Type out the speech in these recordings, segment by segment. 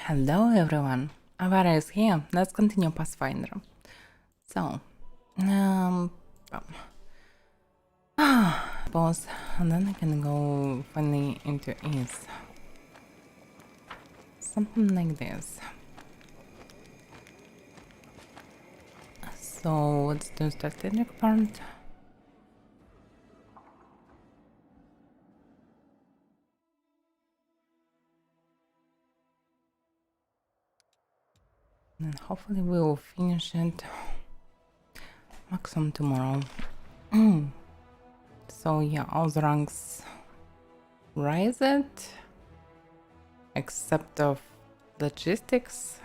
Hello everyone, Avaira is here. Let's continue Pathfinder. So, pause, and then I can go finally into ease. Something like this. So, what's the strategic part? And hopefully we will finish it maximum tomorrow. So yeah, all the ranks rise it, except of logistics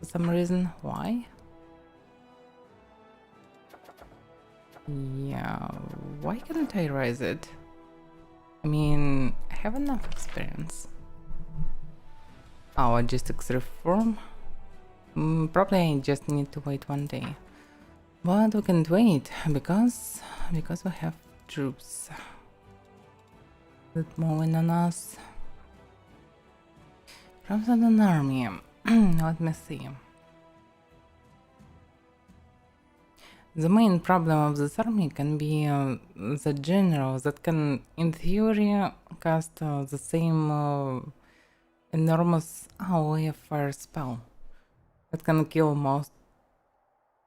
for some reason. Why? Yeah, why can't I rise it? I mean, I have enough experience. Oh, logistics reform? Probably I just need to wait one day. But we can't wait because we have troops that moving on us. From an army. Let me see. The main problem of this army can be the general that can, in theory, cast the same enormous AoE fire spell that can kill most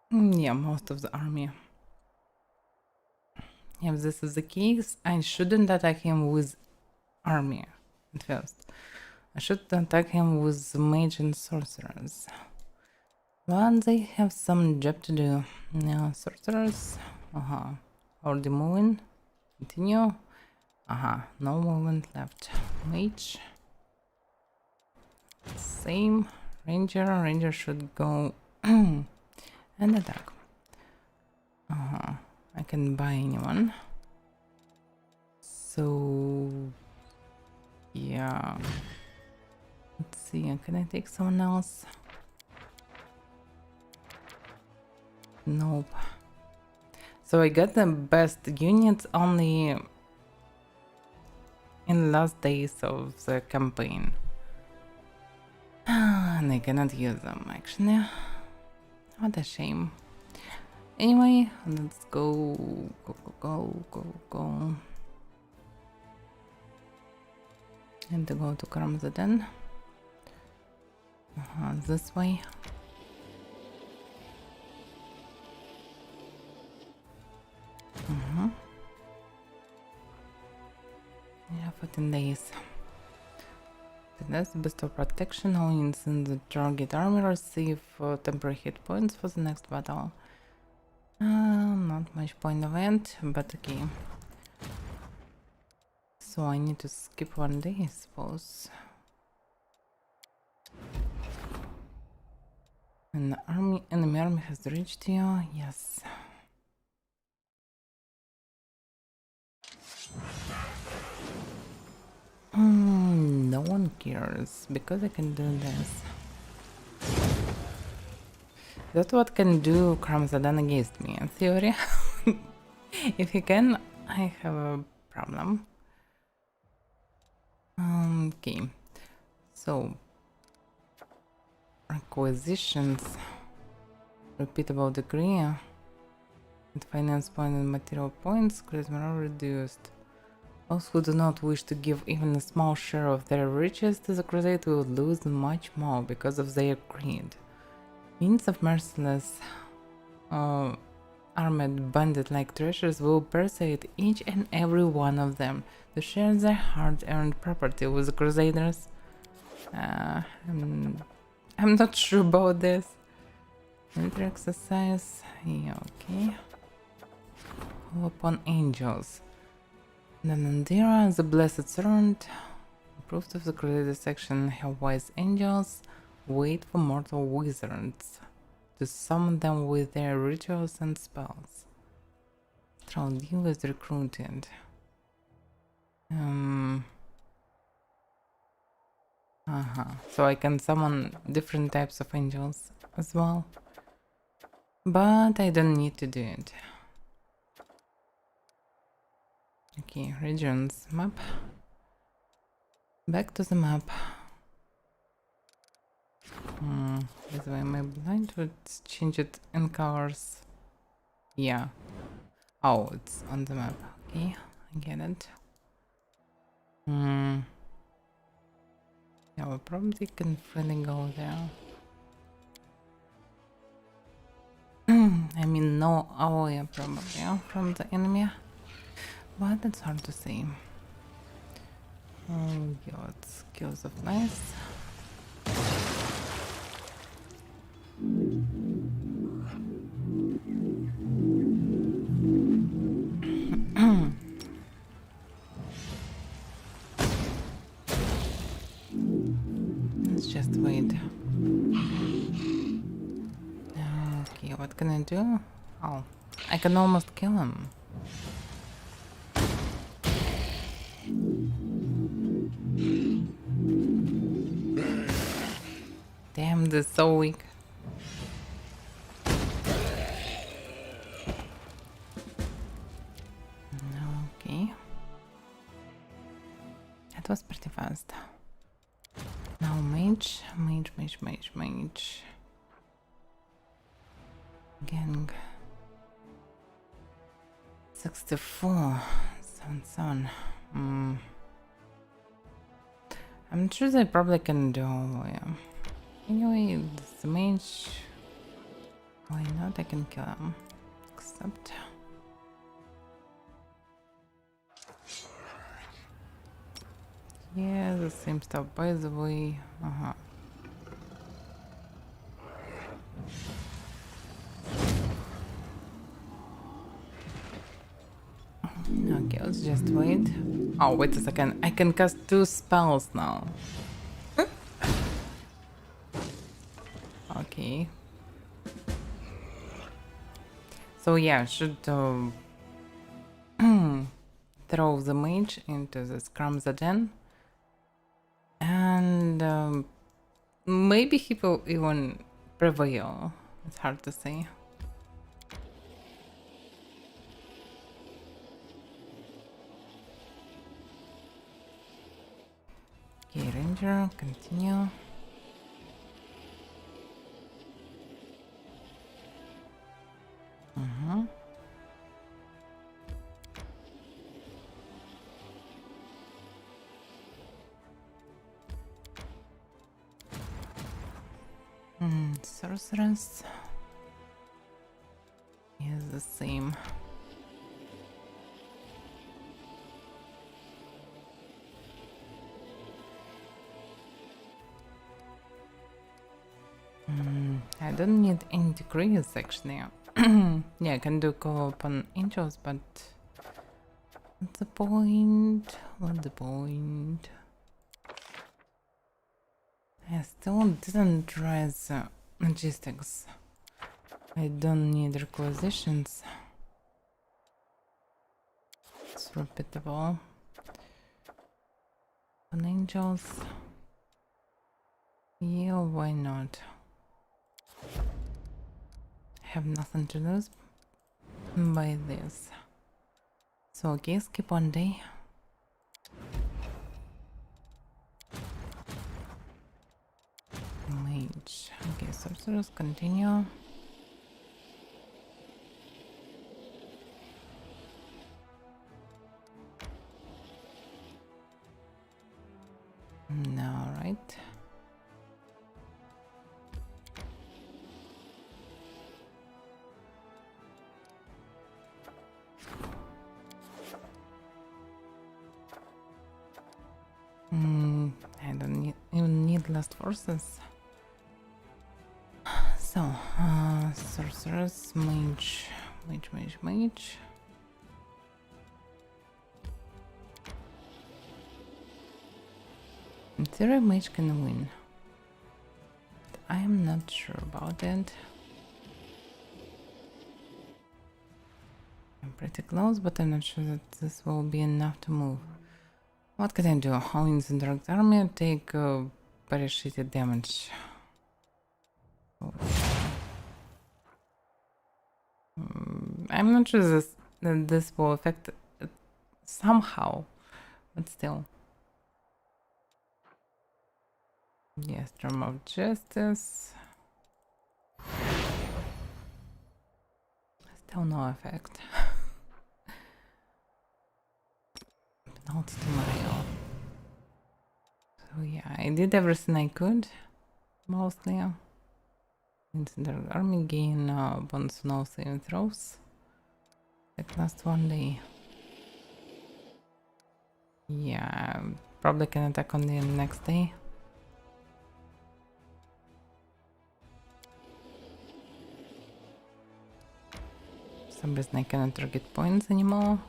of the army. If this is the case, I shouldn't attack him with army at first. I should attack him with mage and sorcerers. But they have some job to do. Now, sorcerers. Already moving. Continue. No movement left. Mage. Same. Ranger should go and attack. I can buy anyone. So yeah. Let's see, can I take someone else? Nope. So I got the best units only in the last days of the campaign. And I cannot use them actually. What a shame. Anyway, let's go. And to go to Kramzaden. This way. Yeah, 14 days. Let's bestow protection on units in the target army, receive temporary hit points for the next battle. Not much point of it, but okay. So I need to skip one day, I suppose. An enemy army has reached you, yes. No one cares, because I can do this. That's what can do Kramzadan against me, in theory. If he can, I have a problem. Okay, so acquisitions, repeatable degree, and finance point and material points, charisma are reduced. Those who do not wish to give even a small share of their riches to the crusade will lose much more because of their greed. Means of merciless armed bandit-like treasures will persuade each and every one of them to share their hard-earned property with the crusaders. I'm not sure about this. Military exercise, yeah, okay. Call upon angels. Nanandira, the blessed servant. Proof of the crusader section have wise angels. Wait for mortal wizards to summon them with their rituals and spells. Traldil is recruited. So I can summon different types of angels as well. But I don't need to do it. Okay, regions map. Back to the map. By the way, am I blind to change it in colors? Yeah. Oh, it's on the map. Okay, I get it. Yeah, we probably can finally go there. I mean, no AOE probably from the enemy, but it's hard to say. Oh, yeah, skills of nice. Let's just wait. Okay, what can I do? Oh, I can almost kill him. Damn, this is so weak. Okay. That was pretty fast. Now mage. Gang. 64. 77. I'm sure they probably can do, yeah. Anyway, this mage. Why not? I can kill him. Except. Yeah, the same stuff, by the way. Okay, let's just wait. Oh, wait a second. I can cast 2 spells now. Okay. So yeah, should throw the mage into the Scrumza den. And maybe he will even prevail. It's hard to say. Okay, Ranger, continue. Sorceress is the same. I don't need any degrees actually. Yeah, I can do co-op on angels, but what's the point? What's the point? I still didn't try the logistics. I don't need requisitions. It's repeatable. On angels. Yeah, why not? I have nothing to lose by this. So okay, skip 1 day. Mage. Okay, sorcerers, continue. No, right? I don't even need last forces. So, sorcerers, mage. In theory, mage can win. But I am not sure about it. I'm pretty close, but I'm not sure that this will be enough to move. What can I do? All in the direct army take very shitty damage. I'm not sure that this will affect it somehow, but still. Yes, Storm of Justice. Still no effect. Not tomorrow. So yeah, I did everything I could, mostly. Incident army gain bonus no saving throws. Like last one day. Yeah, probably can attack on the next day. For some reason I cannot target points anymore.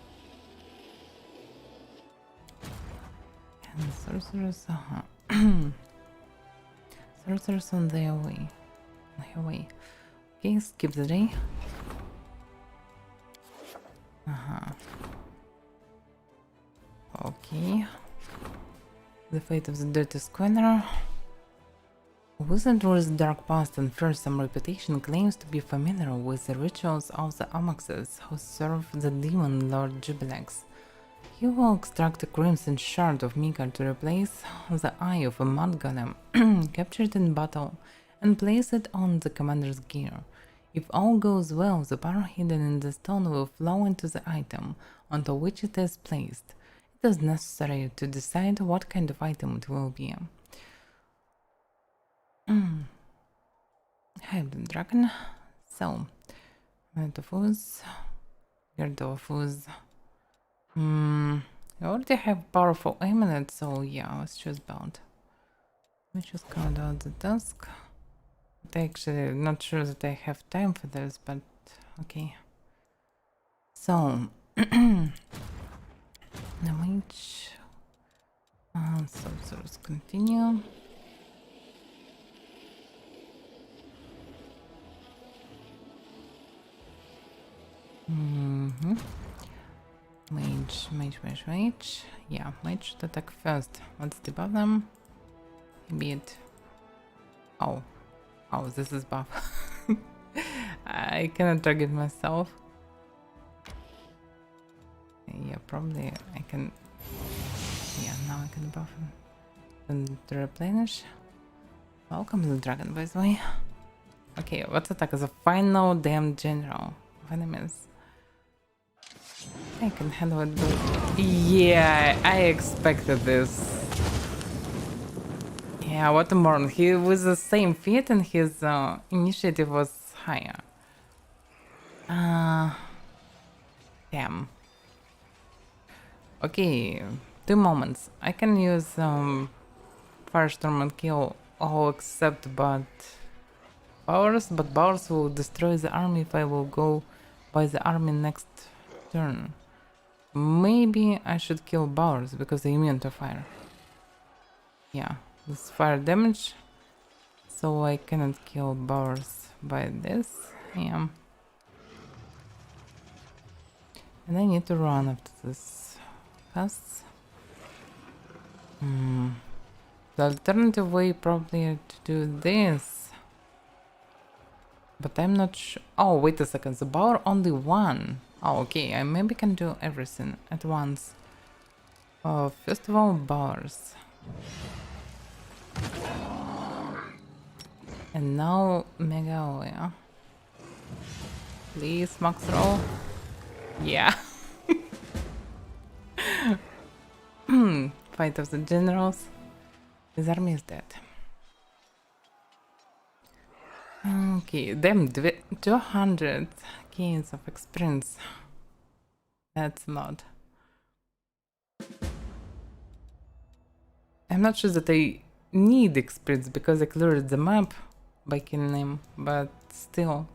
And sorcerers, sorcerers on their way. Okay, skip the day. Okay. The fate of the dirty squander. A wizard with dark past and fearsome reputation claims to be familiar with the rituals of the Amaxes who serve the demon Lord Jubilex. He will extract a crimson shard of Mika to replace the eye of a mud golem captured in battle and place it on the commander's gear. If all goes well, the power hidden in the stone will flow into the item onto which it is placed. It is necessary to decide what kind of item it will be. Hybrid dragon. So, Metafuz, Gerdofuz. I already have powerful amulet, so yeah, let's choose bound. Let me just count out the task. But actually, not sure that I have time for this, but okay. So, damage. So let's continue. Mage. Yeah, mage should attack first. Let's debuff them. Beat. Oh, this is buff. I cannot target myself. Yeah, probably I can. Yeah, now I can buff him. Then to replenish. Welcome the dragon, by the way. Okay, let's attack as a final damn general of enemies. I can handle it, but yeah, I expected this. Yeah, what a moron. He was the same feat and his initiative was higher. Damn. Okay, 2 moments. I can use Firestorm and kill all except but Bowers will destroy the army if I will go by the army next turn. Maybe I should kill Bowers because they're immune to fire. Yeah, this fire damage. So I cannot kill Bowers by this. Yeah. And I need to run after this fast. The alternative way probably to do this. But I'm not sure. Oh, wait a second. The Bower only one. Oh, okay. I maybe can do everything at once. First of all, Bowers. And now Mega Oya. Please, max roll. Yeah. Fight of the generals. His army is dead. Okay, damn, 200 gains of experience. That's a lot. I'm not sure that I need experience because I cleared the map by killing him, but still.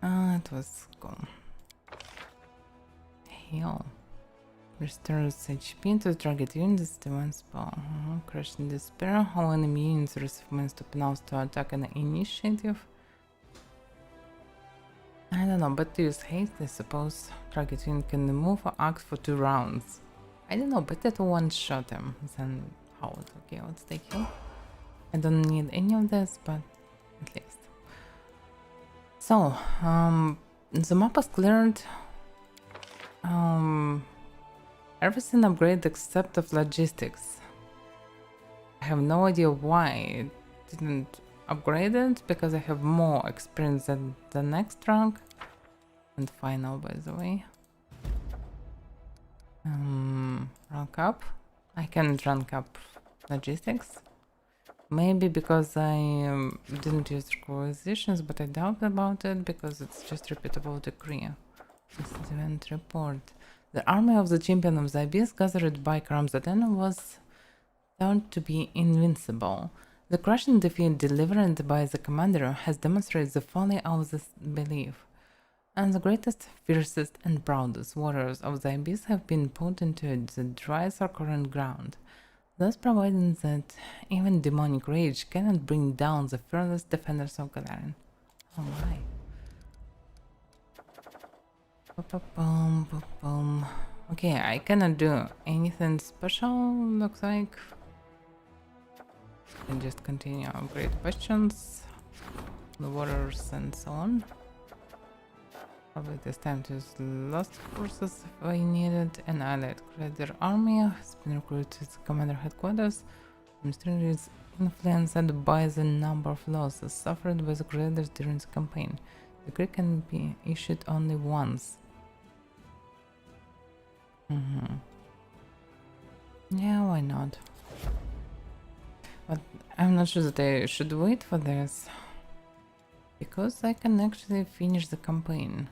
It was cool. Heal. Restores HP to target units to one spell. Crush in despair. All enemy units receive -2 penalties to attack and initiative. I don't know, but to use haste, I suppose. Target unit can move or act for 2 rounds. I don't know, better to one-shot him than hold. Okay, let's take heal. I don't need any of this, but at least. So, the map is cleared. Everything upgraded except of logistics. I have no idea why it didn't upgrade it, because I have more experience than the next rank. And final, by the way. Rank up. I can't rank up logistics. Maybe because I didn't use requisitions, but I doubt about it because it's just repeatable decree. This is event report. The army of the champion of the abyss gathered by Karamzaden was thought to be invincible. The crushing defeat delivered by the commander has demonstrated the folly of this belief, and the greatest, fiercest, and proudest warriors of the abyss have been put into the dry current ground, thus providing that even demonic rage cannot bring down the fearless defenders of Galarin. Oh my. Okay, I cannot do anything special, looks like. I can just continue upgrade questions, the warriors and so on. Probably this time to use lost forces if I need it. An allied crusader army has been recruited to the commander headquarters. The mystery is influenced by the number of losses suffered by the crusaders during the campaign. The decree can be issued only once. Yeah, why not? But I'm not sure that I should wait for this, because I can actually finish the campaign.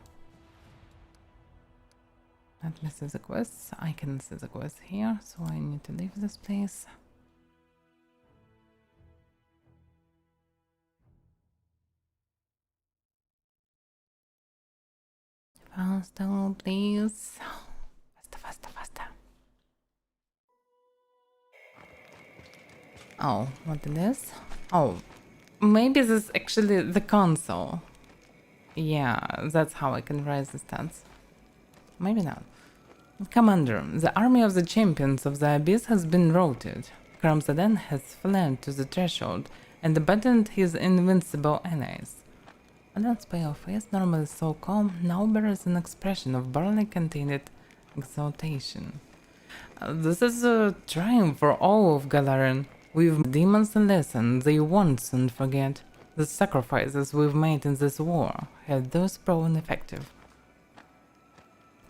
Let me see the quests. I can see the quests here, so I need to leave this place. Faster, please. Faster. Oh, what is this? Oh, maybe this is actually the console. Yeah, that's how I can raise the stats. Maybe not. Commander, the army of the champions of the abyss has been routed. Karamzaden has fled to the threshold and abandoned his invincible allies. Alad's pale face, normally so calm, now bears an expression of barely contained exultation. This is a triumph for all of Galarin. We've demons a lesson they won't soon forget. The sacrifices we've made in this war have thus proven effective.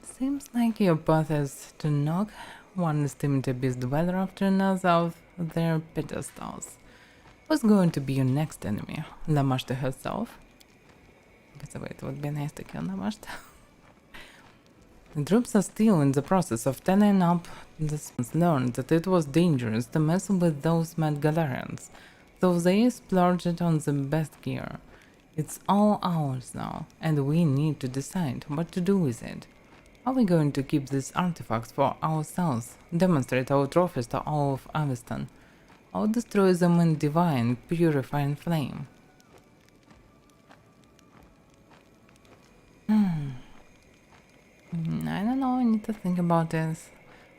Seems like your path is to knock one esteemed abyss dweller after another off their pedestals. Who's going to be your next enemy? Lamashta herself? By the way, it would be nice to kill Lamashta. The troops are still in the process of telling up the learned that it was dangerous to mess with those mad Galarians, so they splurged on the best gear. It's all ours now, and we need to decide what to do with it. Are we going to keep these artifacts for ourselves, demonstrate our trophies to all of Aviston, or destroy them in divine, purifying flame? I don't know, I need to think about this.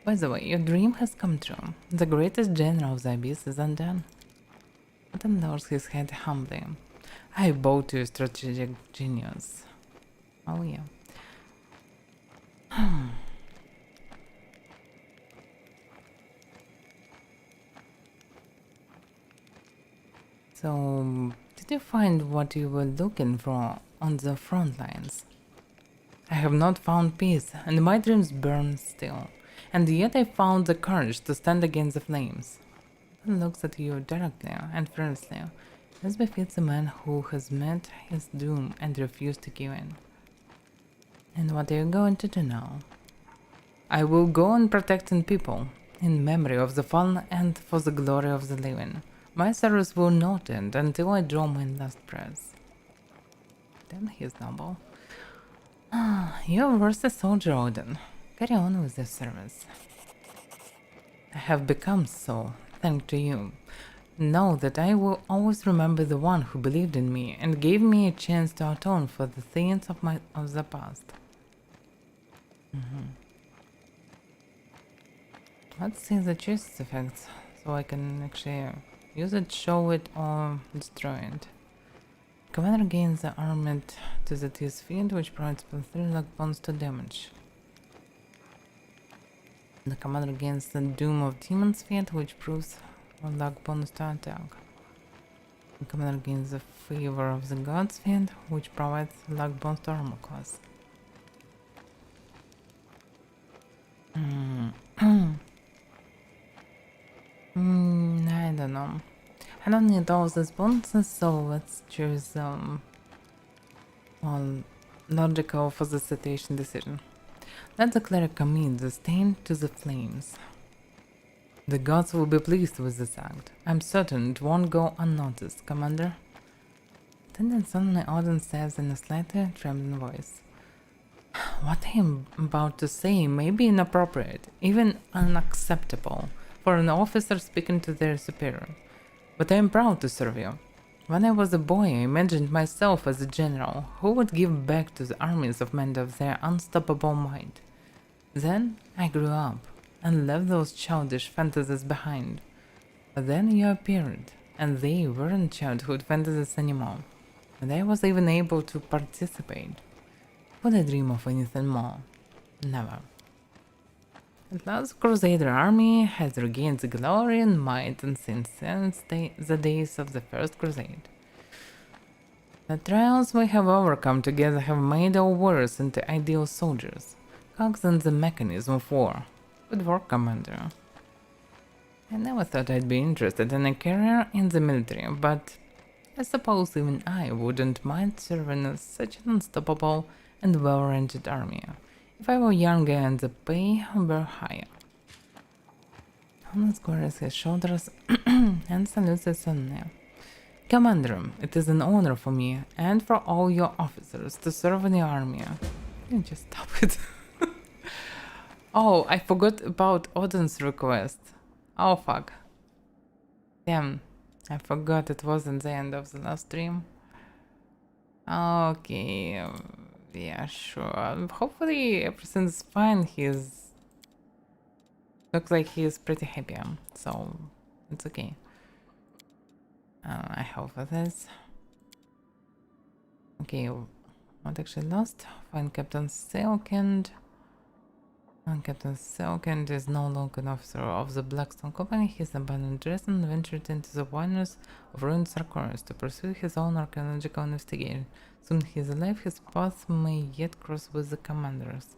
By the way, your dream has come true. The greatest general of the abyss is undone. Adam lowers his head humbly. I bow to your strategic genius. Oh yeah. So, did you find what you were looking for on the front lines? I have not found peace, and my dreams burn still, and yet I found the courage to stand against the flames. He looks at you directly and fearlessly, as befits a man who has met his doom and refused to give in. And what are you going to do now? I will go on protecting people, in memory of the fallen and for the glory of the living. My service will not end until I draw my last breath. Then he is noble. You're worth a soldier, Odin. Carry on with the service. I have become so, thanks to you. Know that I will always remember the one who believed in me and gave me a chance to atone for the sins of the past. Let's see the chest effects, so I can actually use it, show it, or destroy it. Commander gains the armed to the T's field, which provides +3 luck bonus to damage. The commander gains the Doom of Demon's field, which proves or luck bonus to attack. The commander gains the favor of the God's Fiend, which provides luck bonus to armor class. I don't know. I don't need all these bonuses, so let's choose well, logical for the situation decision. Let the cleric commit the stain to the flames. The gods will be pleased with this act. I'm certain it won't go unnoticed, Commander. Then suddenly Odin says in a slightly trembling voice, "What I am about to say may be inappropriate, even unacceptable, for an officer speaking to their superior. But I am proud to serve you. When I was a boy, I imagined myself as a general who would give back to the armies of men of their unstoppable might. Then I grew up and left those childish fantasies behind. But then you appeared, and they weren't childhood fantasies anymore, and I was even able to participate. Would I dream of anything more? Never. At last, the Crusader army has regained the glory and might and since the days of the First Crusade. The trials we have overcome together have made our warriors into ideal soldiers, cogs in the mechanism of war. Good work, Commander. I never thought I'd be interested in a career in the military, but I suppose even I wouldn't mind serving as such an unstoppable and well-rented army, if I were younger and the pay were higher. Honor squares his shoulders and salutes the Anya. Commander, it is an honor for me and for all your officers to serve in the army. Can you just stop it? Oh, I forgot about Odin's request. Oh fuck. Damn, I forgot it wasn't the end of the last stream. Okay, yeah, sure. Hopefully everything's fine. Looks like he's pretty happy, so it's okay. I hope for this. Okay, what actually lost? Find Captain Selkind. Captain Selkind is no longer an officer of the Blackstone Company. He's abandoned dress and ventured into the wilderness of ruined Sarkoris to pursue his own archaeological investigation. Soon he is alive, his path may yet cross with the commanders.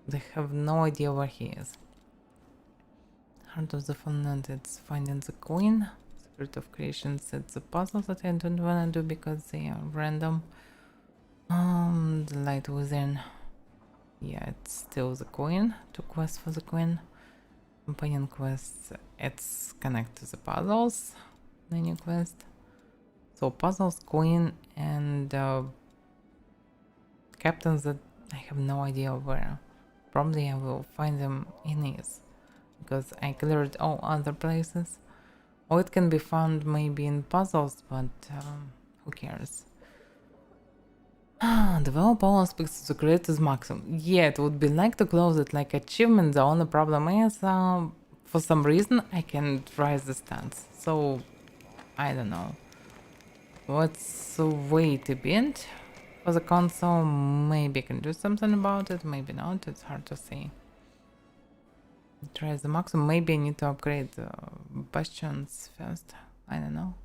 They have no idea where he is. Heart of the Fundament, it's finding the Queen. Spirit of Creation sets a puzzle that I don't wanna do because they are random. The Light Within. Yeah, it's still the Queen. To quest for the Queen. Companion quests, it's connect to the puzzles. The new quest. So puzzles, Queen, and captains that I have no idea where. Probably I will find them in Ease, because I cleared all other places. Or it can be found maybe in puzzles, but who cares? Develop all aspects to the greatest maximum. Yeah, it would be like to close it like achievement. The only problem is, for some reason, I can't rise the stats. So, I don't know. What's a way to beat? For the console, maybe I can do something about it, maybe not. It's hard to say. Try the maximum. Maybe I need to upgrade bastions first. I don't know.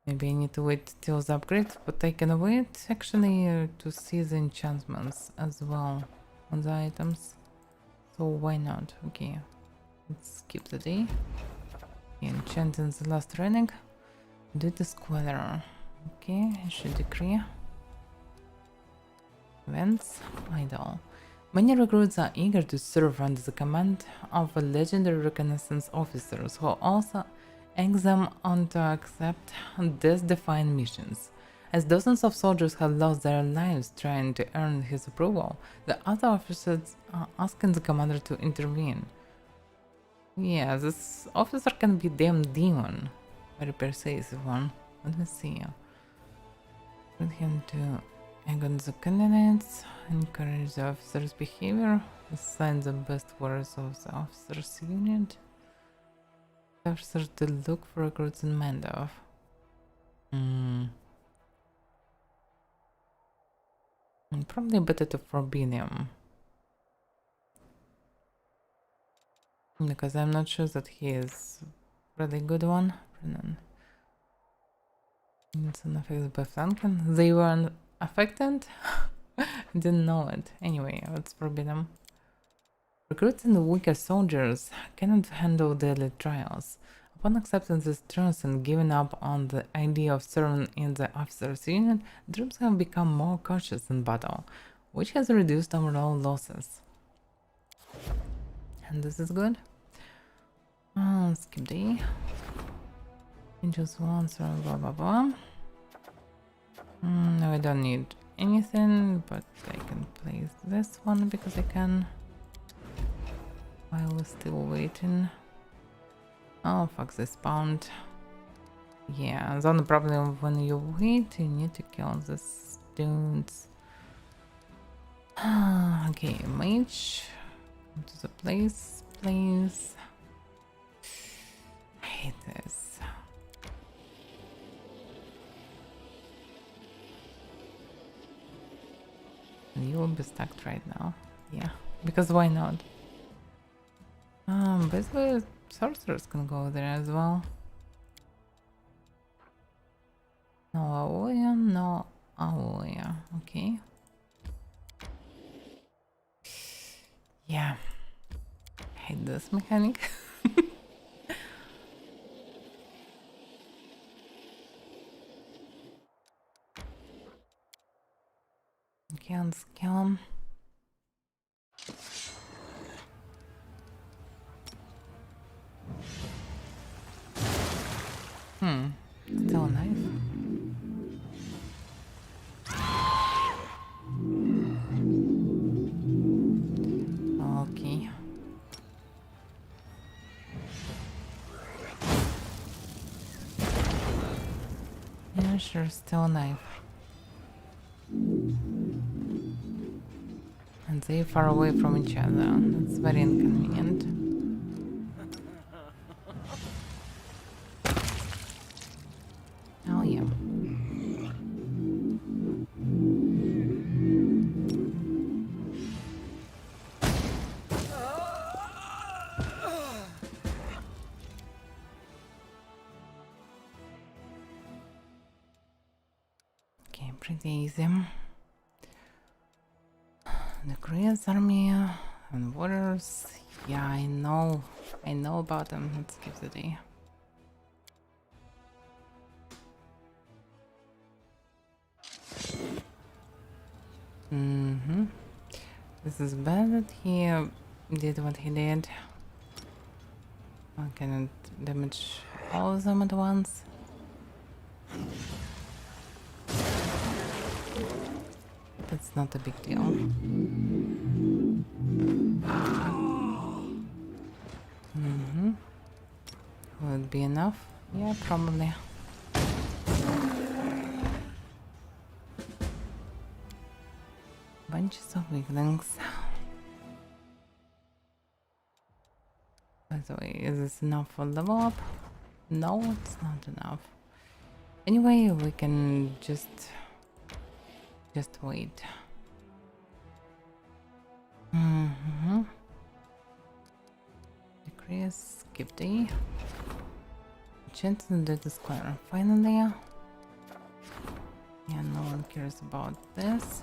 Maybe I need to wait till the upgrade, but I can wait actually to see the enchantments as well on the items. So why not? Okay, let's skip the day. Enchant in the last training. Do the squalor. Okay, I should decree. Events, idle. Many recruits are eager to serve under the command of a legendary reconnaissance officers who also egg them on to accept death-defying missions. As dozens of soldiers have lost their lives trying to earn his approval, the other officers are asking the commander to intervene. Yeah, this officer can be damn demon. Very persuasive one. Let me see. Put him to egg on the candidates, encourage the officer's behavior, assign the best warriors of the officer's unit. Officers to look for recruits in Mandov. Probably better to forbid him. Because I'm not sure that he is Really good one. It's unaffected by flanking. They weren't affected? Didn't know it. Anyway, let's forbid them. Recruits and weaker soldiers cannot handle daily trials. Upon accepting these terms and giving up on the idea of serving in the officers' union, the troops have become more cautious in battle, which has reduced overall losses. And this is good. Skip D. Just one, so blah blah blah. No, I don't need anything, but I can place this one because I can. While we're still waiting. Oh, fuck this pound. Yeah, the only problem when you wait, you need to kill these dudes. Okay, mage. Come to the place, please. I hate this. You will be stuck right now. Yeah, because why not? Basically, sorcerers can go there as well. No Aloya, no Aloya. Okay. Yeah. I hate this mechanic. Okay, let's kill him. Still a knife. Okay. Yeah, sure, still a knife. And they're far away from each other. That's very inconvenient. Oh yeah. Okay, pretty easy. The Korea's army and waters. Yeah, I know about them. Let's give the day. This is bad that he did what he did. I cannot damage all of them at once. That's not a big deal. Will it be enough? Yeah, probably. Bunches of weaklings. By the way, is this enough for level up? No, it's not enough. Anyway, we can just wait. Decrease, skip D. Chance to do the square. Finally. Yeah, no one cares about this.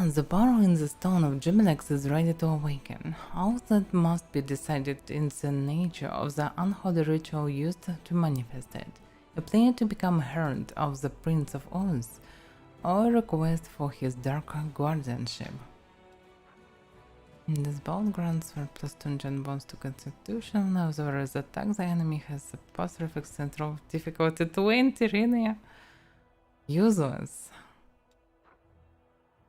The power in the stone of Gemilex is ready to awaken. All that must be decided in the nature of the unholy ritual used to manifest it. A plan to become herald of the Prince of Oz, or a request for his dark guardianship. This bound grants for +2 enchant bonus to Constitution, as well as attack the enemy has a positive extent of difficulty 20, really? Useless.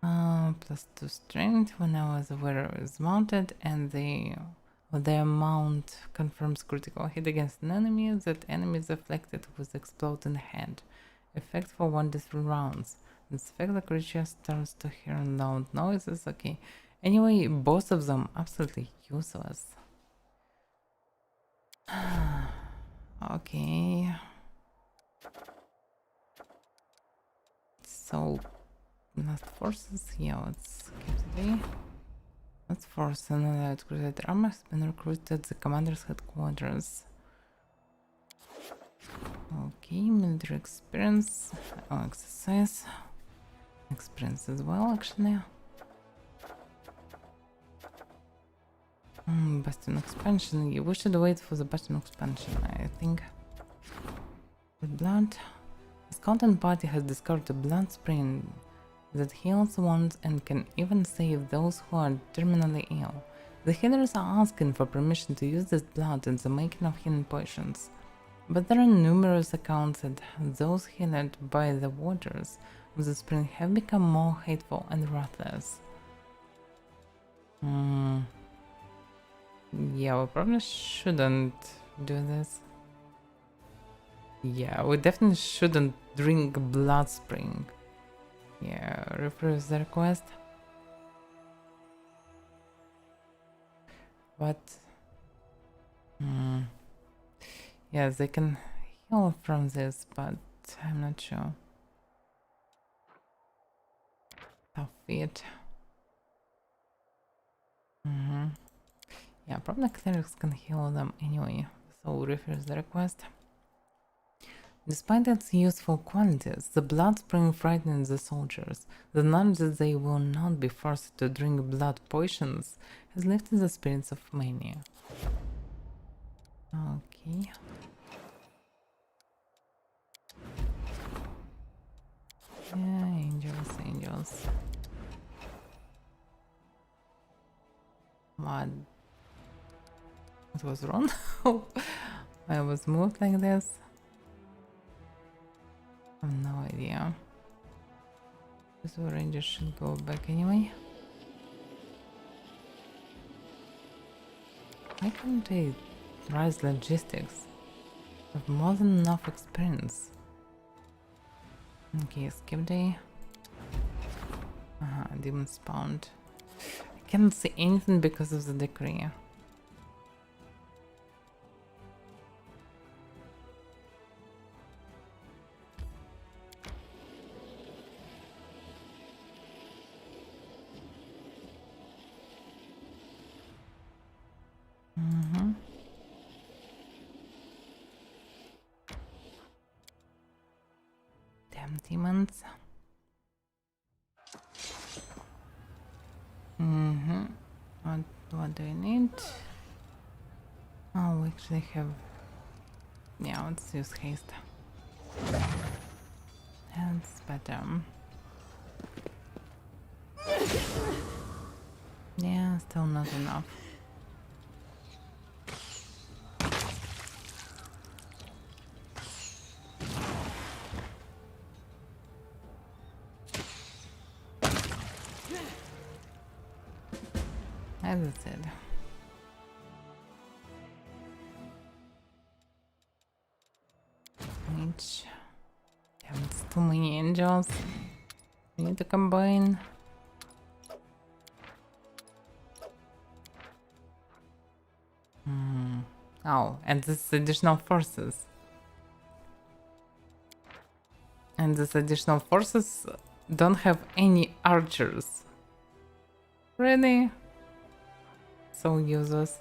+2 strength whenever the wearer is mounted, and their mount confirms critical hit against an enemy. That enemy is afflicted with exploding head. Effect for 1d3 rounds. This effect the creature starts to hear loud noises. Okay. Anyway, both of them absolutely useless. Okay. So last forces, yeah, let's keep the Let's force an allied crusader army has been recruited at the commander's headquarters. Okay, military experience. Oh, exercise. Experience as well, actually. Bastion expansion. We should wait for the bastion expansion, I think. With blood. The scouting party has discovered a blood spring that heals wounds and can even save those who are terminally ill. The healers are asking for permission to use this blood in the making of healing potions. But there are numerous accounts that those healed by the waters of the spring have become more hateful and ruthless. Yeah, we probably shouldn't do this. Yeah, we definitely shouldn't drink blood spring. Yeah, refuse the request. But yeah, they can heal from this, but I'm not sure. Tough feet. Yeah, probably clerics can heal them anyway, so refuse the request. Despite its useful qualities, the blood spring frightens the soldiers. The knowledge that they will not be forced to drink blood potions has lifted the spirits of many. Okay. Yeah, angels. What? What was wrong? I was moved like this. I have no idea. This ranger should go back anyway. Why can't they rise logistics? I have more than enough experience. Okay, skip day. Demon spawned. I cannot see anything because of the decree. Damn demons. What do I need? Oh, we actually have... Yeah, let's use haste. That's better. Yeah, still not enough. As I said. Each. Damn, it's too many angels. We need to combine. Oh, and this additional forces. And these additional forces don't have any archers. Really? So useless.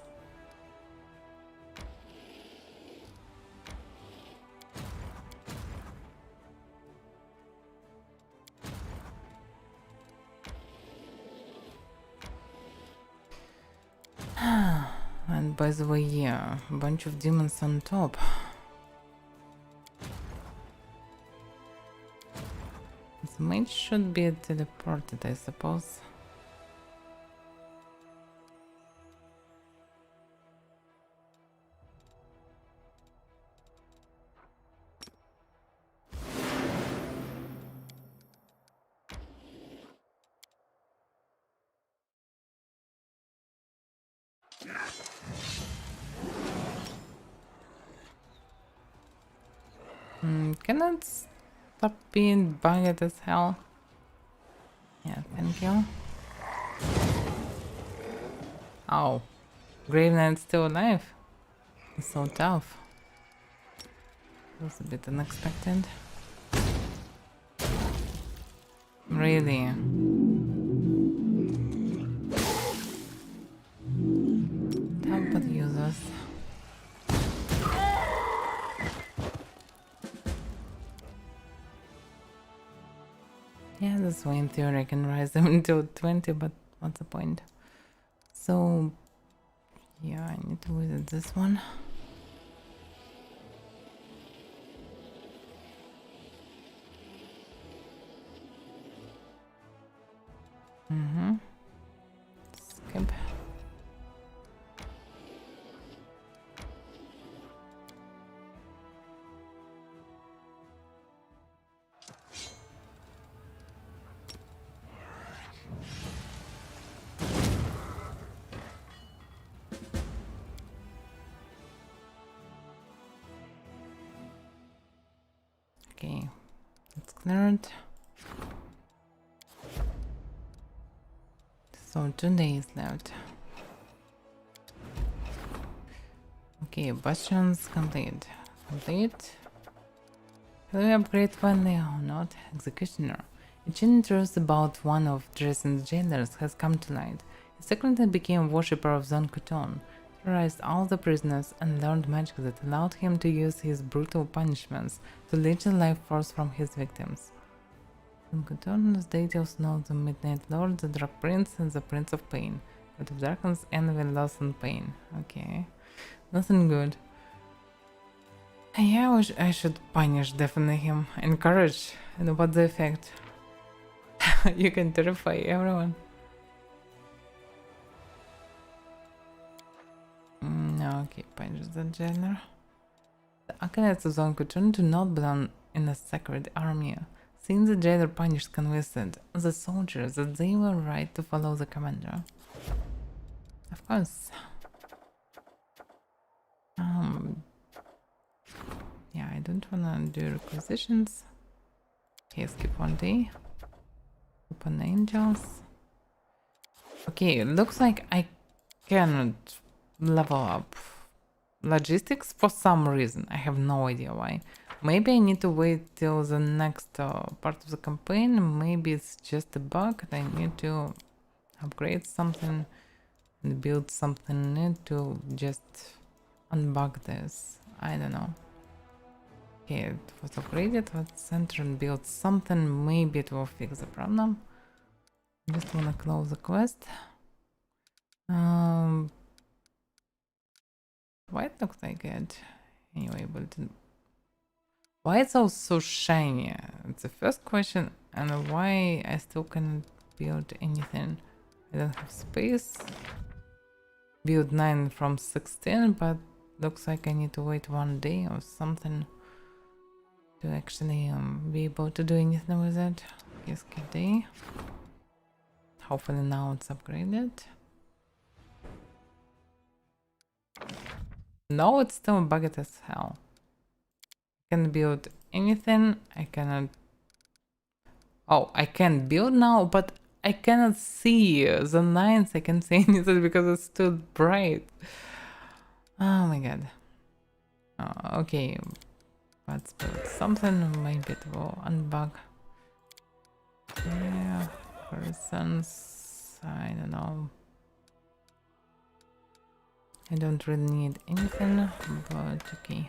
And by the way, yeah, a bunch of demons on top. The mage should be teleported, I suppose. Can it stop being bugged as hell? Yeah, thank you. Oh, Grave Knight's still alive. It's so tough. That was a bit unexpected. Really? Tough but useless. Yeah, that's why in theory I can raise them into 20, but what's the point? So, yeah, I need to visit this one. Skip. Okay, it's cleared. So 2 days left. Okay, bastions complete. Complete. Will we upgrade finally or not? Executioner. A chilling truth about one of Dresden's jailers has come to light. He secretly became a worshipper of Zon Kuton, terrorized all the prisoners, and learned magic that allowed him to use his brutal punishments to leech the life force from his victims. Zon Kuton's deity also known the Midnight Lord, the Dark Prince, and the Prince of Pain. God of Darkness, envy, loss, and pain. Okay. Nothing good. Yeah, I should punish definitely him. Encourage. And what's the effect? You can terrify everyone. Okay, punish the jailer. The acolytes of Zon Kuchun do not belong in a sacred army. Since the jailer punished convinced the soldiers that they were right to follow the commander. Of course. Yeah, I don't wanna do requisitions. Okay, skip 1 day. Open angels. Okay, it looks like I cannot level up logistics for some reason. I have no idea why. Maybe I need to wait till the next part of the campaign. Maybe it's just a bug and I need to upgrade something and build something new to just unbug this. I don't know. Okay, it was upgraded. Let's center and build something. Maybe it will fix the problem. Just wanna close the quest. Why it looks like it? Anyway, but why it's all so shiny? It's the first question, and why I still cannot build anything. I don't have space. Build 9 from 16, but looks like I need to wait 1 day or something to actually be able to do anything with it. Yes, good day. Hopefully now it's upgraded. No, it's still bugged as hell. I can build anything. I cannot. Oh, I can build now, but I cannot see the lines. I can see anything because it's too bright. Oh my god. Okay, let's build something. Maybe it will unbug. Yeah, persons. I don't know. I don't really need anything, but okay.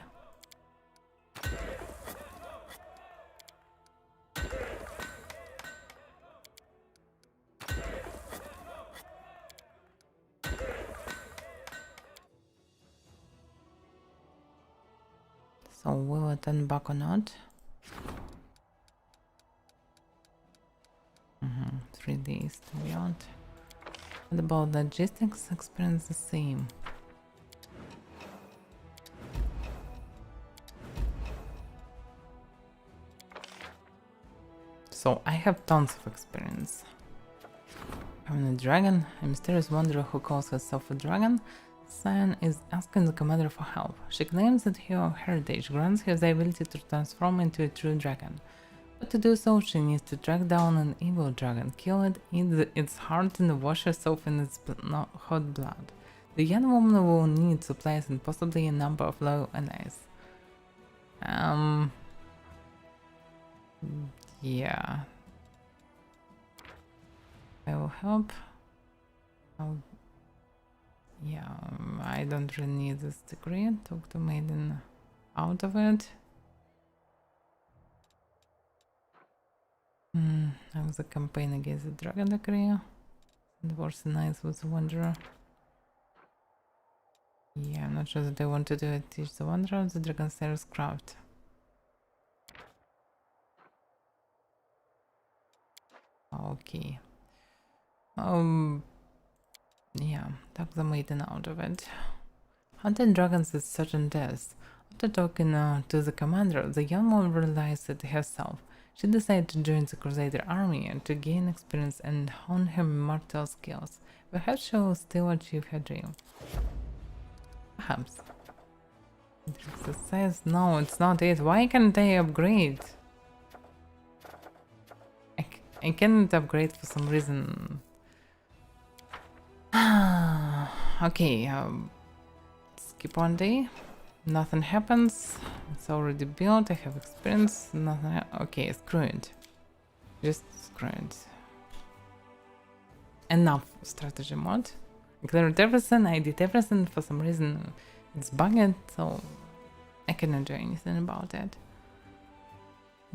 So will it unbug or not? 3 days to build. What about logistics? Experience the same. So I have tons of experience. I'm a dragon, a mysterious wanderer who calls herself a dragon. Cyan is asking the commander for help. She claims that her heritage grants her the ability to transform into a true dragon. But to do so, she needs to track down an evil dragon, kill it, eat its heart, and wash herself in its hot blood. The young woman will need supplies and possibly a number of loyal allies. Yeah. I will help. Yeah, I don't really need this degree. Talk to maiden out of it. That was a campaign against the dragon decree. And worse nights with the wanderer. Yeah, I'm not sure that I want to do it. Teach the wanderer of the dragon stairs craft. Okay. Yeah, talk the maiden out of it. Hunting dragons is certain death. After talking to the commander, the young woman realized it herself. She decided to join the Crusader army and to gain experience and hone her martial skills. Perhaps she will still achieve her dream. Perhaps. It says no, it's not it. Why can't I upgrade? I can't upgrade for some reason. Okay, skip one day. Nothing happens. It's already built. I have experience. Nothing. Okay, screw it. Just screw it. Enough strategy mod. I cleared everything. I did everything. For some reason, it's bugged, so I cannot do anything about it.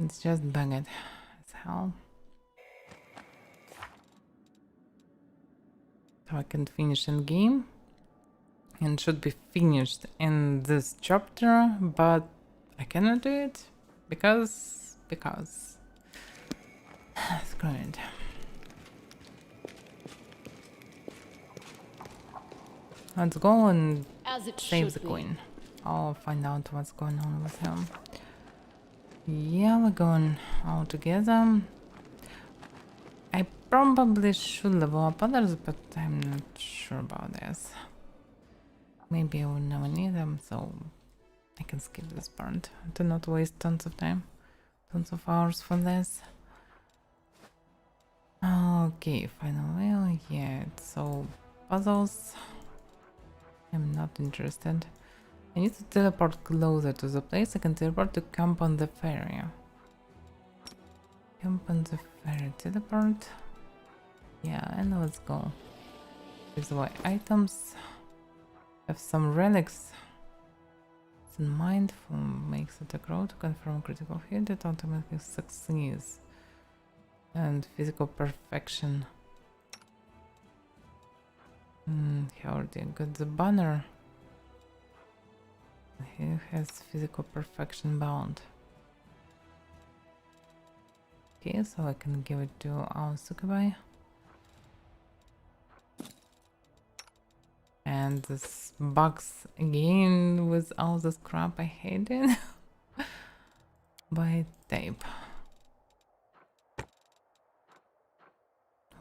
It's just bugged as hell. So I can finish in game. And should be finished in this chapter, but I cannot do it because screw it. Let's go and save the queen. I'll find out what's going on with him. Yeah, we're going all together. I probably should level up others, but I'm not sure about this. Maybe I will never need them, so I can skip this part to not waste tons of time, tons of hours for this. Okay, finally, yeah, so puzzles. I'm not interested. I need to teleport closer to the place. I can teleport to camp on the ferry. Camp on the ferry, teleport. Yeah, and let's go. There's the items. Have some relics. It's in mindful makes it a grow to confirm critical hit that automatically succeeds. And physical perfection. He already got the banner. He has physical perfection bound. Okay, so I can give it to our Sukubai. And this box again with all this crap I hated. By tape.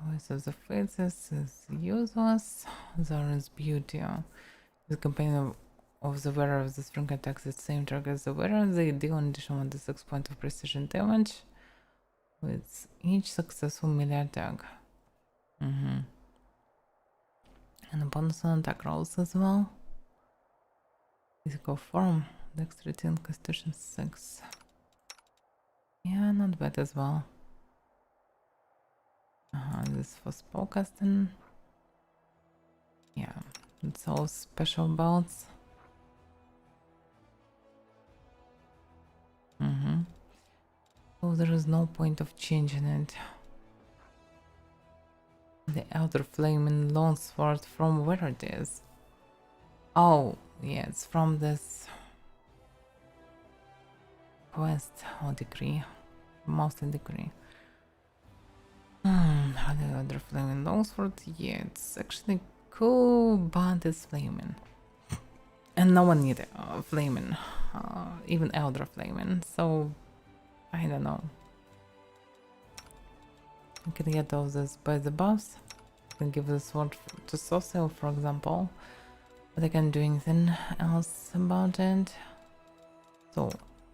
Voice of the Faces is useless. Zoran's Beauty. The companion of the wearer of the string attacks the same target as the wearer. They deal an additional 1d6 point of precision damage with each successful melee attack. And a bonus on attack rolls as well. Physical form, dexterity and constitution 6. Yeah, not bad as well. This for spellcasting. Yeah, it's all special belts. So there is no point of changing it. The Elder Flame in Longsword, from where it is? Oh, yeah, it's from this quest or decree. Mostly decree. The Elder Flame in Longsword, yeah, it's actually cool, but it's flaming. And no one needs flaming, even Elder Flaming, so I don't know. I can get all this by the buffs. I can give the sword to Social, for example, but I can't do anything else about it. So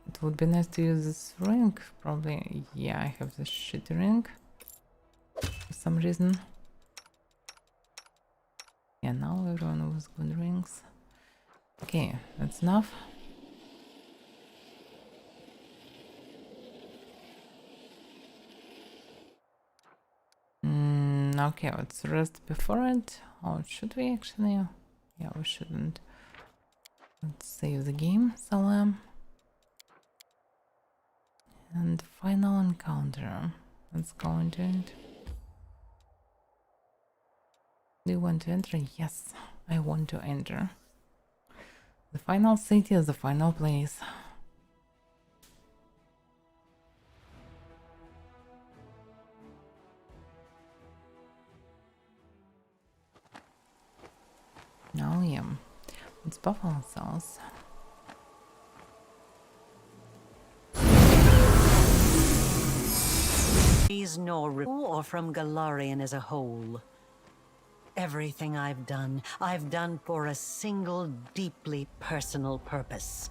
it would be nice to use this ring, probably. Yeah, I have this shitty ring for some reason. Yeah, now everyone with good rings. Okay, that's enough. Okay, let's rest before it. Or should we actually? Yeah, we shouldn't. Let's save the game, Salam. And final encounter. Let's go into it. Do you want to enter? Yes, I want to enter. The final city is the final place. Oh yeah, it's buffalo cells. He's nor or from Galarian as a whole. Everything I've done for a single, deeply personal purpose.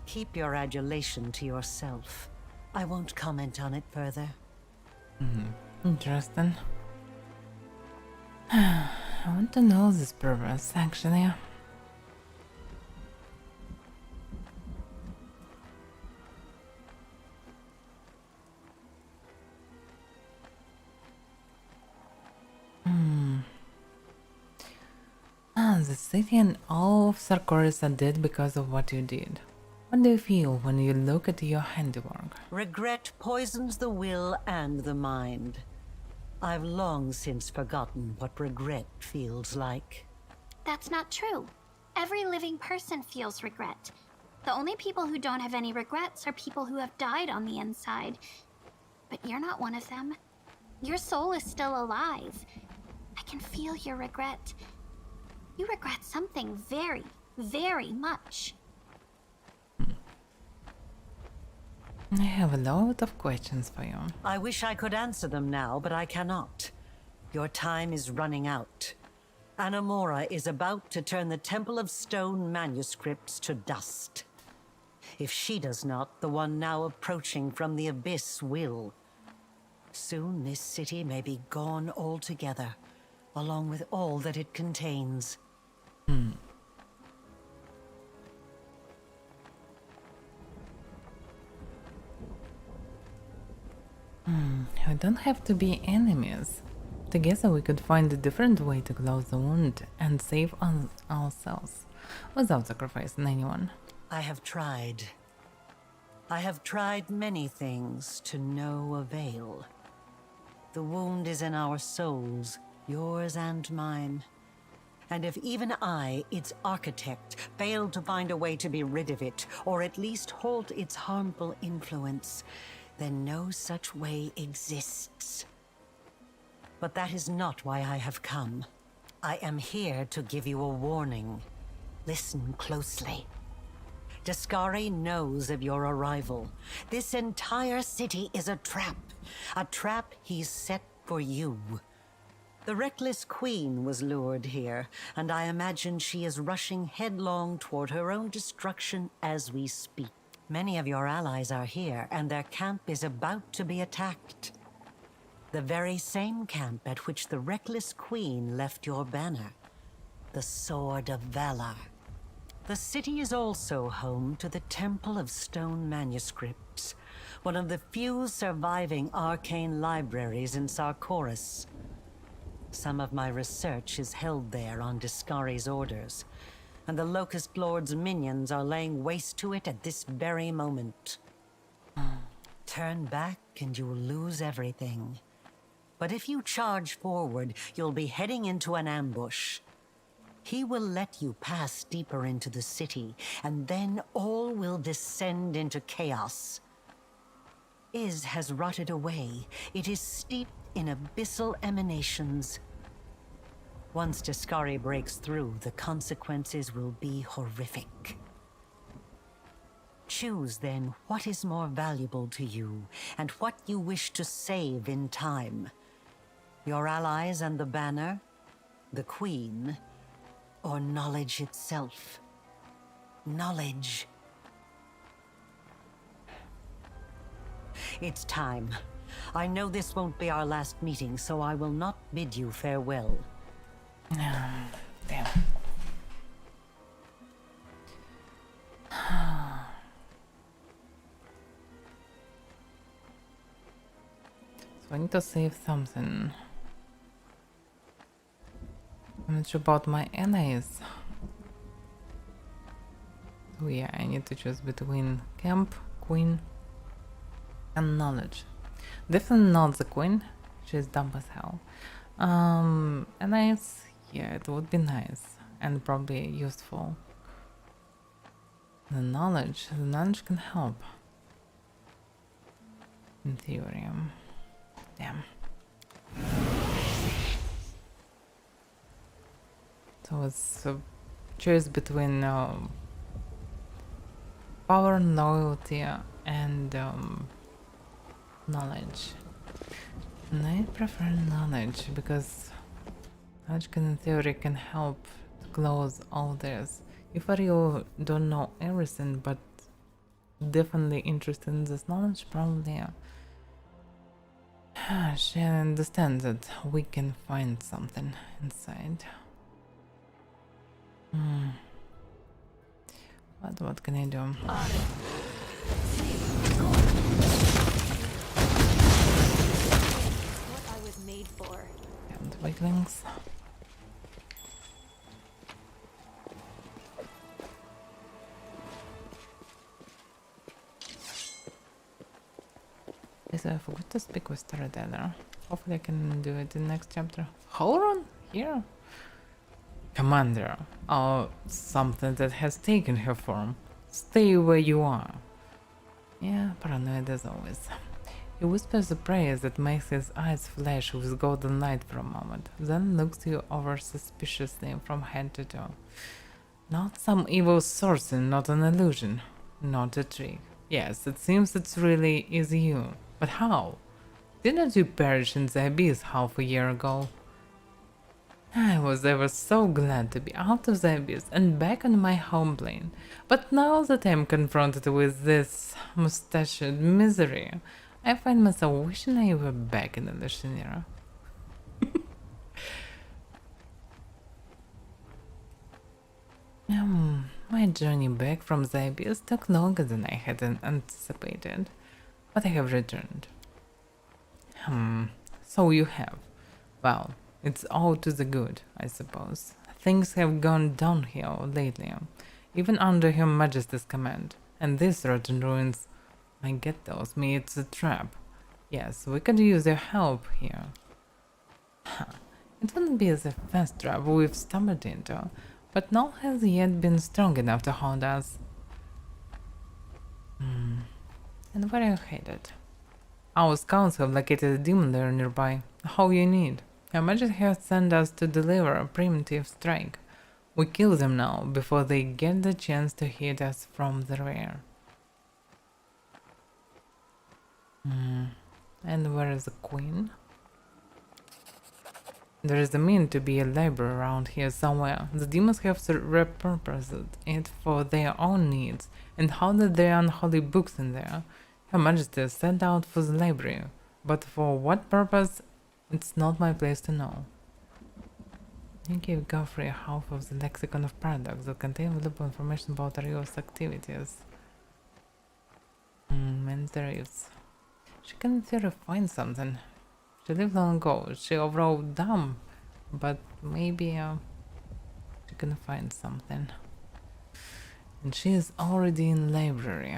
Keep your adulation to yourself. I won't comment on it further. Interesting. I want to know this purpose, actually. The city and all of Sarkoris are dead because of what you did. What do you feel when you look at your handiwork? Regret poisons the will and the mind. I've long since forgotten what regret feels like. That's not true. Every living person feels regret. The only people who don't have any regrets are people who have died on the inside. But you're not one of them. Your soul is still alive. I can feel your regret. You regret something very, very much. I have a lot of questions for you. I wish I could answer them now, but I cannot. Your time is running out. Anamora is about to turn the Temple of Stone manuscripts to dust. If she does not, the one now approaching from the abyss will. Soon this city may be gone altogether, along with all that it contains. We don't have to be enemies. Together we could find a different way to close the wound and save ourselves without sacrificing anyone. I have tried. I have tried many things to no avail. The wound is in our souls, yours and mine. And if even I, its architect, failed to find a way to be rid of it, or at least halt its harmful influence, then no such way exists. But that is not why I have come. I am here to give you a warning. Listen closely. Dascari knows of your arrival. This entire city is a trap he's set for you. The reckless queen was lured here, and I imagine she is rushing headlong toward her own destruction as we speak. Many of your allies are here, and their camp is about to be attacked. The very same camp at which the reckless queen left your banner. The Sword of Valor. The city is also home to the Temple of Stone manuscripts, one of the few surviving arcane libraries in Sarkoris. Some of my research is held there on Dascari's orders, and the Locust Lord's minions are laying waste to it at this very moment. Turn back and you'll lose everything. But if you charge forward, you'll be heading into an ambush. He will let you pass deeper into the city, and then all will descend into chaos. Iz has rotted away. It is steeped in abyssal emanations. Once Dascari breaks through, the consequences will be horrific. Choose then what is more valuable to you, and what you wish to save in time. Your allies and the banner, the Queen, or knowledge itself. Knowledge. It's time. I know this won't be our last meeting, so I will not bid you farewell. Damn. So I need to save something. I'm not sure about my allies. So yeah, I need to choose between camp, queen, and knowledge. Definitely not the queen. She's dumb as hell. A nice, yeah, it would be nice and probably useful. The knowledge can help. In theory. Damn. So it's a choice between power, loyalty, and knowledge. And I prefer knowledge because knowledge can, in theory, can help to close all this. If you don't know everything, but definitely interested in this knowledge, probably she understands that we can find something inside. But what can I do? What I was made for. And weaklings. Yes, I forgot to speak with Storyteller. Hopefully I can do it in the next chapter. Holron? Here? Commander. Oh, something that has taken her form. Stay where you are. Yeah, paranoid as always. He whispers a prayer that makes his eyes flash with golden light for a moment, then looks you over suspiciously from head to toe. Not some evil sorcery, not an illusion, not a trick. Yes, it seems it really is you. But how? Didn't you perish in the abyss half a year ago? I was ever so glad to be out of the abyss and back on my home plane. But now that I'm confronted with this mustached misery, I find myself wishing I were back in the Lucian era. My journey back from the abyss took longer than I had anticipated, but I have returned. So you have. Well, it's all to the good, I suppose. Things have gone downhill lately, even under Her Majesty's command, and this rotten ruins, my gut tells me it's a trap. Yes, we could use your help here. It wouldn't be the first trap we've stumbled into, but none has yet been strong enough to hold us. And where are you headed? Our scouts have located a demon lair nearby. All you need. Her Majesty has sent us to deliver a primitive strike. We kill them now, before they get the chance to hit us from the rear. And where is the queen? There is meant to be a library around here somewhere. The demons have repurposed it for their own needs and hoarded their unholy books in there. Her Majesty sent out for the library, but for what purpose, it's not my place to know. You gave Godfrey half of the lexicon of paradox that contain valuable information about Ario's activities. And there is. She can in theory find something. She lived long ago. She overall dumb, but maybe she can find something. And she is already in library.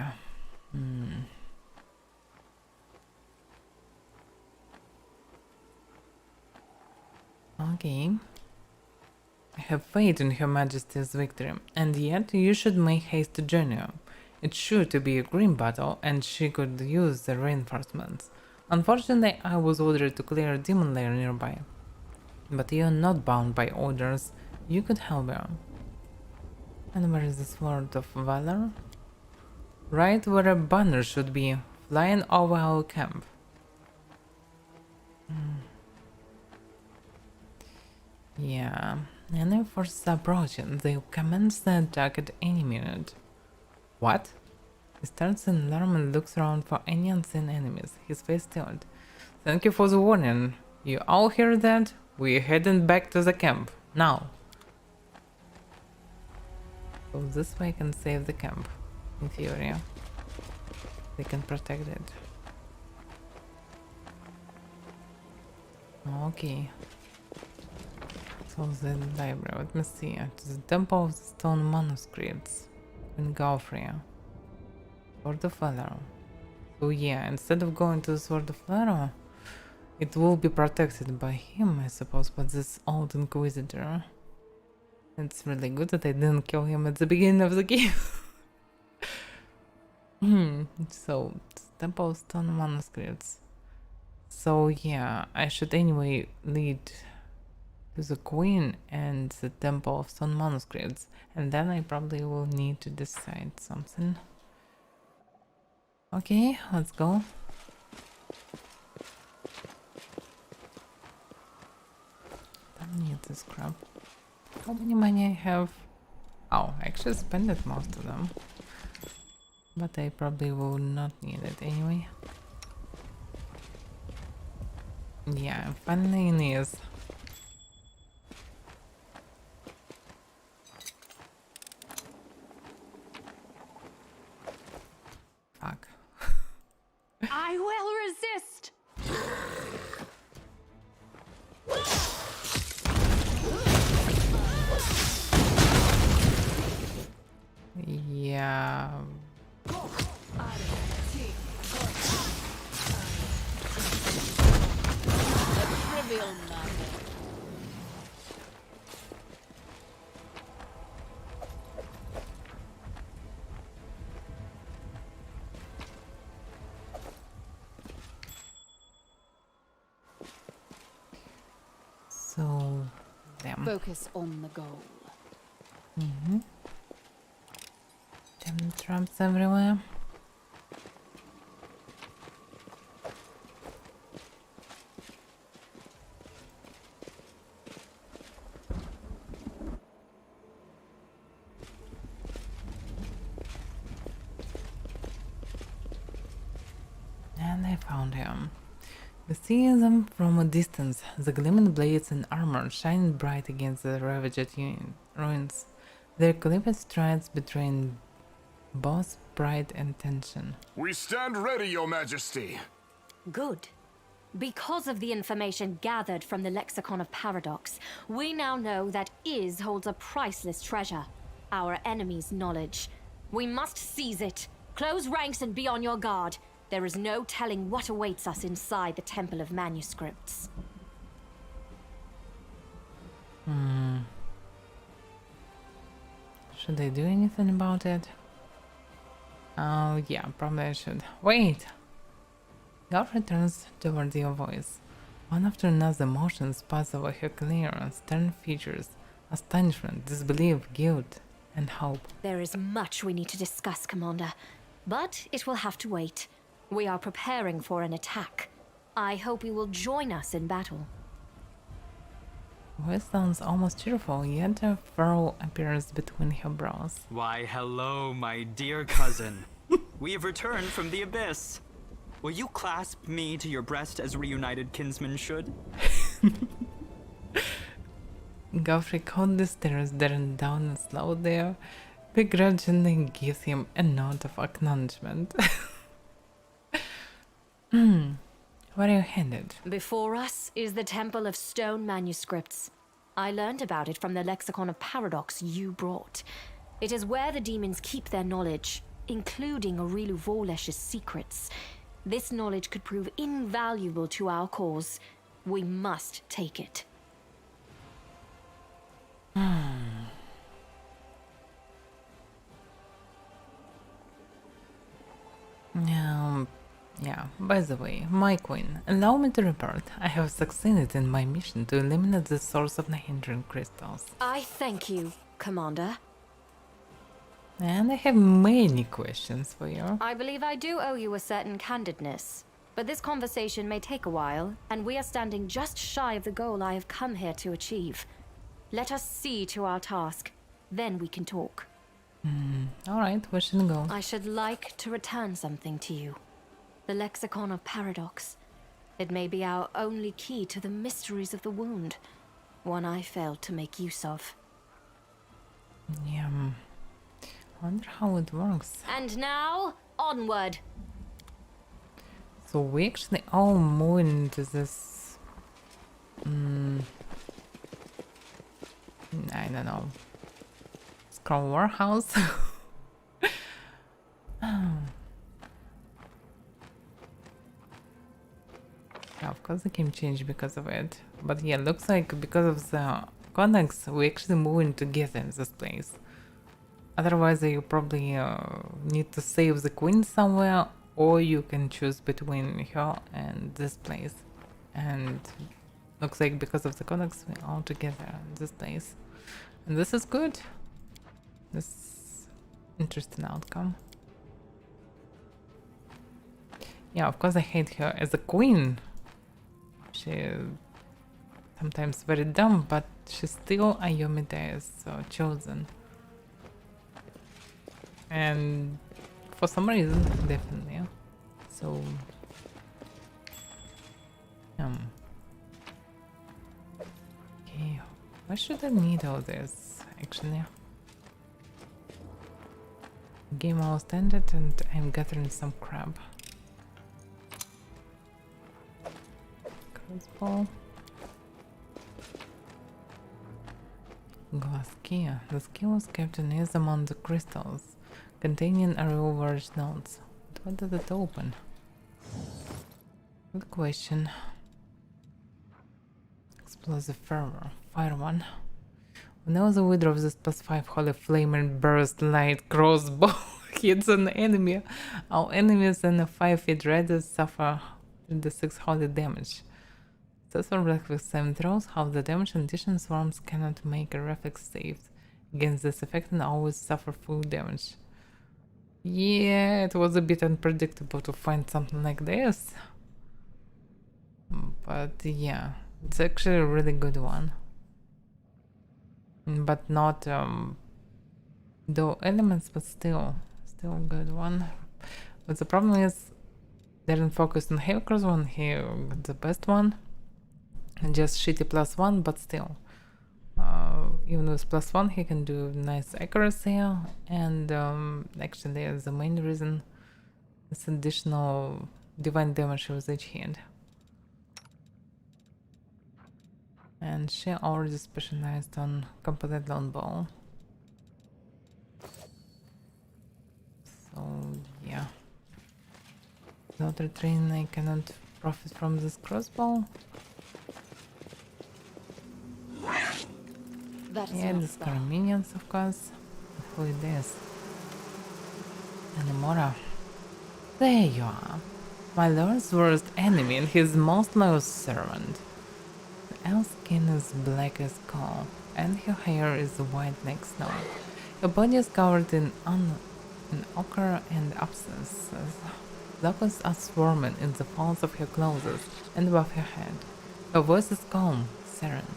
Okay. I have faith in Her Majesty's victory, and yet you should make haste to journey. It's sure to be a grim battle, and she could use the reinforcements. Unfortunately, I was ordered to clear a demon lair nearby. But you're not bound by orders. You could help her. And where is the Sword of Valor? Right where a banner should be, flying over our camp. Yeah, enemy forces approaching. They'll commence the attack at any minute. What? He starts in alarm and looks around for any unseen enemies, his face tilted. Thank you for the warning. You all hear that? We're heading back to the camp. Now. So this way I can save the camp. In theory. They can protect it. Okay. So the library, let me see. To the Temple of the Stone Manuscripts in Godfrey. Sword of Valor. So yeah, instead of going to the Sword of Lero, it will be protected by him, I suppose, but this old Inquisitor. It's really good that I didn't kill him at the beginning of the game. So, Temple of Stone Manuscripts. So yeah, I should anyway lead to the Queen and the Temple of Stone Manuscripts, and then I probably will need to decide something. Okay, let's go. Don't need this crap. How many money I have? Oh, I actually spent it most of them. But I probably will not need it anyway. Yeah, I'm finally in this. Fuck. I will resist. Yeah. Trivial matter. So, damn. Focus on the goal. Damn traps everywhere. And I found him. We see them from a distance, the gleaming blades and armor shining bright against the ravaged ruins. Their clipped strides betraying both pride and tension. We stand ready, Your Majesty. Good. Because of the information gathered from the Lexicon of Paradox, we now know that Iz holds a priceless treasure. Our enemy's knowledge. We must seize it. Close ranks and be on your guard. There is no telling what awaits us inside the Temple of Manuscripts. Should I do anything about it? Oh, yeah, probably I should. Wait! God returns toward your voice. One after another, emotions pass over her clear, stern features. Astonishment, disbelief, guilt, and hope. There is much we need to discuss, Commander. But it will have to wait. We are preparing for an attack. I hope you will join us in battle. Voice sounds almost cheerful, yet a furrow appears between her brows. Why, hello, my dear cousin. We have returned from the abyss. Will you clasp me to your breast as reunited kinsmen should? Godfrey coldly stares Darren down and slow there, begrudgingly gives him a nod of acknowledgement. Where are you headed? Before us is the Temple of Stone Manuscripts. I learned about it from the Lexicon of Paradox you brought. It is where the demons keep their knowledge, including Aurilu Vorlesh's secrets. This knowledge could prove invaluable to our cause. We must take it. Yeah, by the way, my queen, allow me to report. I have succeeded in my mission to eliminate the source of the hindering crystals. I thank you, Commander. And I have many questions for you. I believe I do owe you a certain candidness. But this conversation may take a while, and we are standing just shy of the goal I have come here to achieve. Let us see to our task. Then we can talk. Alright, where should I go? I should like to return something to you. The Lexicon of Paradox. It may be our only key to the mysteries of the wound. One I failed to make use of. Yeah, I wonder how it works. And now, onward! So we actually all move into this... I don't know. Scroll warehouse? Yeah, of course the game changed because of it. But yeah, looks like because of the codex, we actually moving together in this place. Otherwise, you probably need to save the queen somewhere, or you can choose between her and this place. And looks like because of the codex, we're all together in this place. And this is good. This interesting outcome. Yeah, of course I hate her as a queen. She sometimes very dumb, but she's still Ayomide's chosen. And for some reason, definitely. So, okay, why should I need all this actually? Game almost ended and I'm gathering some crab. Crossbow. Glass key. The skill was kept in is among the crystals, containing a real large notes. But what does it open? Good question. Explosive fervor. Fire one. Whenever the leader of this +5 holy flame and burst light crossbow hits an enemy, all enemies in a 5 feet radius suffer the 6 holy damage. Those are reflex same throws, half the damage. In addition, swarms cannot make a reflex save against this effect and always suffer full damage. Yeah, it was a bit unpredictable to find something like this. But yeah, it's actually a really good one. But not though elements, but still a good one. But the problem is they didn't focus on heavy cross one here, the best one. And just shitty +1, but still. Even with +1 he can do nice accuracy, and actually the main reason is additional divine damage with each hand. And she already specialized on complete longbow. So yeah. Without retraining I cannot profit from this crossbow. Yeah, the scary minions, of course. Who is this? Animora. There you are. My lord's worst enemy and his most loyal servant. The elf's skin is black as coal, and her hair is white like snow. Her body is covered in ochre and abscess. Locusts are swarming in the folds of her clothes and above her head. Her voice is calm, serene.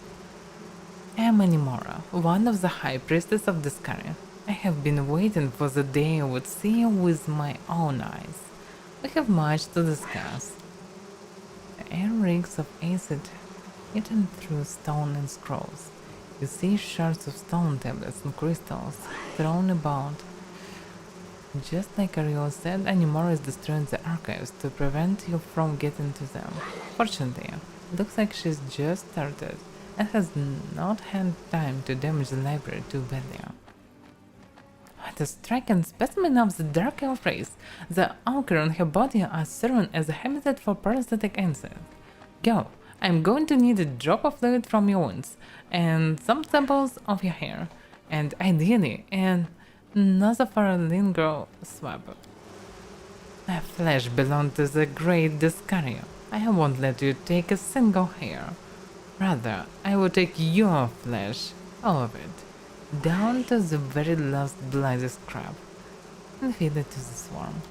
I am Animora, one of the high priestess of Discaria. I have been waiting for the day I would see you with my own eyes. We have much to discuss. The air reeks of acid eaten through stone and scrolls. You see shards of stone tablets and crystals thrown about. Just like Ariel said, Animora is destroying the archives to prevent you from getting to them. Fortunately, it looks like she's just started and has not had time to damage the library too badly. What a striking specimen of the dark elf race! The ochre on her body are serving as a habitat for parasitic insects. Go, I'm going to need a drop of fluid from your wounds, and some samples of your hair, and ideally, another lingual swab. My flesh belongs to the great Discaria. I won't let you take a single hair. Rather, I will take your flesh, all of it, down to the very last bloody scrap, and feed it to the swarm.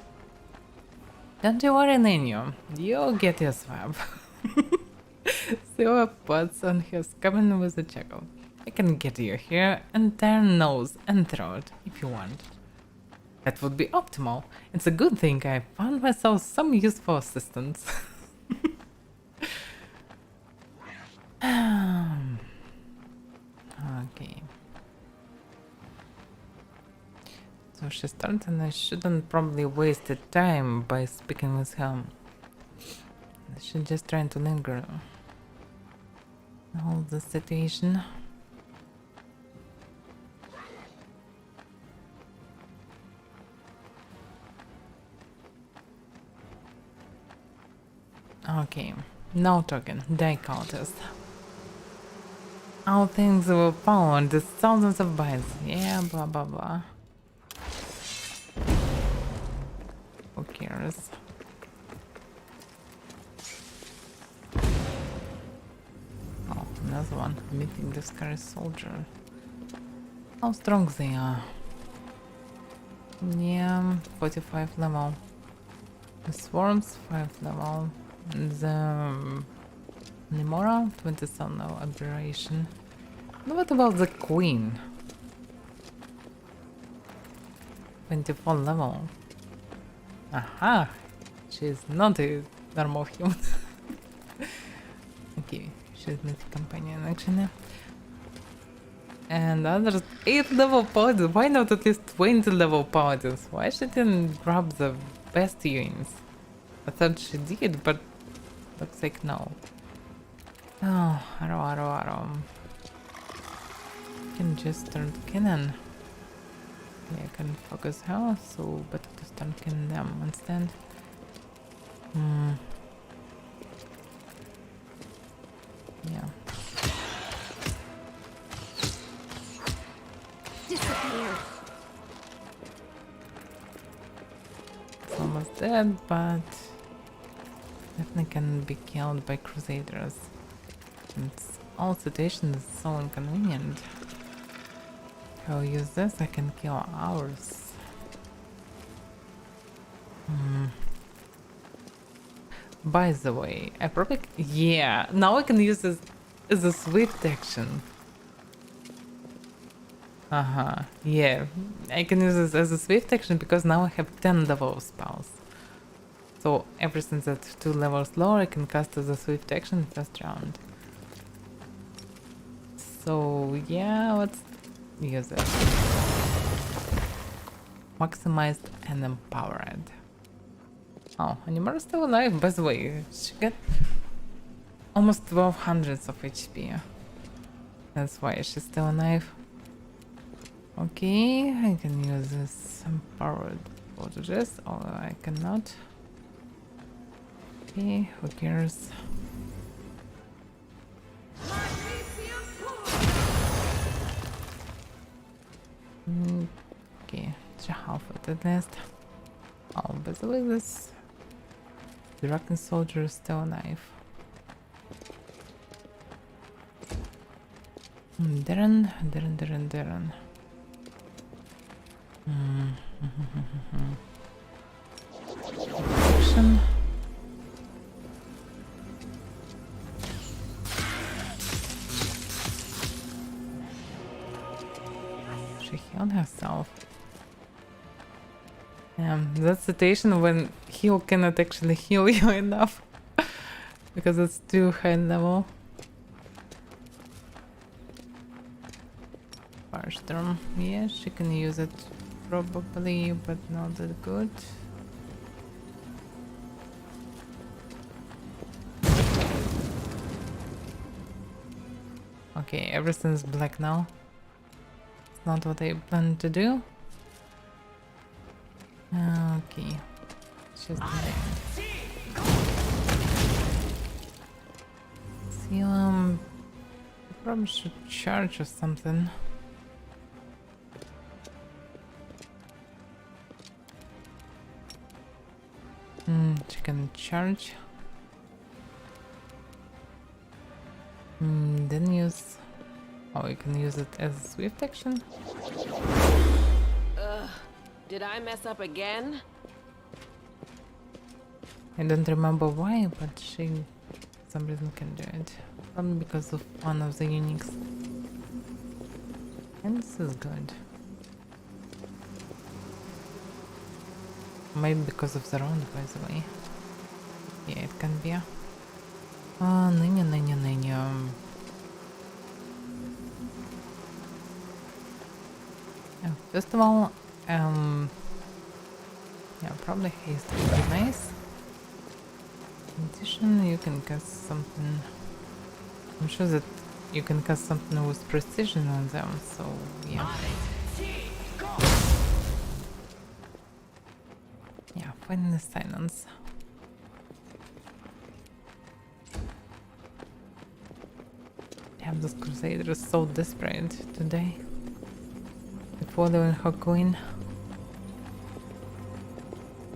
Don't you worry, Nino, you'll get your swab. Silva puts on his cabin with a chuckle. I can get you here, entire nose and throat, if you want. That would be optimal. It's a good thing I found myself some useful assistance. Okay. So she started and I shouldn't probably waste the time by speaking with her. I should just try to linger. Hold the situation. Okay, No token. Die counters. All things were found. There's thousands of bytes. Yeah, blah blah blah. Who cares? Oh, another one. Meeting the scary soldier. How strong they are. Yeah, 45 level. The swarms 5 level. The Nemora 27 level aberration. And what about the queen? 24 level. Aha! She's not a normal human. Okay, she's not a companion actually. And others 8 level paladins. Why not at least 20 level paladins? Why she didn't grab the best units? I thought she did, but looks like no. Oh, arrow. Can just start cannon. Yeah, I can focus her, so better to start killing them instead. Yeah. Disappear. It's almost dead, but definitely can be killed by crusaders. And all situations is so inconvenient. If I'll use this, I can kill ours. By the way, I probably... Yeah, now I can use this as a swift action. Yeah. I can use this as a swift action because now I have 10 level spells. So everything that's 2 levels lower I can cast as a swift action first round. So yeah, let's use it. Maximized and empowered. Oh, Animal is still alive, by the way. She got almost 1200 of HP. That's why she's still alive. Okay, I can use this empowered fortresses, or I cannot. Okay, who cares? Okay, half it at least. Oh, by the way, this Dragon soldier is still alive. Darren. Action. She healed herself. That situation when heal cannot actually heal you enough because it's too high level. Firestorm, yeah, she can use it probably, but not that good. Okay, everything's black now. It's not what I planned to do. Okay, just see, probably should charge or something. She can charge. Then use. Oh, you can use it as a swift action. Did I mess up again? I don't remember why, but she, for some reason, can do it. Probably because of one of the uniques. And this is good. Maybe because of the round, by the way. Yeah, it can be. Anya. First of all, yeah, probably haste would be nice. In addition, you can cast something. I'm sure that you can cast something with precision on them, so yeah. Yeah, finally silence. God, this crusader is so desperate today. Following her queen.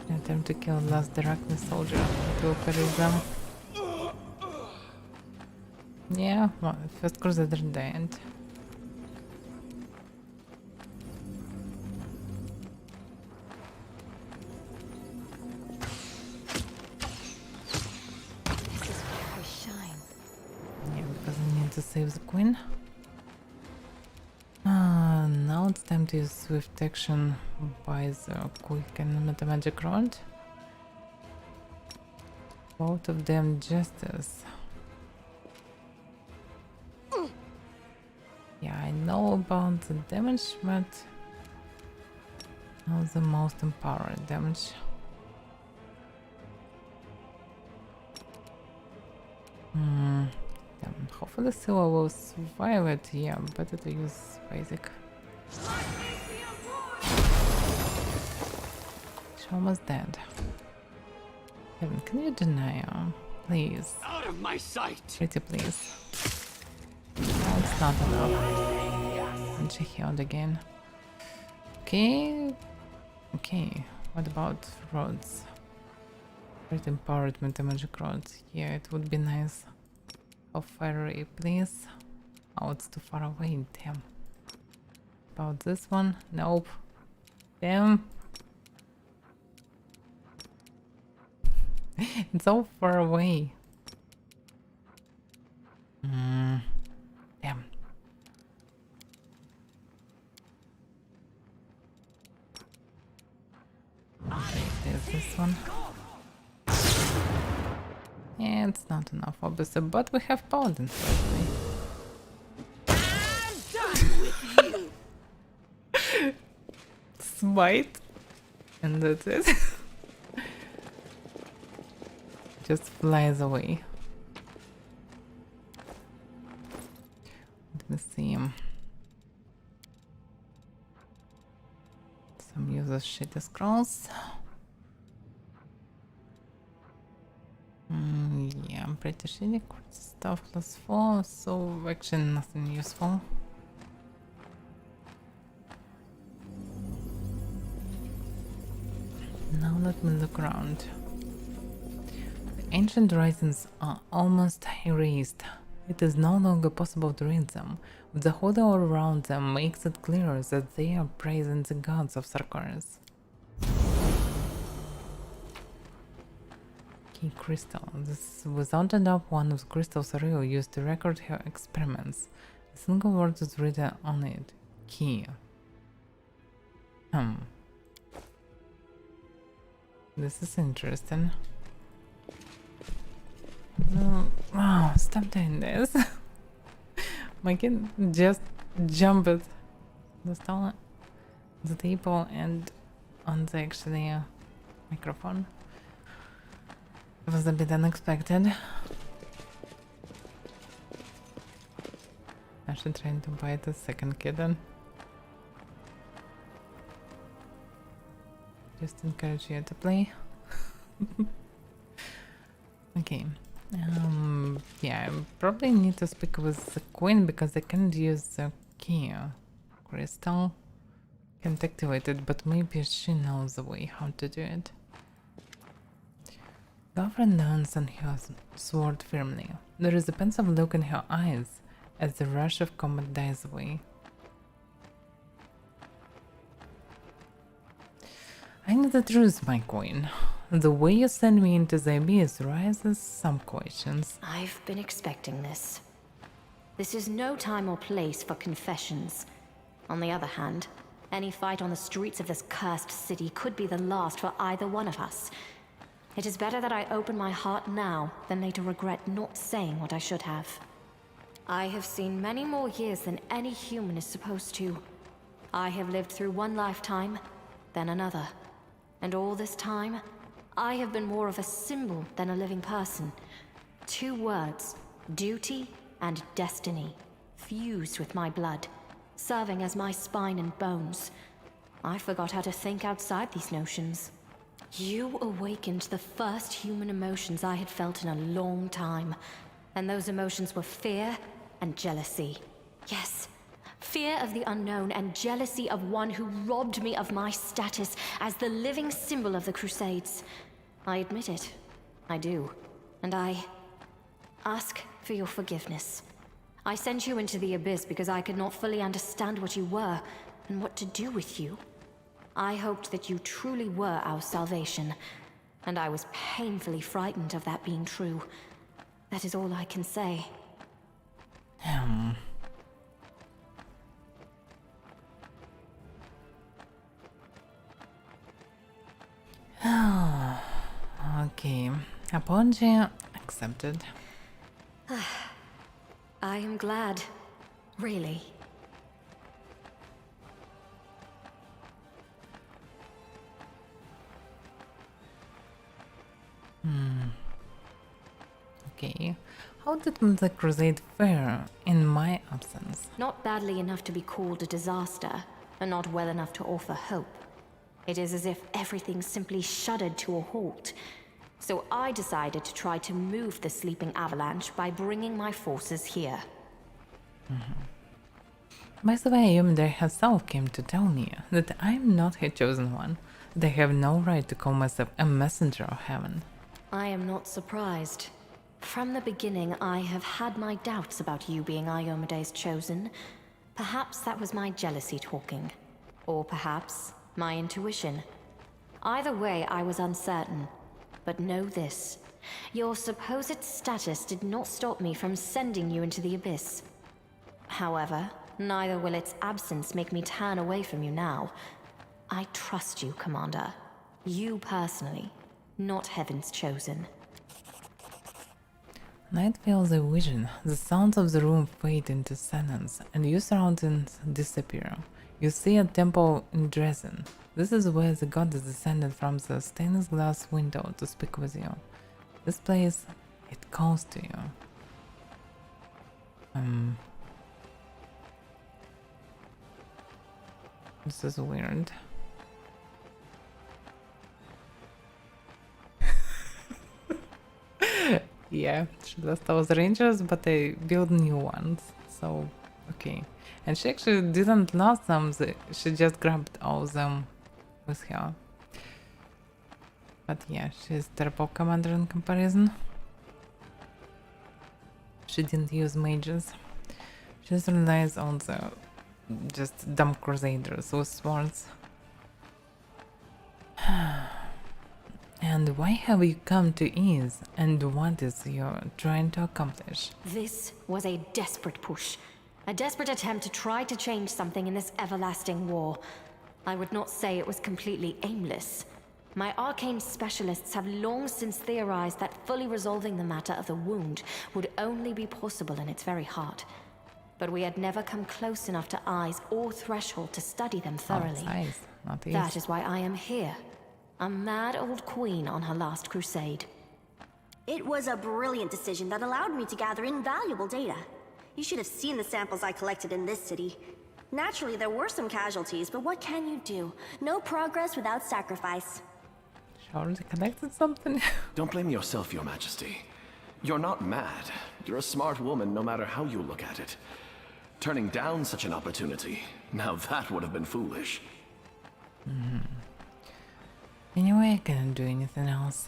Attempt to kill last darkness soldier. It will perish them. Yeah, well, first crusader died. This is where I shine. Yeah, because I need to save the queen. Now it's time to use swift action by the quick and meta magic rod. Both of them justice. Yeah, I know about the damage, but not the most empowered damage. Hopefully Scylla will survive it. Yeah, better to use basic. She's almost dead. Kevin, can you deny her? Please. Out of my sight! Pretty please. No, it's not enough. And she healed again. Okay. Okay. What about rods? Great empowered meta magic rods. Yeah, it would be nice. How far away, please? Oh, it's too far away. Damn. About this one? Nope. Damn. It's so far away. Damn. There's this one. Yeah, it's not enough, obviously, but we have paladins, Smite. And that's it. Just flies away. Let me see. Some user shitty scrolls. Yeah, I'm pretty shitty. Stuff +4, so actually nothing useful. Now let me look around. The ancient writings are almost erased. It is no longer possible to read them. The holy aura around them makes it clear that they are praising the gods of Sarkoris. Key crystal. This is without a doubt one of the crystals Ariel used to record her experiments. A single word is written on it. Key. This is interesting. Wow, stop doing this. My kid just jumped the table and on the actually microphone. It was a bit unexpected. I should try to bite a second kitten. Just encourage you to play. Okay. Yeah, I probably need to speak with the queen because I can't use the key crystal. Can't activate it, but maybe she knows the way how to do it. Gavrin leans on her sword firmly. There is a pensive look in her eyes as the rush of combat dies away. I know the truth, my queen. The way you send me into the abyss raises some questions. I've been expecting this. This is no time or place for confessions. On the other hand, any fight on the streets of this cursed city could be the last for either one of us. It is better that I open my heart now than later regret not saying what I should have. I have seen many more years than any human is supposed to. I have lived through one lifetime, then another. And all this time, I have been more of a symbol than a living person. 2 words, duty and destiny, fused with my blood, serving as my spine and bones. I forgot how to think outside these notions. You awakened the first human emotions I had felt in a long time. And those emotions were fear, and jealousy. Yes, fear of the unknown and jealousy of one who robbed me of my status as the living symbol of the Crusades. I admit it. I do. And I ask for your forgiveness. I sent you into the Abyss because I could not fully understand what you were and what to do with you. I hoped that you truly were our salvation, and I was painfully frightened of that being true. That is all I can say. Okay, apology accepted. I am glad. Really. Okay, how did the crusade fare in my absence? Not badly enough to be called a disaster, and not well enough to offer hope. It is as if everything simply shuddered to a halt. So I decided to try to move the sleeping avalanche by bringing my forces here. By the way, Yomida herself came to tell me that I'm not her chosen one, that I have no right to call myself a messenger of heaven. I am not surprised. From the beginning, I have had my doubts about you being Iomede's chosen. Perhaps that was my jealousy talking. Or perhaps my intuition. Either way, I was uncertain. But know this. Your supposed status did not stop me from sending you into the Abyss. However, neither will its absence make me turn away from you now. I trust you, Commander. You personally, not Heaven's chosen. Night feels a vision. The sounds of the room fade into silence, and your surroundings disappear. You see a temple in Dresden. This is where the goddess descended from the stained glass window to speak with you. This place, it calls to you. This is weird. Yeah, she lost those rangers, but they built new ones. So, okay. And she actually didn't lose them, she just grabbed all of them with her. But yeah, she's terrible commander in comparison. She didn't use mages. She just relies on the just dumb crusaders with swords. And why have you come to ease? And what is you're trying to accomplish? This was a desperate push. A desperate attempt to try to change something in this everlasting war. I would not say it was completely aimless. My arcane specialists have long since theorized that fully resolving the matter of the wound would only be possible in its very heart. But we had never come close enough to eyes or threshold to study them thoroughly. Size, not easy. That is why I am here. A mad old queen on her last crusade. It was a brilliant decision that allowed me to gather invaluable data. You should have seen the samples I collected in this city. Naturally, there were some casualties, but what can you do? No progress without sacrifice. She already collected something? Don't blame yourself, Your Majesty. You're not mad. You're a smart woman no matter how you look at it. Turning down such an opportunity, now that would have been foolish. Anyway, I can't do anything else.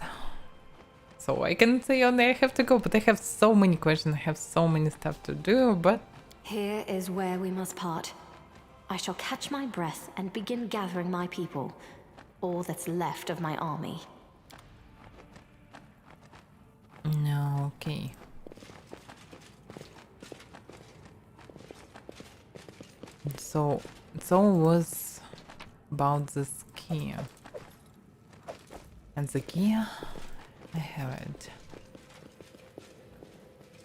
So I can say, oh, I have to go, but I have so many questions, I have so many stuff to do, but... Here is where we must part. I shall catch my breath and begin gathering my people. All that's left of my army. No, okay. So, it all was about this key. And the key, I have it.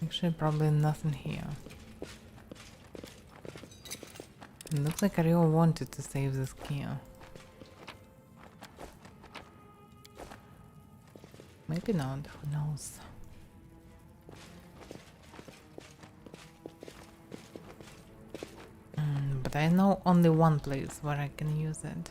Actually, probably nothing here. It looks like I really wanted to save this key. Maybe not, who knows. But I know only one place where I can use it.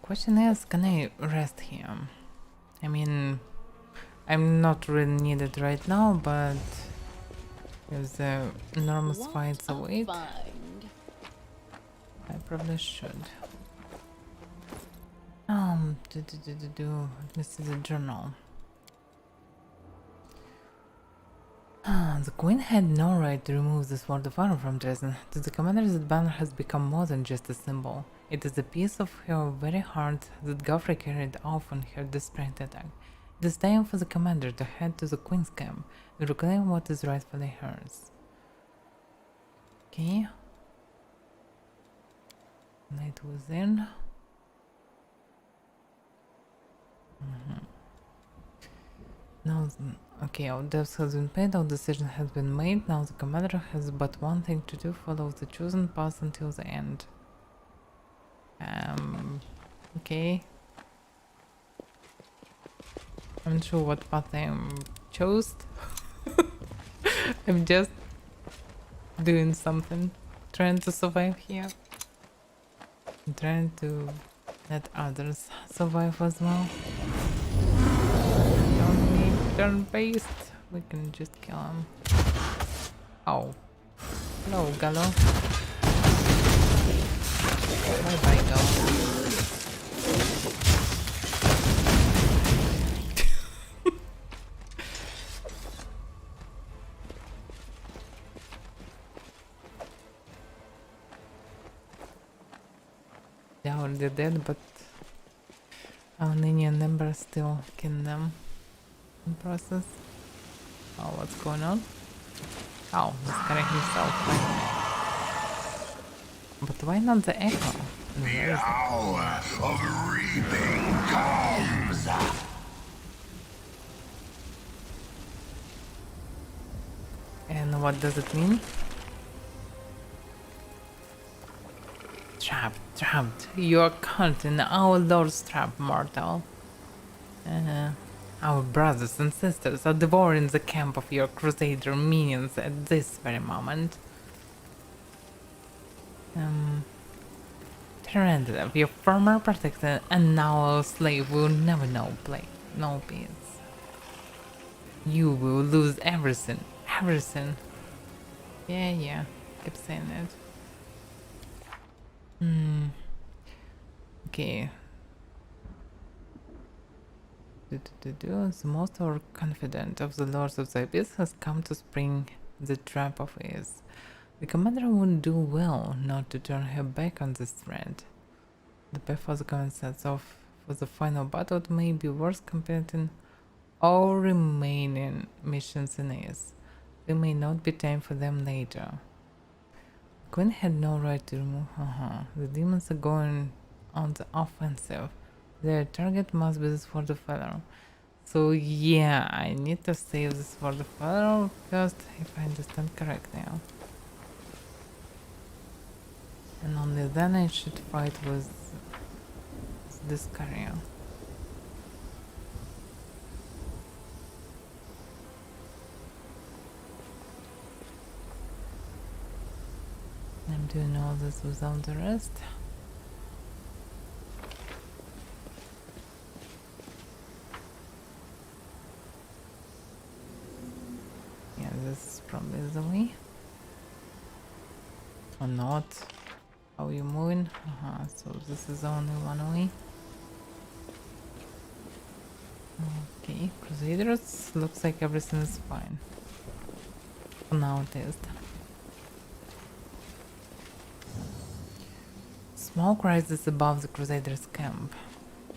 question is, can I rest here? I mean, I'm not really needed right now, but if the enormous What fights a await, find. I probably should. Let me see the journal. The Queen had no right to remove the Sword of Honor from Dresden. To the commander, that banner has become more than just a symbol. It is a piece of her very heart that Gauffrey carried off on her desperate attack. It is time for the commander to head to the Queen's camp and reclaim what is rightfully hers. Okay. Night within. Now, okay, our debts has been paid, our decision has been made. Now the commander has but one thing to do: follow the chosen path until the end. Okay. I'm not sure what path I chose. I'm just doing something, trying to survive here. I'm trying to let others survive as well. Don't need turn-based. We can just kill him. Oh. Hello, Gallo. Bye-bye, Gallo. They are already dead, but our Anya members still killing them in process. Oh, what's going on? Oh, he's carrying himself. But why not the echo? And where is it? Hour of reaping comes. And what does it mean? Trapped, trapped. You are caught in our Lord's trap, mortal. Our brothers and sisters are devouring the camp of your crusader minions at this very moment. Terendelev, your former protector and now a slave, will never know no peace. You will lose everything, everything. Yeah, keep saying it. Okay. The most overconfident of the Lords of the Abyss has come to spring the trap of his. The commander would do well not to turn her back on this threat. The path for the command sets off for the final battle may be worth completing all remaining missions in Ace. There may not be time for them later. The Queen had no right to remove The demons are going on the offensive. Their target must be the Sword of Valor. So yeah, I need to save the Sword of Valor first, if I understand correctly. And only then I should fight with this carrier. I'm doing all this without the rest. Yeah, this is probably the way. Or not. How are you moving? So this is only one way. Okay, Crusaders, looks like everything is fine. For now at least. Smoke rises above the Crusaders' camp.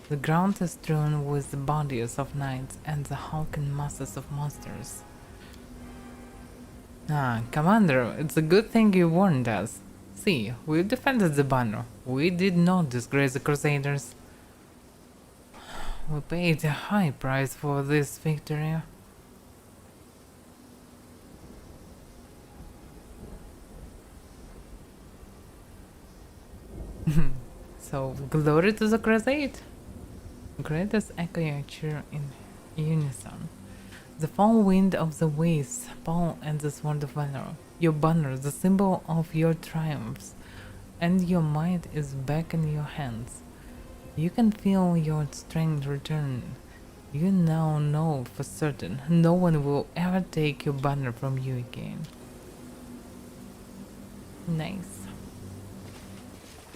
The ground is strewn with the bodies of knights and the hulking masses of monsters. Commander, it's a good thing you warned us. See, we defended the banner. We did not disgrace the Crusaders. We paid a high price for this victory. So, glory to the Crusade! Greatest echo your cheer in unison. The foul wind of the waves, Paul and the Sword of Valor. Your banner, the symbol of your triumphs, and your might is back in your hands. You can feel your strength return. You now know for certain no one will ever take your banner from you again. Nice.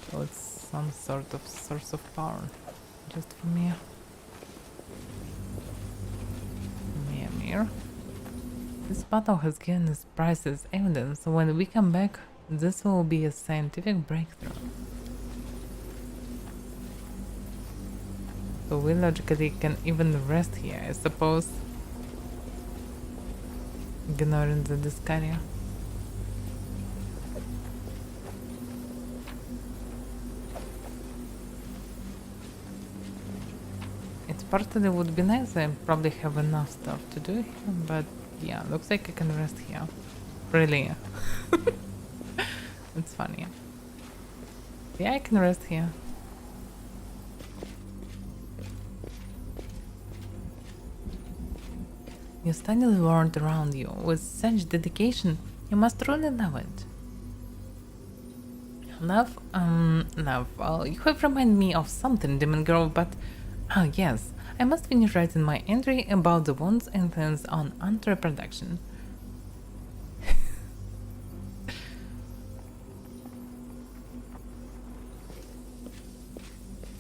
So it's some sort of source of power. Just for me. Mir. This battle has given us priceless evidence. When we come back, this will be a scientific breakthrough. So we logically can even rest here, I suppose. Ignoring the discovery. It partly would be nice, I probably have enough stuff to do here, but yeah, looks like I can rest here. Really. It's funny. Yeah, I can rest here. You study the world around you with such dedication. You must truly love it. Love? Love. Well, you have reminded me of something, Demon Girl, but... Oh, yes. I must finish writing my entry about the wound's influence on anti-reproduction.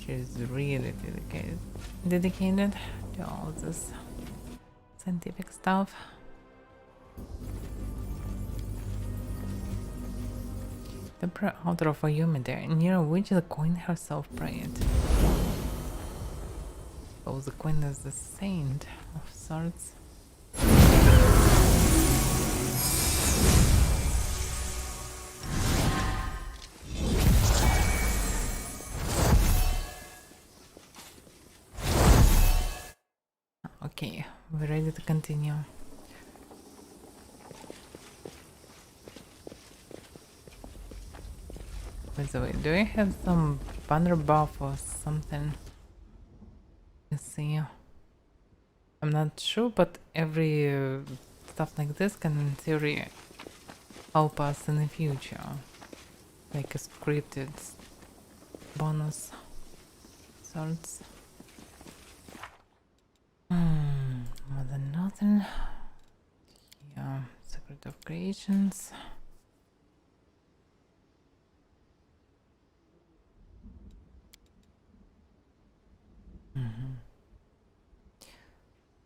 She's really dedicated to all this scientific stuff. The pre-altar of Ayumi there, near which the queen herself prayed. Oh, the queen is the saint of sorts. Okay, we're ready to continue. By the way, do I have some banner buff or something? Let's see. I'm not sure, but every stuff like this can in theory help us in the future. Like a scripted bonus sorts. More than nothing. Yeah, Secret of Creations.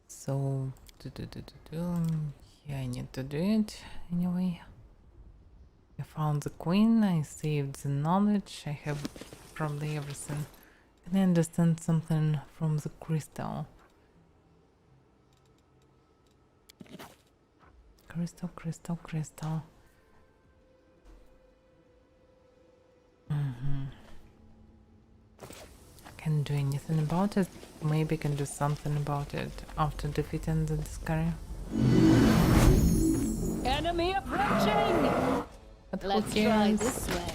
So, yeah, I need to do it anyway. I found the queen, I saved the knowledge, I have probably everything. Can I understand something from the crystal? Crystal. Can't do anything about it. Maybe I can do something about it after defeating the discovery. Enemy approaching! But Let's who try cares? this way.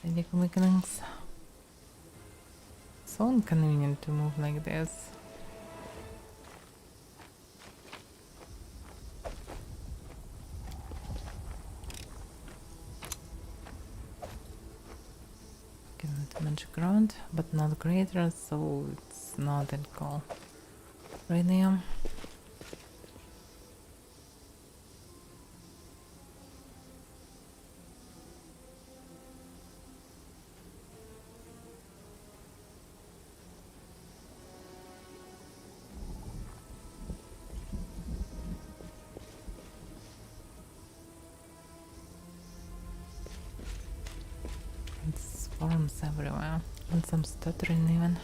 Pathetic awakenings. So inconvenient to move like this. Magic ground, but not greater, so it's not that cool. Radium. Forms everywhere, and some stuttering even.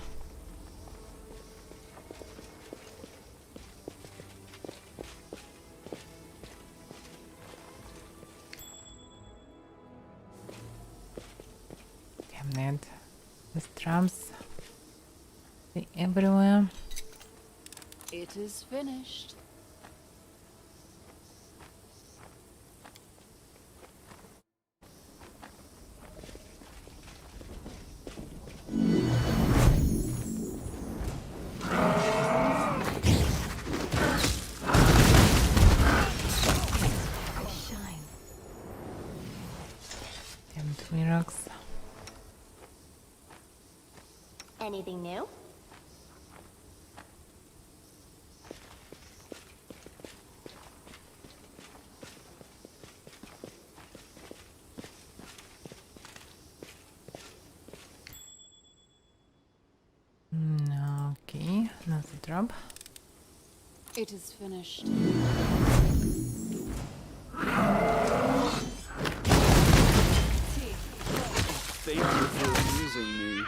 Damn it. These traps, they everywhere. It is finished. Anything new? Okay, another drop. It is finished. Thank you for amusing me.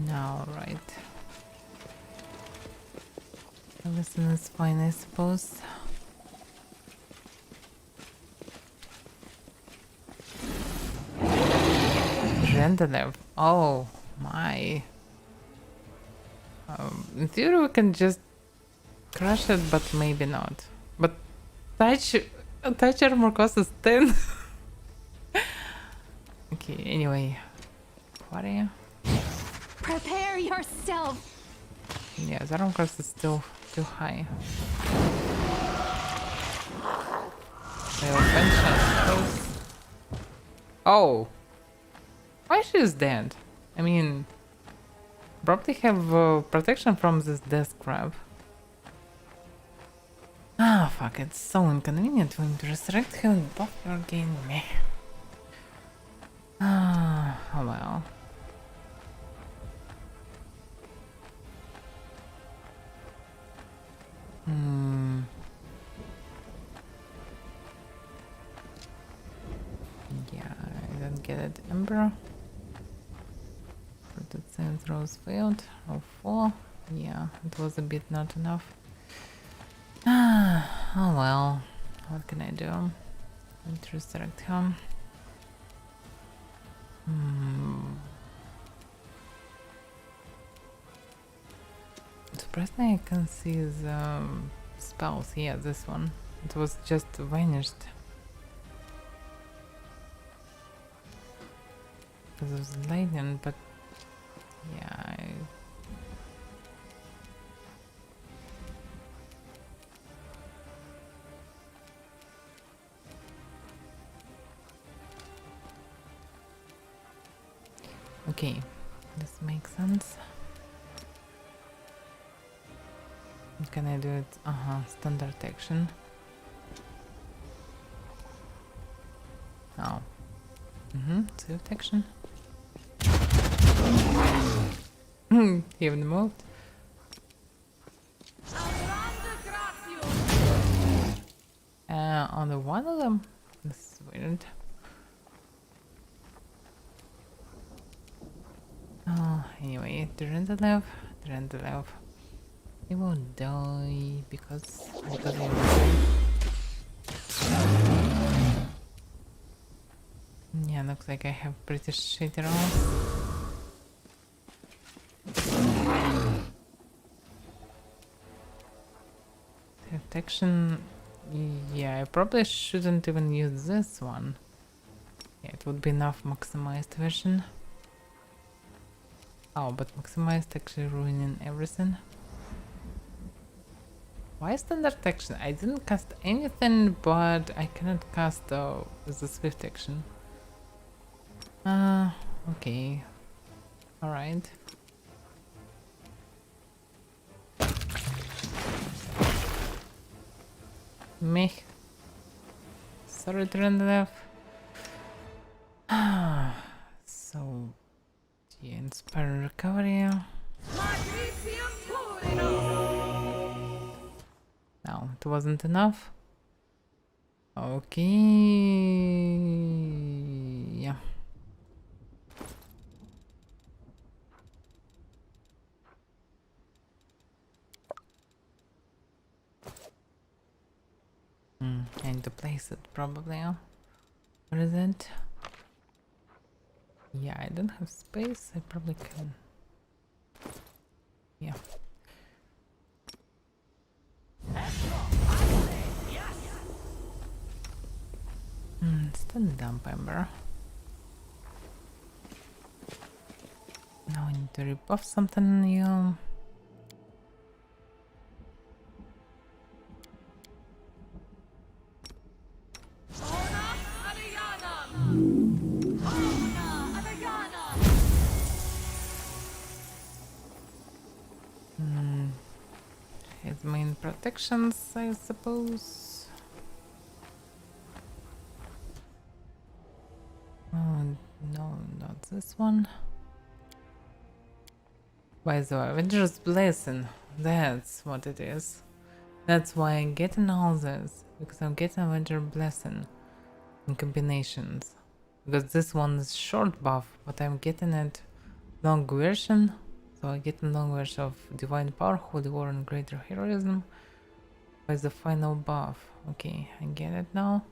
Now, right. Everything is fine, I suppose. Gentlev. Oh my. In theory, we can just crush it, but maybe not. But touch armor cost is 10. Okay, anyway. What are you? Prepare yourself. Yeah, the armor cost is still too high. Oh! Why she's dead? I mean, probably have protection from this death crab. Ah, fuck, it's so inconvenient when to resurrect him buff your gain me. Ah, oh well. Yeah, I don't get it. Emperor. The same throws failed. Oh, 4. Yeah, it was a bit not enough. Ah, oh well. What can I do? Let's resurrect him. Surprisingly, I can see the spells. Yeah, this one. It was just vanished. Because of the lightning, but yeah. Okay, this makes sense. Can I do it? Standard action. Oh. Swift action. He even moved. On the one of them? This is weird. Oh, anyway, Durandalev. He won't die because he will die. Yeah, looks like I have pretty shitty rolls. Protection. Yeah, I probably shouldn't even use this one. Yeah, it would be enough maximized version. Oh, but maximized actually ruining everything. Why standard action? I didn't cast anything, but I cannot cast the swift action. Okay. Alright. Meh. Sorry, Trendlev. So, yeah, inspire recovery. No, it wasn't enough. Okay. Yeah. I need to place it probably. What is it? Yeah, I don't have space. I probably can. Yeah. Still dump ember. Now I need to rebuff something new. protections, I suppose. Oh, no, not this one. By the way, Avenger's Blessing. That's what it is. That's why I'm getting all this. Because I'm getting Avenger Blessing in combinations. Because this one is short buff, but I'm getting it long version. So I get a long version of Divine Power, Holy War, and Greater Heroism by the final buff. Okay, I get it now.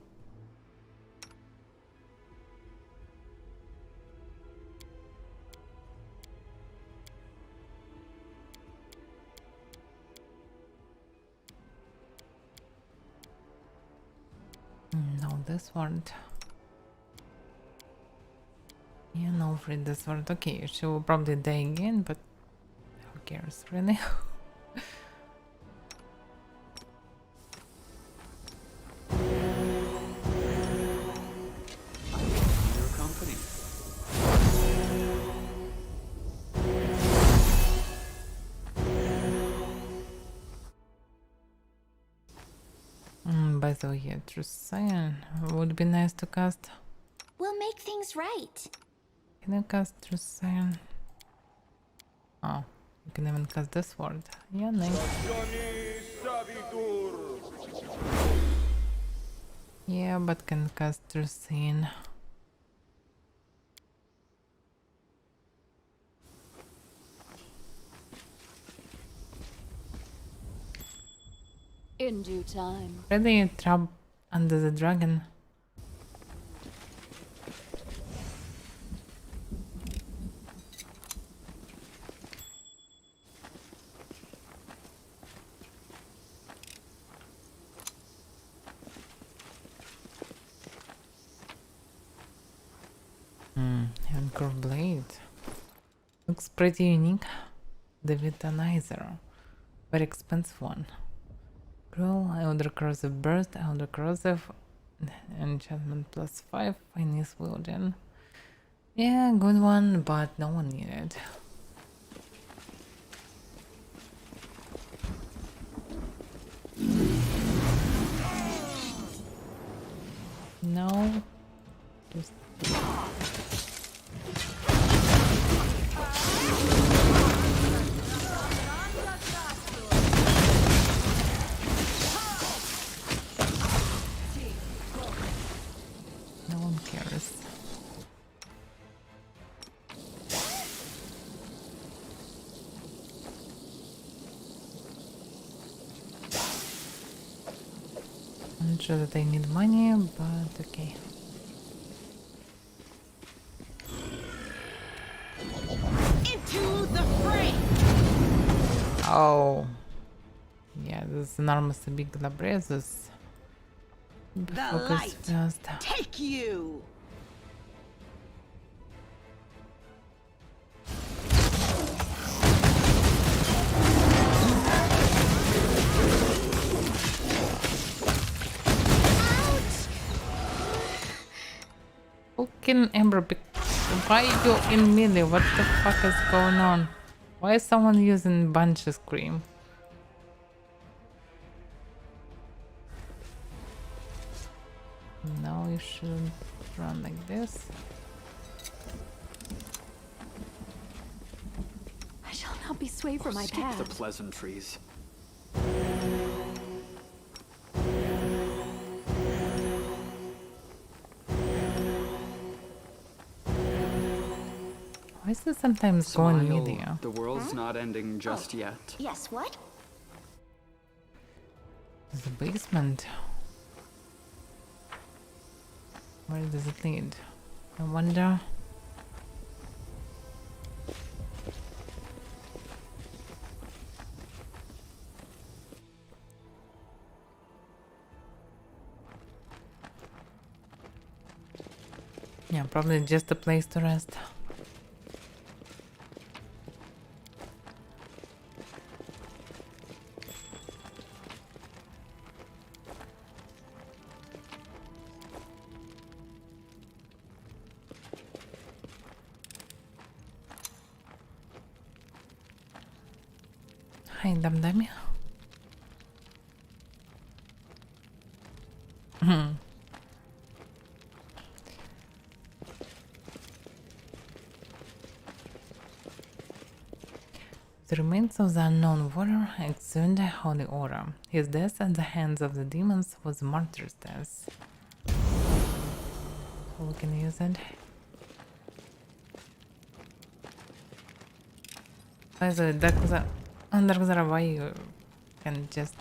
No, this one. Yeah, no, for this one. Okay, she will probably die again, but who cares, really? Your company. By the way, yeah, True Scion would be nice to cast. We'll make things right. Can I cast True Scion? Oh, you can even cast this word. Yeah, nice. Yeah, but can cast True Scion. In due time. Ready, trap under the dragon. Anchor blade. Looks pretty unique. The Vitanizer. Very expensive one. Roll, Elder Corrosive Burst, Elder Corrosive, enchantment +5, Finest Wielding. Yeah, good one, but no one needed. No. Just... No one cares. I'm not sure that I need money, but okay. Into the fray! Oh. Yeah, this is enormously big Labrezus. The Focus light! first. Take you! Fucking Ember, why you in melee? What the fuck is going on? Why is someone using Banshee Scream? No, you shouldn't run like this. I shall not be swayed from my Skip the path. pleasantries. Why is this sometimes going Smile, melee? the world's not ending just yet. Yes, what? There's a basement. Where does it lead? I wonder. Yeah, probably just a place to rest. Hi, Dum Dummy. The remains of the unknown warrior exhumed a holy aura. His death at the hands of the demons was a martyr's death. So we can use it. By the way, Dark Zara, why you can just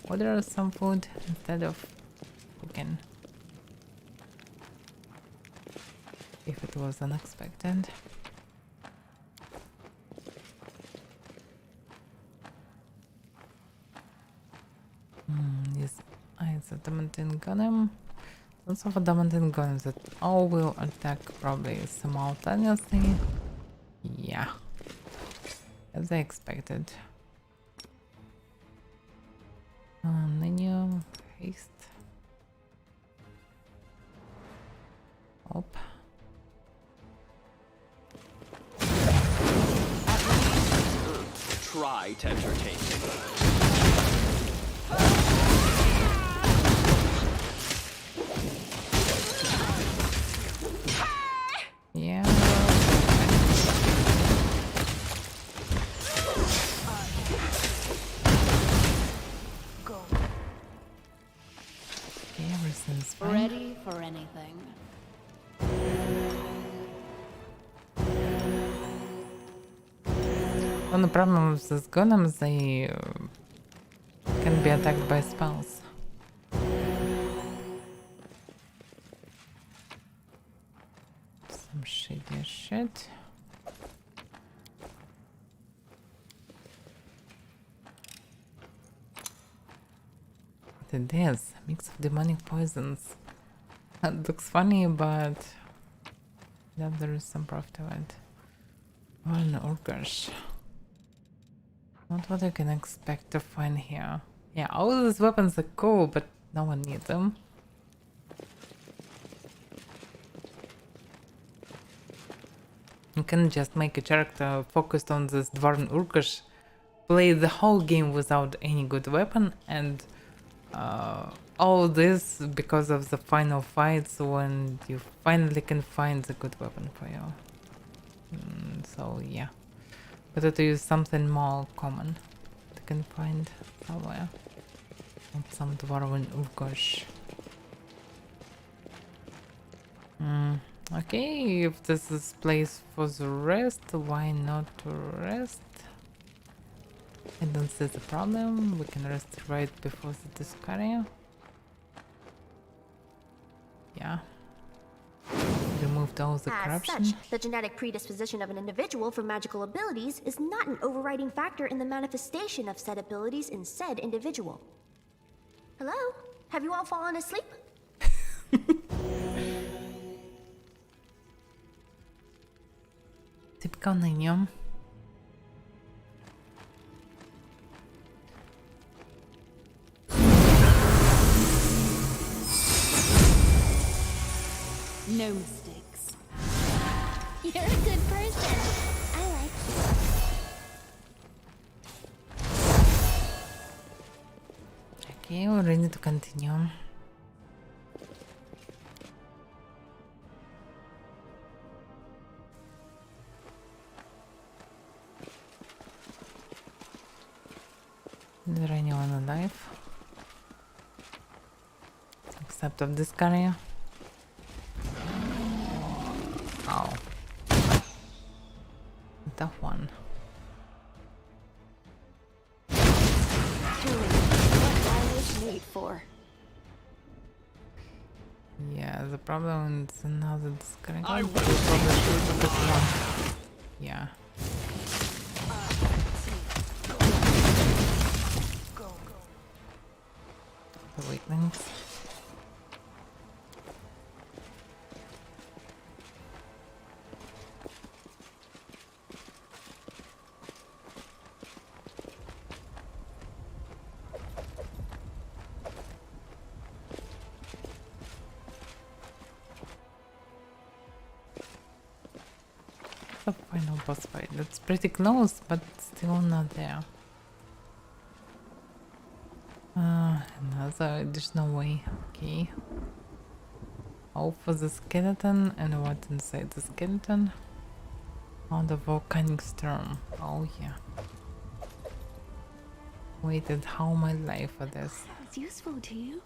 order some food instead of cooking? If it was unexpected. Yes, it's adamantine golem. Lots of adamantine golems that all will attack probably simultaneously. Yeah, as I expected. Menu, haste. Op. Try to entertain me. Yeah. Go. Okay, everything's fine. Ready for anything. One of the problems with golems, they can be attacked by spells. Some shitty shit. It is a mix of demonic poisons. That looks funny, but yeah, there is some profit to it. Oh no, gosh. Not what you can expect to find here. Yeah, all these weapons are cool, but no one needs them. You can just make a character focused on this Dwarven Urkash, play the whole game without any good weapon, and all this because of the final fights when you finally can find the good weapon for you. So yeah, better to use something more common that you can find somewhere. Not some Dwarven Urkash. Okay, if this is place for the rest, why not to rest? I don't see the problem. We can rest right before the discovery. Yeah. Removed all the corruption. As such, the genetic predisposition of an individual for magical abilities is not an overriding factor in the manifestation of said abilities in said individual. Hello? Have you all fallen asleep? Typical Ninium. No mistakes. You're a good person. I like you. Okay, we're ready to continue. Is there anyone alive? Except of this guy. Oh. That one. What I was made for. Yeah, the problem is another disconnect. I Probably should have this one. Yeah. The weaklings. The final boss fight. That's pretty close, but still not there. Another additional way. Okay. All for the skeleton, and what's inside the skeleton? Oh, the volcanic storm. Oh yeah. Waited all my life for this. It's useful to you.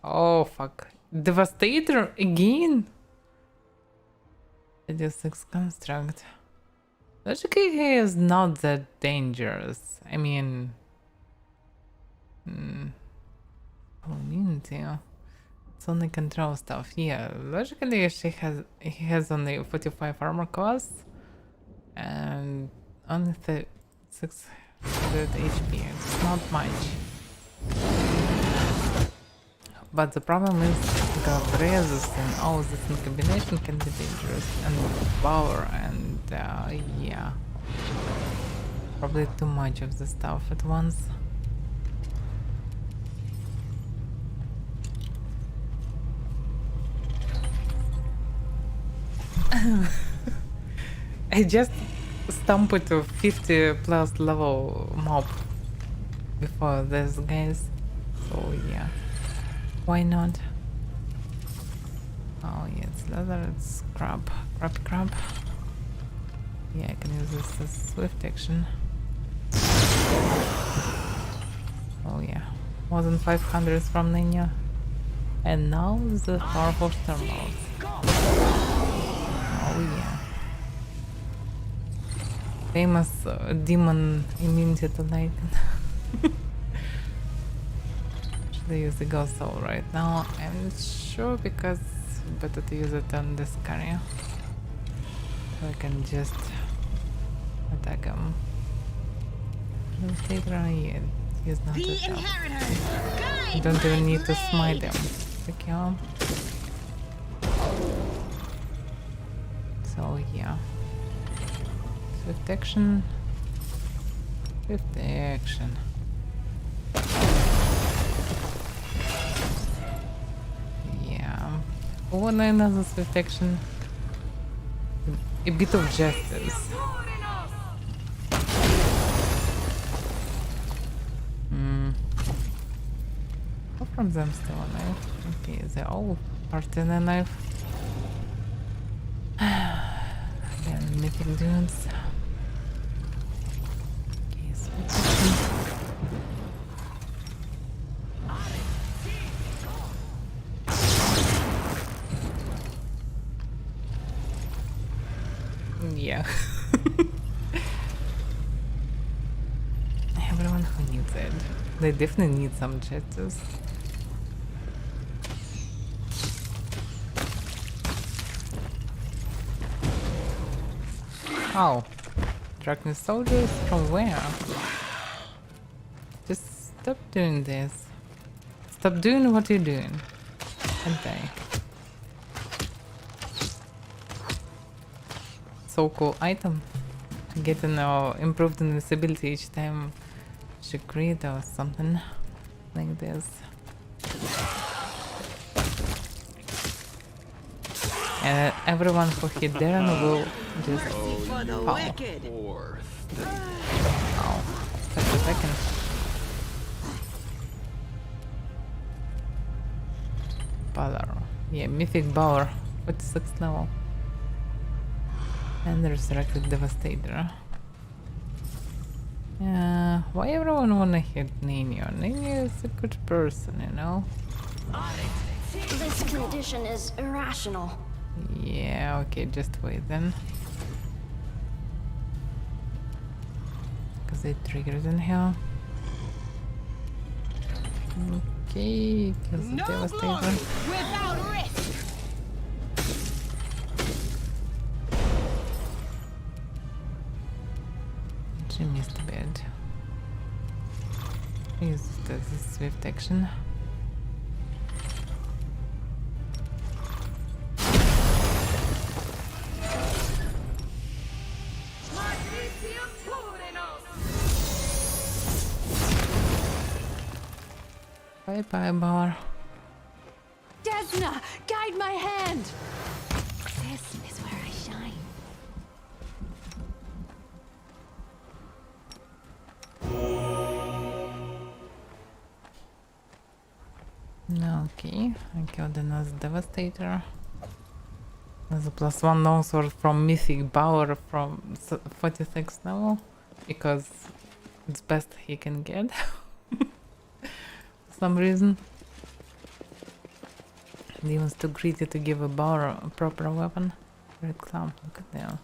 Oh fuck. Devastator again? It is 6 construct. Logically he is not that dangerous. I mean... Immunity. It's only control stuff. Yeah, logically he has only 45 armor class and only 600 HP. It's not much. But the problem is that resist and all this in combination can be dangerous, and power, and yeah, probably too much of the stuff at once. I just stumbled to 50 plus level mob before this, guys, so yeah. Why not? Oh yeah, it's leather, it's crab. Crab. Yeah, I can use this as swift action. Oh yeah. More than 500 from Anya. And now the powerful storm modes. Oh yeah. Famous demon immunity to lightning. They use the ghost soul right now. I'm not sure because better to use it on this carrier. So I can just attack him. Later, yeah, he's not The that inheritor. You don't even need to smite him. Secure. So yeah. Swift action. Swift action. One another swift action. A bit of justice. How from them still alive? Okay, they're all part in a knife. Again, mythic dudes. Okay, swift action. Yeah. Everyone who needs it. They definitely need some justice. Oh. Darkness soldiers from where? Just stop doing this. Stop doing what you're doing. Okay. So cool item. Getting improved invisibility each time she crit or something like this. And everyone who hit Darren will just For the fall. wicked. Ow. Just a second. Power. Yeah, mythic power. 46 level. And the resurrected devastator. Why everyone wanna hit Nino? Nino is a good person, you know? This condition is irrational. Yeah, okay, just wait then. Because it triggers in here. Okay, kills the No devastator. glory without risk. She missed a bit. Use the swift action. Bye bye, bar. Desna, guide my hand. This is where I shine. Okay, I killed another Devastator. Another +1 longsword from Mythic Bower from 46 level. Because it's best he can get. For some reason. Demon's too greedy to give a Bower a proper weapon. Red Cloud, look at that.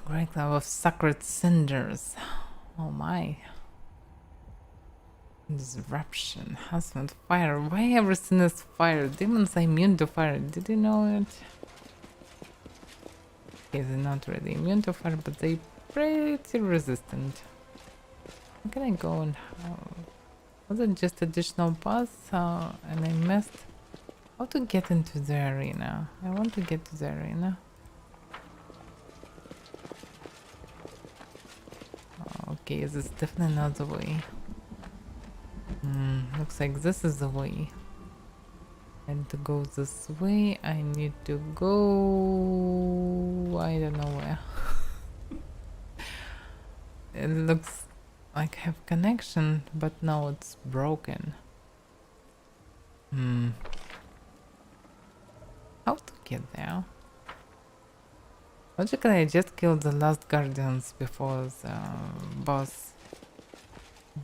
Great Cloud of Sacred Cinders. Oh my. Disruption, husband, fire. Why everything is fire? Demons are immune to fire. Did you know it? Okay, they're not really immune to fire, but they're pretty resistant. How can I go and how? Was it just additional paths and I missed? How to get into the arena? I want to get to the arena. Okay, this is definitely not the way. Looks like this is the way. And to go this way, I need to go... I don't know where. It looks like I have connection, but now it's broken. How to get there? Logically, I just killed the last guardians before the boss.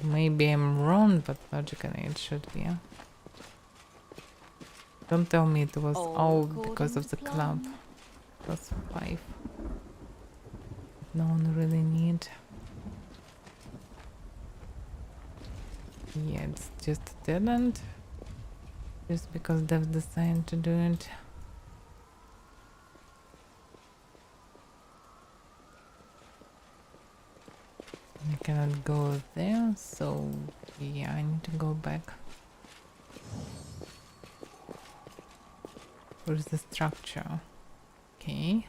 Maybe I'm wrong, but logically it should be. Don't tell me it was all because of the club. +5. No one really need. Yeah, it's just a dead end. Just because they've decided to do it. I cannot go there, so yeah, I need to go back. Where's the structure? Okay.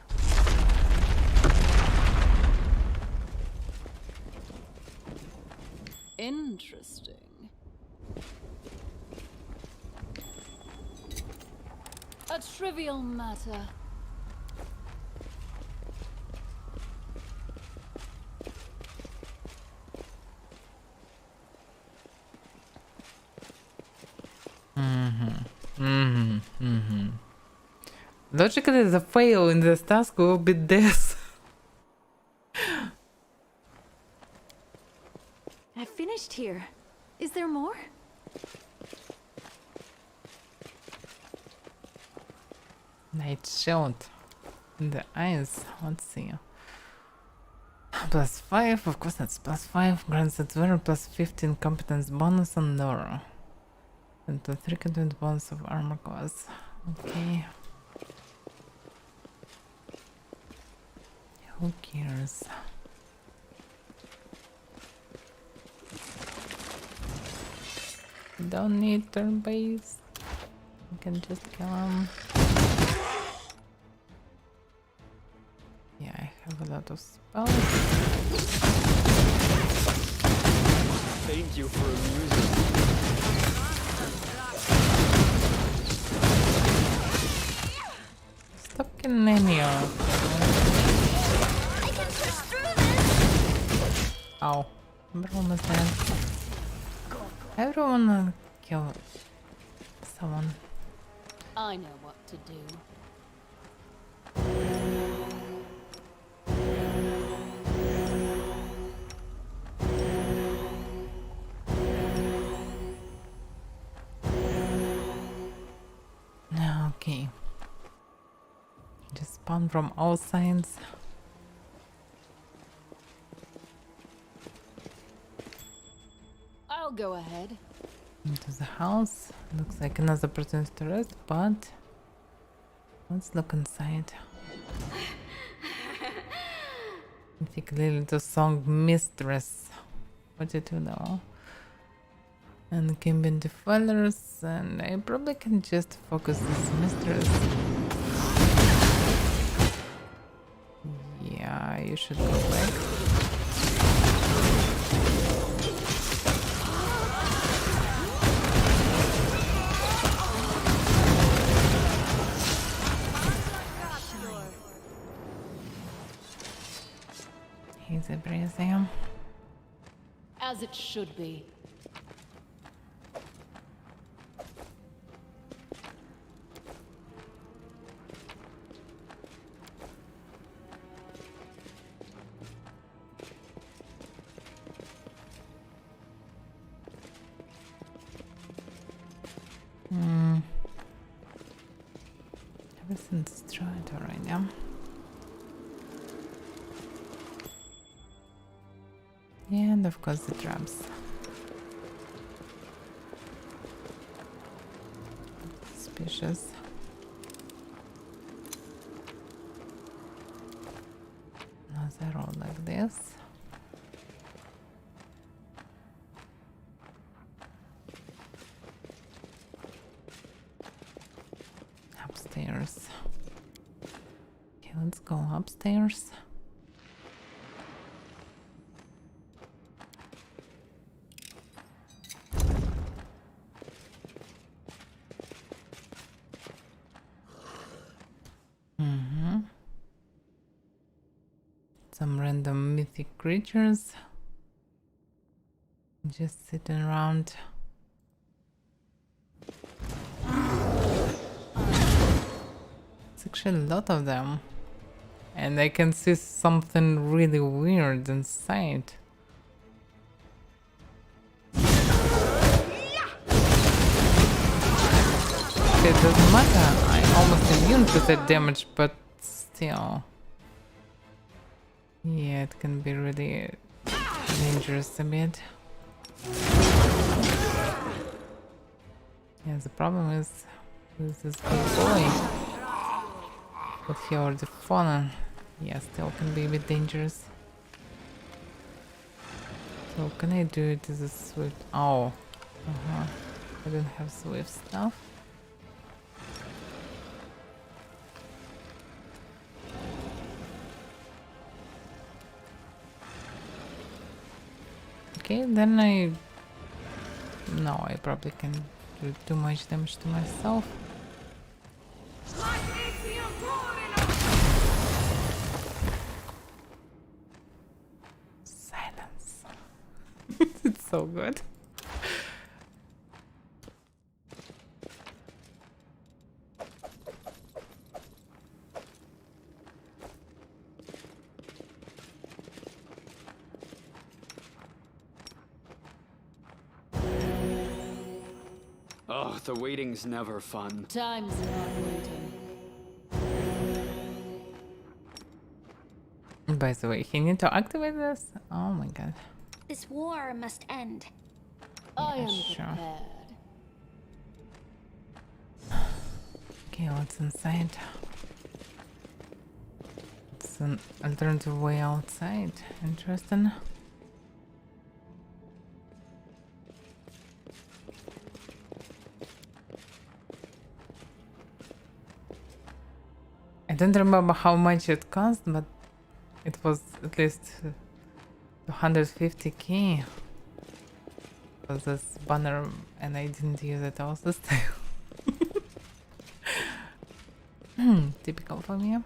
Interesting. A trivial matter. Logically, the fail in this task will be this. I finished here. Is there more? Night shot in the eyes. Let's see. +5, of course that's +5. Grants Avaira +15 competence bonus on Nora. And +3 content bonus of armor class. Okay. Who cares? Don't need turn base. You can just kill him. Yeah, I have a lot of spells. Thank you for amusing me. Stop killing Anya. Ow. Everyone is dead. Everyone kill someone. I know what to do. Okay. Just spawn from all sides. I'll go ahead. Into the house. Looks like another opportunity to rest, but let's look inside. I think Lily the song Mistress. What did you know? And Kimbin Defilers, and I probably can just focus this Mistress. Yeah, you should go back. Easy breezy. as it should be. Everything's tried already. Yeah? And of course the traps. Suspicious. Now they're all like this. Upstairs. Okay, let's go upstairs. Some random mythic creatures just sitting around. It's actually a lot of them, and I can see something really weird inside. Okay, it doesn't matter, I'm almost immune to that damage, but still. Yeah, it can be really dangerous a bit. Yeah, the problem is with this big boy. But he already fallen. Yeah, still can be a bit dangerous. So can I do it as a swift? Oh, I don't have swift stuff. Okay, then I probably can do too much damage to myself. Silence. It's so good. Oh, the waiting's never fun. Time's not waiting. By the way, he need to activate this? Oh my god. This war must end. I am sure. prepared. Okay, what's inside? It's an alternative way outside. Interesting. I don't remember how much it cost, but it was at least 250k for this banner, and I didn't use it also still. Typical for me.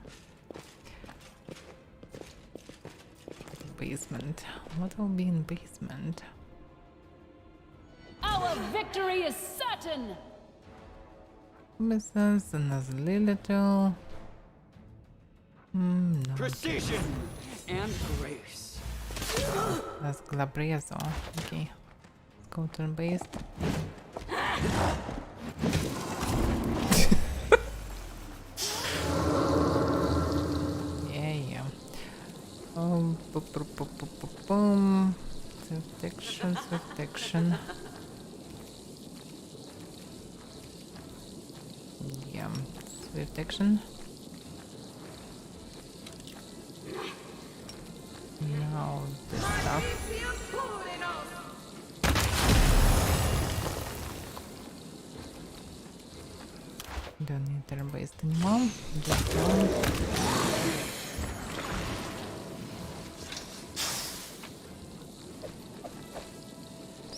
Basement. What will be in basement? Our victory is certain! Business, another little. No. Precision and grace. That's Glabrezo. Okay. Let's go turn based. Yeah. Boom. Swift action. Yeah. Swift action. Now this stuff. Don't need turn-based anymore. Just one.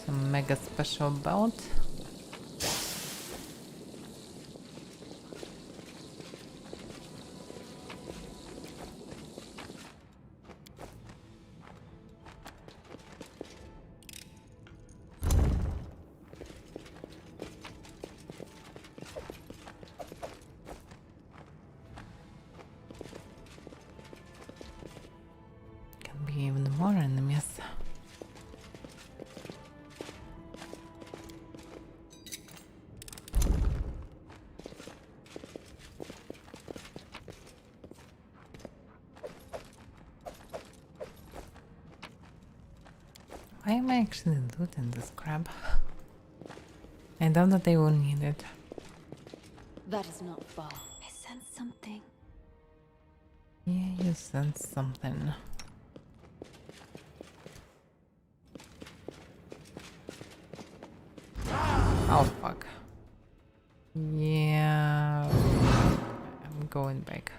Some mega special belt. more enemies. Why am I actually looting this crab? I doubt that they will need it. That is not far. I sense something. Yeah, you sense something. Oh fuck. Yeah, I'm going back.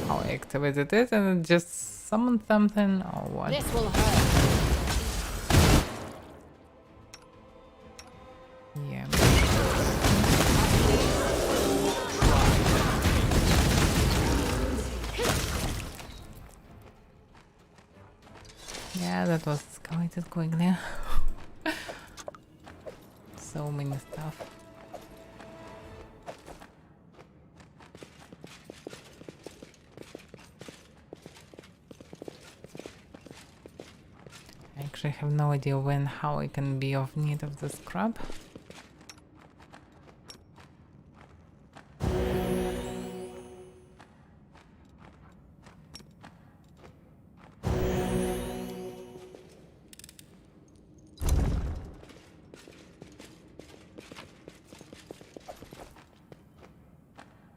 Oh, I activated it and it just summoned something or what? This will hurt. Yeah. Yeah, that was escalated quickly. So many stuff. I actually have no idea when, how I can be of need of this crab.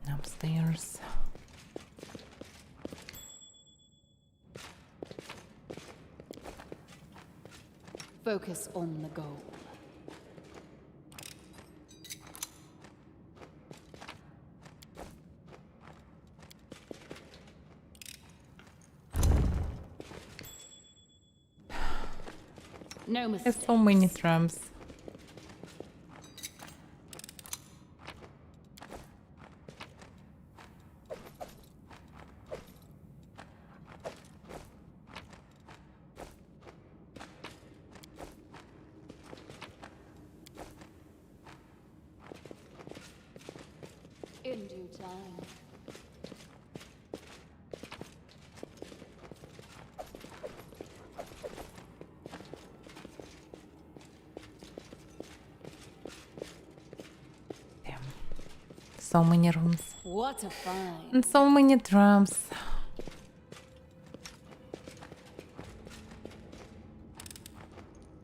Upstairs. Focus on the goal. No mistake. There's so many traps. In due time. Damn. So many rooms. What a find. And so many traps.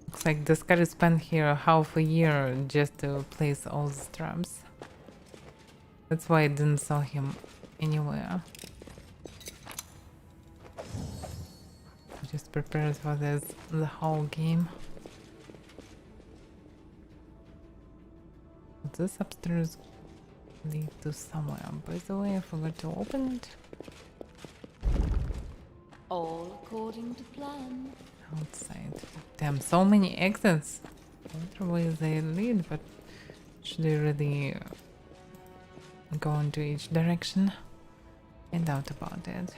Looks like this guy spent here half a year just to place all the traps. That's why I didn't saw him anywhere. Just prepared for this the whole game. This upstairs lead to somewhere. By the way, I forgot to open it. All according to plan. Outside. Damn, so many exits. I wonder where they lead, but should they really go into each direction? I doubt about it.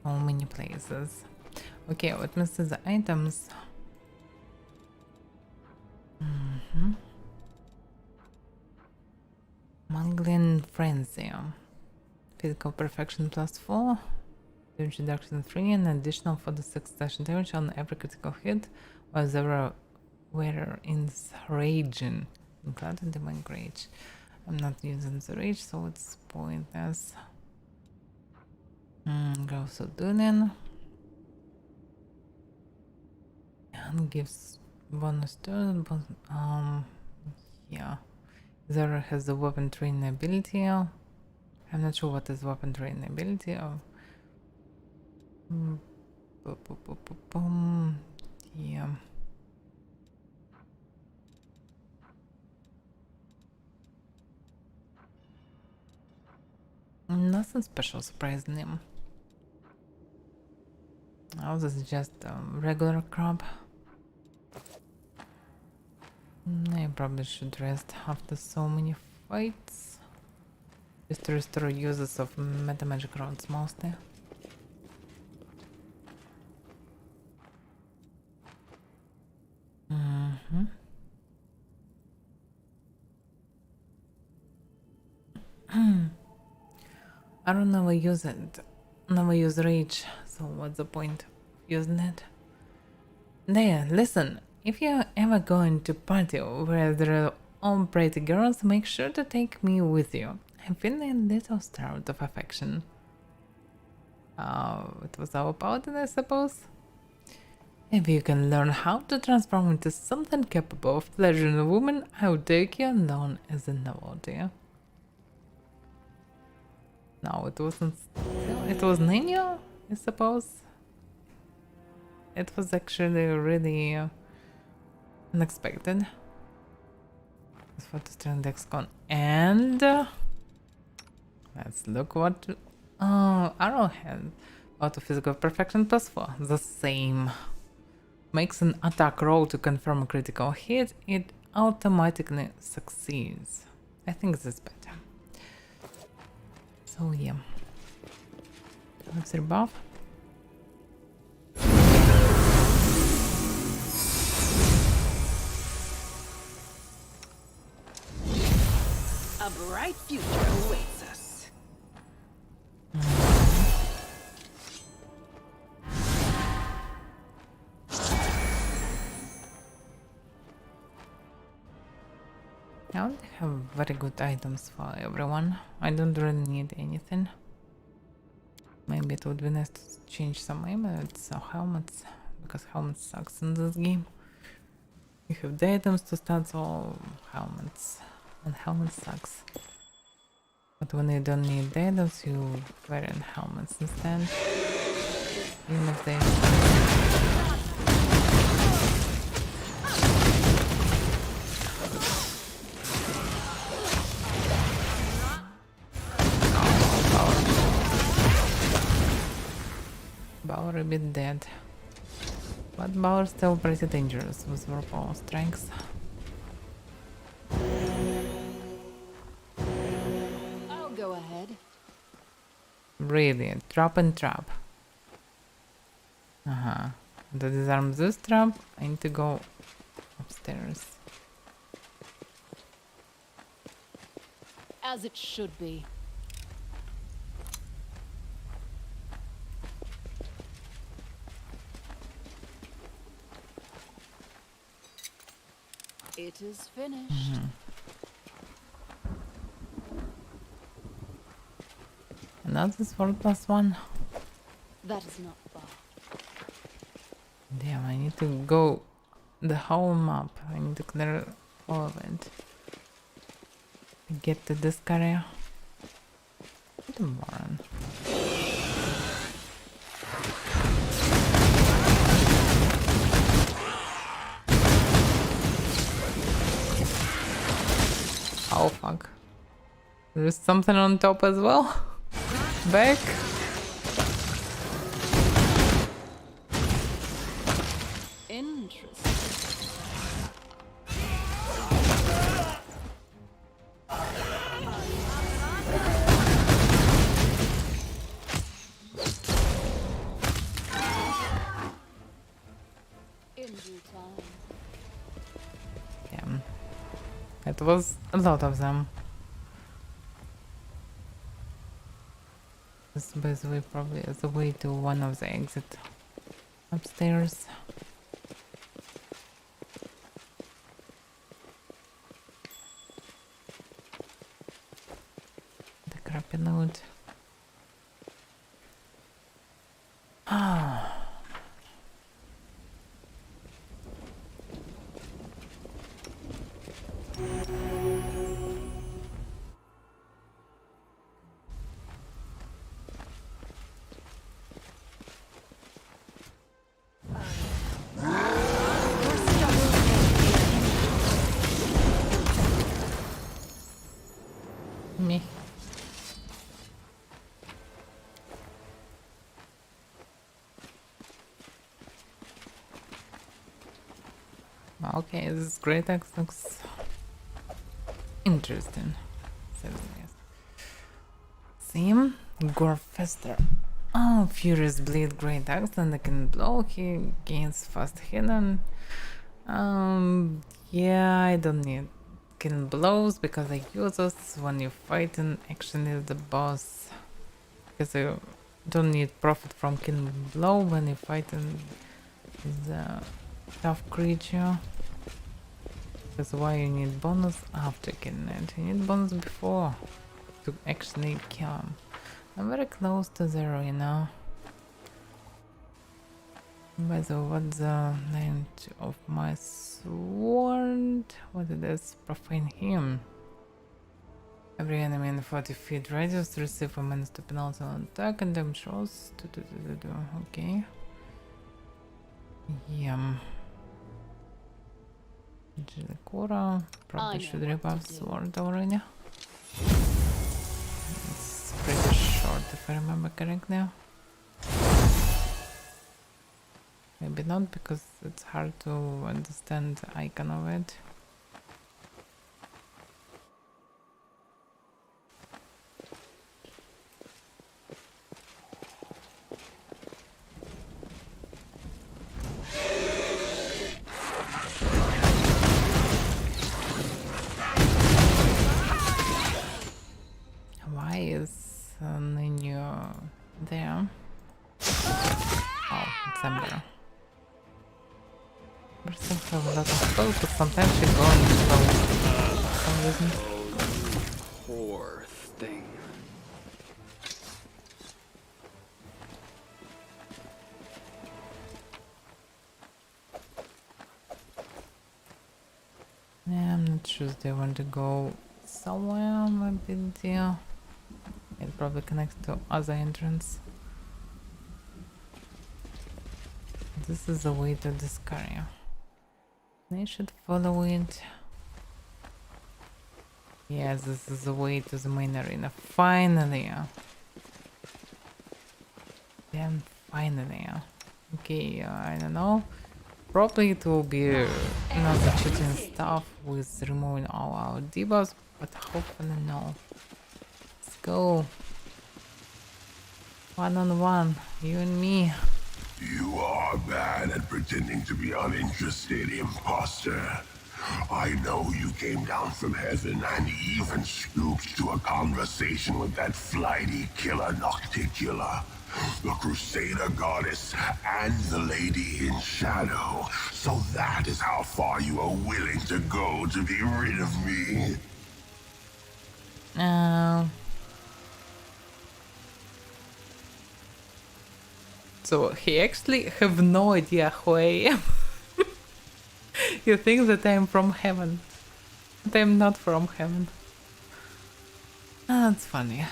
So many places. Okay, what misses the items? Mangling Frenzy. Physical Perfection +4. Damage reduction 3 and additional 46 damage on every critical hit while they were in raging. Including the Divine Rage. I'm not using the rage, so it's pointless. Growth of Dunin. And gives bonus to yeah. Zara has the weapon training ability. I'm not sure what is weapon training ability of. Yeah. Nothing special surprising him. Oh, this is just a regular crab. I probably should rest after so many fights. Just to restore uses of meta magic rods mostly. I don't never use it. Never use rage, so what's the point of using it? There, listen. If you're ever going to party where there are all pretty girls, make sure to take me with you. I'm feeling a little starved of affection. It was our paladin, I suppose. If you can learn how to transform into something capable of pleasuring a woman, I will take you along as a novelty. No, it wasn't. It was Nino, I suppose. It was actually really unexpected. It's for the trend Dexcon. And let's look what. Oh, Arrowhead. Auto physical perfection +4. The same. Makes an attack roll to confirm a critical hit. It automatically succeeds. I think this is better. So yeah. Let's rebuff. A bright future awaits us. I only have very good items for everyone. I don't really need anything. Maybe it would be nice to change some amulets or helmets, because helmets sucks in this game. You have the items to start, so helmets. And helmet sucks. But when you don't need the items, you wear helmets instead. Even if they... Bauer a bit dead. But Bauer still pretty dangerous with overpower strength. I'll go ahead. Brilliant. Drop and trap. To disarm this trap, I need to go upstairs. As it should be. It is finished. And that's this for +1. That is not far. Damn, I need to go the whole map. I need to clear all of it. Get to this area. What a moron. Oh fuck. There's something on top as well. Back. Interesting. In due time. Damn. It was a lot of them. This basically probably is the way to one of the exit upstairs. The crappy load. Ah. Me. Okay, this great axe looks interesting. Same. Gore Fester. Oh, Furious Bleed Great Axe and I can blow. He gains fast hidden. Yeah, I don't need killing blows because I use us when you fight and actually the boss. because you don't need profit from killing blow when you're fighting the tough creature. That's why you need bonus after killing it. You need bonus before to actually kill him. I'm very close to the arena. By the way, what's the name of my sword? What it is? Profane him. Every enemy in 40 feet radius receive a minus 2 penalty on attack and damage rolls. Okay. Yeah. Jilikura probably should revive sword already. It's pretty short if I remember correctly. Maybe not, because it's hard to understand the icon of it. Why is Nino there? Oh, it's Avaira. Person have a lot of spells, but sometimes she going slow for some reason. Poor thing. Yeah, I'm not sure if they want to go somewhere, maybe there. It probably connects to other entrance. This is the way to this area. They should follow it. Yes, this is the way to the main arena. Finally! Then finally. Okay, I don't know. Probably it will be another cheating stuff with removing all our debuffs, but hopefully no. Let's go. 1-on-1, you and me. You are bad at pretending to be uninterested, imposter. I know you came down from heaven and even scooped to a conversation with that flighty killer Nocticula, the Crusader goddess, and the Lady in Shadow. So that is how far you are willing to go to be rid of me. So he actually have no idea who I am. You think that I am from heaven, but I am not from heaven. That's funny.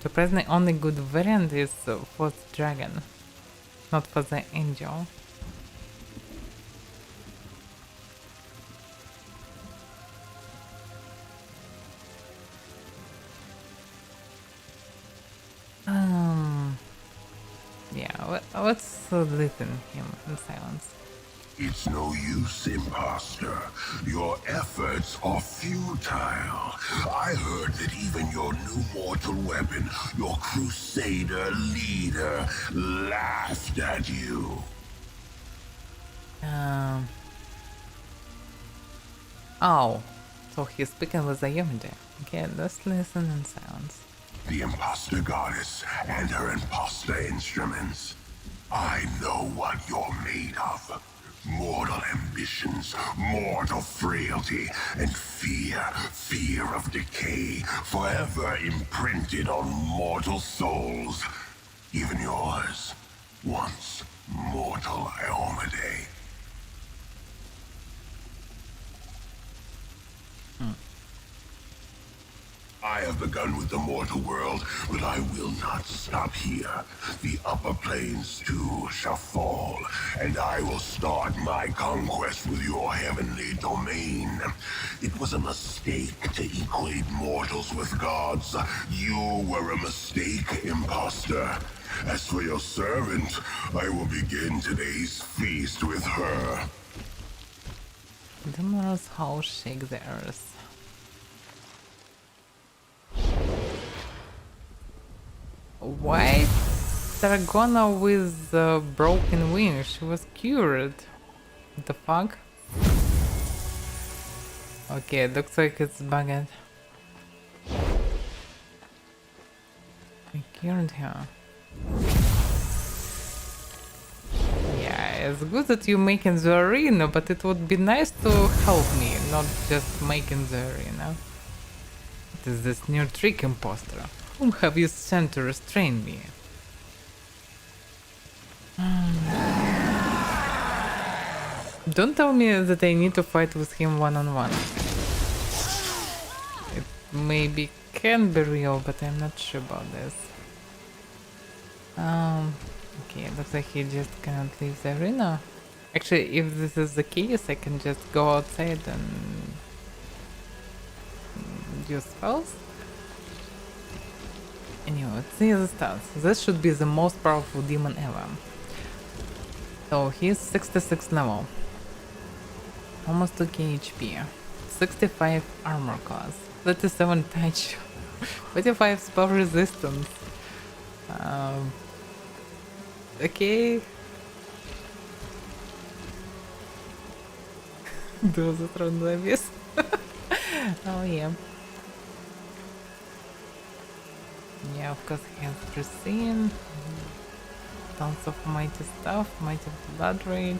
So presently only good variant is for the dragon, not for the angel. Yeah, let's listen him in silence. It's no use, imposter. Your efforts are futile. I heard that even your new mortal weapon, your Crusader leader, laughed at you. Oh, so he's speaking with the Yomide. Okay, let's listen in silence. The imposter goddess and her imposter instruments. I know what you're made of. Mortal ambitions, mortal frailty, and fear of decay, forever imprinted on mortal souls. Even yours, once mortal Iomade. I have begun with the mortal world, but I will not stop here. The upper planes too shall fall, and I will start my conquest with your heavenly domain. It was a mistake to equate mortals with gods. You were a mistake, imposter. As for your servant, I will begin today's feast with her. The Moral's house shake the earth. Why Dragona with broken wings? She was cured. What the fuck? Okay, it looks like it's bugged. I killed her. Yeah, it's good that you're making the arena, but it would be nice to help me, not just making the arena. It is this new trick imposter. Whom have you sent to restrain me? Don't tell me that I need to fight with him one-on-one. It maybe can be real, but I'm not sure about this. Okay, looks like he just cannot leave the arena. Actually, if this is the case, I can just go outside and use spells. Anyway, let's see the stats. This should be the most powerful demon ever. So he's 66 level. Almost 2k HP. 65 armor class. 37 touch. 45 spell resistance. Okay. Does it run like this? Oh yeah. Yeah, of course he has Pristine. Tons of mighty stuff, mighty blood rage.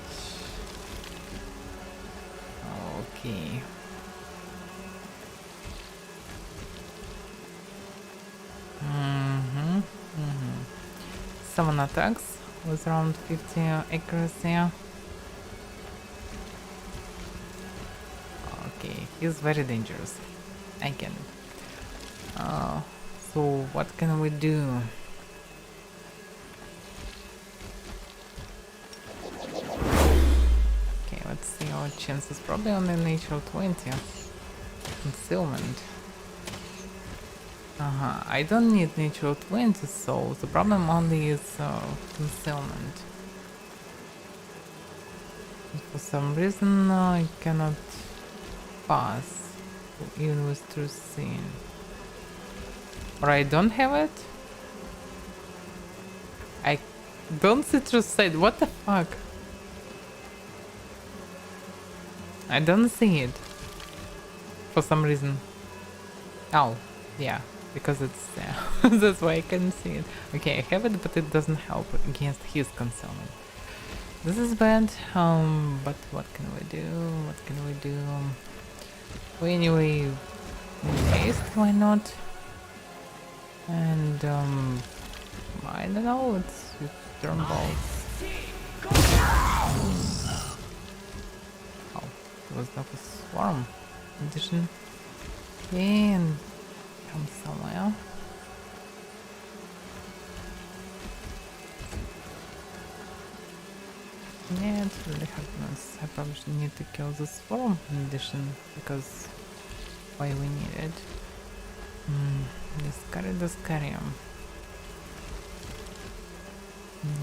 Okay. Summon attacks with around 50 accuracy. Okay, he's very dangerous. I can. So what can we do? Okay, let's see our chances. Probably on the natural 20. Concealment. I don't need natural 20, so the problem only is concealment. For some reason I cannot pass, even with true seeing. Or I don't have it? I don't see true sight, what the fuck? I don't see it. For some reason. Oh, yeah, because it's there. That's why I couldn't see it. Okay, I have it, but it doesn't help against his concealment. This is bad, but what can we do? What can we do? Well, anyway, haste, why not? And, I don't know, it's turn balls. Oh, it was like a swarm addition. Okay, and come somewhere. Yeah, it's really hard. I probably need to kill the swarm in addition, because why we need it. Discarry.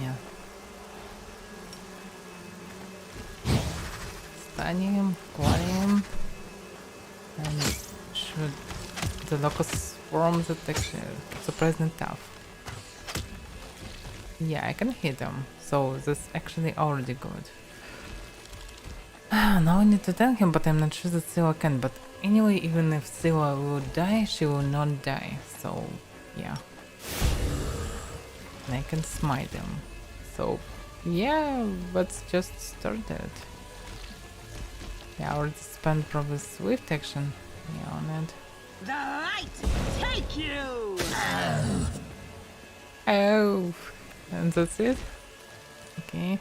Yeah. Stun him, quarry him, and shoot the locust swarms that actually surprisingly tough. Yeah, I can hit him, so that's actually already good. Now I need to tell him, but I'm not sure that Scylla can. But anyway, even if Scylla will die, she will not die. So, yeah. And I can smite him. So, yeah, let's just start it. Yeah, I already spent probably swift action on it. The light take you! Oh, and that's it? Okay.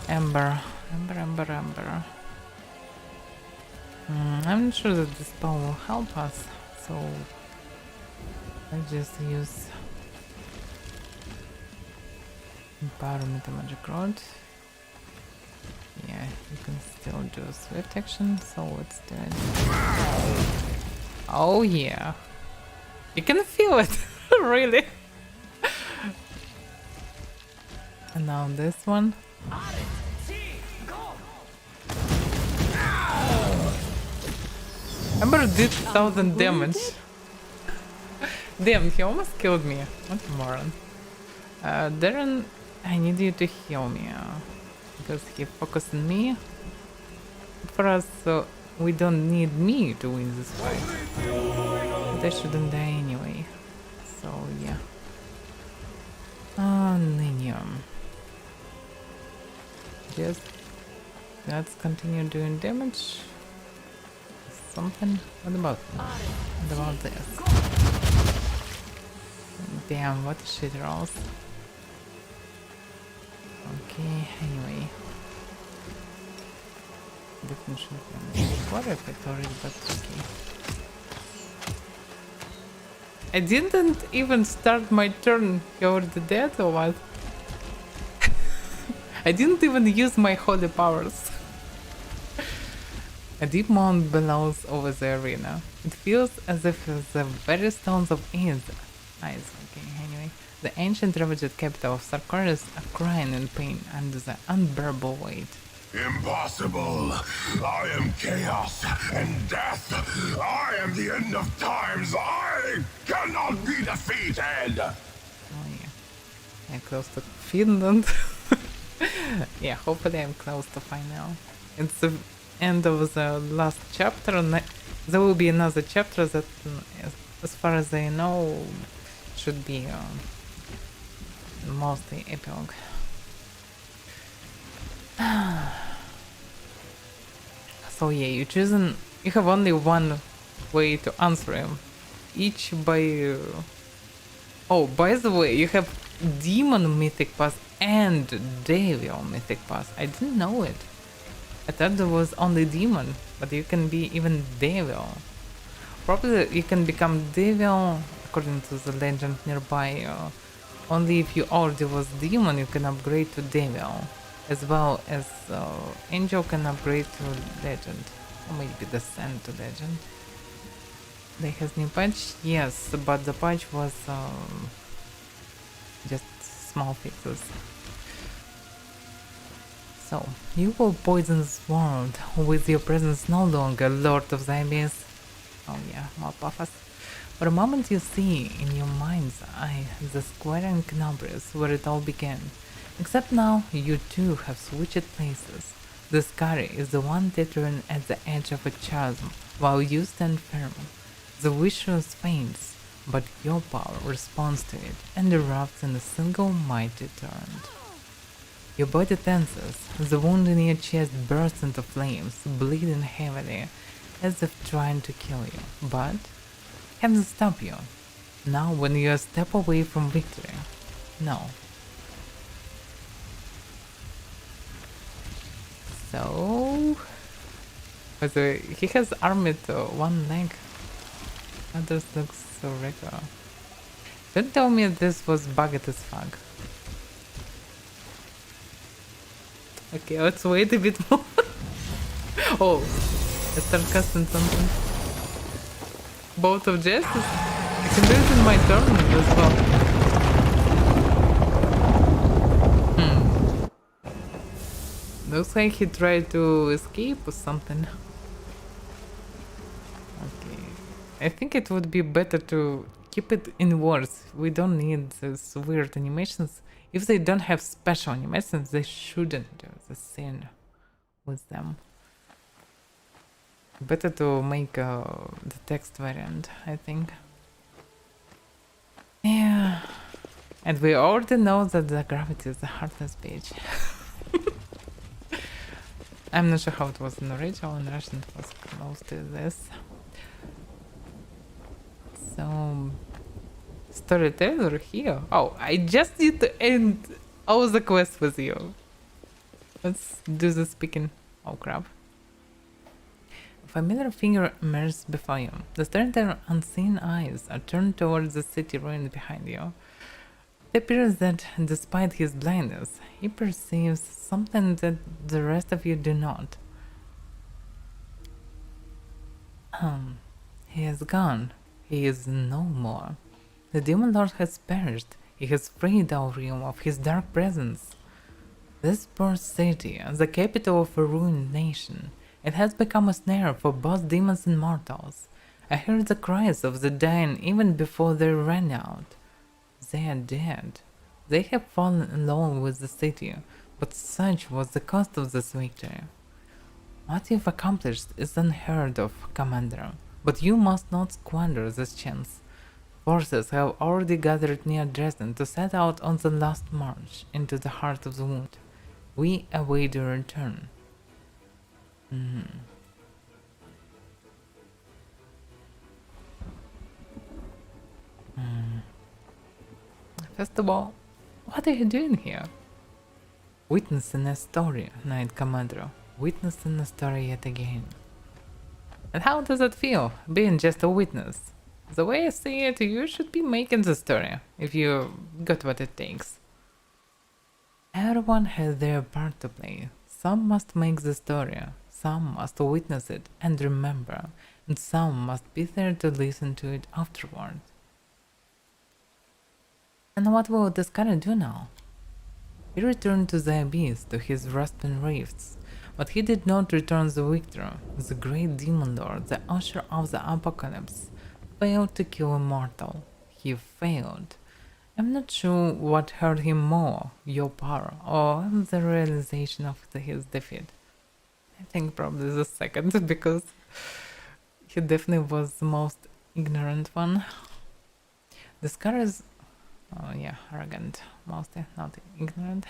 Ember. I'm not sure that this spell will help us, so let's just use Empowerment Magic Rod. Yeah, you can still do a swift action, so let's do it. Oh yeah, you can feel it, really. And now this one. Ember did 1000 damage. Damn, he almost killed me. What a moron. Darren, I need you to heal me. Because he focused on me. For us, so we don't need me to win this fight. But I shouldn't die anyway. So yeah. Ninium. Just let's continue doing damage. Something. What about this? Damn, what shit rolls. Okay, anyway. Definitely what if I already, but okay. I didn't even start my turn. He already dead or what? I didn't even use my holy powers. A deep mound bellows over the arena. It feels as if the very stones of eyes. Okay, anyway. The ancient ravaged capital of Sarkoris are crying in pain under the unbearable weight. Impossible! I am chaos and death! I am the end of times! I cannot be defeated! Oh yeah. I'm close to Finland. Yeah, hopefully I'm close to final. It's the end of the last chapter. There will be another chapter that, as far as I know, should be mostly epilogue. So yeah, you have only one way to answer him. Each by... Oh, by the way, you have Demon Mythic Pass and Devil Mythic Pass. I didn't know it. I thought there was only Demon, but you can be even Devil. Probably you can become Devil, according to the legend nearby. Only if you already was Demon, you can upgrade to Devil. As well as Angel can upgrade to Legend. Or maybe Descend to Legend. They has new patch? Yes, but the patch was just small fixes. So, you will poison this world with your presence no longer, Lord of the Abyss. Oh yeah, more pathos. For a moment you see in your mind's eye the square in Knobris where it all began. Except now you two have switched places. The Scary is the one teetering at the edge of a chasm, while you stand firm. The vicious faints, but your power responds to it and erupts in a single mighty torrent. Your body tenses, the wound in your chest bursts into flames, bleeding heavily, as if trying to kill you, but can't stop you. Now when you are a step away from victory. No. So... By the way, he has armored one leg. Others look so regular. Don't tell me this was bugged as fuck. Okay, let's wait a bit more. Oh, I start casting something. Bolt of Justice? I can do it in my turn as well. Looks like he tried to escape or something. Okay. I think it would be better to keep it in words. We don't need these weird animations. If they don't have special animations, they shouldn't do the scene with them. Better to make the text variant, I think. Yeah. And we already know that the gravity is the heartless bitch. I'm not sure how it was in original. In Russian it was close to this. So... Storyteller here. Oh, I just need to end all the quests with you. Let's do the speaking. Oh crap. A familiar figure emerges before you. The storyteller unseen eyes are turned towards the city ruined behind you. It appears that, despite his blindness, he perceives something that the rest of you do not. He is gone. He is no more. The Demon Lord has perished. He has freed our realm of his dark presence. This poor city, the capital of a ruined nation, it has become a snare for both demons and mortals. I heard the cries of the dying even before they ran out. They are dead. They have fallen along with the city, but such was the cost of this victory. What you've accomplished is unheard of, Commander, but you must not squander this chance. Forces have already gathered near Dresden to set out on the last march into the heart of the wound. We await your return. First of all, what are you doing here? Witnessing a story, Knight Commander. Witnessing a story yet again. And how does it feel, being just a witness? The way I see it, you should be making the story, if you got what it takes. Everyone has their part to play. Some must make the story, some must witness it and remember, and some must be there to listen to it afterward. And what will this guy do now? He returned to the abyss, to his rasping rifts, but he did not return the victor. The great demon lord, the usher of the apocalypse, failed to kill a mortal. He failed. I'm not sure what hurt him more, your power or the realization of his defeat. I think probably the second, because he definitely was the most ignorant one. The scar is, oh yeah, arrogant, mostly, not ignorant.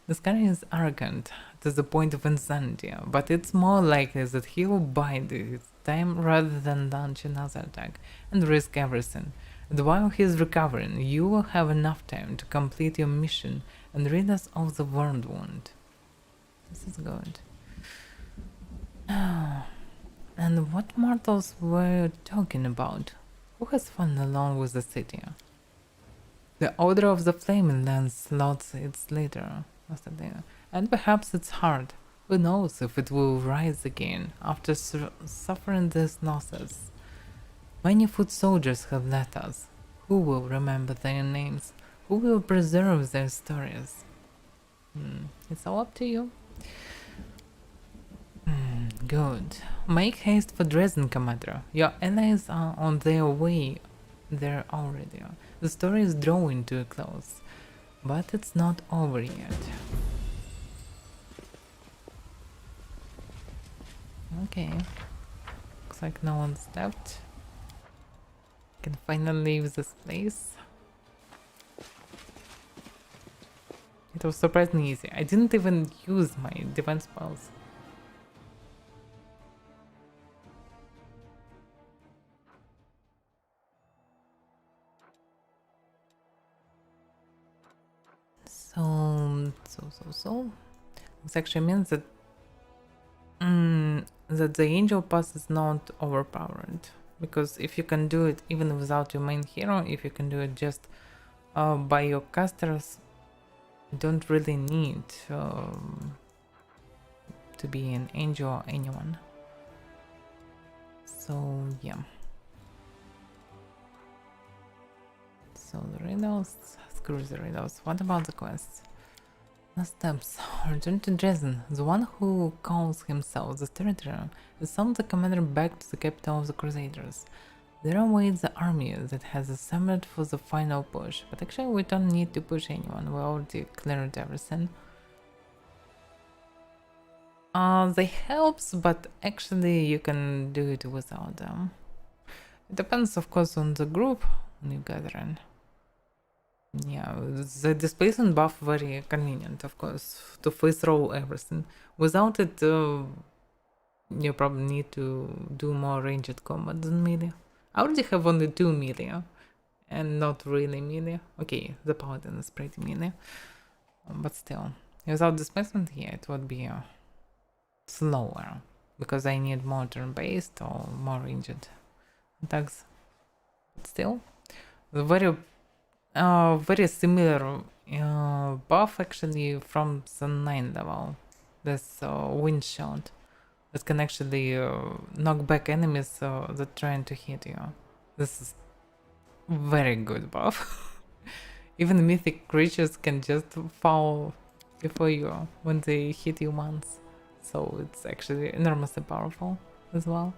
The scar is arrogant to the point of insanity, but it's more likely that he will bide his time rather than launch another attack and risk everything. And while he's recovering, you will have enough time to complete your mission and rid us of the world wound. This is good. And what mortals were you talking about? Who has fallen along with the city? The Order of the Flaming Lance slots its leader, and perhaps its heart. Who knows if it will rise again after suffering these losses? Many foot soldiers have left us. Who will remember their names? Who will preserve their stories? It's all up to you. Good. Make haste for Dresden, Commander. Your allies are on their way there already. The story is drawing to a close, but it's not over yet. Okay. Looks like no one's left. Can finally leave this place. It was surprisingly easy. I didn't even use my defense spells. So. This actually means that that the angel pass is not overpowered. Because if you can do it even without your main hero, if you can do it just by your casters, you don't really need to be an angel or anyone. So yeah. So the riddles, screw the riddles. What about the quests? The steps. Return to Dresden. The one who calls himself the Storyteller is summoned the commander back to the capital of the Crusaders. There awaits the army that has assembled for the final push, but actually we don't need to push anyone, we already cleared everything. They helps, but actually you can do it without them. It depends of course on the group when you gather in. Yeah, the displacement buff very convenient, of course, to face roll everything. Without it, you probably need to do more ranged combat than melee. I already have only 2 melee, and not really melee. Okay, the paladin is pretty melee, but still, without displacement, yeah, it would be slower, because I need more turn-based or more ranged attacks. But still, very similar buff actually from the 9th level. This wind shot that can actually knock back enemies that trying to hit you. This is very good buff. Even mythic creatures can just fall before you when they hit you once. So it's actually enormously powerful as well.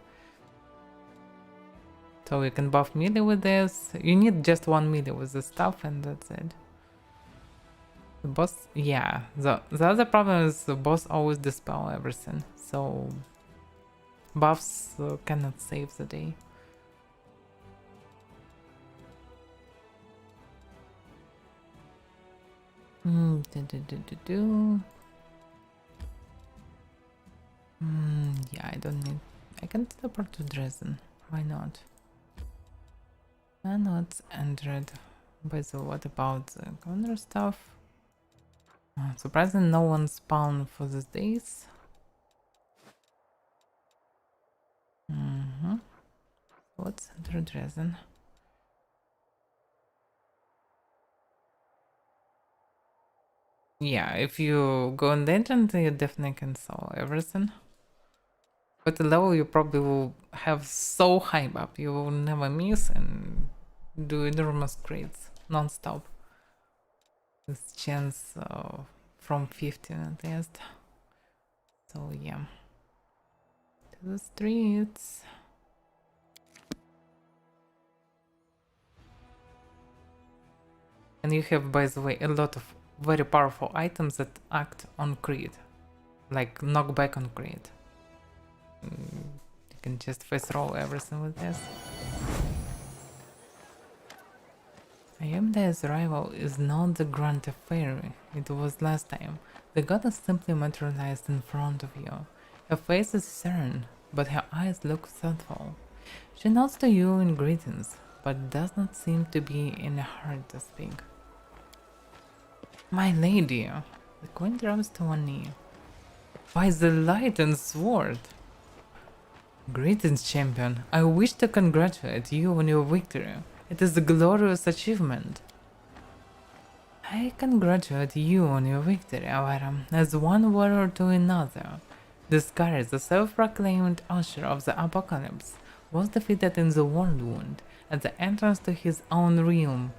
So you can buff melee with this. You need just 1 melee with this stuff and that's it. The boss, yeah. The other problem is the boss always dispel everything, so buffs cannot save the day. Yeah, I don't need. I can teleport to Dresden. Why not? And what's Android? By the way, what about the counter stuff? Surprisingly, no one spawned for these days. What's Android Dresden? Yeah, if you go in dungeon, you definitely can sell everything. But the level you probably will have so high up, you will never miss and do enormous crits non-stop. With chance from 15 at least. So yeah. To the streets. And you have, by the way, a lot of very powerful items that act on crit. Like knockback on crit. You can just face roll everything with this. Ayamda's rival is not the Grant of Fairy it was last time. The goddess simply materialized in front of you. Her face is stern, but her eyes look thoughtful. She nods to you in greetings, but does not seem to be in a hurry to speak. My lady! The queen drops to one knee. By the light and sword! Greetings, champion. I wish to congratulate you on your victory. It is a glorious achievement. I congratulate you on your victory, Avaira, as one warrior to another. Discourage, the self-proclaimed usher of the apocalypse, was defeated in the whirlwind at the entrance to his own realm.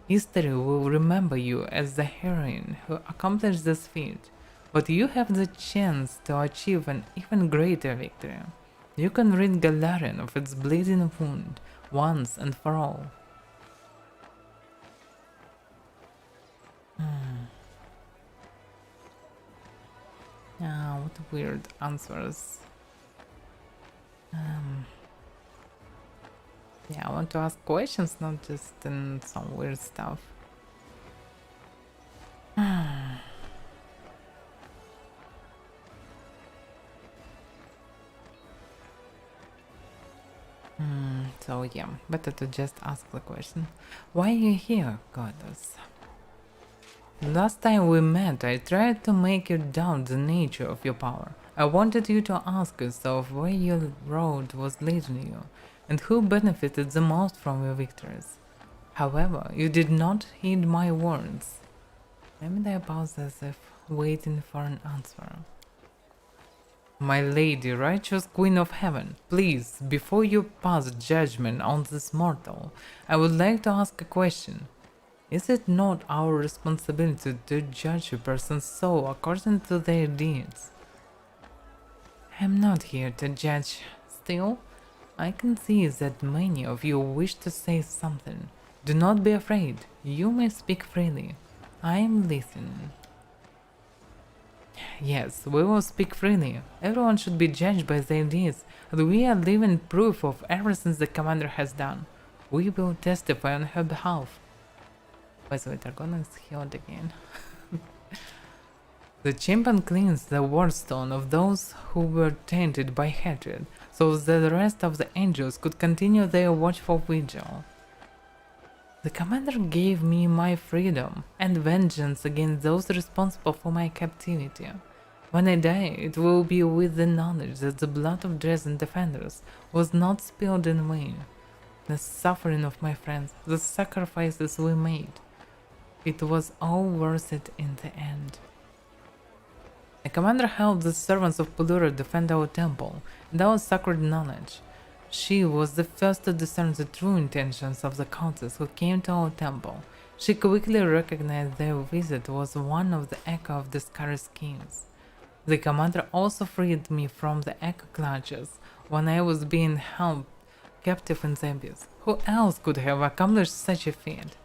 History will remember you as the heroine who accomplished this feat, but you have the chance to achieve an even greater victory. You can rid Galarian of its bleeding wound once and for all. What weird answers. Yeah, I want to ask questions, not just in some weird stuff. So yeah, better to just ask the question. Why are you here, goddess? Last time we met, I tried to make you doubt the nature of your power. I wanted you to ask yourself where your road was leading you, and who benefited the most from your victories. However, you did not heed my words. Maybe I paused as if waiting for an answer. My lady, righteous queen of heaven, please, before you pass judgment on this mortal, I would like to ask a question. Is it not our responsibility to judge a person's soul according to their deeds? I am not here to judge. Still, I can see that many of you wish to say something. Do not be afraid. You may speak freely. I am listening. Yes, we will speak freely. Everyone should be judged by their deeds, and we are living proof of everything the commander has done. We will testify on her behalf. By the way, Dragon is healed again. The champion cleans the wardstone of those who were tainted by hatred, so that the rest of the angels could continue their watchful vigil. The commander gave me my freedom and vengeance against those responsible for my captivity. When I die, it will be with the knowledge that the blood of Dresden defenders was not spilled in vain. The suffering of my friends, the sacrifices we made, it was all worth it in the end. The commander helped the servants of Pelura defend our temple and our sacred knowledge. She was the first to discern the true intentions of the cultists who came to our temple. She quickly recognized their visit was one of the echo of discouraged schemes. The commander also freed me from the echo clutches when I was being held captive in the abyss. Who else could have accomplished such a feat?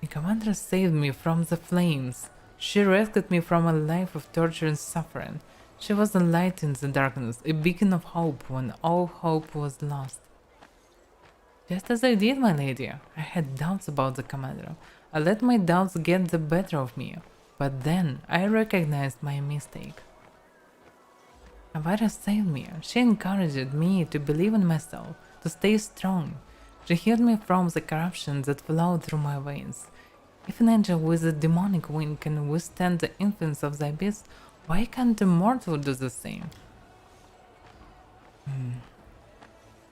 The commander saved me from the flames. She rescued me from a life of torture and suffering. She was a light in the darkness, a beacon of hope when all hope was lost. Just as I did, my lady. I had doubts about the commander. I let my doubts get the better of me, but then I recognized my mistake. Avaira saved me. She encouraged me to believe in myself, to stay strong. She healed me from the corruption that flowed through my veins. If an angel with a demonic wing can withstand the influence of the abyss, why can't a mortal do the same?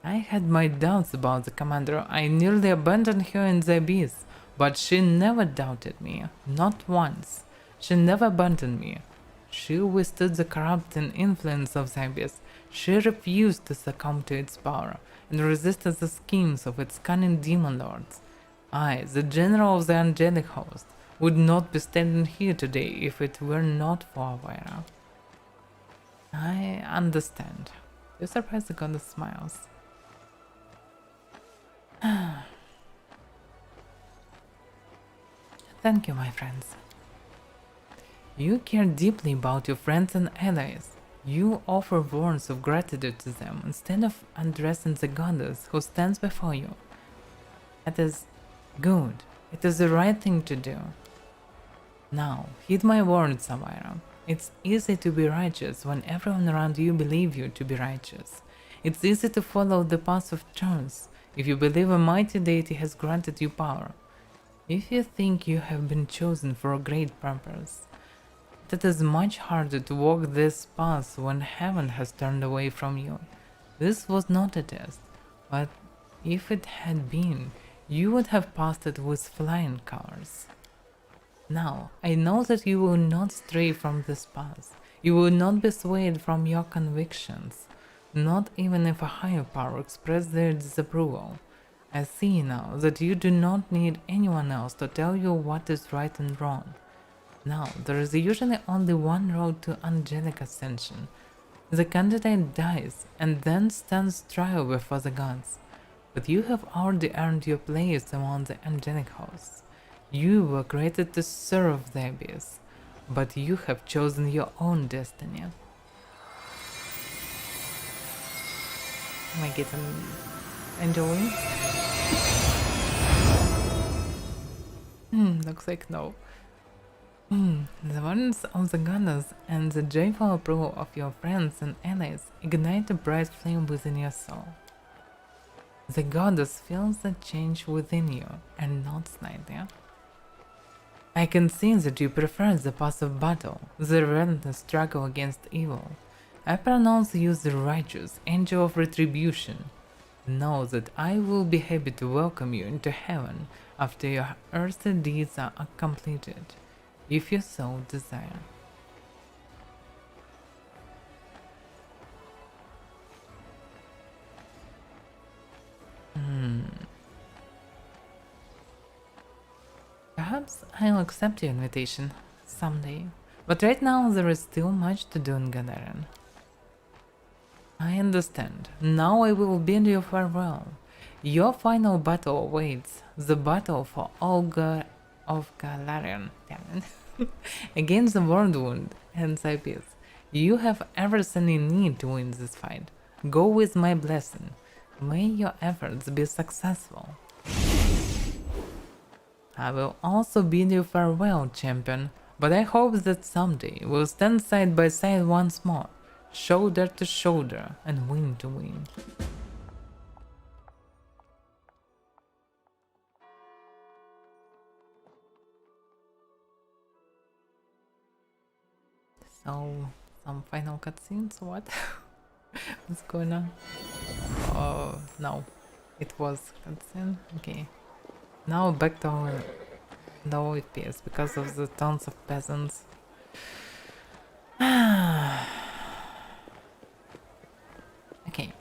I had my doubts about the commander. I nearly abandoned her in the abyss, but she never doubted me, not once. She never abandoned me. She withstood the corrupting influence of the abyss. She refused to succumb to its power and resisted the schemes of its cunning demon lords. I, the general of the angelic host, would not be standing here today if it were not for Avaira. I understand. You surprised the goddess smiles. Thank you, my friends. You care deeply about your friends and allies. You offer words of gratitude to them instead of addressing the goddess who stands before you. It is good. It is the right thing to do. Now, heed my words, Avaira. It's easy to be righteous when everyone around you believes you to be righteous. It's easy to follow the path of truth if you believe a mighty deity has granted you power. If you think you have been chosen for a great purpose, it is much harder to walk this path when heaven has turned away from you. This was not a test, but if it had been, you would have passed it with flying colors. Now, I know that you will not stray from this path. You will not be swayed from your convictions, not even if a higher power expressed their disapproval. I see now that you do not need anyone else to tell you what is right and wrong. Now, there is usually only one road to angelic ascension. The candidate dies and then stands trial before the gods. But you have already earned your place among the angelic hosts. You were created to serve the abyss, but you have chosen your own destiny. Am I getting enjoying? Looks like no. The words of the goddess and the joyful approval of your friends and allies ignite a bright flame within your soul. The goddess feels the change within you and nods slightly. I can see that you prefer the path of battle, the relentless struggle against evil. I pronounce you the righteous angel of retribution. Know that I will be happy to welcome you into heaven after your earthly deeds are completed, if you so desire. Perhaps I'll accept your invitation someday, but right now there is still much to do in Gadarin. I understand. Now I will bid you farewell. Your final battle awaits, the battle for Olga of Galarian against the Worldwound and Cypis. You have everything you need to win this fight. Go with my blessing. May your efforts be successful. I will also bid you farewell, champion, but I hope that someday we'll stand side by side once more, shoulder to shoulder and win to win. So, some final cutscenes, what? What's going on? Oh, no. It was cutscene? Okay. Now back to our low FPS because of the tons of peasants. Okay.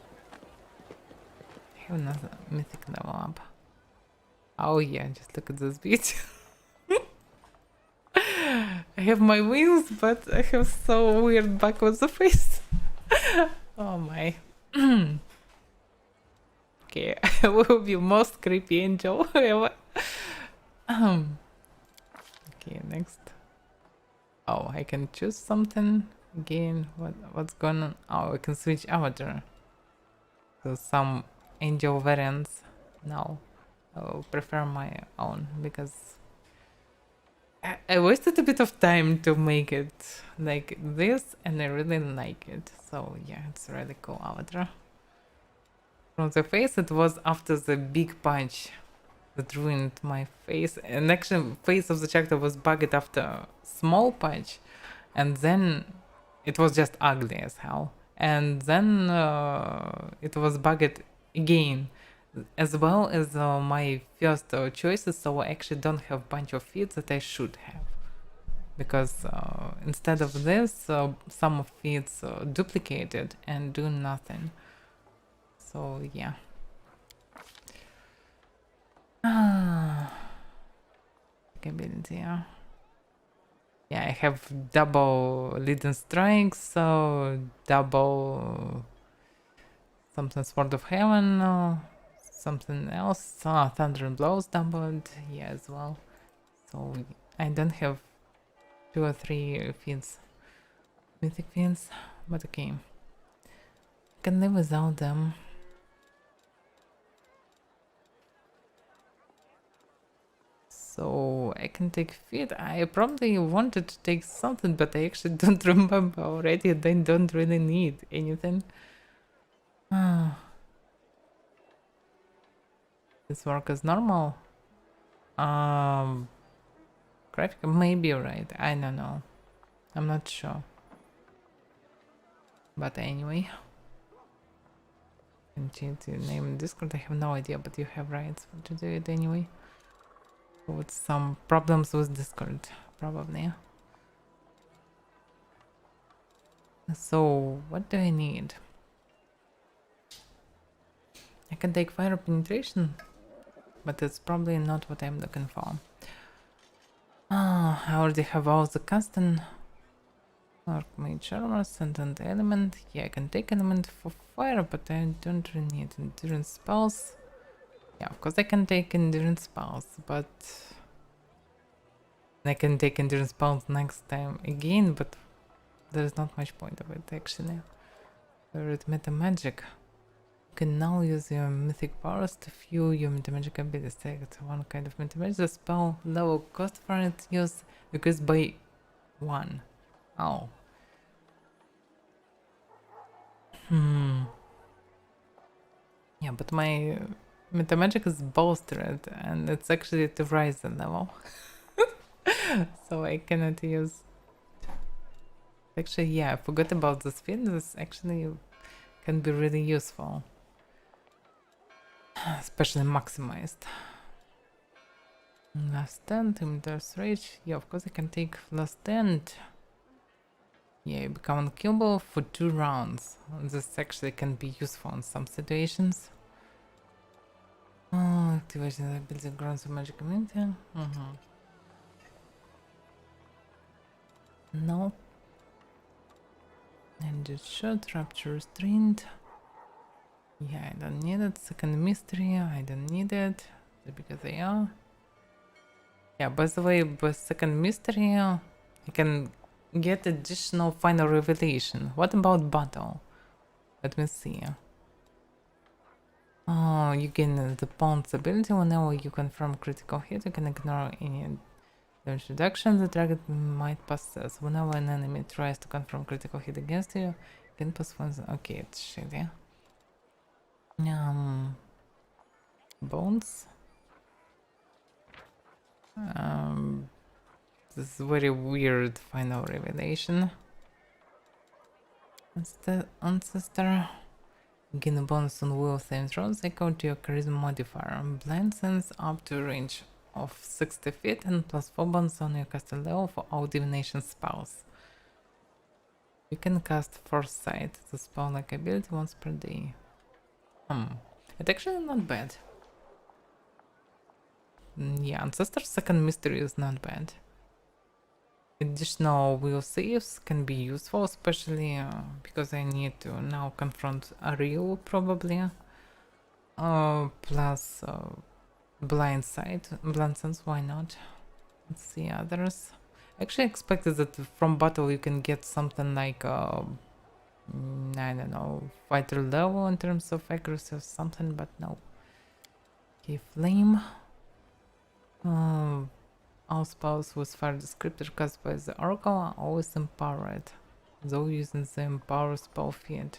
I have another mythic level up. Oh yeah, just look at this beach. I have my wings, but I have so weird back with the face. Oh my. Okay, I will be most creepy angel ever. next? Oh, I can choose something again. What's going on? Oh, I can switch avatar. So some angel variants. No, I'll prefer my own because I wasted a bit of time to make it like this, and I really like it. So yeah, it's a really cool avatar. From the face, it was after the big punch that ruined my face, and actually face of the character was bugged after a small punch, and then it was just ugly as hell, and then it was bugged again, as well as my first choices, so I actually don't have bunch of feats that I should have, because instead of this some of feats duplicated and do nothing. So yeah. Ability, yeah. Yeah, I have double leading strikes, so double something Sword of Heaven, something else, Thunder and Blows doubled, yeah, as well. So I don't have 2 or 3 feats, mythic feats, but okay. I can live without them. So I can take feet. I probably wanted to take something, but I actually don't remember already. They don't really need anything. This work is normal. Graphic maybe right. I don't know. I'm not sure. But anyway. Continue to name Discord. I have no idea, but you have rights to do it anyway. With some problems with Discord, probably. So, what do I need? I can take fire penetration, but it's probably not what I'm looking for. I already have all the custom. Archmage armor, sentient element. Yeah, I can take element for fire, but I don't really need endurance spells. Yeah, of course I can take endurance spells, but I can take endurance spells next time again, but there's not much point of it actually. With meta magic, you can now use your mythic powers to fuel your meta magic abilities. Take one kind of meta magic. The spell level cost for its use decreased by 1. Oh. Yeah, but my meta magic is bolstered, and it's actually to rise the level. So I cannot use. Actually, yeah, I forgot about this feat. This actually can be really useful, especially maximized. Last stand, Immer's Rage. Yeah, of course I can take last stand. Yeah, you become unkillable for 2 rounds. This actually can be useful in some situations. Activation of the ability grants a magic immunity. No. And just shot, rapture restraint. Yeah, I don't need it. Second mystery, I don't need it. Because they are. Yeah, by the way, by second mystery, I can get additional final revelation. What about battle? Let me see. Oh, you gain the Pounce ability whenever you confirm critical hit. You can ignore any damage reduction the target might possess. Whenever an enemy tries to confirm critical hit against you, you can postpone. Okay, it's shitty. Bones. This is very weird final revelation. Ancestor. Gain a bonus on will saving throws equal to your charisma modifier. Blind sense up to a range of 60 feet and plus 4 bonus on your caster level for all divination spells. You can cast Foresight, the spell like ability, once per day. It's actually not bad. Yeah, Ancestor's second mystery is not bad. Additional will saves can be useful, especially because I need to now confront Ariel probably. Plus blind sense, why not? Let's see others. Actually expected that from battle you can get something like I don't know, fighter level in terms of accuracy or something, but no. Okay, flame. All spells with fire descriptor cast by the oracle are always empowered, though using the empower spell feed.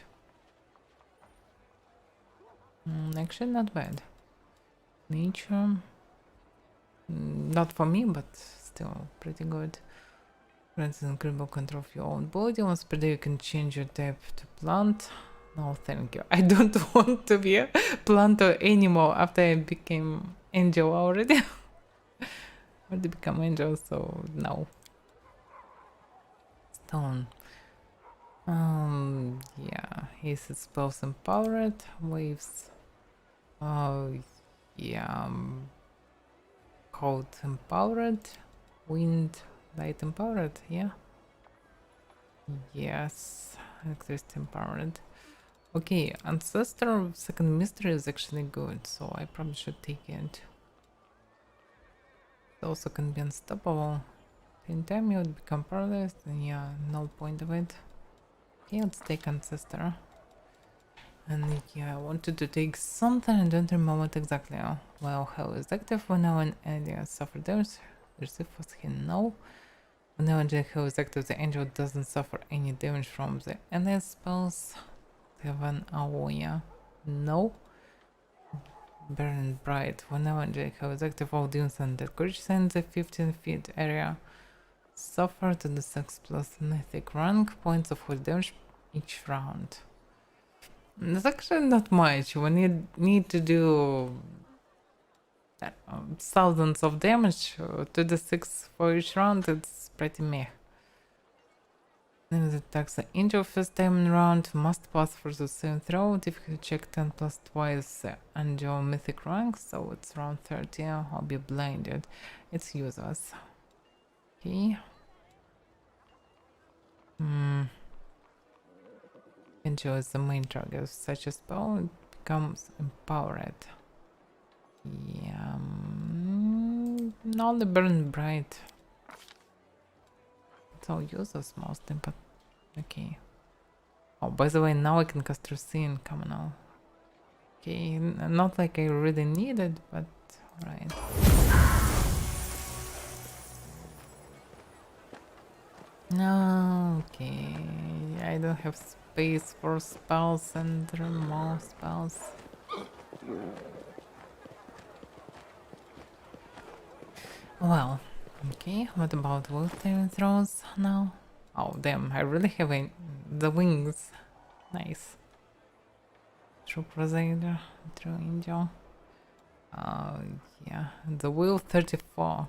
Actually not bad. Nature. Not for me, but still pretty good. Grants incredible control of your own body. Once per day you can change your type to plant. No, thank you. I don't want to be a plant or animal after I became angel already. Already become angel, so no. Stone. Yeah, his spells empowered. Waves. Oh, yeah. Cold empowered. Wind. Light empowered, yeah. Yes, electricity empowered. Okay, ancestor second mystery is actually good, so I probably should take it. It also can be unstoppable. In time you would become paralyzed, and yeah, no point of it. Okay, let's take ancestor. And yeah, I wanted to take something, I don't remember what exactly. Well, hell is active when now an area suffer damage. Receive was he no. Whenever the hell is active, the angel doesn't suffer any damage from the ally spells. Heaven Anya. No. Burn Bright. Whenever the hell is active, all demons and dead creatures in the 15 feet area suffer to the 6 plus mythic rank points of full damage each round. That's actually not much. When you need to do thousands of damage to the 6 for each round, it's pretty meh. Then it attacks the angel first time in round, must pass for the same throw, difficulty check 10 plus twice angel mythic rank, so it's round 30, I'll be blinded. It's useless. Okay. Angel is the main target of such a spell, it becomes empowered. Yeah, only burn bright. It's all useless mostly, but okay. Oh, by the way, now I can cast Receive come now. Okay, not like I really need it, but alright. No, okay. I don't have space for spells and remove spells. Well, okay, what about will saving throws now? Oh damn, I really have the wings. Nice. True Crusader, True Angel. Yeah, the will 34.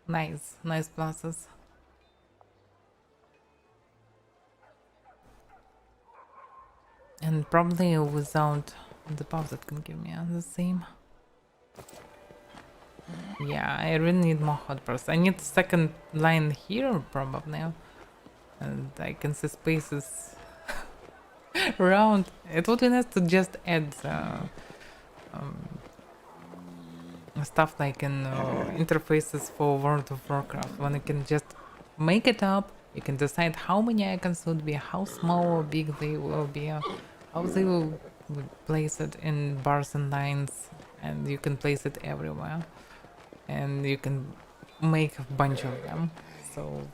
Nice, nice pluses. And probably without the buff that can give me the same. Yeah, I really need more hot bars. I need second line here probably. And I can see spaces around. It would be nice to just add stuff like in interfaces for World of Warcraft, when you can just make it up. You can decide how many icons would be, how small or big they will be, how they will place it in bars and lines, and you can place it everywhere. And you can make a bunch of them, so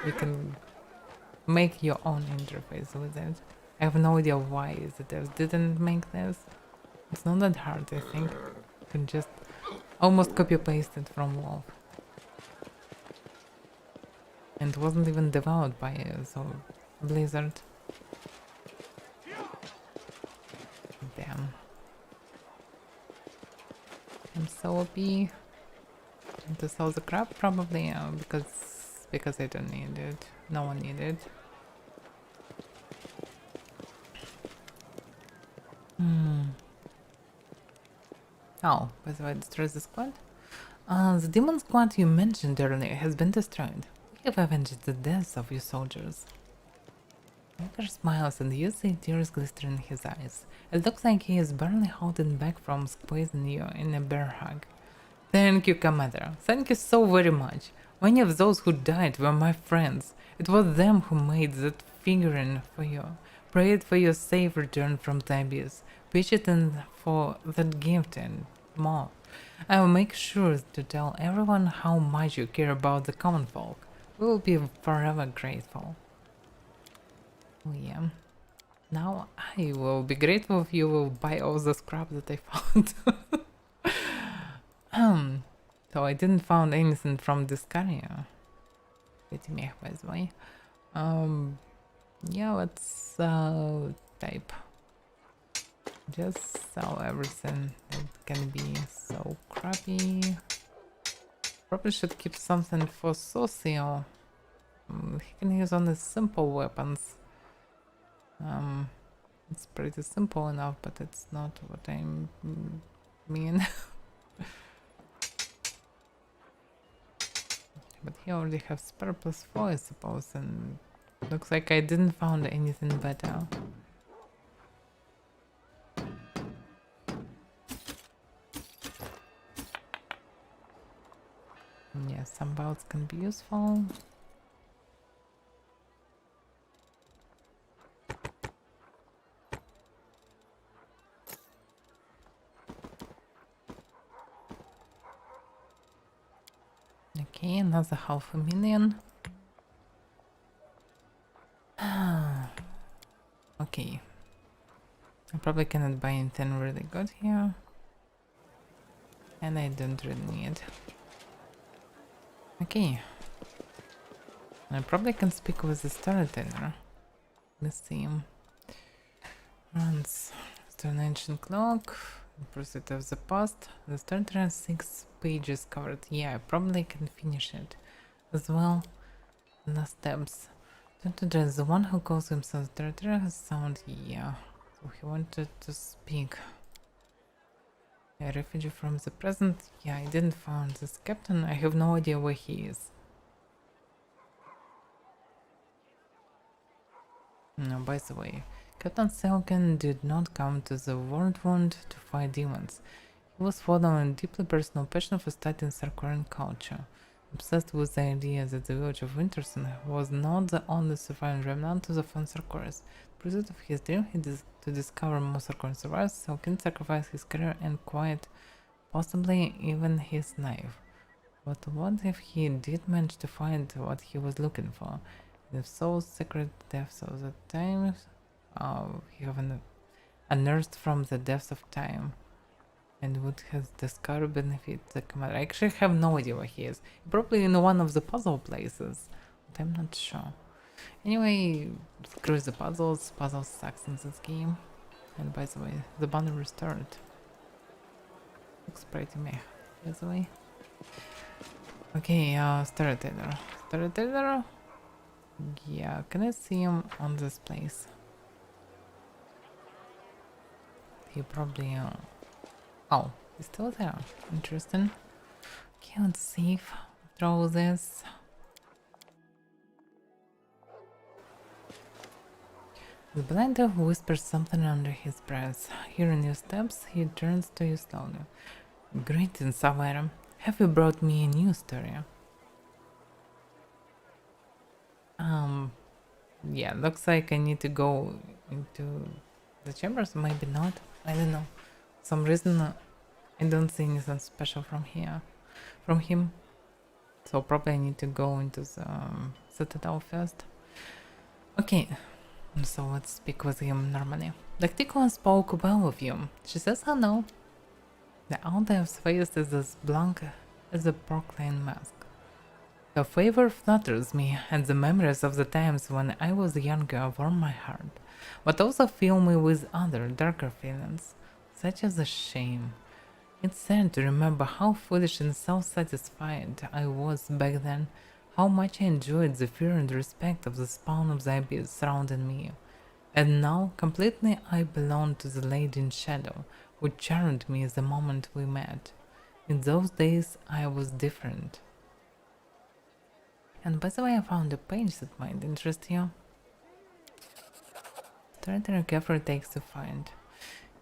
you can make your own interface with it. I have no idea why the devs didn't make this. It's not that hard, I think. You can just almost copy paste it from WoW. And it wasn't even developed by Blizzard. Damn. I'm so OP. To sell the crap probably, because I don't need it. No one needs it. Oh, by the way, destroy the squad. The demon squad you mentioned earlier has been destroyed. We have avenged the deaths of your soldiers. Walker smiles and you see tears glister in his eyes. It looks like he is barely holding back from squeezing you in a bear hug. Thank you, Commander. Thank you so very much. Many of those who died were my friends. It was them who made that figurine for you. Prayed for your safe return from the abyss. Pitched in for that gift and more. I will make sure to tell everyone how much you care about the common folk. We will be forever grateful. Oh yeah. Now I will be grateful if you will buy all the scrap that I found. So I didn't find anything from this carrier. Pretty meh, by the way. Yeah, let's type. Just sell everything that can be so crappy. Probably should keep something for Socio. He can use only simple weapons. It's pretty simple enough, but it's not what I mean. But he already has spare +4, I suppose, and looks like I didn't find anything better. Yeah, some belts can be useful. Okay, another 500,000. Okay. I probably cannot buy anything really good here. And I don't really need. Okay. I probably can speak with the storyteller. Let's see. Runs to an ancient clock. Pursuit of the past. The storyteller has 6 pages covered. Yeah, I probably can finish it as well. Last steps. Don't address the one who calls himself storyteller has sound. Yeah. So he wanted to speak. A refugee from the present? Yeah, I didn't find this captain. I have no idea where he is. No, by the way, Captain Selken did not come to the Worldwound to fight demons. He was following a deeply personal passion for studying Sarkorian culture, obsessed with the idea that the village of Winterson was not the only surviving remnant of the Fon Sarkoris. In pursuit of his dream to discover more Sarkorian survivors, Selken sacrificed his career and quiet, possibly even his knife. But what if he did manage to find what he was looking for? If so, secret depths of the time, he have unearthed from the depths of time, and would have discovered benefit the commander. I actually have no idea where he is. Probably in one of the puzzle places, but I'm not sure. Anyway, screw the puzzles. Puzzles sucks in this game. And by the way, the banner restored. Looks pretty meh, by the way. Okay, storyteller. Storyteller? Yeah, can I see him on this place? He probably... Oh, he's still there. Interesting. Okay, let's save. Throw this. The blinder whispers something under his breath. Hearing your steps, he turns to you slowly. Greetings, Avaira. Have you brought me a new story? Yeah, looks like I need to go into the chambers, maybe not, I don't know. For some reason I don't see anything special from him. So probably I need to go into the citadel first. Okay, so let's speak with him normally. Dactycon spoke well of you. She says hello. The Aldev's face is as blank as a porcelain mask. Her favor flatters me, and the memories of the times when I was younger warm my heart, but also fill me with other, darker feelings, such as a shame. It's sad to remember how foolish and self-satisfied I was back then, how much I enjoyed the fear and respect of the spawn of the abyss surrounding me. And now, completely I belong to the Lady in Shadow, who charmed me the moment we met. In those days I was different. And by the way, I found a page that might interest you. Storyteller carefully takes to find.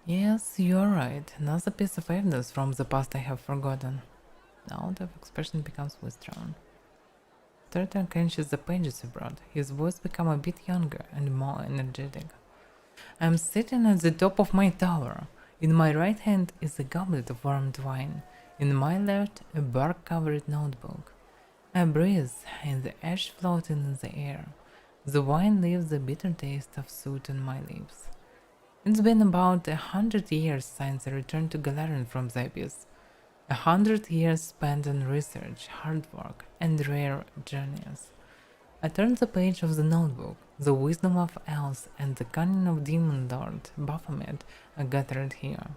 Yes, you're right. Another piece of evidence from the past I have forgotten. Now the expression becomes withdrawn. Turtle crunches the pages he brought. His voice became a bit younger and more energetic. I'm sitting at the top of my tower. In my right hand is a goblet of warmed wine. In my left, a bark-covered notebook. I breathe, and the ash floating in the air. The wine leaves a bitter taste of soot on my lips. It's been about 100 years since I returned to Galarian from the Abyss. 100 years spent on research, hard work, and rare journeys. I turned the page of the notebook. The wisdom of elves and the cunning of Demon Lord Baphomet are gathered here.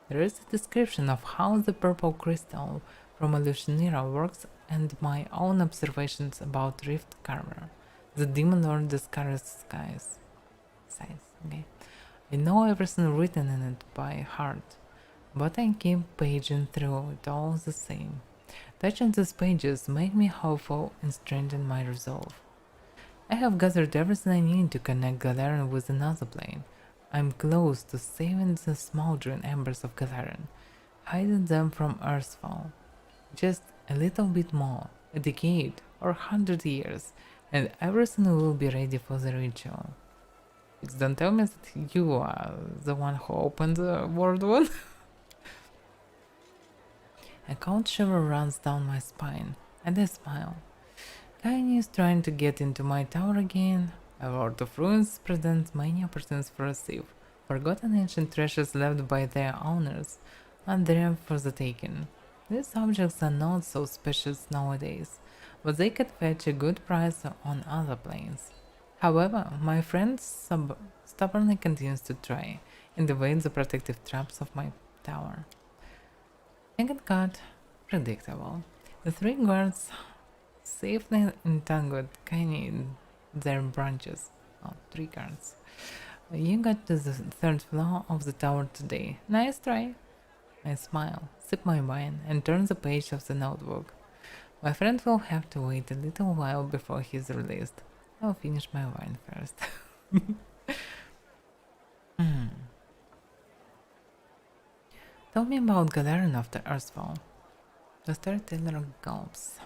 There is a description of how the purple crystal from Illusionera works and my own observations about Rift Carver, the Demon Lord discovers skies. Okay. I know everything written in it by heart, but I keep paging through it all the same. Touching these pages make me hopeful and strengthen my resolve. I have gathered everything I need to connect Galarian with another plane. I'm close to saving the smoldering embers of Galarian, hiding them from Earthfall. Just a little bit more, a decade or 100 years, and everything will be ready for the ritual. Don't tell me that you are the one who opened the World One. A cold shiver runs down my spine, and I smile. Kaini is trying to get into my tower again. A World of Ruins presents many opportunities for a thief. Forgotten ancient treasures left by their owners are there for the taking. These objects are not so precious nowadays, but they could fetch a good price on other planes. However, my friend stubbornly continues to try and evade the protective traps of my tower. Second cut, predictable. The three guards safely entangled Kaini in their branches. Oh, three guards. You got to the third floor of the tower today. Nice try. I smile, sip my wine, and turn the page of the notebook. My friend will have to wait a little while before he's released. I'll finish my wine first. Tell me about Galarian after Earthfall. The storyteller gulps.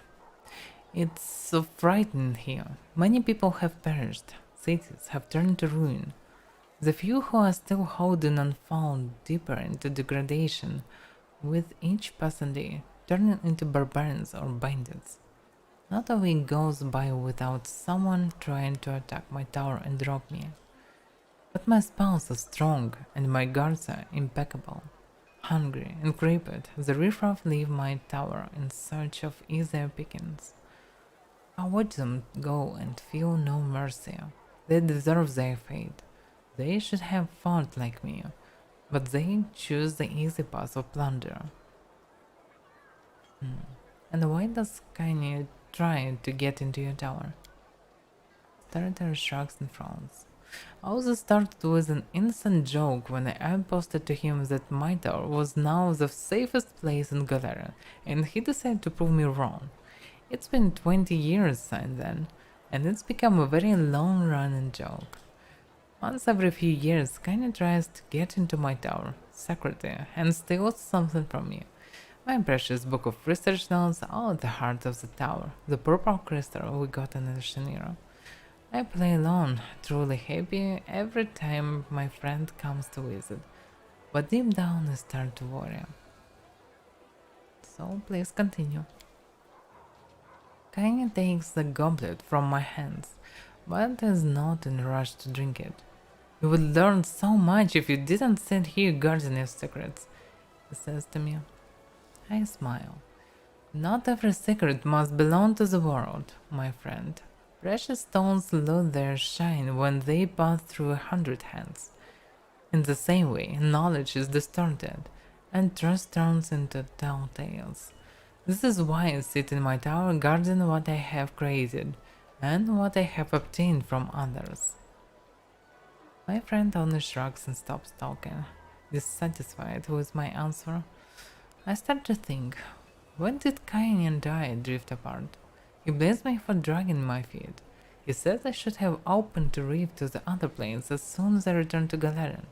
It's so frightening here. Many people have perished. Cities have turned to ruin. The few who are still holding on fall deeper into degradation, with each passing day turning into barbarians or bandits. Not a week goes by without someone trying to attack my tower and drop me. But my spells are strong and my guards are impeccable. Hungry and crippled, the riffraff leave my tower in search of easier pickings. I watch them go and feel no mercy. They deserve their fate. They should have fought like me, but they choose the easy path of plunder. And why does Kaini try to get into your tower? Starter shrugs and frowns. All this started with an innocent joke when I posted to him that my tower was now the safest place in Galarian, and he decided to prove me wrong. It's been 20 years since then, and it's become a very long-running joke. Once every few years, Kaini tries to get into my tower, secretly, and steals something from me. My precious book of research notes are at the heart of the tower, the purple crystal we got in the Shanira. I play alone, truly happy every time my friend comes to visit, but deep down I start to worry. So please continue. Kaini takes the goblet from my hands, but is not in a rush to drink it. You would learn so much if you didn't sit here guarding your secrets, he says to me. I smile. Not every secret must belong to the world, my friend. Precious stones lose their shine when they pass through 100 hands. In the same way, knowledge is distorted, and trust turns into tall tales. This is why I sit in my tower guarding what I have created, and what I have obtained from others. My friend only shrugs and stops talking, dissatisfied with my answer. I start to think, when did Kaini and I drift apart? He blames me for dragging my feet. He says I should have opened the rift to the other planes as soon as I returned to Galarian.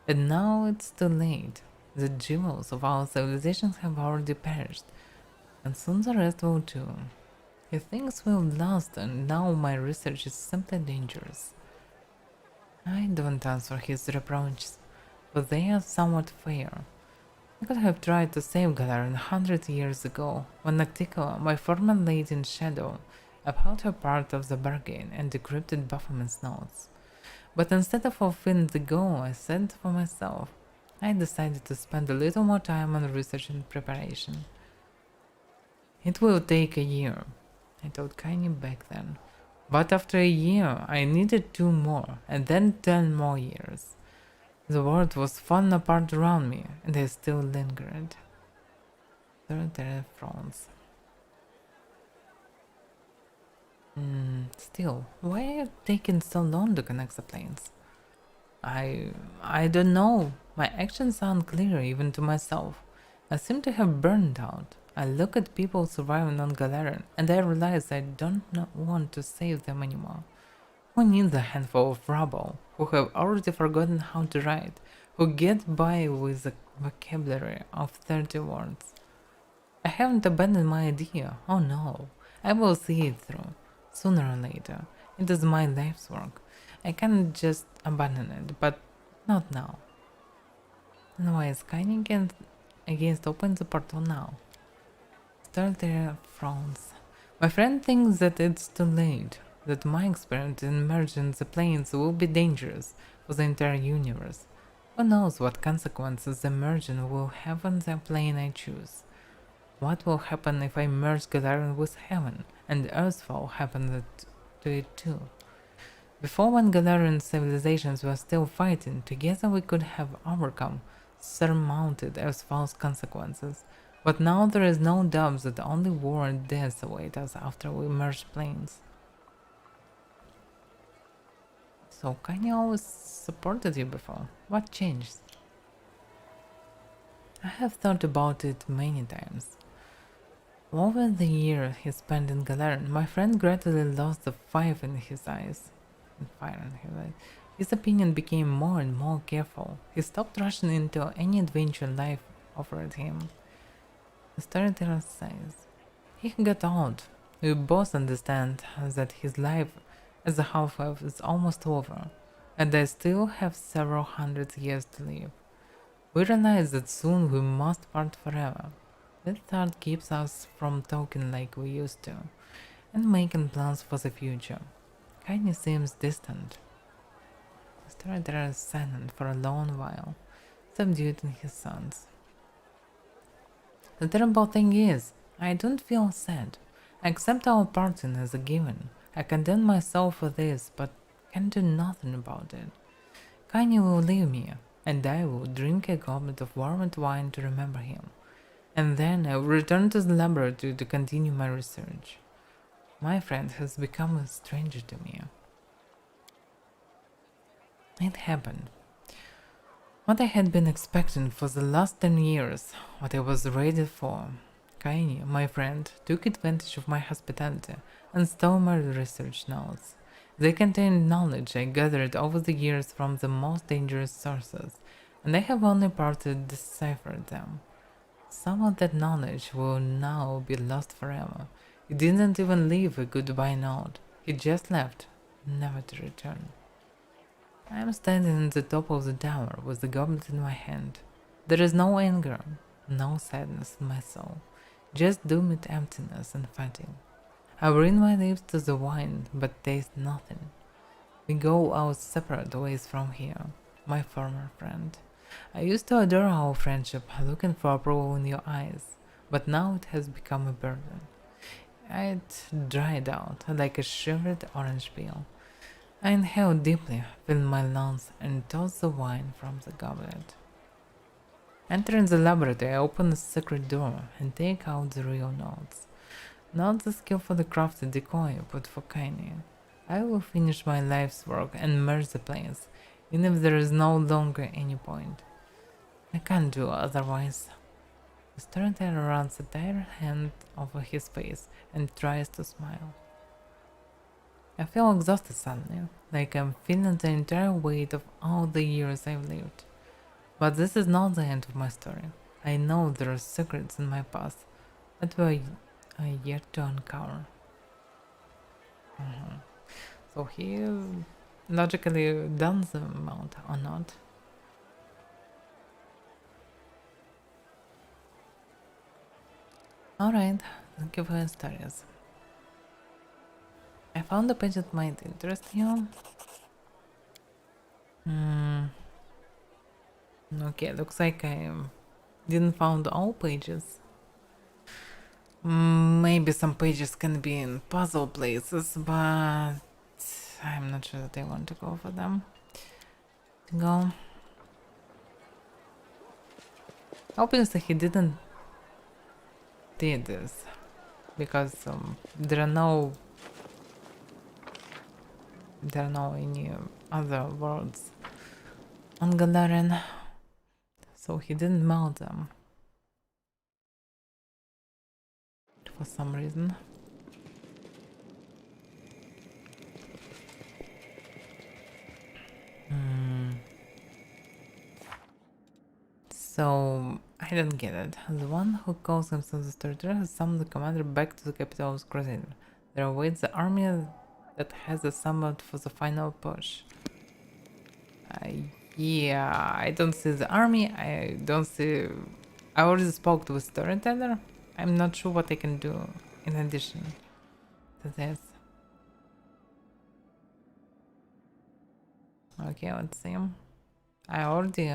And now it's too late. The jewels of our civilizations have already perished, and soon the rest will too. He thinks we'll last, and now my research is simply dangerous. I don't answer his reproaches, but they are somewhat fair. I could have tried to save Galarin 100 years ago, when Nocticola, my former lady in shadow, upheld her part of the bargain and decrypted Baphomet's notes. But instead of fulfilling the goal I set for myself, I decided to spend a little more time on research and preparation. It will take a year, I told Kaini back then. But after a year, I needed 2 more, and then 10 more years. The world was falling apart around me, and I still lingered. There frowns. Still, why are you taking so long to connect the planes? I don't know. My actions aren't clear even to myself. I seem to have burned out. I look at people surviving on Galarian, and I realize I don't want to save them anymore. Who needs a handful of rabble, who have already forgotten how to write, who get by with a vocabulary of 30 words? I haven't abandoned my idea, oh no. I will see it through, sooner or later. It is my life's work. I can't just abandon it, but not now. Anyways, Kaini against opens the portal now. There frowns. My friend thinks that it's too late, that my experiment in merging the planes will be dangerous for the entire universe. Who knows what consequences the merging will have on the plane I choose? What will happen if I merge Galarian with Heaven, and Earthfall happened to it too? Before, when Galarian civilizations were still fighting, together we could have overcome, surmounted Earthfall's consequences. But now there is no doubt that only war and death await us after we merge planes. So Kanye always supported you before. What changed? I have thought about it many times. Over the year he spent in Galarian, my friend gradually lost the fire in his eyes. His opinion became more and more careful. He stopped rushing into any adventure life offered him. The storyteller says, he got old. We both understand that his life as a half-elf is almost over, and I still have several hundred years to live. We realize that soon we must part forever. That thought keeps us from talking like we used to, and making plans for the future. Kaini seems distant. The storyteller is silent for a long while, subdued in his thoughts. The terrible thing is, I don't feel sad. I accept our parting as a given. I condemn myself for this, but can do nothing about it. Kaini will leave me, and I will drink a goblet of warmed wine to remember him. And then I will return to the laboratory to continue my research. My friend has become a stranger to me. It happened. What I had been expecting for the last 10 years, what I was ready for. Kaini, my friend, took advantage of my hospitality and stole my research notes. They contained knowledge I gathered over the years from the most dangerous sources, and I have only partly deciphered them. Some of that knowledge will now be lost forever. He didn't even leave a goodbye note. He just left, never to return. I am standing at the top of the tower with the goblet in my hand. There is no anger, no sadness in my soul, just doomed emptiness and fatigue. I bring my lips to the wine, but taste nothing. We go our separate ways from here, my former friend. I used to adore our friendship, looking for approval in your eyes, but now it has become a burden. It dried out like a shivered orange peel. I inhaled deeply, filled my lungs, and tossed the wine from the goblet. Entering the laboratory, I open the secret door and take out the real notes. Not the skillfully crafted decoy, but for Kaini. I will finish my life's work and merge the planes, even if there is no longer any point. I can't do otherwise. The storyteller runs a tired hand over his face and tries to smile. I feel exhausted suddenly, like I'm feeling the entire weight of all the years I've lived. But this is not the end of my story. I know there are secrets in my past that we are yet to uncover. So he logically done the amount or not. Alright, thank you for your stories. I found a page that might interest you. Okay, looks like I didn't found all pages. Maybe some pages can be in puzzle places, but I'm not sure that I want to go for them. Go. Obviously he didn't did this because there are no any other words on Galarian, so he didn't melt them for some reason. So I don't get it. The one who calls himself the Starter has summoned the commander back to the capital of Crusader. There awaits the army that has assembled for the final push. Yeah, I don't see the army. I don't see. I already spoke to the storyteller. I'm not sure what I can do in addition to this. Okay, let's see. I already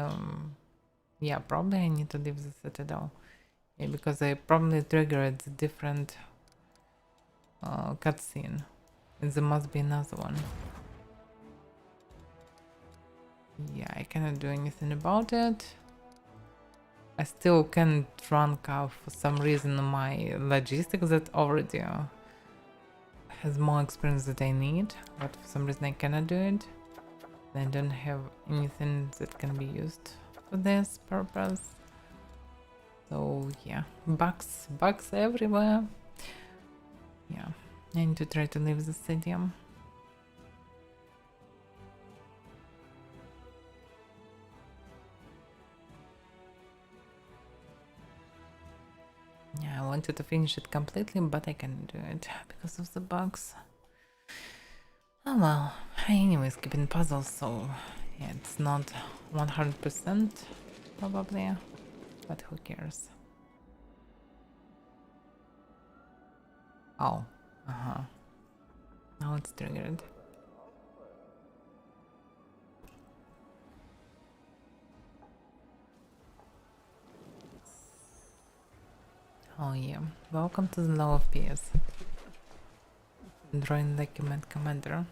yeah, probably I need to leave the citadel. Yeah, because I probably triggered a different cutscene. And there must be another one. Yeah, I cannot do anything about it. I still can't rank up for some reason my logistics that already has more experience that I need, but for some reason I cannot do it. I don't have anything that can be used for this purpose. So yeah, bugs everywhere. Yeah, I need to try to leave the stadium. Yeah, I wanted to finish it completely, but I can't do it because of the bugs. Oh well, I anyways keeping puzzles, so yeah, it's not 100% probably, but who cares? Oh, now it's triggered. Oh yeah, welcome to the Law of Peace. Drawing document commander.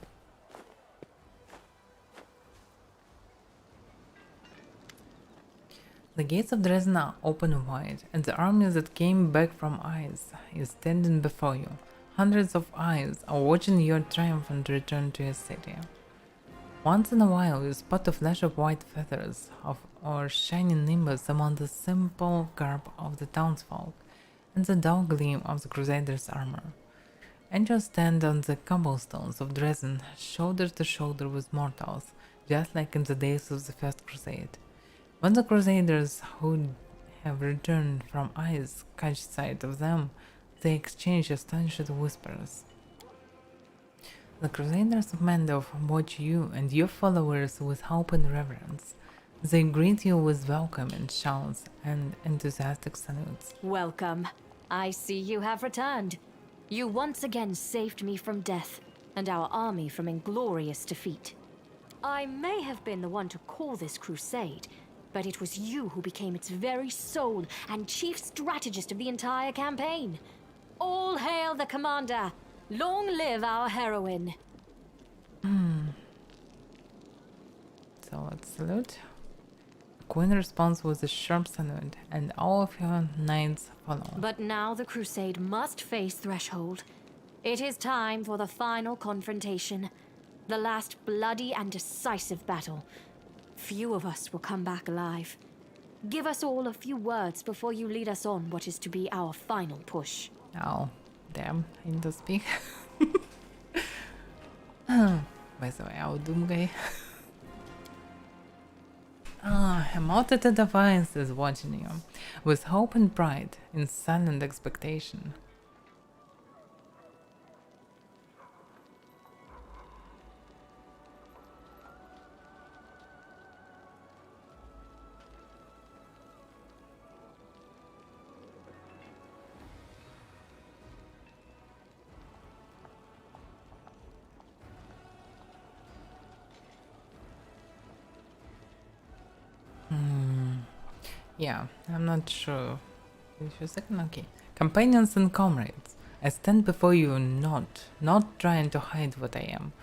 The gates of Dresden are open wide, and the army that came back from Ice is standing before you. Hundreds of eyes are watching your triumphant return to your city. Once in a while you spot a flash of white feathers or shining nimbus among the simple garb of the townsfolk, and the dull gleam of the Crusaders' armor. Angels stand on the cobblestones of Dresden, shoulder to shoulder with mortals, just like in the days of the First Crusade. When the Crusaders who have returned from Ice catch sight of them, they exchange astonished whispers. The Crusaders of Mendov watch you and your followers with hope and reverence. They greet you with welcoming shouts and enthusiastic salutes. Welcome. I see you have returned. You once again saved me from death, and our army from inglorious defeat. I may have been the one to call this crusade, but it was you who became its very soul and chief strategist of the entire campaign. All hail the commander! Long live our heroine! So let's salute. Queen responds with a sharp salute, and all of her knights follow. But now the crusade must face threshold. It is time for the final confrontation. The last bloody and decisive battle. Few of us will come back alive. Give us all a few words before you lead us on what is to be our final push. Oh, damn, I need to speak. By the way, our Doom guy. A multitude of eyes is watching you, with hope and pride, in silent expectation. Yeah, I'm not sure. Give you a second, okay. Companions and comrades, I stand before you not trying to hide what I am.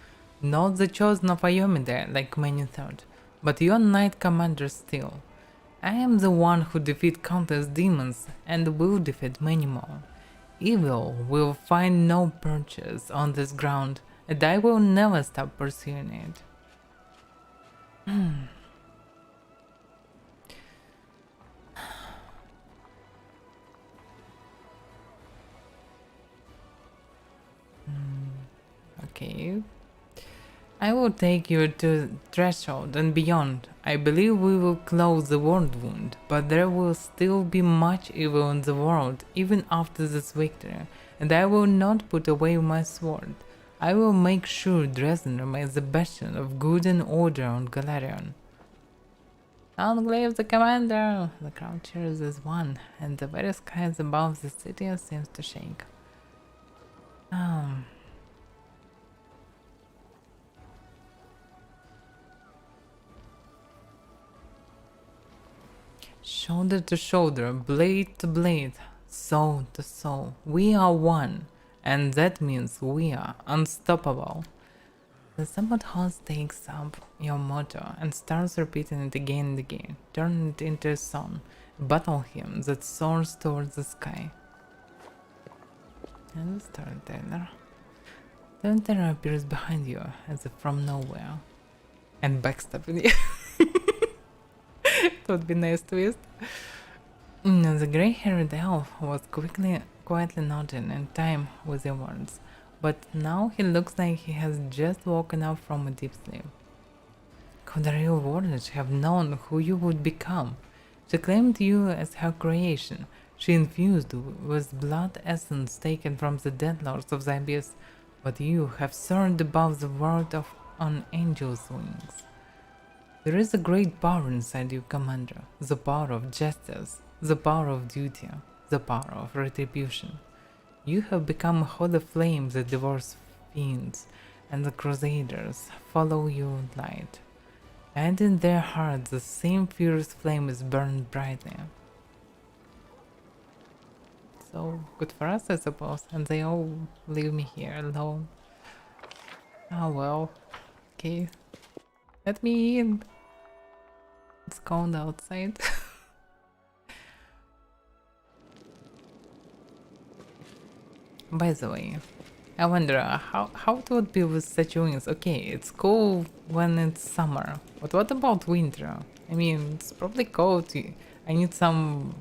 Not the chosen of Ayomide, like many thought, but your knight commander still. I am the one who defeat countless demons and will defeat many more. Evil will find no purchase on this ground, and I will never stop pursuing it. Okay. I will take you to threshold and beyond. I believe we will close the world wound, but there will still be much evil in the world even after this victory, and I will not put away my sword. I will make sure Dresden remains the bastion of good and order on Galarian. Enclave the commander! The crowd cheers as one, and the very skies above the city seems to shake. Shoulder to shoulder, blade to blade, soul to soul, we are one, and that means we are unstoppable. The somewhat horse takes up your motto and starts repeating it again and again, turning it into a song, a battle hymn that soars towards the sky. And the storyteller. The storyteller appears behind you, as if from nowhere, and backstabbing you. It would be nice twist. The grey-haired elf was quietly nodding in time with your words, but now he looks like he has just woken up from a deep sleep. Could the real warriors have known who you would become? She claimed you as her creation. She infused with blood essence taken from the dead lords of the abyss, but you have soared above the world on angel's wings. There is a great power inside you, Commander. The power of justice, the power of duty, the power of retribution. You have become a holy flame that devours fiends, and the Crusaders follow your light. And in their hearts the same fierce flame is burned brightly. So, good for us, I suppose, and they all leave me here alone. Oh well. Okay. Let me in. It's cold outside. By the way, I wonder how it would be with such wings. Okay, it's cool when it's summer, but what about winter? I mean, it's probably cold. I need some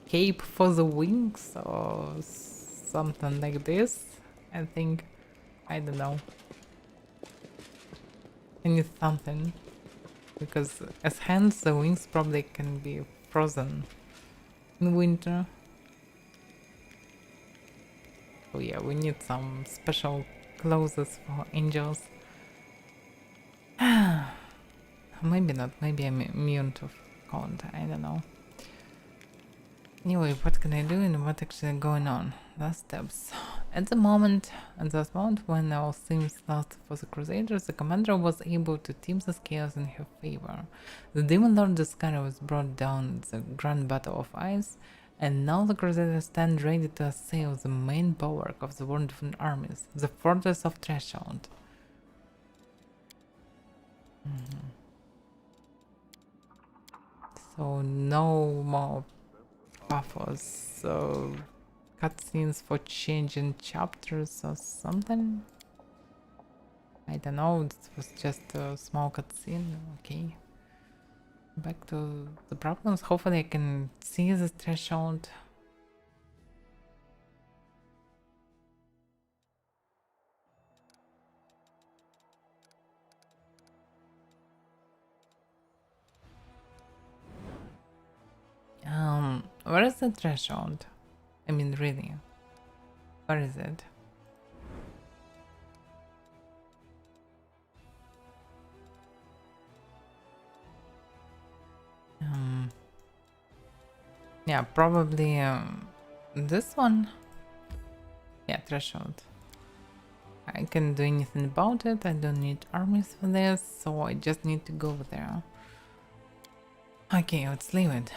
cape for the wings or something like this. I think, I don't know. I need something. Because as hands, the wings probably can be frozen in winter. So yeah, we need some special clothes for angels. Maybe not, maybe I'm immune to cold, I don't know. Anyway, what can I do and what actually going on? Last steps. At this moment when all seems lost for the Crusaders, the commander was able to tip the scales in her favor. The Demon Lord Discovery was brought down at the Grand Battle of Ice, and now the Crusaders stand ready to assail the main bulwark of the wonderful armies, the Fortress of Threshold. So no more buffers, so cutscenes for changing chapters or something? I don't know, this was just a small cutscene, okay. Back to the problems, hopefully I can see the threshold. Where is the threshold? I mean, really, where is it? Yeah, probably this one. Yeah, threshold. I can't do anything about it. I don't need armies for this, so I just need to go there. Okay, let's leave it.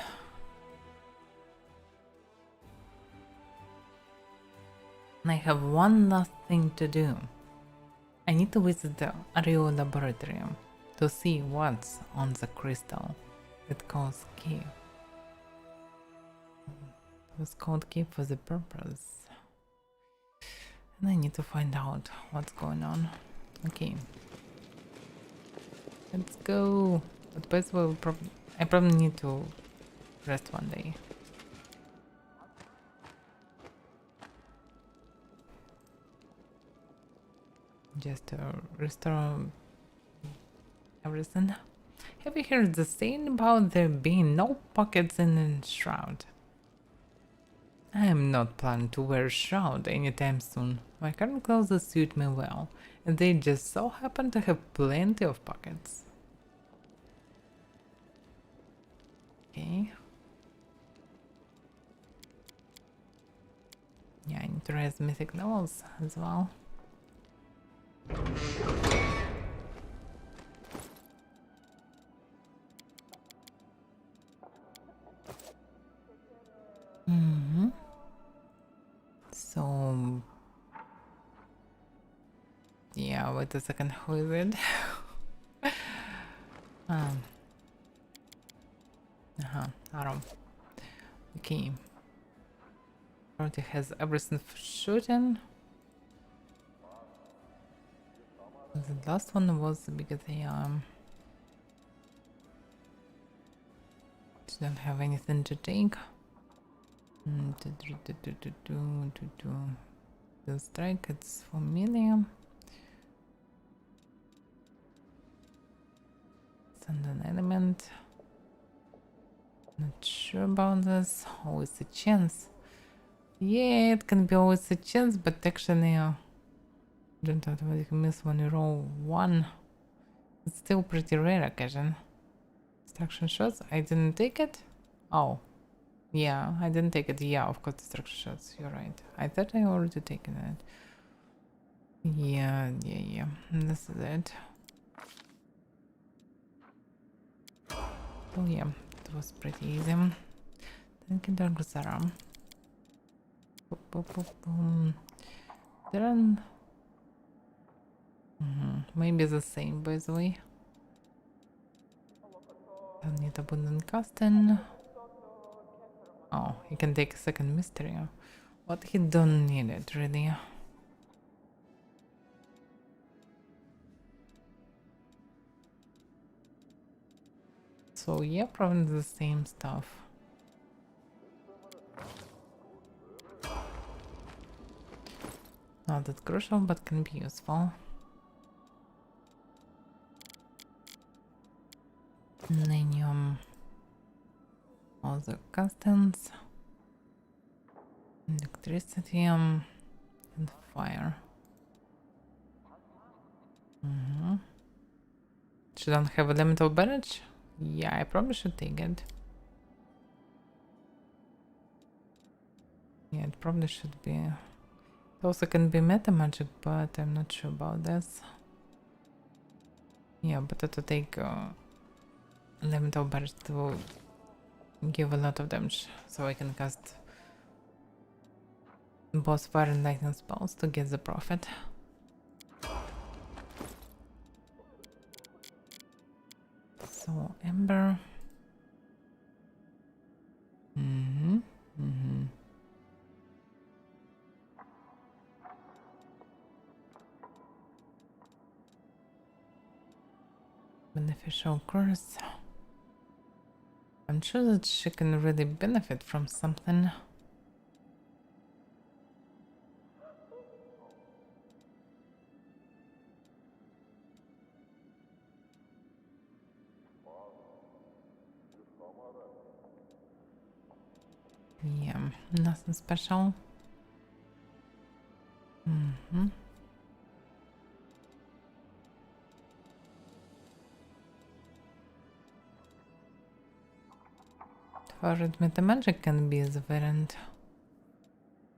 I have one last thing to do. I need to visit the Rio laboratory to see what's on the crystal. It calls key. It was called key for the purpose. And I need to find out what's going on. Okay. Let's go. But by the way, I probably need to rest one day. Just to restore everything. Have you heard the saying about there being no pockets in a shroud? I am not planning to wear a shroud anytime soon. My current clothes suit me well, and they just so happen to have plenty of pockets. Okay. Yeah, I need to raise mythic levels as well. So yeah, wait a second, who is it? Aram. Okay. Already has everything for shooting. The last one was because they don't have anything to take. The strike, it's for million. Send an element. Not sure about this. Always a chance. Yeah, it can be always a chance, but actually don't automatically miss when you roll one. It's still pretty rare occasion. Destruction shots, I didn't take it? Oh. Yeah, I didn't take it. Yeah, of course, destruction shots, you're right. I thought I already taken it. Yeah. This is it. Oh yeah, it was pretty easy. Thank you, Dark Zara. There are... maybe the same, by the way. Don't need abundant casting. Oh, he can take a second mystery. But he don't need it, really. So yeah, probably the same stuff. Not that crucial, but can be useful. Millennium. All the customs. Electricity and fire. Shouldn't have a limit of barrage? Yeah, I probably should take it. Yeah, it probably should be. It also can be meta magic, but I'm not sure about this. Yeah, but to take limit of barrage to give a lot of damage, so I can cast both fire and lightning spells to get the profit. So Ember. Beneficial curse. I'm sure that she can really benefit from something. Yeah, nothing special. Forward meta magic can be the variant.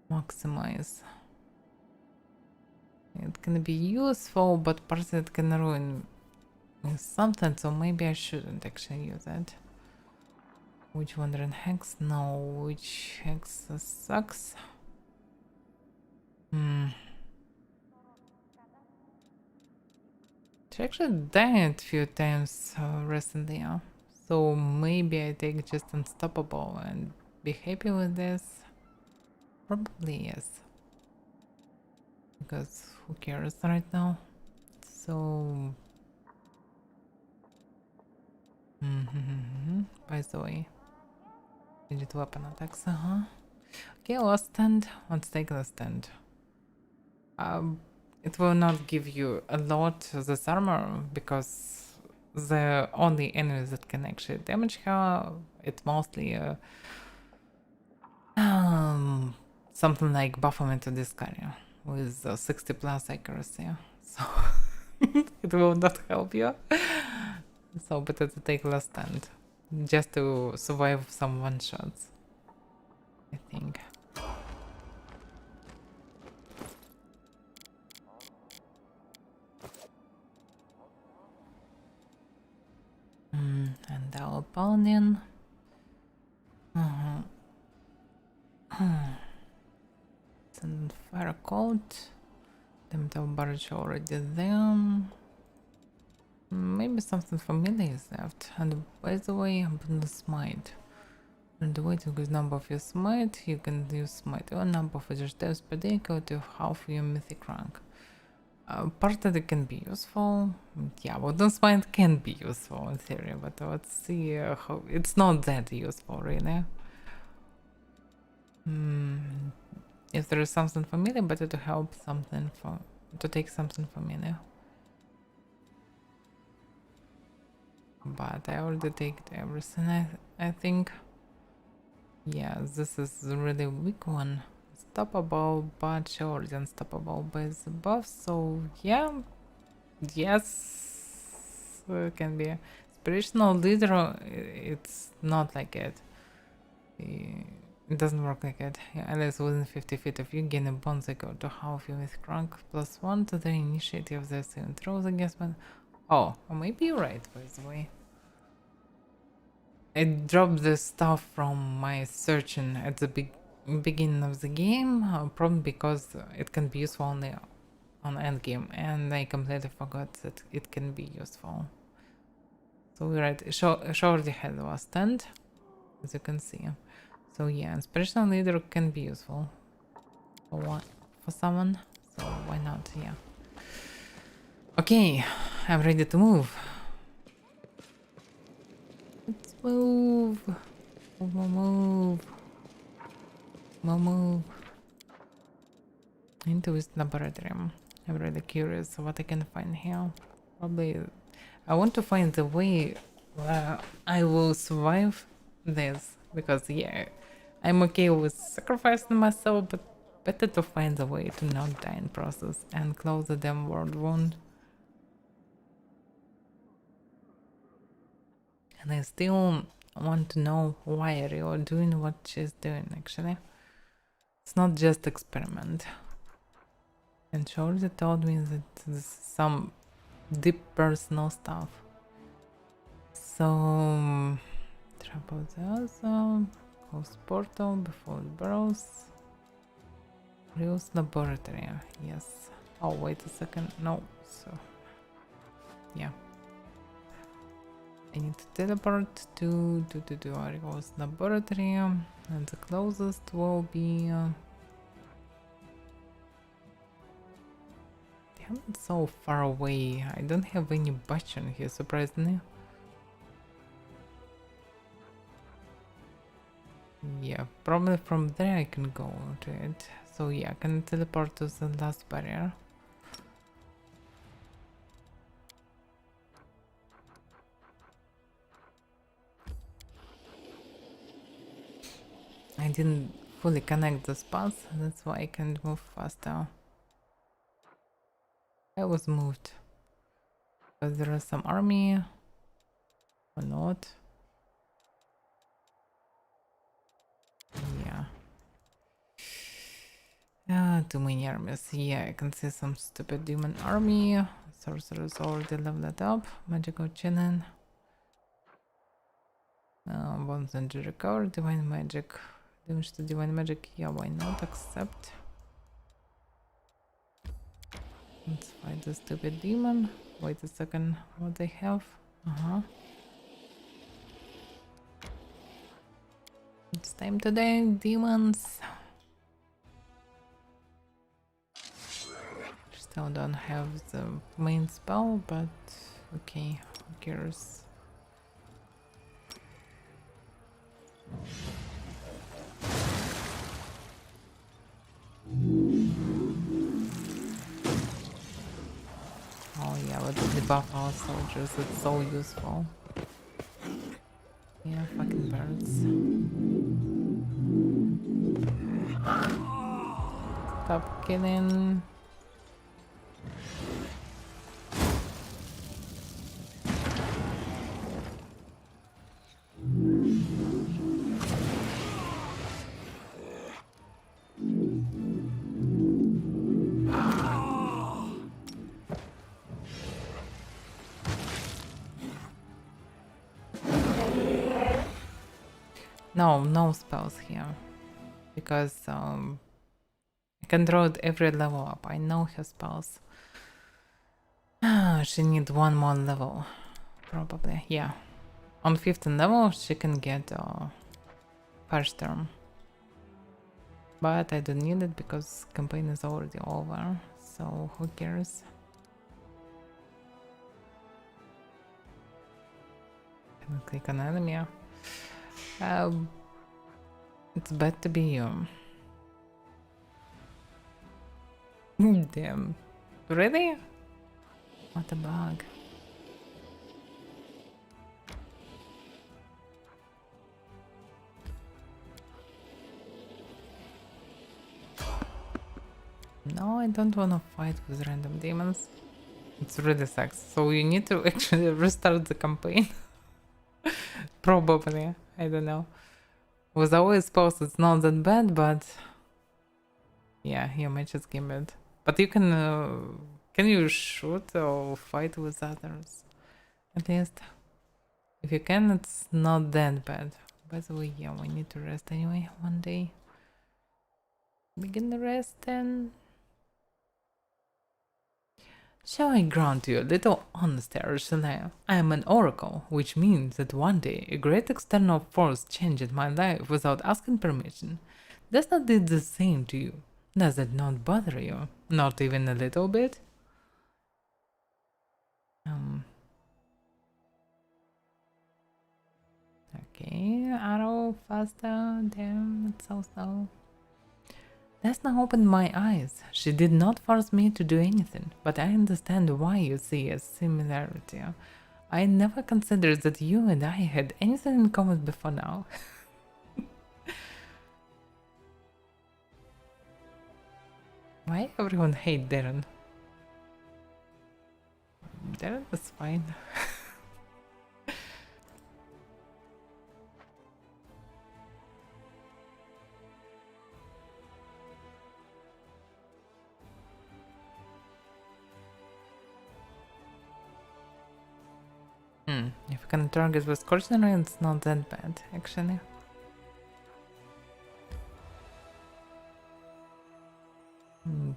Maximize. It can be useful, but partly it can ruin something, so maybe I shouldn't actually use it. Which wandering hex? No. Which hex sucks? She actually died a few times recently, so maybe I take just Unstoppable and be happy with this. Probably yes, because who cares right now? So, by the way, digit weapon attacks. Okay, last stand. Let's take the stand. It will not give you a lot this armor because the only enemies that can actually damage her, it's mostly something like Baphomet Discaria with 60 plus accuracy. So it will not help you. So better to take last stand just to survive some one shots, I think. And our paladin. And fire coat. The metal barrage already there. Maybe something familiar is left. And by the way, abundant smite. When the weight increase number of your smite, you can use smite or number of your steps per day equal to half your mythic rank. Part that it can be useful. Yeah, abundant smite can be useful in theory, but let's see how it's not that useful really. If there is something familiar, better to help something to take something familiar. But I already take everything, I think. Yeah, this is a really weak one. Stoppable, but she already unstoppable by the buff, so yeah. Yes, can be. Inspirational leader, it's not like it. It doesn't work like it. Yeah, unless within 50 feet of you, gain a bonus equal to half your mythic rank plus 1 to the initiative of the saving throws against one. Oh, maybe you're right, by the way. I dropped the stuff from my searching at the beginning of the game, probably because it can be useful only on end game, and I completely forgot that it can be useful. So we're right. She already had the last stand, as you can see. So yeah, inspirational leader can be useful for someone. So why not? Yeah. Okay, I'm ready to move. Let's move. Move. Into this laboratory. I'm really curious what I can find here. Probably I want to find the way where I will survive this, because yeah, I'm okay with sacrificing myself, but better to find a way to not die in process and close the damn world wound. And I still want to know why Rio doing what she's doing actually. It's not just experiment. And she already told me that this is some deep personal stuff. So trouble the other, close portal before it burrows. Rio's laboratory, yes. Oh wait a second, no, so yeah. I need to teleport to Rio's laboratory, and the closest will be damn, it's so far away. I don't have any button here, surprisingly. Yeah, probably from there I can go to it. So yeah, I can teleport to the last barrier. I didn't fully connect the spots, that's why I can't move faster. I was moved. Because there is some army. Or not. Yeah. Too many armies. Yeah, I can see some stupid demon army. Sorcerer's already leveled up. Magical Chinen. Bonus energy recovered, divine magic. Damage to divine magic, yeah, why not? Accept. Let's fight the stupid demon. Wait a second, what they have? It's time to die, demons. Still don't have the main spell, but okay, who cares? Oh yeah, let's debuff our soldiers, it's so useful. Yeah, fucking birds. Stop killing. No spells here. Because I can draw it every level up. I know her spells. She needs one more level. Probably, yeah. On 15th level she can get Firestorm. But I don't need it because campaign is already over. So who cares? Can I click on enemy? It's bad to be you. Damn. Really? What a bug. No, I don't wanna fight with random demons. It's really sucks. So you need to actually restart the campaign. Probably. I don't know. With our spells it's not that bad, but yeah, your matches game bad. But you can you shoot or fight with others? At least. If you can, it's not that bad. By the way, yeah, we need to rest anyway one day. Begin the rest then. Shall I grant you a little honesty, Ursula? I am an oracle, which means that one day a great external force changed my life without asking permission. Does not do the same to you? Does it not bother you? Not even a little bit? Okay, arrow faster, damn, it's so slow. Desna opened my eyes. She did not force me to do anything, but I understand why you see a similarity. I never considered that you and I had anything in common before now. Why everyone hate Darren? Darren is fine. If you can target with Scorching Ray, it's not that bad, actually.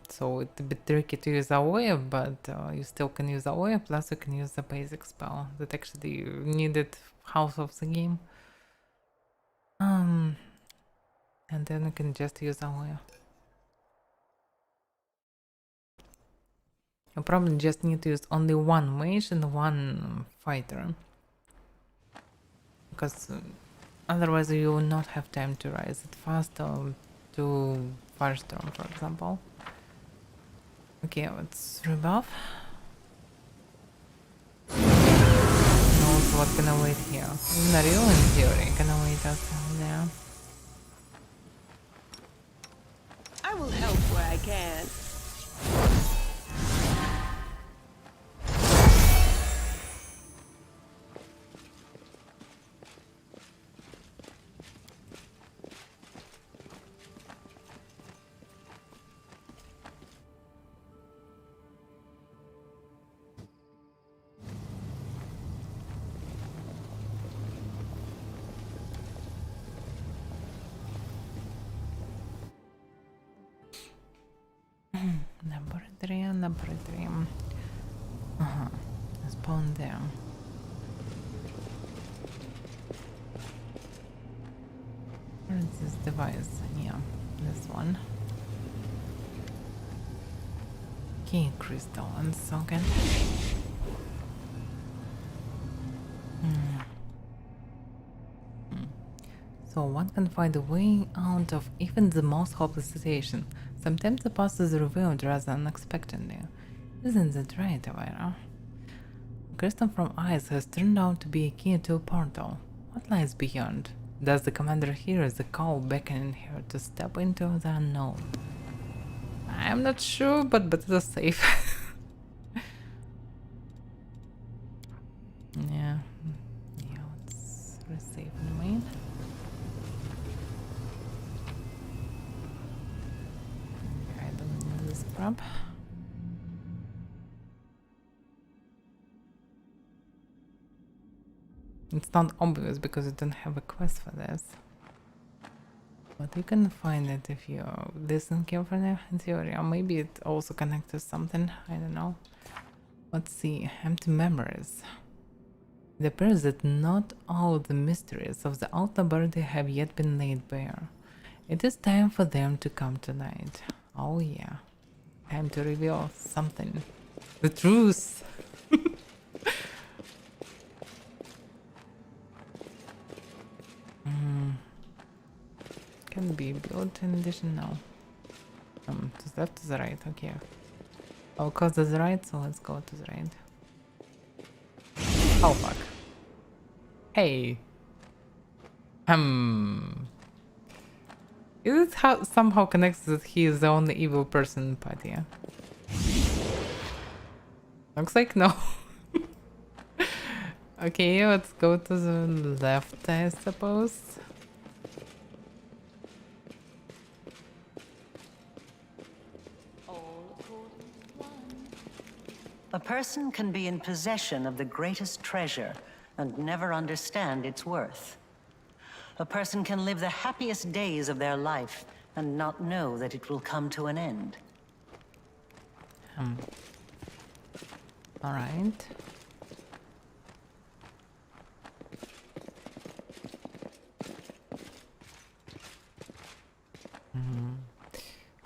So it's a bit tricky to use Avaira, but you still can use Avaira, plus you can use the basic spell that actually needed half of the game. And then you can just use Avaira. You probably just need to use only one mage and one fighter. Because otherwise you will not have time to rise it fast or to Firestorm, for example. Okay, let's rebuff. Knows what can await here. In the real in theory can await us there. I will help where I can. Laboratory. Uh-huh. Spawn there. Where is this device? Yeah, this one. Key crystal and socket. So one can find a way out of even the most hopeless situation. Sometimes the past is revealed rather unexpectedly. Isn't that right, Avaira? Crystal from ice has turned out to be a key to a portal. What lies beyond? Does the commander hear the call beckoning her to step into the unknown? I'm not sure, but better safe. Yeah, let's resave in the main. I don't need this crap. It's not obvious because you don't have a quest for this. But you can find it if you listen carefully in theory, or maybe it also connects to something, I don't know. Let's see, empty memories. It appears that not all the mysteries of the Alt Laboratory have yet been laid bare. It is time for them to come to light. Oh yeah, time to reveal something. The truth! Can be built in addition now. To the left, to the right, okay. I'll go to the right, so let's go to the right. Oh fuck. Hey. Is it somehow connected that he is the only evil person in the party? Yeah? Looks like no. Okay, let's go to the left, I suppose. A person can be in possession of the greatest treasure and never understand its worth. A person can live the happiest days of their life and not know that it will come to an end. All right.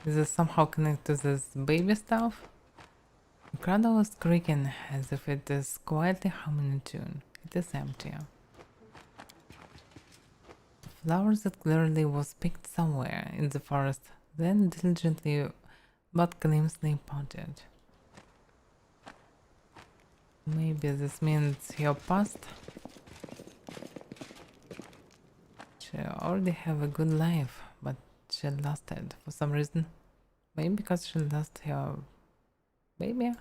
Is this somehow connected to this baby stuff? The cradle is creaking as if it is quietly humming a tune. It is empty. Flowers that clearly was picked somewhere in the forest, then diligently but glimpsely potted. Maybe this means your past. She already have a good life, but she lost it for some reason. Maybe because she lost her baby.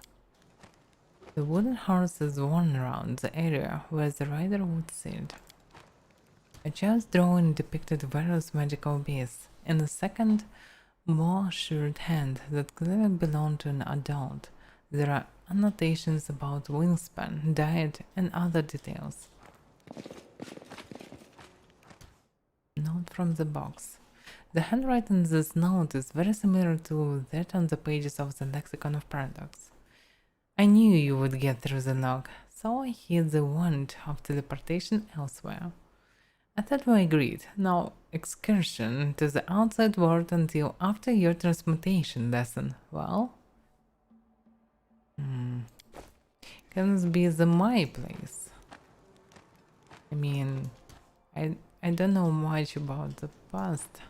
The wooden horse is worn around the area where the rider would sit. A child's drawing depicted various magical beasts. In the second, more short hand that clearly belonged to an adult. There are annotations about wingspan, diet, and other details. Note from the box. The handwriting in this note is very similar to that on the pages of the Lexicon of Paradox. I knew you would get through the knock, so I hid the wand of teleportation elsewhere. I thought we agreed. No excursion to the outside world until after your transmutation lesson. Well? Can this be my place? I mean, I don't know much about the past.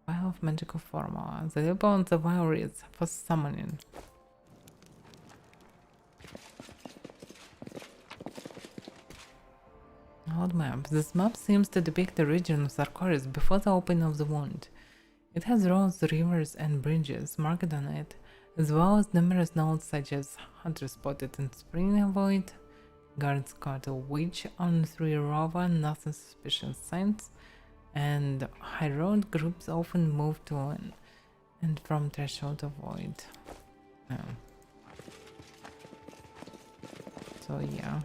Vial of magical formula. The label on the vial reads for summoning. Old map. This map seems to depict the region of Sarkoris before the opening of the wound. It has roads, rivers, and bridges marked on it, as well as numerous notes such as Hunter spotted in Spring Void, guards caught a witch on 3 Rova, nothing suspicious signs, and high road groups often move to and from Threshold of Void. So yeah.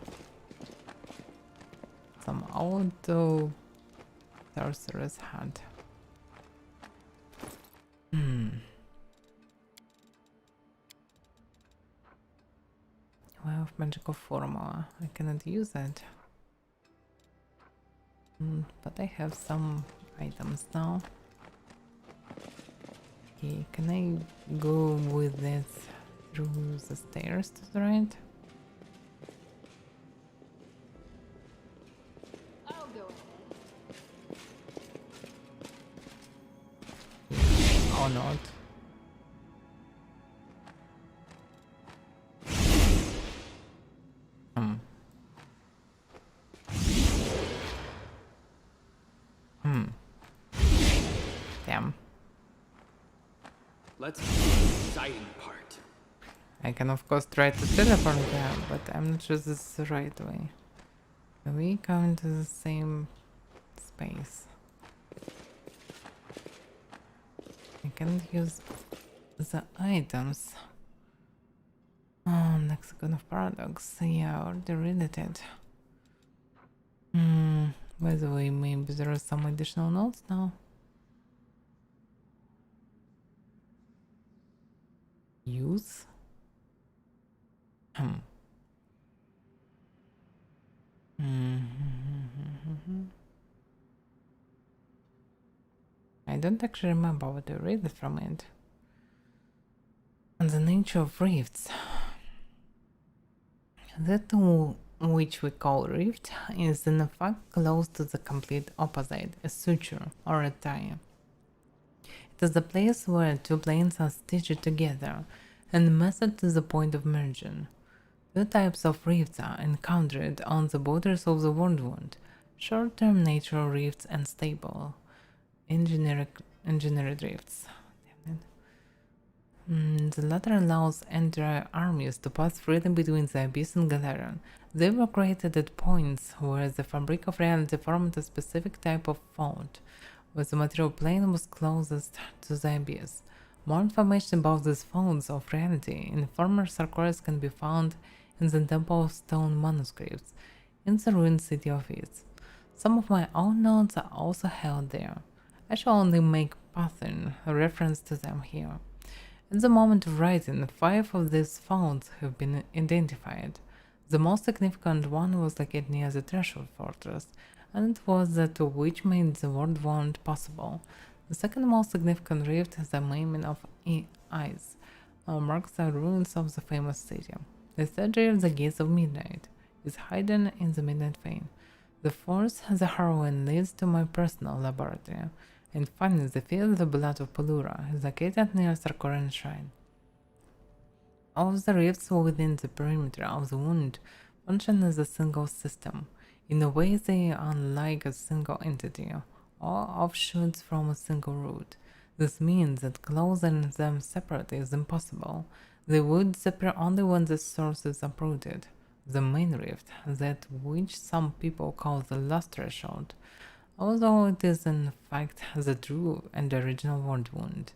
Some old sorcerer's hat. I have magical formula. I cannot use it. But I have some items now. Okay, can I go with this through the stairs to the right? I'll go Or not? Damn. Let's do the exciting part. I can of course try to teleport there, but I'm not sure this is the right way. We come into the same space. I can't use the items. Oh, lexicon of paradox. Yeah, I already read it. By the way, maybe there are some additional notes now. Use? I don't actually remember what I read from it. And the nature of rifts. That which we call rift is in fact close to the complete opposite, a suture or a tie. It is the place where two planes are stitched together and measured to the point of merging. Two types of rifts are encountered on the borders of the world wound: short-term natural rifts and stable, engineered rifts. The latter allows entire armies to pass freely between the Abyss and Galarian. They were created at points where the fabric of reality formed a specific type of fault, where the material plane was closest to the Abyss. More information about these folds of reality in former sarcophagus can be found in the Temple of Stone manuscripts in the ruined city of East. Some of my own notes are also held there. I shall only make passing reference to them here. At the moment of writing, 5 of these folds have been identified. The most significant one was located near the Threshold Fortress, and it was that which made the World Wound possible. The second most significant rift is the Maiming of Eyes, marks the ruins of the famous city. The third rift, the Gates of Midnight, is hidden in the Midnight Vein. The fourth, the Heroine, leads to my personal laboratory. And finally, the field of the blood of Pelura is located near Sarkorian Shrine. All of the rifts within the perimeter of the wound function as a single system. In a way, they are like a single entity, or offshoots from a single root. This means that closing them separately is impossible. They would disappear only when the source is uprooted. The main rift, that which some people call the last threshold, although it is in fact the true and original world wound.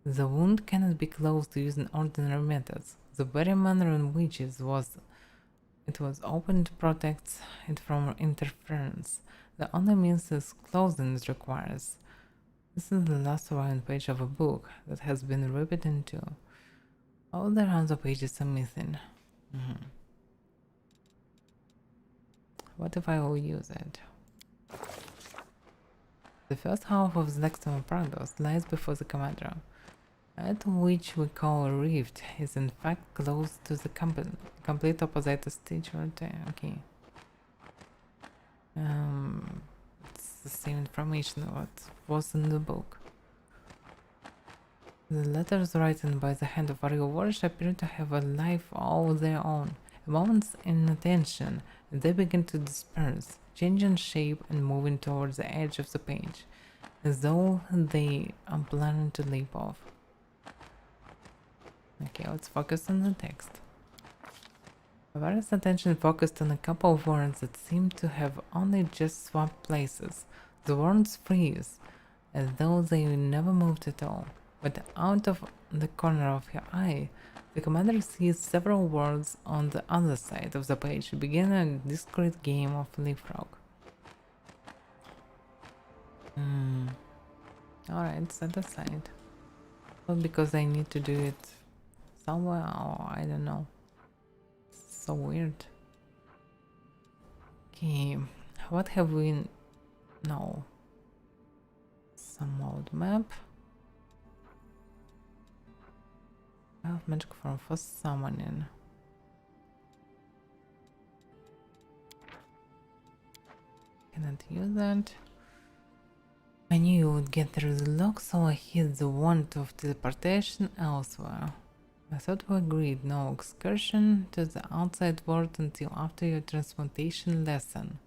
The wound cannot be closed using ordinary methods. The very manner in which it was opened protects it from interference. The only means this closing requires. This is the last surviving page of a book that has been ripped in two. All the other pages are missing. What if I will use it? The first half of the Lexicon of Paradox lies before the commander. That which we call a rift is in fact close to the complete opposite stage. Okay. It's the same information what was in the book. The letters written by the hand of a real warrior appear to have a life all their own. A moment's inattention, and they begin to disperse, changing shape and moving towards the edge of the page, as though they are planning to leap off. Okay, let's focus on the text. Avaira's attention focused on a couple of words that seem to have only just swapped places. The words freeze, as though they never moved at all. But out of the corner of her eye, the commander sees several words on the other side of the page begin a discreet game of leapfrog. Alright, set aside. Well, because I need to do it somewhere, or I don't know. So weird. Okay, what have we... No. Some old map. I have magic form for summoning. Cannot use that. I knew you would get through the lock, so I hid the wand of teleportation elsewhere. I thought we agreed no excursion to the outside world until after your transmutation lesson.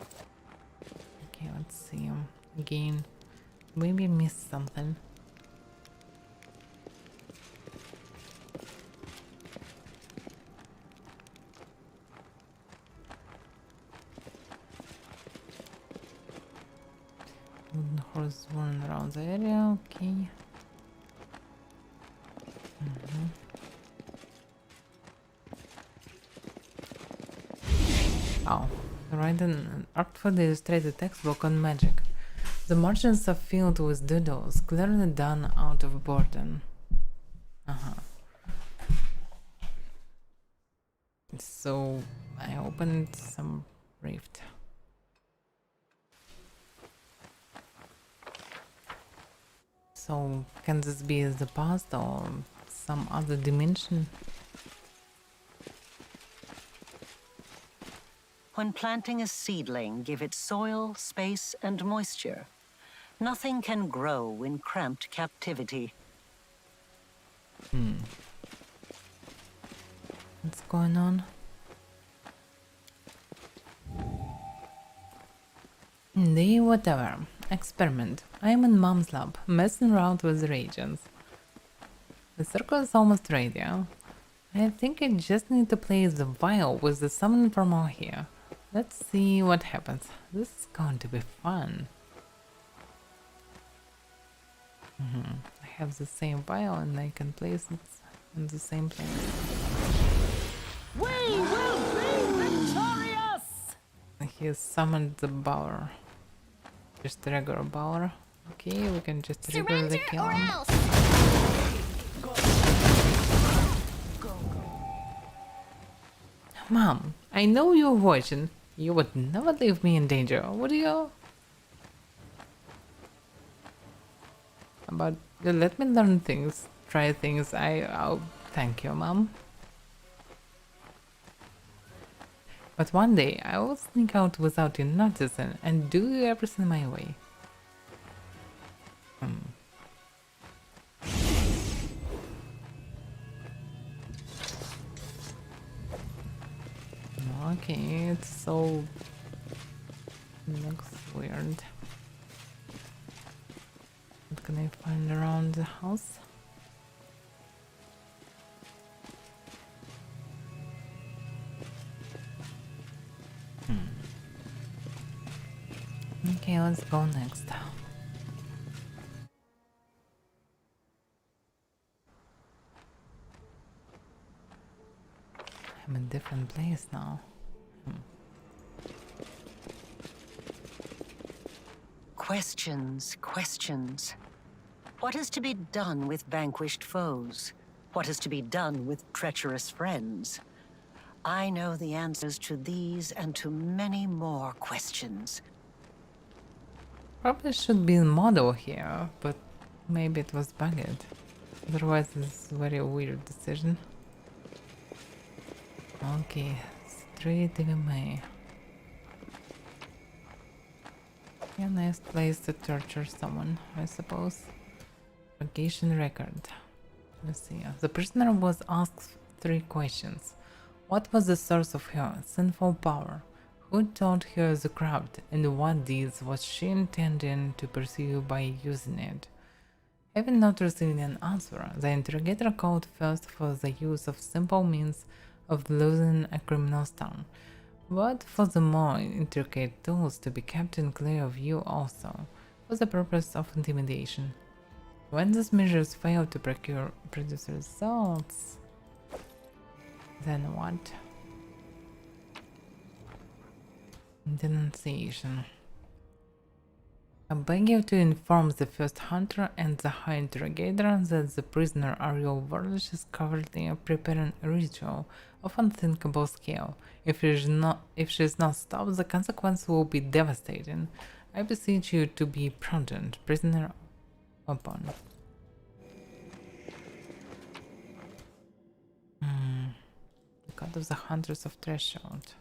Okay, let's see. Again, maybe missed something. Wooden horse running around the area, okay. Oh, right, an artfully illustrated textbook on magic. The margins are filled with doodles, clearly done out of boredom. So I opened some rift. So can this be the past or some other dimension? When planting a seedling, give it soil, space, and moisture. Nothing can grow in cramped captivity. What's going on? Day whatever. Experiment. I am in Mom's lab, messing around with reagents. The circle is almost ready. I think I just need to place the vial with the summon promo here. Let's see what happens. This is going to be fun. I have the same vial and I can place it in the same place. We will be victorious! He summoned the Bower. Just regular Bower. Okay, we can just regular the kill. Mom, I know you're watching. You would never leave me in danger, would you? But let me learn things, try things. I'll thank you, Mom. But one day I will sneak out without you noticing and do everything my way. Okay, it's so... looks weird. What can I find around the house? Okay, let's go next. I'm in a different place now. Questions, questions. What is to be done with vanquished foes? What is to be done with treacherous friends? I know the answers to these and to many more questions. Probably should be a model here, but maybe it was bugged. Otherwise, it's a very weird decision. Okay, straight DMA. A nice place to torture someone, I suppose. Vacation record. Let's see. The prisoner was asked 3 questions. What was the source of her sinful power? Who taught her the craft? And what deeds was she intending to pursue by using it? Having not received an answer, the interrogator called first for the use of simple means of losing a criminal's tongue, but for the more intricate tools to be kept in clear view also, for the purpose of intimidation. When these measures fail to produce results, then what? Denunciation. I beg you to inform the first hunter and the high interrogator that the prisoner Ariel Varlish is currently preparing a ritual of unthinkable scale. If she is not stopped, the consequence will be devastating. I beseech you to be prudent, prisoner upon. The God of the Hunters of Threshold.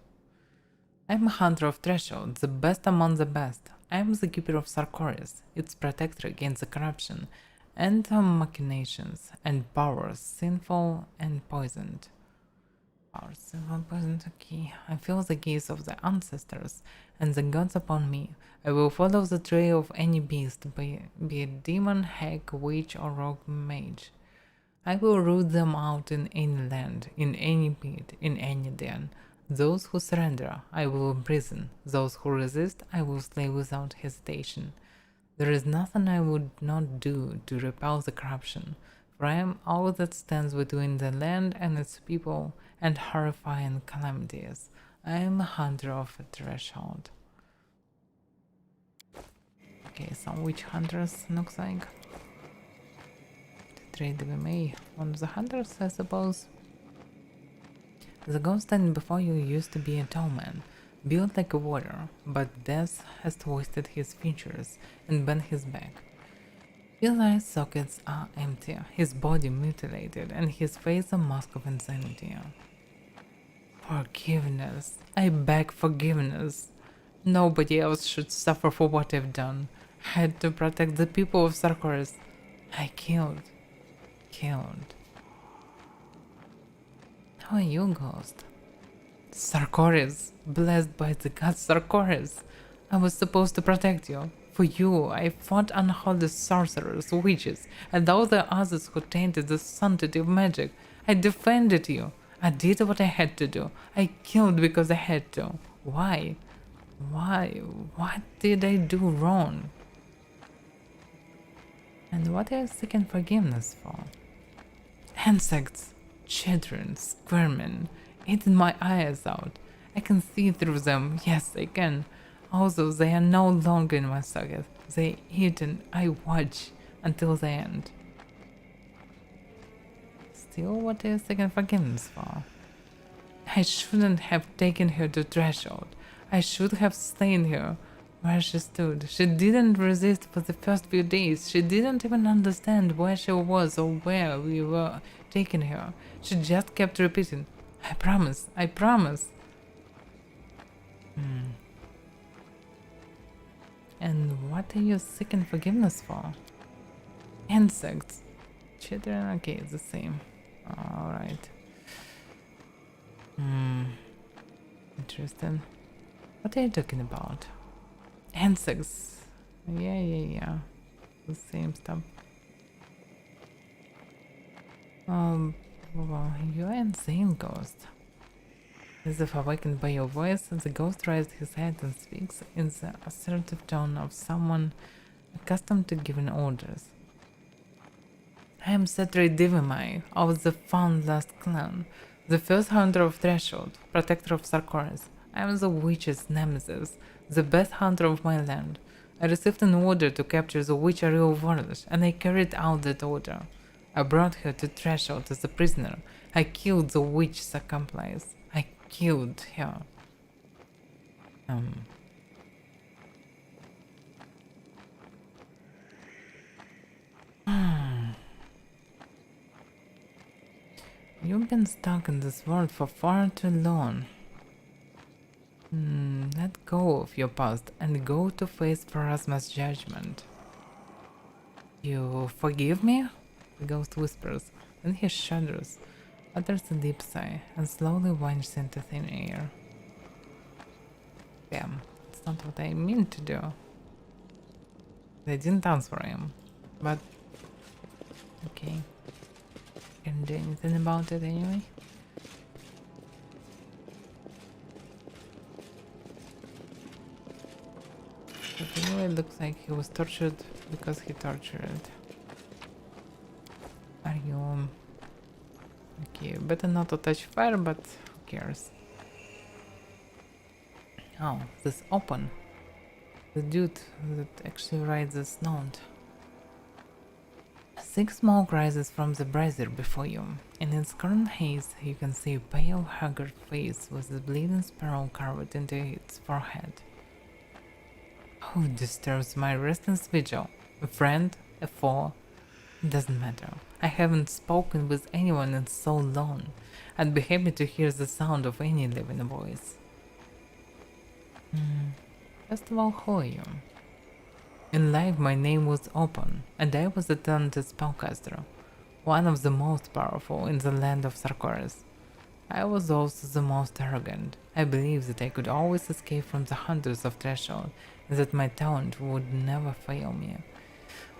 I am a hunter of Threshold, the best among the best. I am the keeper of Sarkoris, its protector against the corruption and machinations and powers, sinful and poisoned. Powers, sinful and poisoned, okay. I feel the gaze of the ancestors and the gods upon me. I will follow the trail of any beast, be it demon, hag, witch, or rogue mage. I will root them out in any land, in any pit, in any den. Those who surrender, I will imprison. Those who resist, I will slay without hesitation. There is nothing I would not do to repel the corruption, for I am all that stands between the land and its people and horrifying calamities. I am a hunter of a threshold. Okay, some witch hunters, looks like. Trade we may. One of the hunters, I suppose. The ghost standing before you used to be a tall man, built like a warrior, but death has twisted his features and bent his back. His eye sockets are empty, his body mutilated, and his face a mask of insanity. Forgiveness. I beg forgiveness. Nobody else should suffer for what I've done. I had to protect the people of Sarkoris. I killed. Who are you, ghost? Sarkoris, blessed by the god Sarkoris. I was supposed to protect you. For you, I fought unholy sorcerers, witches, and all the others who tainted the sanctity of magic. I defended you. I did what I had to do. I killed because I had to. Why? What did I do wrong? And what are you seeking forgiveness for? Insects, children, squirming, eating my eyes out. I can see through them, yes I can. Although they are no longer in my socket. They eat and I watch until the end. Still, what are you seeking forgiveness for? I shouldn't have taken her to Threshold. I should have slain her where she stood. She didn't resist for the first few days. She didn't even understand where she was or where we were taking her. She just kept repeating, I promise, I promise. And what are you seeking forgiveness for? Insects. Children, okay, it's the same. Alright. Interesting. What are you talking about? Insects. Yeah. The same stuff. Well, you're insane, ghost. As if awakened by your voice, the ghost raised his head and speaks in the assertive tone of someone accustomed to giving orders. I am Setri Divimai of the Foundlast clan, the first hunter of Threshold, protector of Sarkoris. I am the witch's nemesis, the best hunter of my land. I received an order to capture the witch Ariel Varlish, and I carried out that order. I brought her to Threshold as a prisoner. I killed the witch's accomplice. I killed her. You've been stuck in this world for far too long. Let go of your past and go to face Pharasma's judgment. You forgive me? The ghost whispers, then he shudders, utters a deep sigh, and slowly winds into thin air. Damn, it's not what I mean to do. I didn't answer him, but okay. Can't do anything about it anyway. But anyway, it looks like he was tortured because he tortured. Are you... Okay, better not to touch fire, but who cares? Oh, this open. The dude that actually writes this note. Thick smoke rises from the brazier before you. In its current haze, you can see a pale, haggard face with a bleeding sparrow carved into its forehead. Who disturbs my restless vigil? A friend? A foe? It doesn't matter. I haven't spoken with anyone in so long. I'd be happy to hear the sound of any living voice. First of all, who are you? In life, my name was Open, and I was a talented spellcaster, one of the most powerful in the land of Sarkoris. I was also the most arrogant. I believed that I could always escape from the hunters of Threshold, and that my talent would never fail me.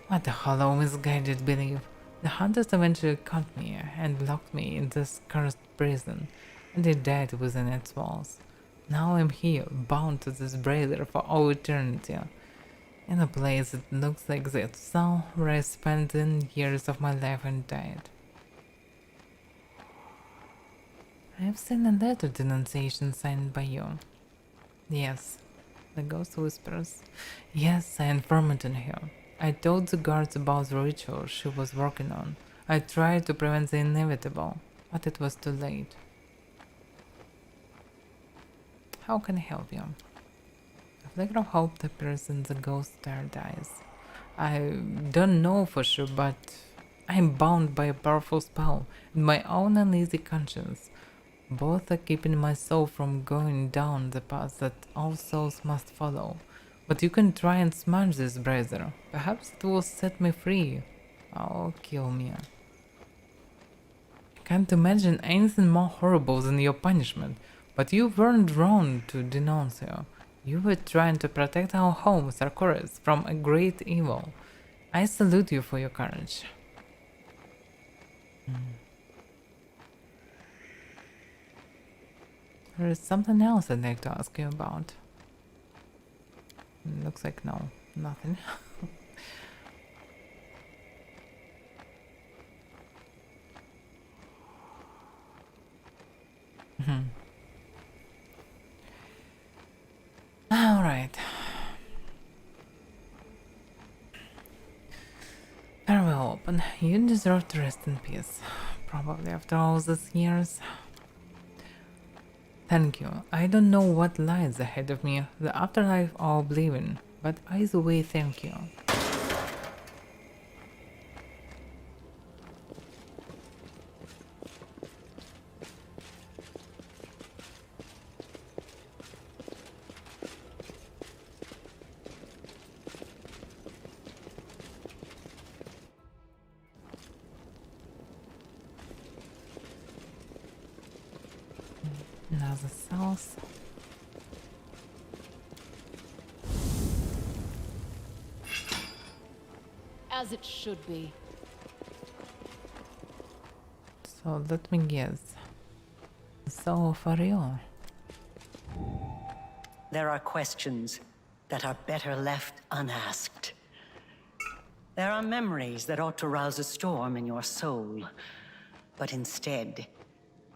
What a hollow, misguided belief. The hunters eventually caught me and locked me in this cursed prison, and I died within its walls. Now I'm here, bound to this brazier for all eternity. In a place that looks like this, so where I spent 10 years of my life and died. I have seen a letter denunciation signed by you. Yes, the ghost whispers. Yes, I informed on her. I told the guards about the ritual she was working on. I tried to prevent the inevitable, but it was too late. How can I help you? A flicker of hope appears in the ghost's tired eyes. I don't know for sure, but I'm bound by a powerful spell and my own uneasy conscience. Both are keeping my soul from going down the path that all souls must follow. But you can try and smash this brazier. Perhaps it will set me free. Or kill me. I can't imagine anything more horrible than your punishment. But you weren't wrong to denounce her. You were trying to protect our home, Sarkoris, from a great evil. I salute you for your courage. There is something else I'd like to ask you about. Looks like no, nothing. Alright. Farewell, Open. You deserve to rest in peace. Probably after all these years. Thank you. I don't know what lies ahead of me, the afterlife or oblivion, but either way, thank you. Now the south. As it should be. So let me guess. So for you. There are questions that are better left unasked. There are memories that ought to rouse a storm in your soul. But instead,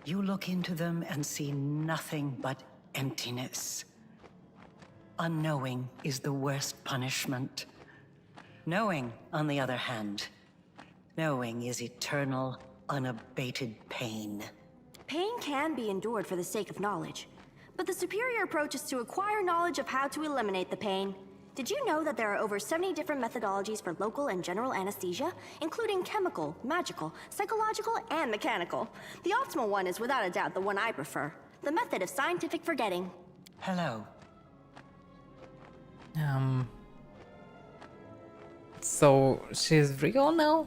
you look into them and see nothing but emptiness. Unknowing is the worst punishment. Knowing, on the other hand, knowing is eternal, unabated pain. Pain can be endured for the sake of knowledge, but the superior approach is to acquire knowledge of how to eliminate the pain. Did you know that there are over 70 different methodologies for local and general anesthesia, including chemical, magical, psychological, and mechanical? The optimal one is without a doubt the one I prefer, the method of scientific forgetting. Hello. So she's real now?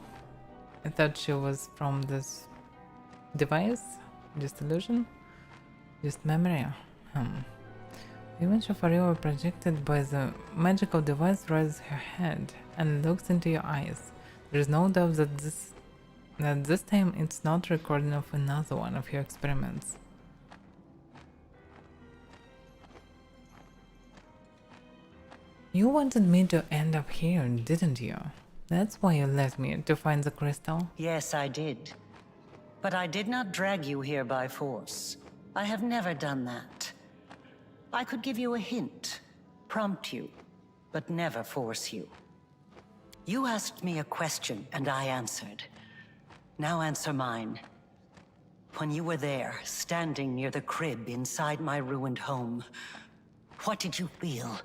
I thought she was from this device? Just illusion? Just memory? The image of Avaira projected by the magical device raises her head and looks into your eyes. There is no doubt that this time it's not recording of another one of your experiments. You wanted me to end up here, didn't you? That's why you left me to find the crystal? Yes, I did. But I did not drag you here by force. I have never done that. I could give you a hint, prompt you, but never force you. You asked me a question, and I answered. Now answer mine. When you were there, standing near the crib inside my ruined home, what did you feel?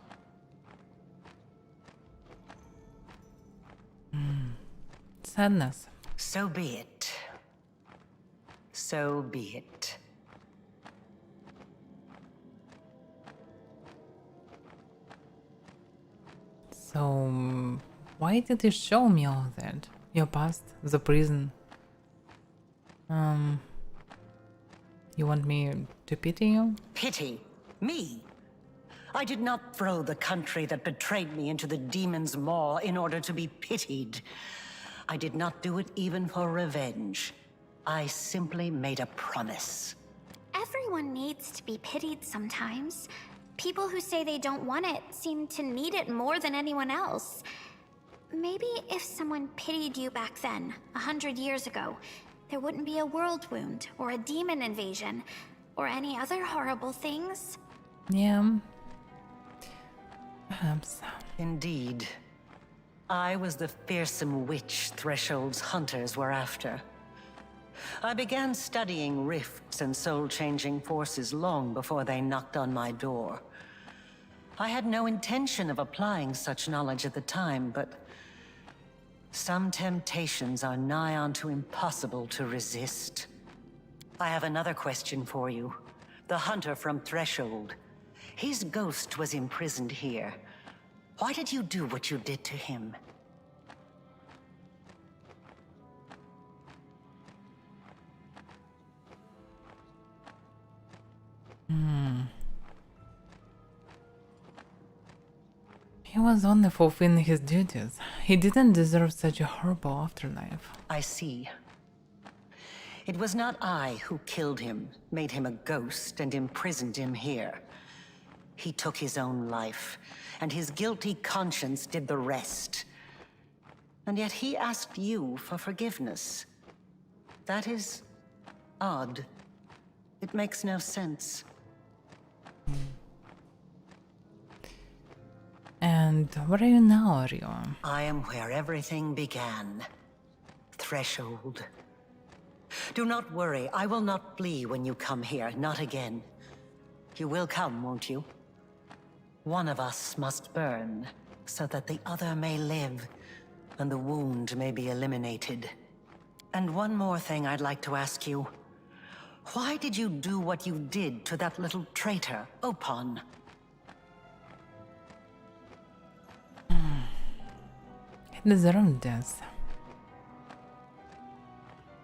Sadness. So be it. So be it. So, why did you show me all that? Your past, the prison. You want me to pity you? Pity? Me? I did not throw the country that betrayed me into the demon's maw in order to be pitied. I did not do it even for revenge. I simply made a promise. Everyone needs to be pitied sometimes. People who say they don't want it seem to need it more than anyone else. Maybe if someone pitied you back then, 100 years ago, there wouldn't be a world wound, or a demon invasion, or any other horrible things. Yeah. Perhaps. Indeed. I was the fearsome witch Threshold's hunters were after. I began studying rifts and soul-changing forces long before they knocked on my door. I had no intention of applying such knowledge at the time, but some temptations are nigh onto impossible to resist. I have another question for you. The hunter from Threshold. His ghost was imprisoned here. Why did you do what you did to him? He was only fulfilling his duties. He didn't deserve such a horrible afterlife. I see. It was not I who killed him, made him a ghost, and imprisoned him here. He took his own life, and his guilty conscience did the rest. And yet he asked you for forgiveness. That is odd. It makes no sense. And where are you now, Rio? I am where everything began. Threshold. Do not worry, I will not flee when you come here, not again. You will come, won't you? One of us must burn, so that the other may live, and the wound may be eliminated. And one more thing I'd like to ask you. Why did you do what you did to that little traitor, Opon? He deserved this.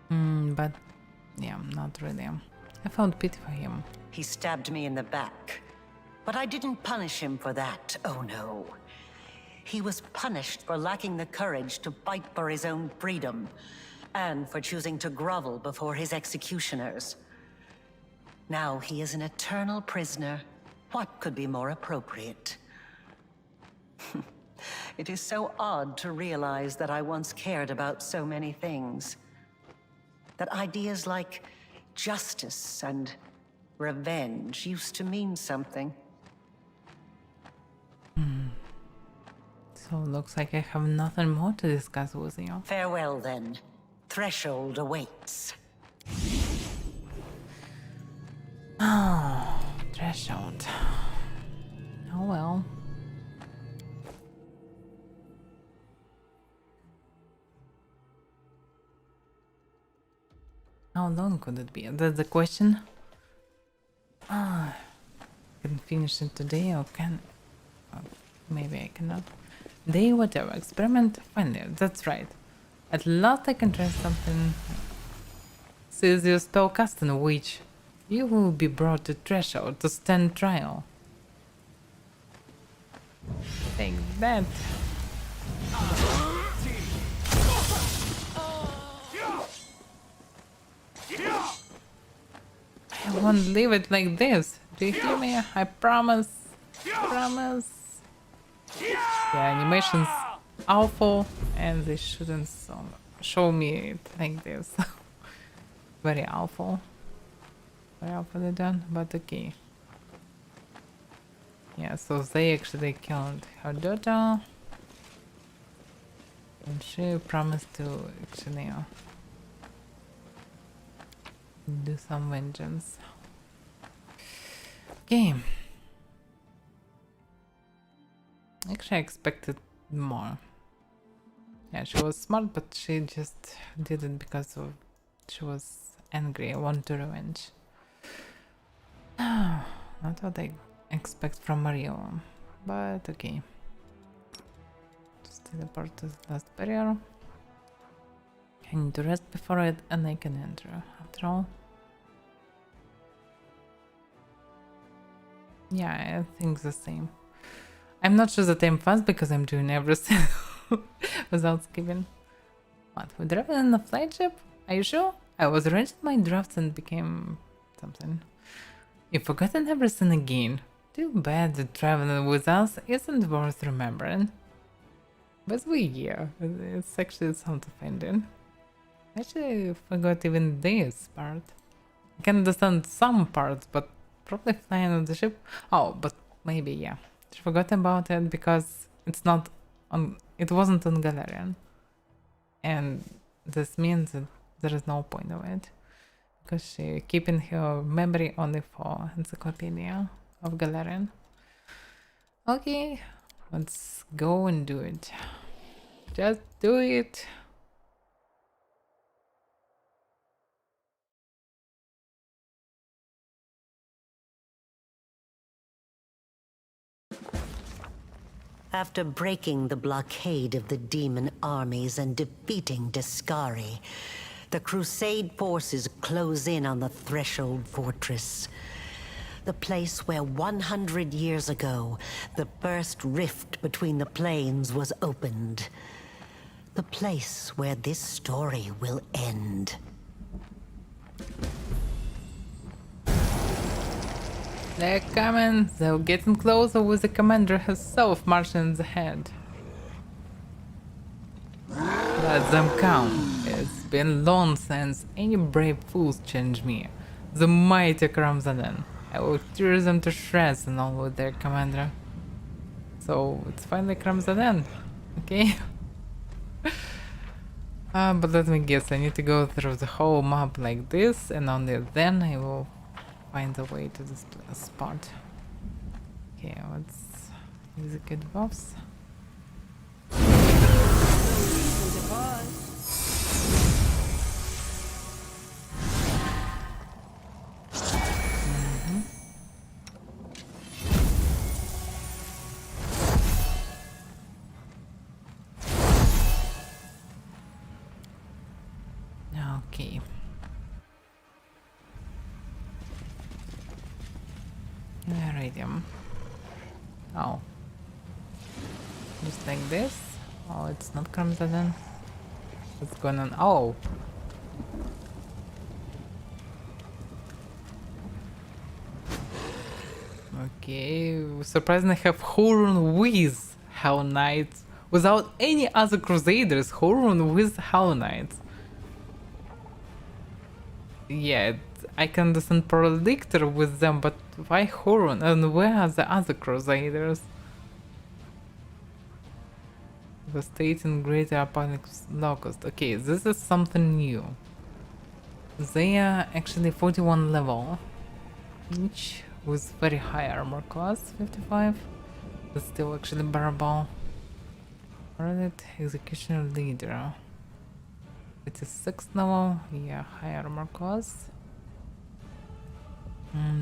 But, yeah, not really. I felt pity for him. He stabbed me in the back. But I didn't punish him for that, oh no. He was punished for lacking the courage to fight for his own freedom, and for choosing to grovel before his executioners. Now he is an eternal prisoner. What could be more appropriate? It is so odd to realize that I once cared about so many things. That ideas like justice and revenge used to mean something. So looks like I have nothing more to discuss with you. Farewell then. Threshold awaits. Oh, Threshold. Oh well. How long could it be? That's the question. Can finish it today or can... maybe I cannot. Day whatever. Experiment Finder. That's right. At last I can try something. Says your spellcasting witch. You will be brought to Threshold to stand trial. Take that. I won't leave it like this. Do you hear me? I promise. Promise. Yeah, animation's awful and they shouldn't show me it like this. Very awful. Very awfully done, but okay. Yeah, so they actually killed her daughter. And she promised to actually do some vengeance. Okay. Actually, I expected more. Yeah, she was smart, but she just did it because of she was angry, wanted revenge. Not what I expect from Mario, but okay. Just teleport to the last barrier. I need to rest before it, and I can enter. After all, yeah, I think the same. I'm not sure that I'm fast because I'm doing everything without skipping. What? We're driving in a flight ship? Are you sure? I was arranging my drafts and became something. You've forgotten everything again. Too bad that traveling with us isn't worth remembering. But yeah, it's actually sounds offending. Actually, I forgot even this part. I can understand some parts, but probably flying on the ship. Oh, but maybe yeah. She forgot about it because it's not on. It wasn't on Galarian, and this means that there is no point of it because she keeping her memory only for Encyclopedia of Galarian. Okay, let's go and do it. Just do it. After breaking the blockade of the demon armies and defeating Discari, the Crusade forces close in on the Threshold Fortress. The place where 100 years ago, the first rift between the planes was opened. The place where this story will end. They're coming. They're getting closer with the commander herself marching ahead. Let them come. It's been long since any brave fools challenged me. The mighty Kramzaden. I will tear them to shreds along with their commander. So it's finally Kramzaden. Okay. But let me guess, I need to go through the whole map like this, and only then I will find a way to this spot. Okay, let's execute buffs. Okay. Iridium. Oh. Just like this? Oh, it's not Crimson. What's going on? Oh! Okay, surprisingly I have Hurun with Hell Knights without any other Crusaders. Hurun with Hell Knights. Yeah, I can understand Predictor with them, but why Hurun? And where are the other Crusaders? The state in Greater Aponic Locust. Okay, this is something new. They are actually 41 level each with very high armor class, 55. But still actually bearable. Alright, Executioner Leader. It is 6th level, yeah, high armor class.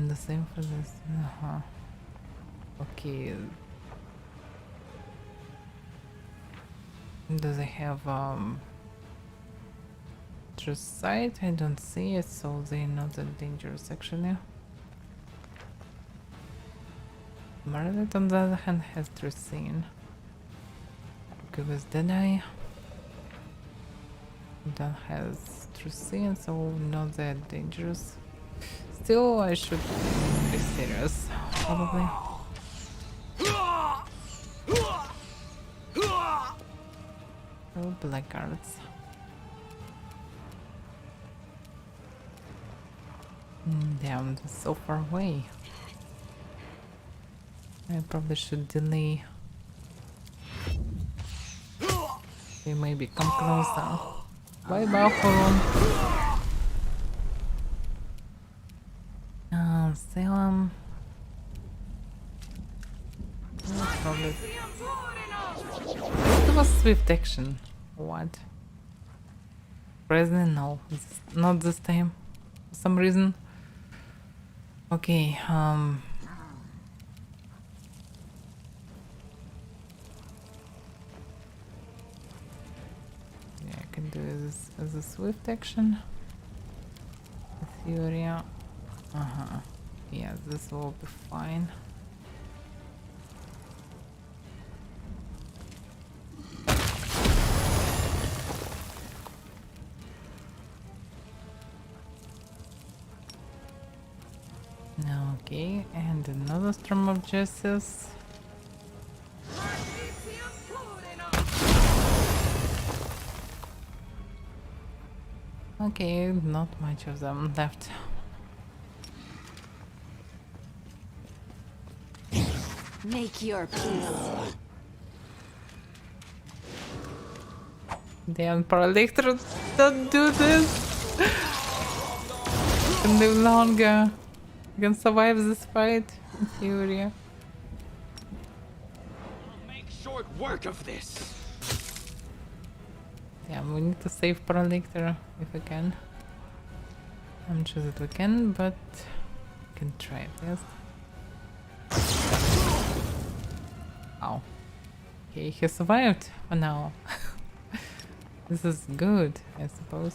The same for this. Okay. Do they have true sight? I don't see it, so they're not that dangerous actually. Marlet on the other hand has true seeing. Okay, with Deadeye. Don't has true seeing, so not that dangerous. Still, I should be serious, probably. Oh, blackguards. Damn, so far away. I probably should delay. Okay, maybe come closer. Bye, Bathroom. Salem. Probably. It was swift action. What? President? No, not this time. For some reason. Okay. Yeah, I can do this as a swift action. Theory. Yeah, this will be fine. Okay, and another Storm of Justice. Okay, not much of them left. Make your peace. Damn, Paralector, don't do this! I can live longer. I can survive this fight, in theory. I'll make short work of this. Yeah, we need to save Paralector if we can. I'm sure that we can, but we can try it, yes? Ow. Okay, he survived for now. This is good, I suppose.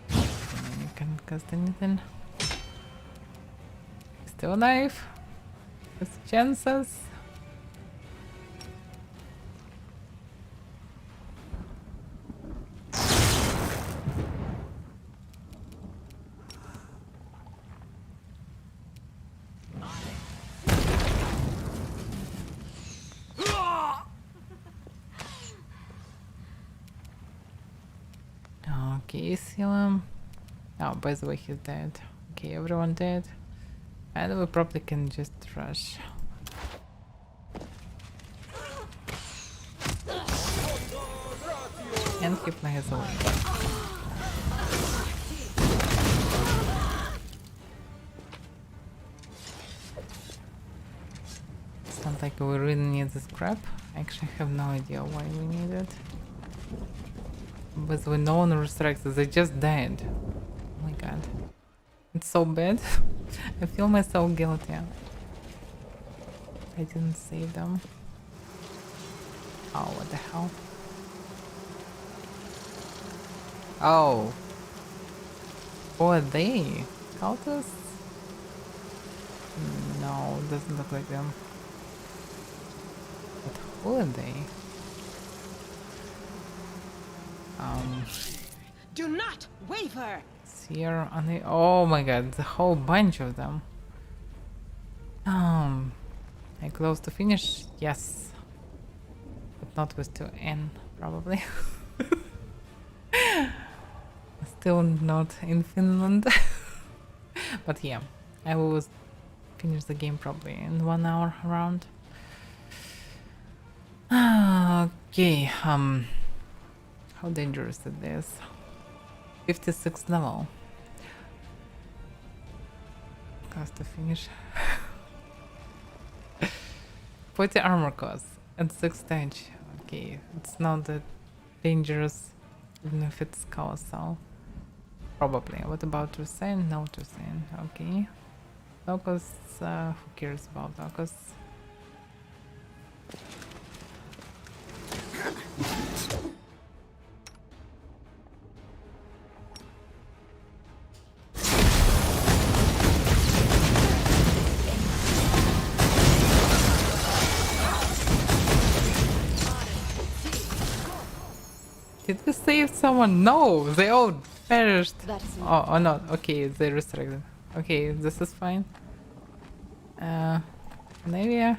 You can cast anything. Still alive. Has chances. Okay, Selim. Oh, by the way, he's dead. Okay, everyone dead. And we probably can just rush. And he flies away. It's not like we really need this crap. I actually have no idea why we need it. But when no one resurrects, they just died. Oh my god. It's so bad. I feel myself guilty. I didn't save them. Oh, what the hell? Oh. Who are they? Cultists? No, doesn't look like them. But who are they? Do not waver! Here on the oh my god, the whole bunch of them. I close to finish? Yes. But not with 2N, probably. Still not in Finland. But yeah, I will finish the game probably in 1 hour around. Okay, how dangerous is this? 56 level. Cost to finish. 40 armor cost and 6 stage. Okay, it's not that dangerous even if it's colossal. Probably. What about Toussaint? No Toussaint. Okay. Locusts, who cares about locusts? Did we save someone? No! They all perished! Oh, no. Okay, they resurrected. Okay, this is fine. Maybe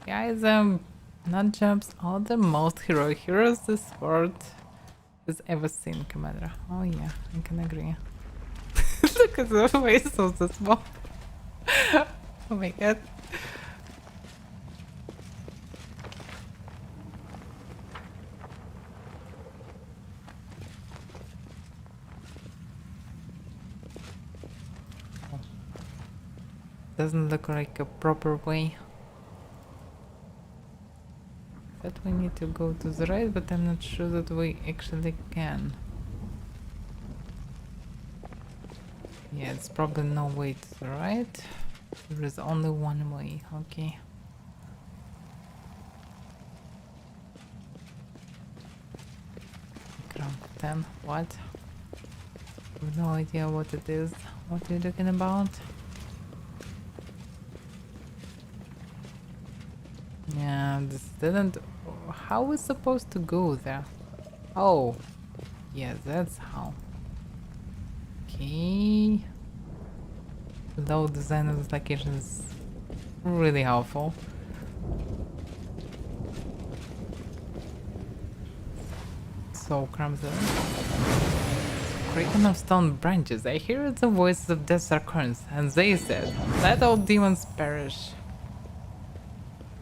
guys, not jumps are the most heroic heroes this world has ever seen, Commander. Oh yeah, I can agree. Look at the face of this mob. Oh my god. Doesn't look like a proper way. That we need to go to the right, but I'm not sure that we actually can. Yeah, it's probably no way to the right. There is only one way, okay. Ground 10, what? I have no idea what it is. What are you talking about? Yeah, this didn't... How are we supposed to go there? Oh, yeah, that's how. Okay. Low design of this location is really helpful. So, Crimson. Creaking of stone branches. I hear the voices of death's recurrence, and they said, "Let all demons perish."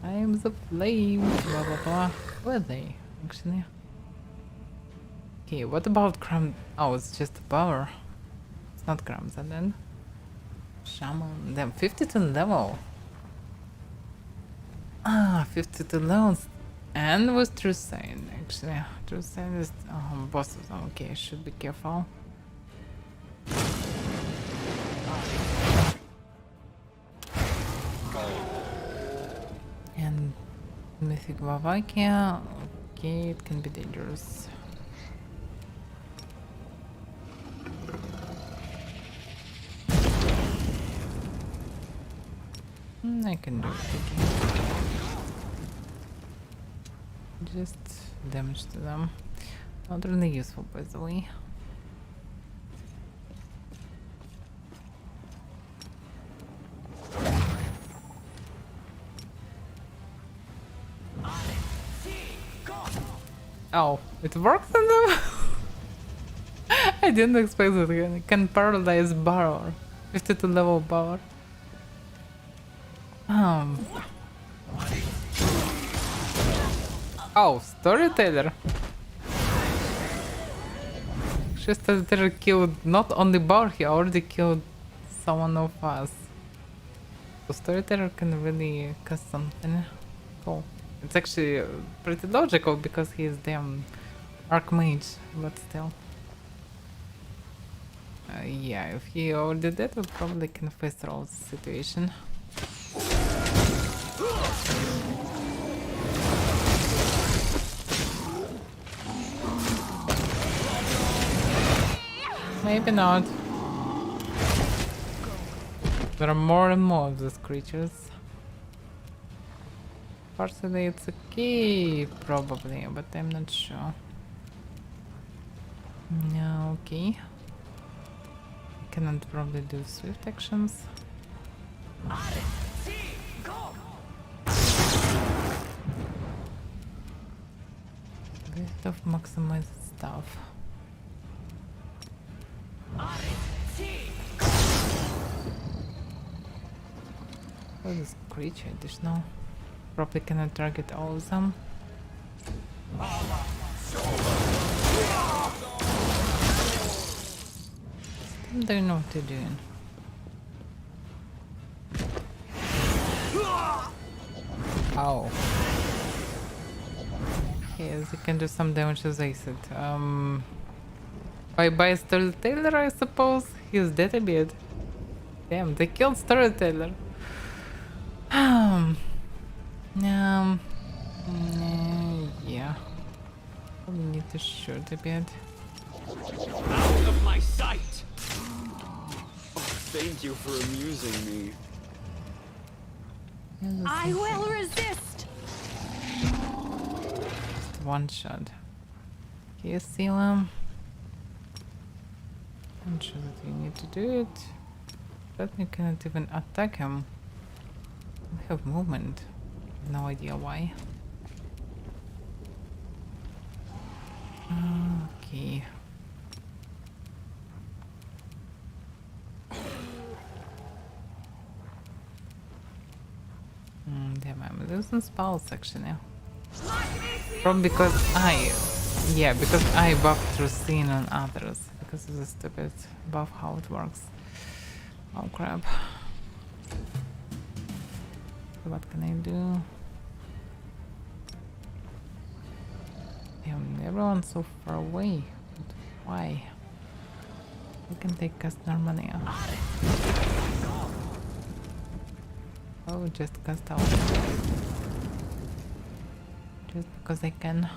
I am the flame. Blah blah blah. Where are they, actually? Okay, what about Oh, it's just a power. It's not Crimson then. Shaman. Damn, 52 level. Ah, 52 levels. And with True Sign, actually. True Sign is bosses. Okay, should be careful. And Mythic Vavakia. Okay, it can be dangerous. I can do it again. Just damage to them. Not really useful, by the way. Oh, it works on them? I didn't expect that it can paralyze Barrow. 52 level Barrow. Oh, Storyteller. Storyteller killed not only Bar, he already killed someone of us. So Storyteller can really cause something. Cool. It's actually pretty logical because he is damn Archmage, but still. Yeah, if he already did, we probably can face through the situation. Maybe not. There are more and more of these creatures. Partially it's okay, probably, but I'm not sure. No, okay. Cannot probably do swift actions. Bit of maximized stuff. What is this creature additional? Probably cannot target all of them. Still don't know what they're doing. Ow. Yes, you can do some damage as I said. Bye-bye Storyteller, I suppose. He's dead a bit. Damn, they killed Storyteller. Yeah. Probably need to shoot a bit. Out of my sight! Oh, thank you for amusing me. I will resist! Just one shot. Can you see him? I'm sure that you need to do it. But you cannot even attack him. We have movement. No idea why. Okay. do some spells actually. Probably because because I buff through seeing on others. Because of the stupid buff how it works. Oh crap. So what can I do? Damn, everyone's so far away. But why? I can take cast normally. Oh, just cast out. Just because I can.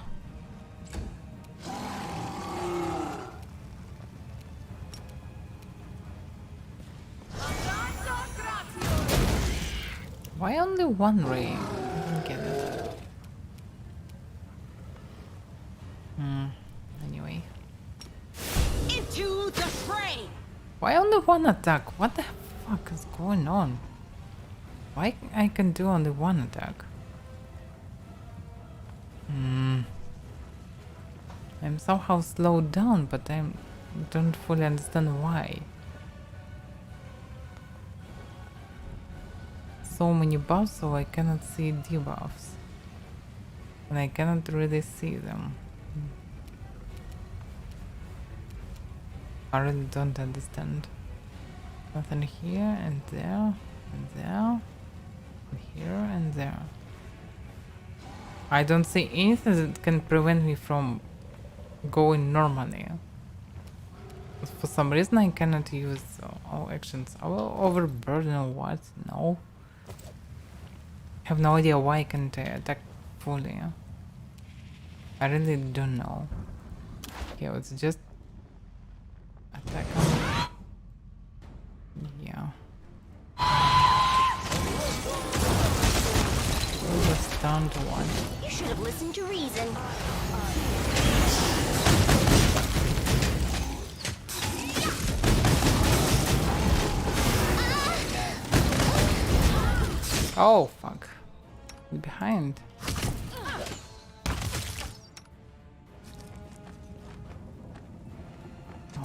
Why only one ray? I don't get it. Anyway. Into the fray! Why only one attack? What the fuck is going on? Why I can do only one attack? I'm somehow slowed down, but I don't fully understand why. So many buffs, so I cannot see debuffs. And I cannot really see them. I really don't understand. Nothing here and there and there. And here and there. I don't see anything that can prevent me from going normally. For some reason I cannot use all actions. I will overburden or what? No. I have no idea why I can't attack fully. I really don't know. Yeah, it's just attack. Yeah. Just down to one. You should have listened to reason. Oh fuck. Behind.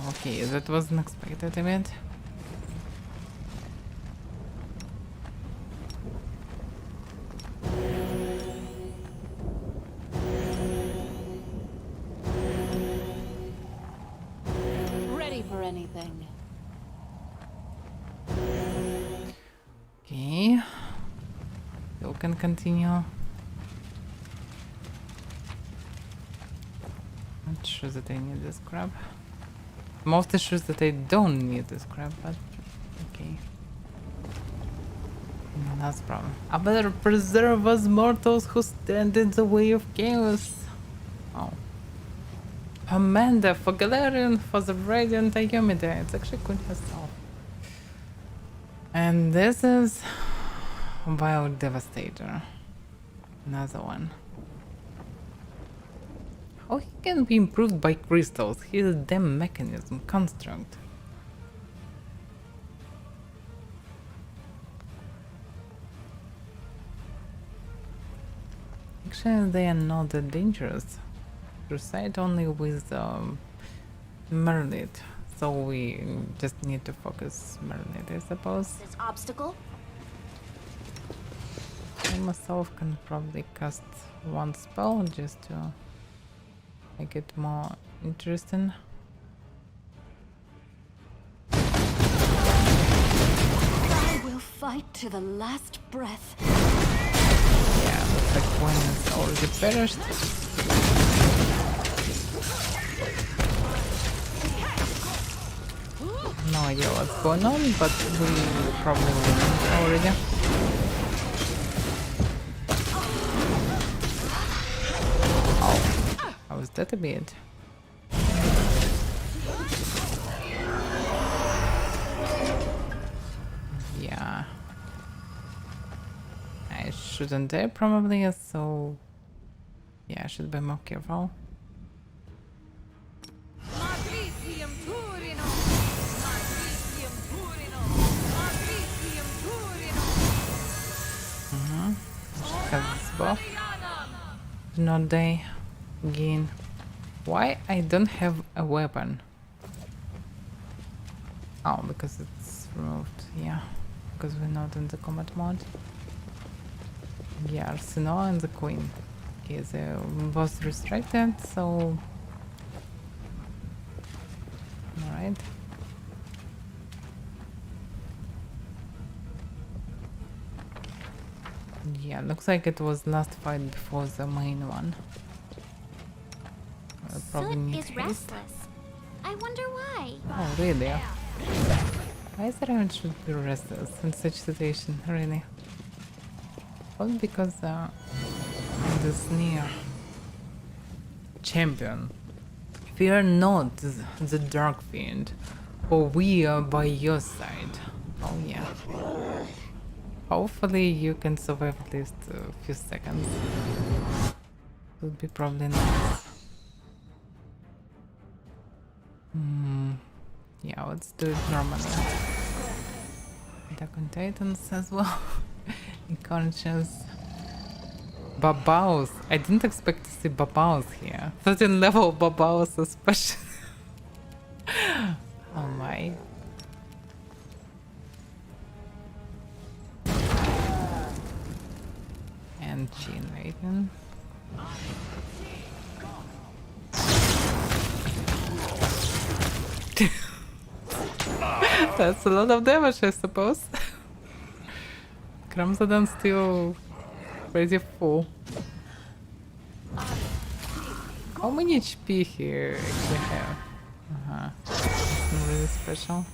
Okay, that was an unexpected event. Ready for anything. Okay. You can continue. Not sure that I need this crap. Mostly sure that I don't need this crap, but okay. That's the problem. Avaira preserve us mortals who stand in the way of chaos. Oh. Amanda for Galarian for the Radiant Iomida. It's actually Queen herself. And this is Wild Devastator. Another one. How he can be improved by crystals? He is a damn mechanism construct. Actually, they are not that dangerous. Crusade only with Merlid, so we just need to focus Merlid, I suppose. This obstacle? I myself can probably cast one spell just to make it more interesting. I will fight to the last breath. Yeah, looks like one is already perished. No idea what's going on, but we probably win already. Oh, how was that a bit? Yeah. I shouldn't die probably, so yeah, I should be more careful. Buff. Do not die again. Why I don't have a weapon? Oh, because it's removed. Yeah, because we're not in the combat mode. Yeah, Arsenal and the Queen. Okay, they're both restricted, so... Alright. Yeah, looks like it was last fight before the main one. We'll probably Soot need is haste. restless. I wonder why. Oh, really? Why is everyone should be restless in such situation, really? Probably because this near champion. Fear not the Dark Fiend, for we are by your side. Oh yeah. Hopefully you can survive at least a few seconds. Would be probably nice. Yeah, let's do it normally. Attack on Titans as well. Unconscious. Babaus. I didn't expect to see Babaus here. 13 level Babaus especially. Oh my. And Gene Raiden. That's a lot of damage, I suppose. Kramzadan still crazy full. How many HP here actually have? Nothing really special.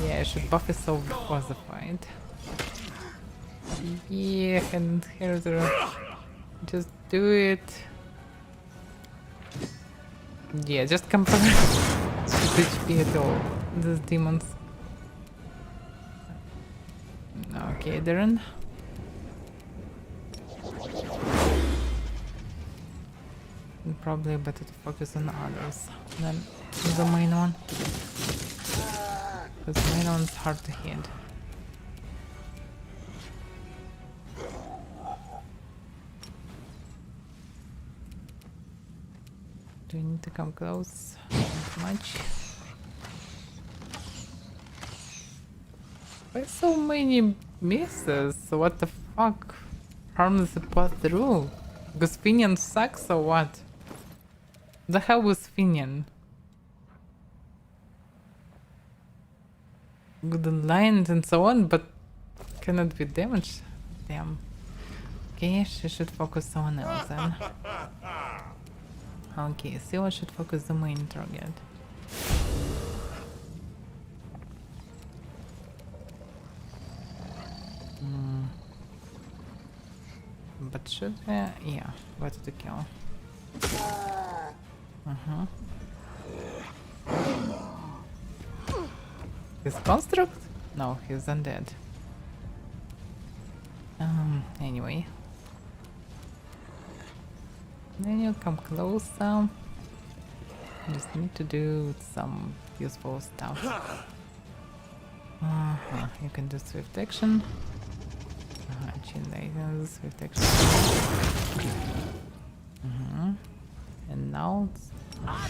Yeah, I should buff yourself before the fight. Yeah, and here's the... Just do it. Yeah, just compare HP at all. These demons. Okay, Darren. Probably better to focus on others than the main one. Because the main one's hard to hit. Do you need to come close? Not much. Why so many misses? What the fuck? Harmless path through? Because Finian sucks or what? The hell was Finian? Good aligned and so on, but cannot be damaged. Damn. Okay, she should focus someone else then. Okay, Sila should focus the main target. But should we? Yeah, better to kill. His construct? No, he's undead. Anyway. Then you come closer. Just need to do some useful stuff. You can do swift action. Chain lightning, swift action. And now it's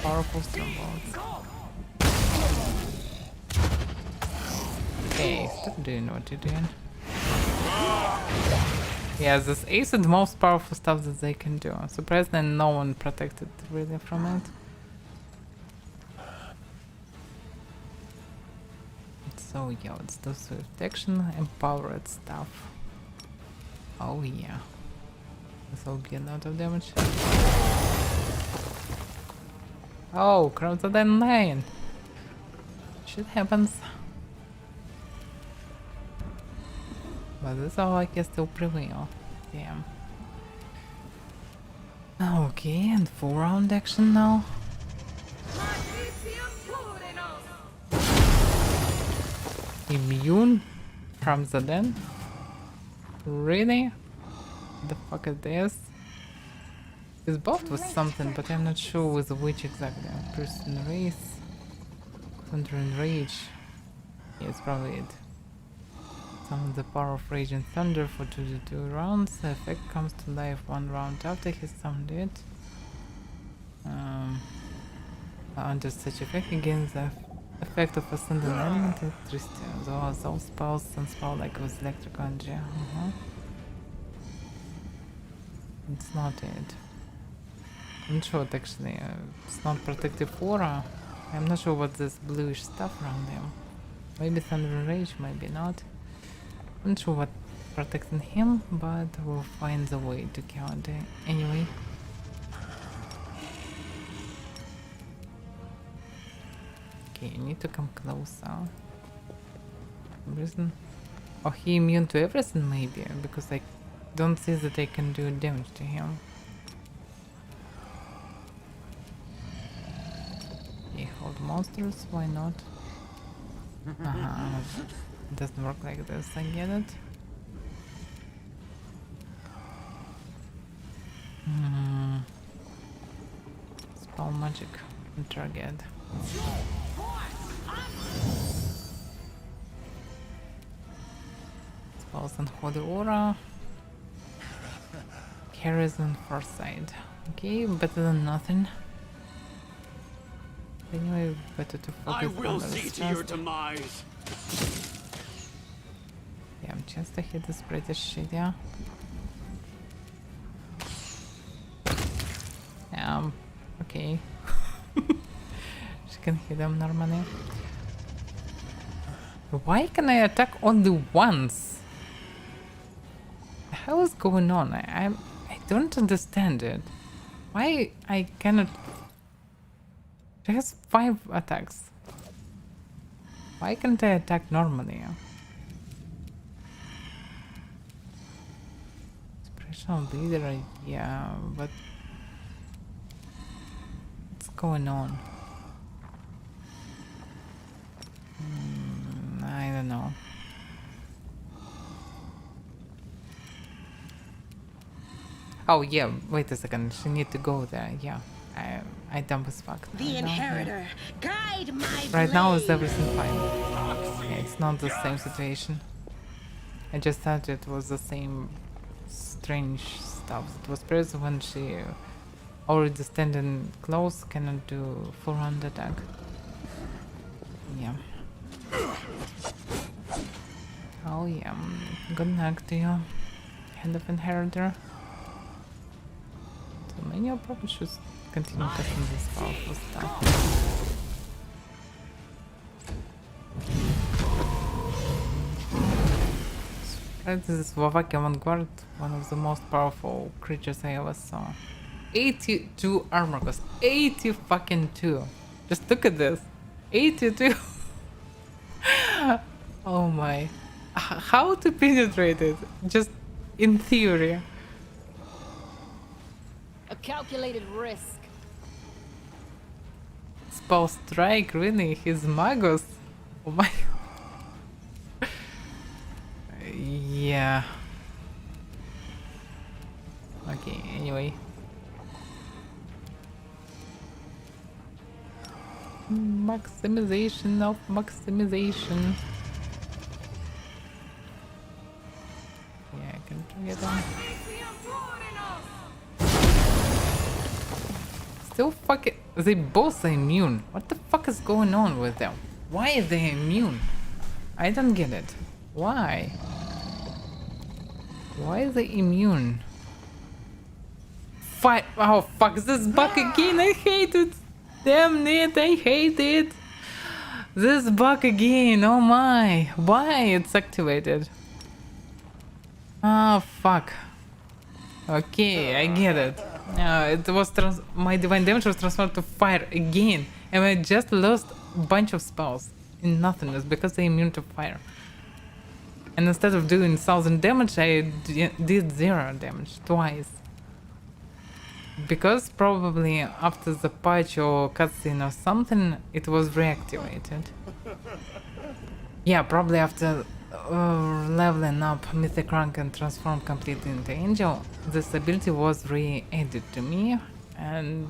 powerful strongholds. Okay, stop doing what you're doing. Yeah, this is the most powerful stuff that they can do. Surprisingly, no one protected really from it. So yeah, let's do swift action, empowered stuff. Oh yeah. This will be a lot of damage. Oh, Crowded Lane! Shit happens. But this all I can still prevail. Damn. Okay, and full round action now. Immune from the den? Really? The fuck is this? It's buffed with something, but I'm not sure with which exactly. Person race. Thunder and rage. Yeah, it's probably it. Summon the power of rage and thunder for 2 rounds. The effect comes to life 1 round after he summoned it. Under such effect, again the Effect of ascendant element, electricity. Those spells and spell like with electric energy. It's not it. I'm not sure actually. It's not protective aura. I'm not sure what this bluish stuff around them. Maybe Thunder Rage, maybe not. I'm not sure what protecting him, but we'll find the way to count it anyway. Okay, you need to come closer. Reason? Oh, he immune to everything maybe, because I don't see that I can do damage to him. Okay, hold monsters, why not? It doesn't work like this, I get it. Spell magic and target. Spells and holy aura. Carries and foresight. Okay, better than nothing. Anyway, better to focus on the stress. demise. Yeah, chance to hit is pretty shit, yeah. Okay. She can hit them normally. Why can I attack only once? The hell is going on? I don't understand it. Why I cannot... She has 5 attacks. Why can't I attack normally? Inspirational leader, yeah, but... What's going on? I don't know. Oh yeah, wait a second. She need to go there. Yeah, I dumb as fuck. The Inheritor, guide my Right now is blade. everything fine. Yeah, it's not the same situation. I just thought it was the same strange stuff. It was present when she already standing close, cannot do full round attack. Yeah. Oh yeah, good luck to you, Hand of Inheritor. So many probably should continue testing this powerful stuff. Right, this is Vavaki Avant-Garde, one of the most powerful creatures I ever saw. 82 armor cost. 80 fucking 2. Just look at this. 82. Oh my. How to penetrate it? Just in theory. A calculated risk. Spell strike, really? He's Magus. Oh my. Yeah. Okay, anyway. Maximization of maximization. Yeah, I can try it on. Still fucking... They both are immune. What the fuck is going on with them? Why are they immune? I don't get it. Why? Why are they immune? Fight! Oh fuck, this bug again! I hate it! Damn it, I hate it! This bug again, oh my! Why it's activated? Oh fuck. Okay, I get it. It was my divine damage was transferred to fire again, and I just lost a bunch of spells in nothingness because they're immune to fire. And instead of doing 1000 damage, I did 0 damage twice. Because probably after the patch or cutscene or something, it was reactivated. Yeah, probably after leveling up Mythic rank and transform completely into Angel, this ability was re-added to me, and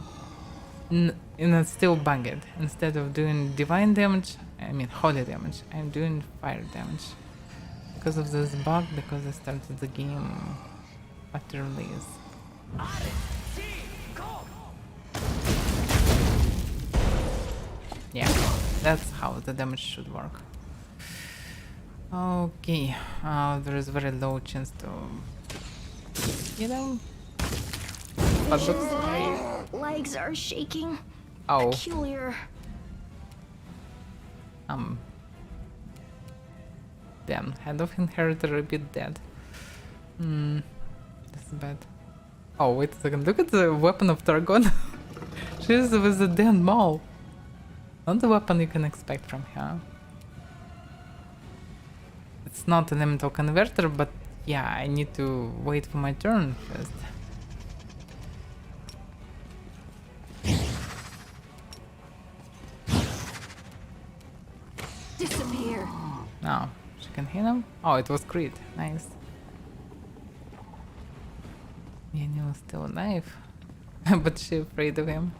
it's still bugged. Instead of doing divine damage, I mean holy damage, I'm doing fire damage. Because of this bug, because I started the game after release. Yeah. That's how the damage should work. Okay, there is very low chance to, you know. But looks like... Legs are shaking. Oh. Peculiar. Damn, Hand of Inheritor a bit dead. That's bad. Oh, wait a second, look at the weapon of Targon. She's with a dead maul. Not the weapon you can expect from her. It's not an elemental converter, but yeah, I need to wait for my turn first. Disappear. No, she can hit him. Oh, it was crit. Nice. Anya was still alive, but she's afraid of him.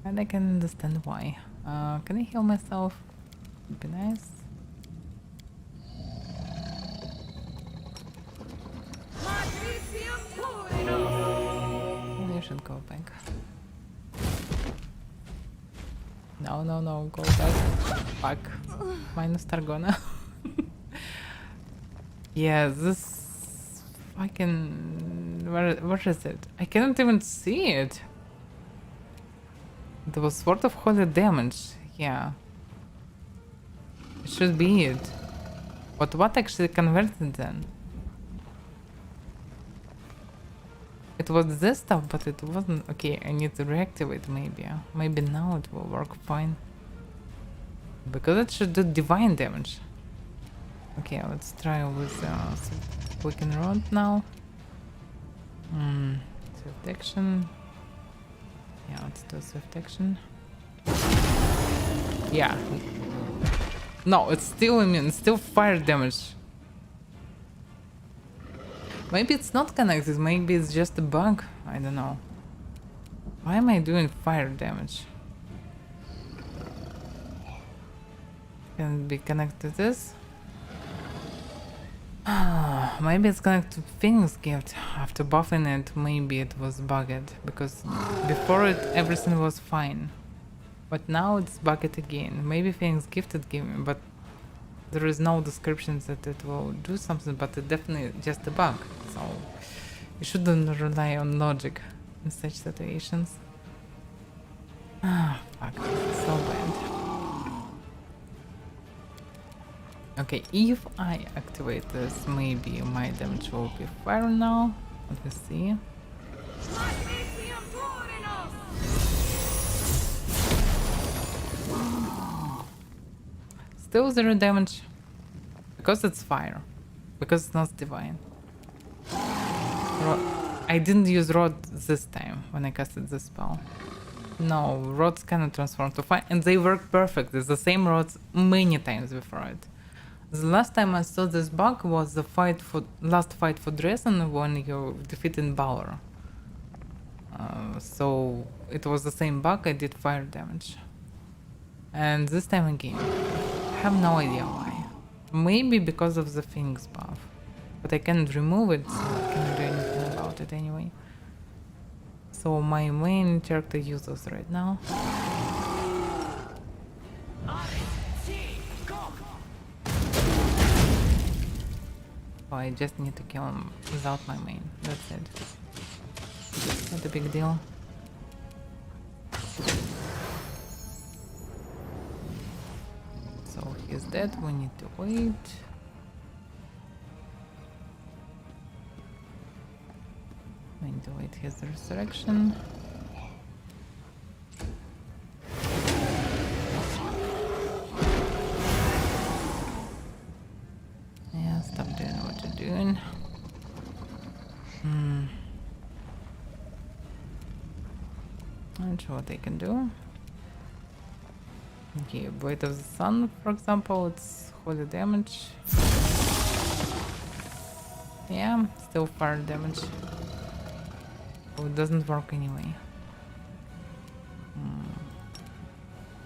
And I can understand why. Can I heal myself? Would be nice. Maybe I should go back. No, no, no, go back. Minus Targona. Yeah, this fucking... Where is it? I cannot even see it. There was Sword of Holy Damage. Yeah. It should be it. But what actually converted then? It was this stuff, but it wasn't... Okay, I need to reactivate maybe. Maybe now it will work fine. Because it should do divine damage. Okay, let's try with Quicken Rod now. Swift action. Yeah, let's do swift action. Yeah. No, it's still immune, it's still fire damage. Maybe it's not connected, maybe it's just a bug. I don't know. Why am I doing fire damage? Can it be connected to this? Maybe it's connected to Phoenix Gift. After buffing it, maybe it was bugged. Because before it, everything was fine. But now it's bugged again. Maybe Phoenix Gifted gave me, but there is no description that it will do something, but it definitely just a bug. So you shouldn't rely on logic in such situations. Fuck, so bad. Okay, if I activate this, maybe my damage will be fire now. Let me see. Still 0 damage. Because it's fire. Because it's not divine. I didn't use rod this time when I casted this spell. No, rods cannot transform to fire, and they work perfect. It's the same rods many times before it. The last time I saw this bug was the last fight for Dresden when you defeated Balor. So it was the same bug, I did fire damage. And this time again, I have no idea why. Maybe because of the Phoenix buff. But I can't remove it, so I can't do anything about it anyway. So my main character uses right now. So I just need to kill him without my main. That's it. Not a big deal. So he's dead, we need to wait. We need to wait his resurrection. Yeah, stop doing what you're doing. Not sure what they can do. Okay, Blade of the Sun, for example, it's holy damage. Yeah, still fire damage. So it doesn't work anyway.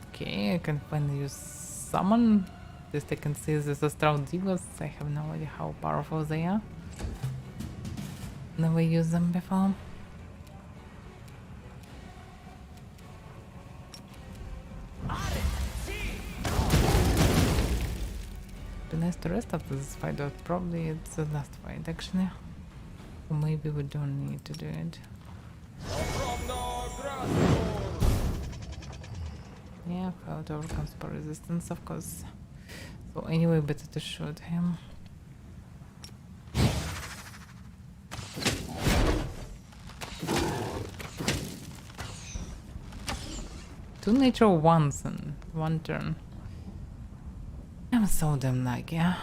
Okay, I can finally use summon. At least I can see these astral divas. I have no idea how powerful they are. Never used them before. nice to rest after this fight, but probably it's the last fight actually. Or maybe we don't need to do it. Yeah, failed to overcome super resistance, of course. So anyway, better to shoot him. Two nature once in one turn. I'm so damn lucky. Yeah.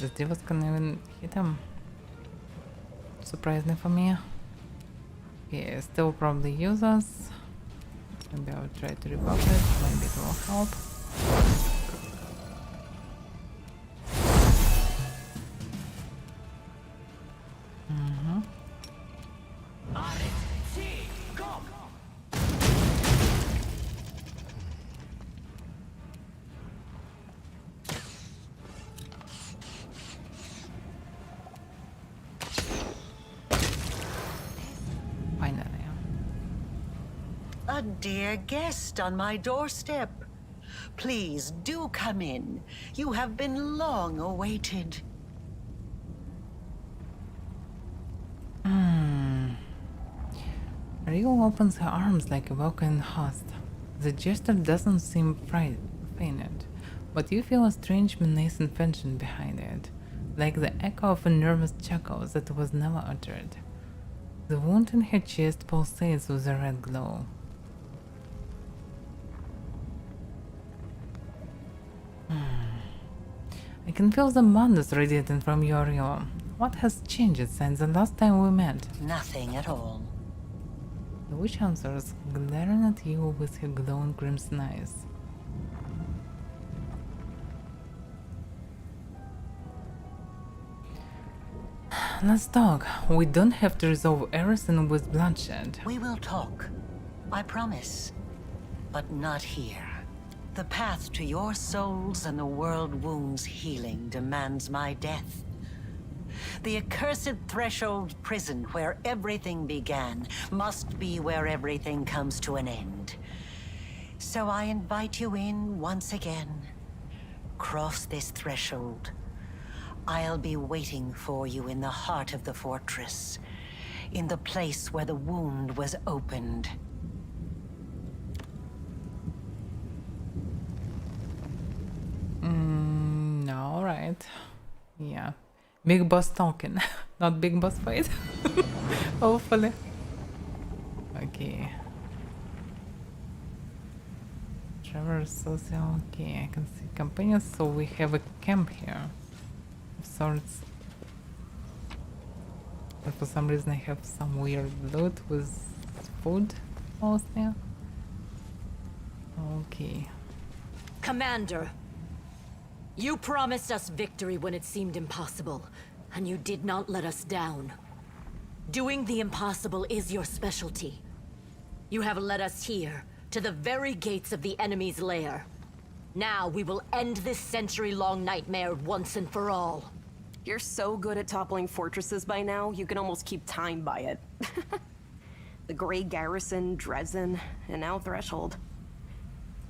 This Divas can even hit him. Surprising for me. Okay, still probably use us. Maybe I'll try to rebuff it, maybe it will help. A dear guest on my doorstep. Please do come in. You have been long awaited. Rio opens her arms like a welcoming host. The gesture doesn't seem feigned, but you feel a strange menacing tension behind it, like the echo of a nervous chuckle that was never uttered. The wound in her chest pulsates with a red glow. I can feel the madness radiating from your realm. What has changed since the last time we met? Nothing at all. The witch answers, glaring at you with her glowing crimson eyes. Let's talk. We don't have to resolve everything with bloodshed. We will talk. I promise. But not here. The path to your souls and the world wound's healing demands my death. The accursed threshold prison where everything began must be where everything comes to an end. So I invite you in once again. Cross this threshold. I'll be waiting for you in the heart of the fortress, in the place where the wound was opened. Alright. Yeah. Big boss talking, not big boss fight. Hopefully. Okay. Traverse social. Okay, I can see companions, so we have a camp here of sorts. But for some reason I have some weird loot with food mostly. Okay. Commander, you promised us victory when it seemed impossible, and you did not let us down. Doing the impossible is your specialty. You have led us here, to the very gates of the enemy's lair. Now we will end this century-long nightmare once and for all. You're so good at toppling fortresses by now, you can almost keep time by it. The Grey Garrison, Dresden, and now Threshold.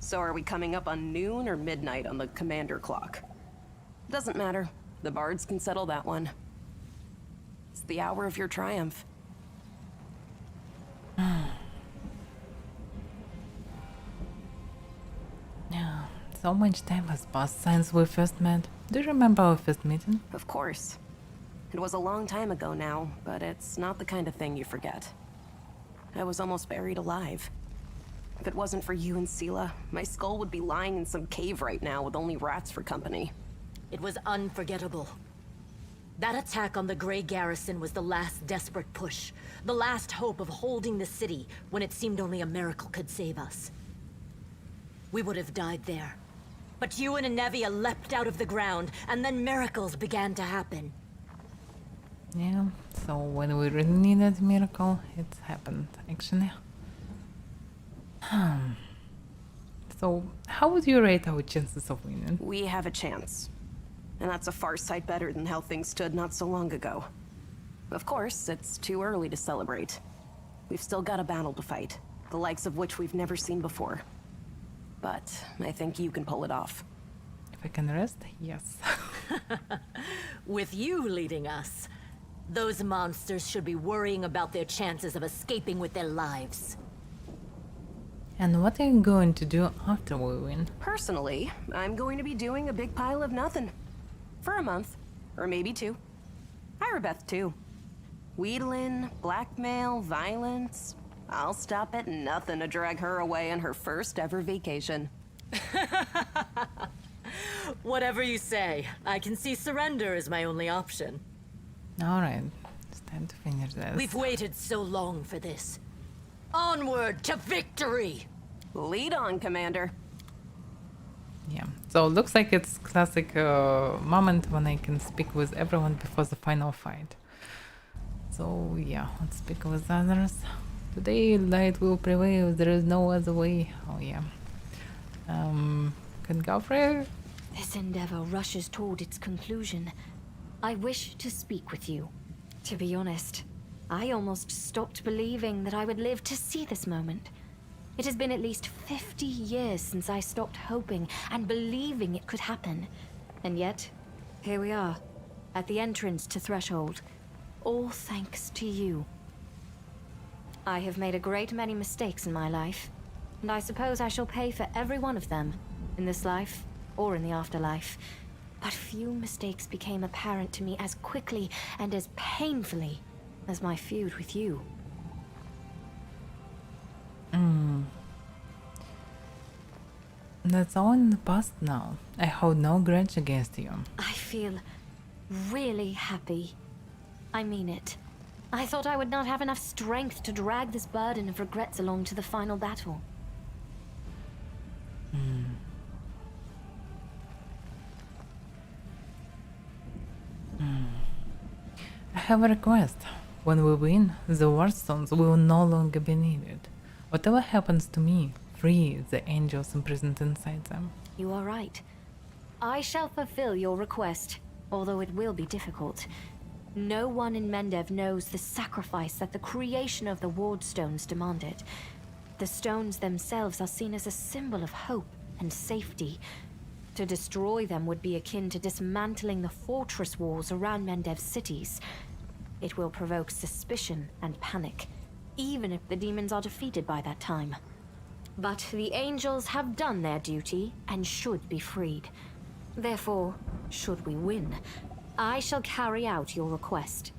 So are we coming up on noon or midnight on the commander clock? Doesn't matter. The bards can settle that one. It's the hour of your triumph. Yeah, so much time has passed since we first met. Do you remember our first meeting? Of course. It was a long time ago now, but it's not the kind of thing you forget. I was almost buried alive. If it wasn't for you and Sela, my skull would be lying in some cave right now with only rats for company. It was unforgettable. That attack on the Grey Garrison was the last desperate push, the last hope of holding the city when it seemed only a miracle could save us. We would have died there. But you and Anevia leapt out of the ground, and then miracles began to happen. Yeah, so when we really needed a miracle, it happened, actually. So, how would you rate our chances of winning? We have a chance. And that's a far sight better than how things stood not so long ago. Of course, it's too early to celebrate. We've still got a battle to fight, the likes of which we've never seen before. But I think you can pull it off. If I can rest, yes. With you leading us, those monsters should be worrying about their chances of escaping with their lives. And what are you going to do after we win? Personally, I'm going to be doing a big pile of nothing. For a month, or maybe 2. Irabeth too. Wheedling, blackmail, violence. I'll stop at nothing to drag her away on her first ever vacation. Whatever you say, I can see surrender as my only option. Alright, it's time to finish this. We've waited so long for this. Onward to victory! Lead on, Commander. Yeah, so looks like it's classic moment when I can speak with everyone before the final fight. So yeah, let's speak with others. Today light will prevail, there is no other way. Oh yeah. Can Galfrey? This endeavor rushes toward its conclusion. I wish to speak with you. To be honest, I almost stopped believing that I would live to see this moment. It has been at least 50 years since I stopped hoping and believing it could happen. And yet, here we are, at the entrance to Threshold. All thanks to you. I have made a great many mistakes in my life, and I suppose I shall pay for every one of them, in this life or in the afterlife. But few mistakes became apparent to me as quickly and as painfully as my feud with you. That's all in the past now. I hold no grudge against you. I feel really happy. I mean it. I thought I would not have enough strength to drag this burden of regrets along to the final battle. I have a request. When we win, the Warstones will no longer be needed. Whatever happens to me, free the angels imprisoned inside them. You are right. I shall fulfill your request, although it will be difficult. No one in Mendev knows the sacrifice that the creation of the Wardstones demanded. The stones themselves are seen as a symbol of hope and safety. To destroy them would be akin to dismantling the fortress walls around Mendev's cities. It will provoke suspicion and panic, even if the demons are defeated by that time. But the angels have done their duty and should be freed. Therefore, should we win, I shall carry out your request,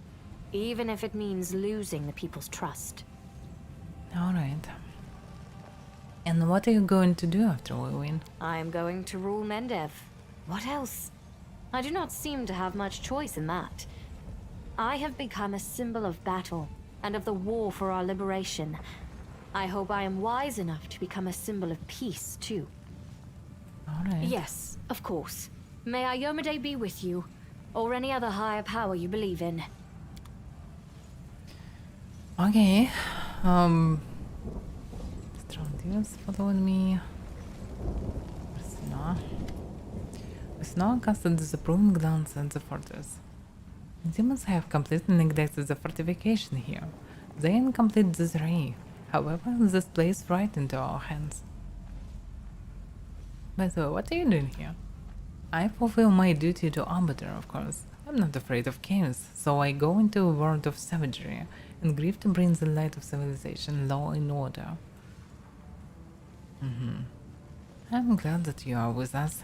even if it means losing the people's trust. Alright. And what are you going to do after we win? I am going to rule Mendev. What else? I do not seem to have much choice in that. I have become a symbol of battle and of the war for our liberation. I hope I am wise enough to become a symbol of peace, too. Alright. Yes, of course. May Iyomade be with you, or any other higher power you believe in. Okay. Strontius following me. Snow casted disapproving glance at the fortress. Demons have completely neglected the fortification here. They incomplete disarray. However, this plays right into our hands. By the way, what are you doing here? I fulfill my duty to Arbiter, of course. I'm not afraid of chaos, so I go into a world of savagery and grieve to bring the light of civilization, law and order. I'm glad that you are with us.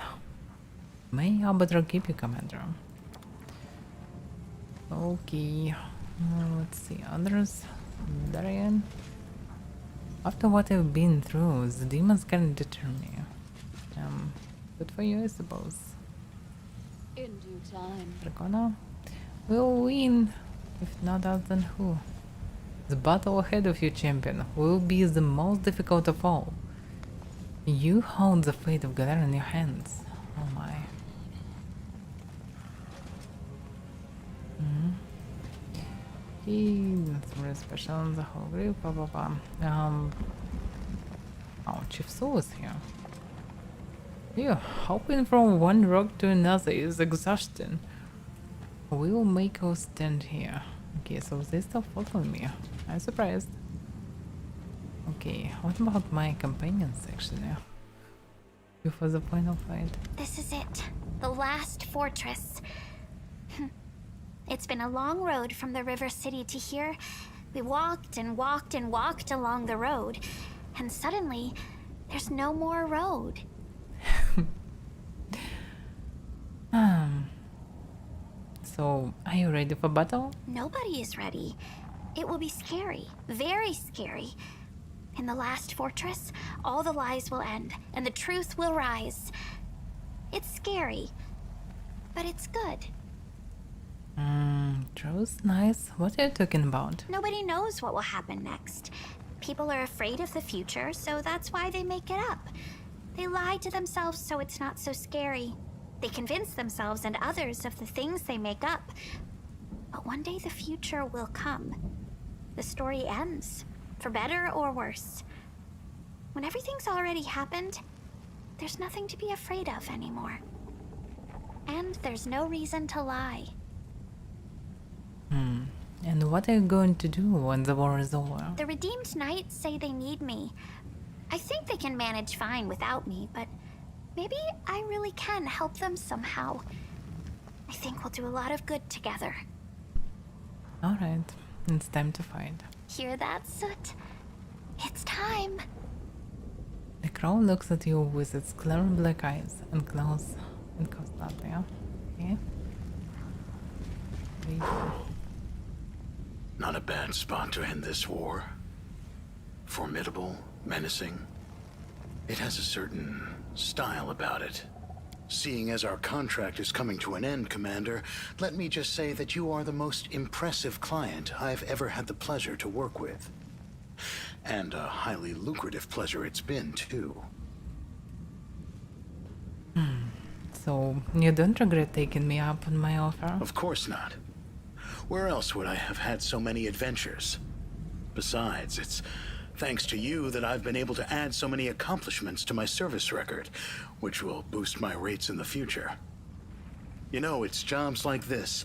May Arbiter keep you, Commander. Okay, let's see, others. Darian. After what I've been through, the demons can deter me. Good for you, I suppose. In due time. Dracona will win, if not us, then who? The battle ahead of you, champion, will be the most difficult of all. You hold the fate of Galar in your hands. Oh my. Okay, that's very special on the whole group. Blah, blah, blah. Oh, Chief Soul is here. Yeah, hopping from one rock to another is exhausting. We'll make our stand here. Okay, so they still follow me. I'm surprised. Okay, what about my companions actually? Before the final fight. This is it. The last fortress. It's been a long road from the river city to here. We walked and walked and walked along the road. And suddenly, there's no more road. So, are you ready for battle? Nobody is ready. It will be scary. Very scary. In the last fortress, all the lies will end, and the truth will rise. It's scary, but it's good. Truth? Nice. What are you talking about? Nobody knows what will happen next. People are afraid of the future, so that's why they make it up. They lie to themselves so it's not so scary. They convince themselves and others of the things they make up. But one day the future will come. The story ends, for better or worse. When everything's already happened, there's nothing to be afraid of anymore. And there's no reason to lie. And what are you going to do when the war is over? The Redeemed Knights say they need me. I think they can manage fine without me, but maybe I really can help them somehow. I think we'll do a lot of good together. Alright, it's time to fight. Hear that, Soot? It's time. The crow looks at you with its clear black eyes and claws and goes that there. Okay. There you go. Not a bad spot to end this war. Formidable, menacing. It has a certain style about it. Seeing as our contract is coming to an end, Commander, let me just say that you are the most impressive client I've ever had the pleasure to work with. And a highly lucrative pleasure it's been, too. So, you don't regret taking me up on my offer? Of course not. Where else would I have had so many adventures? Besides, it's thanks to you that I've been able to add so many accomplishments to my service record, which will boost my rates in the future. You know, it's jobs like this,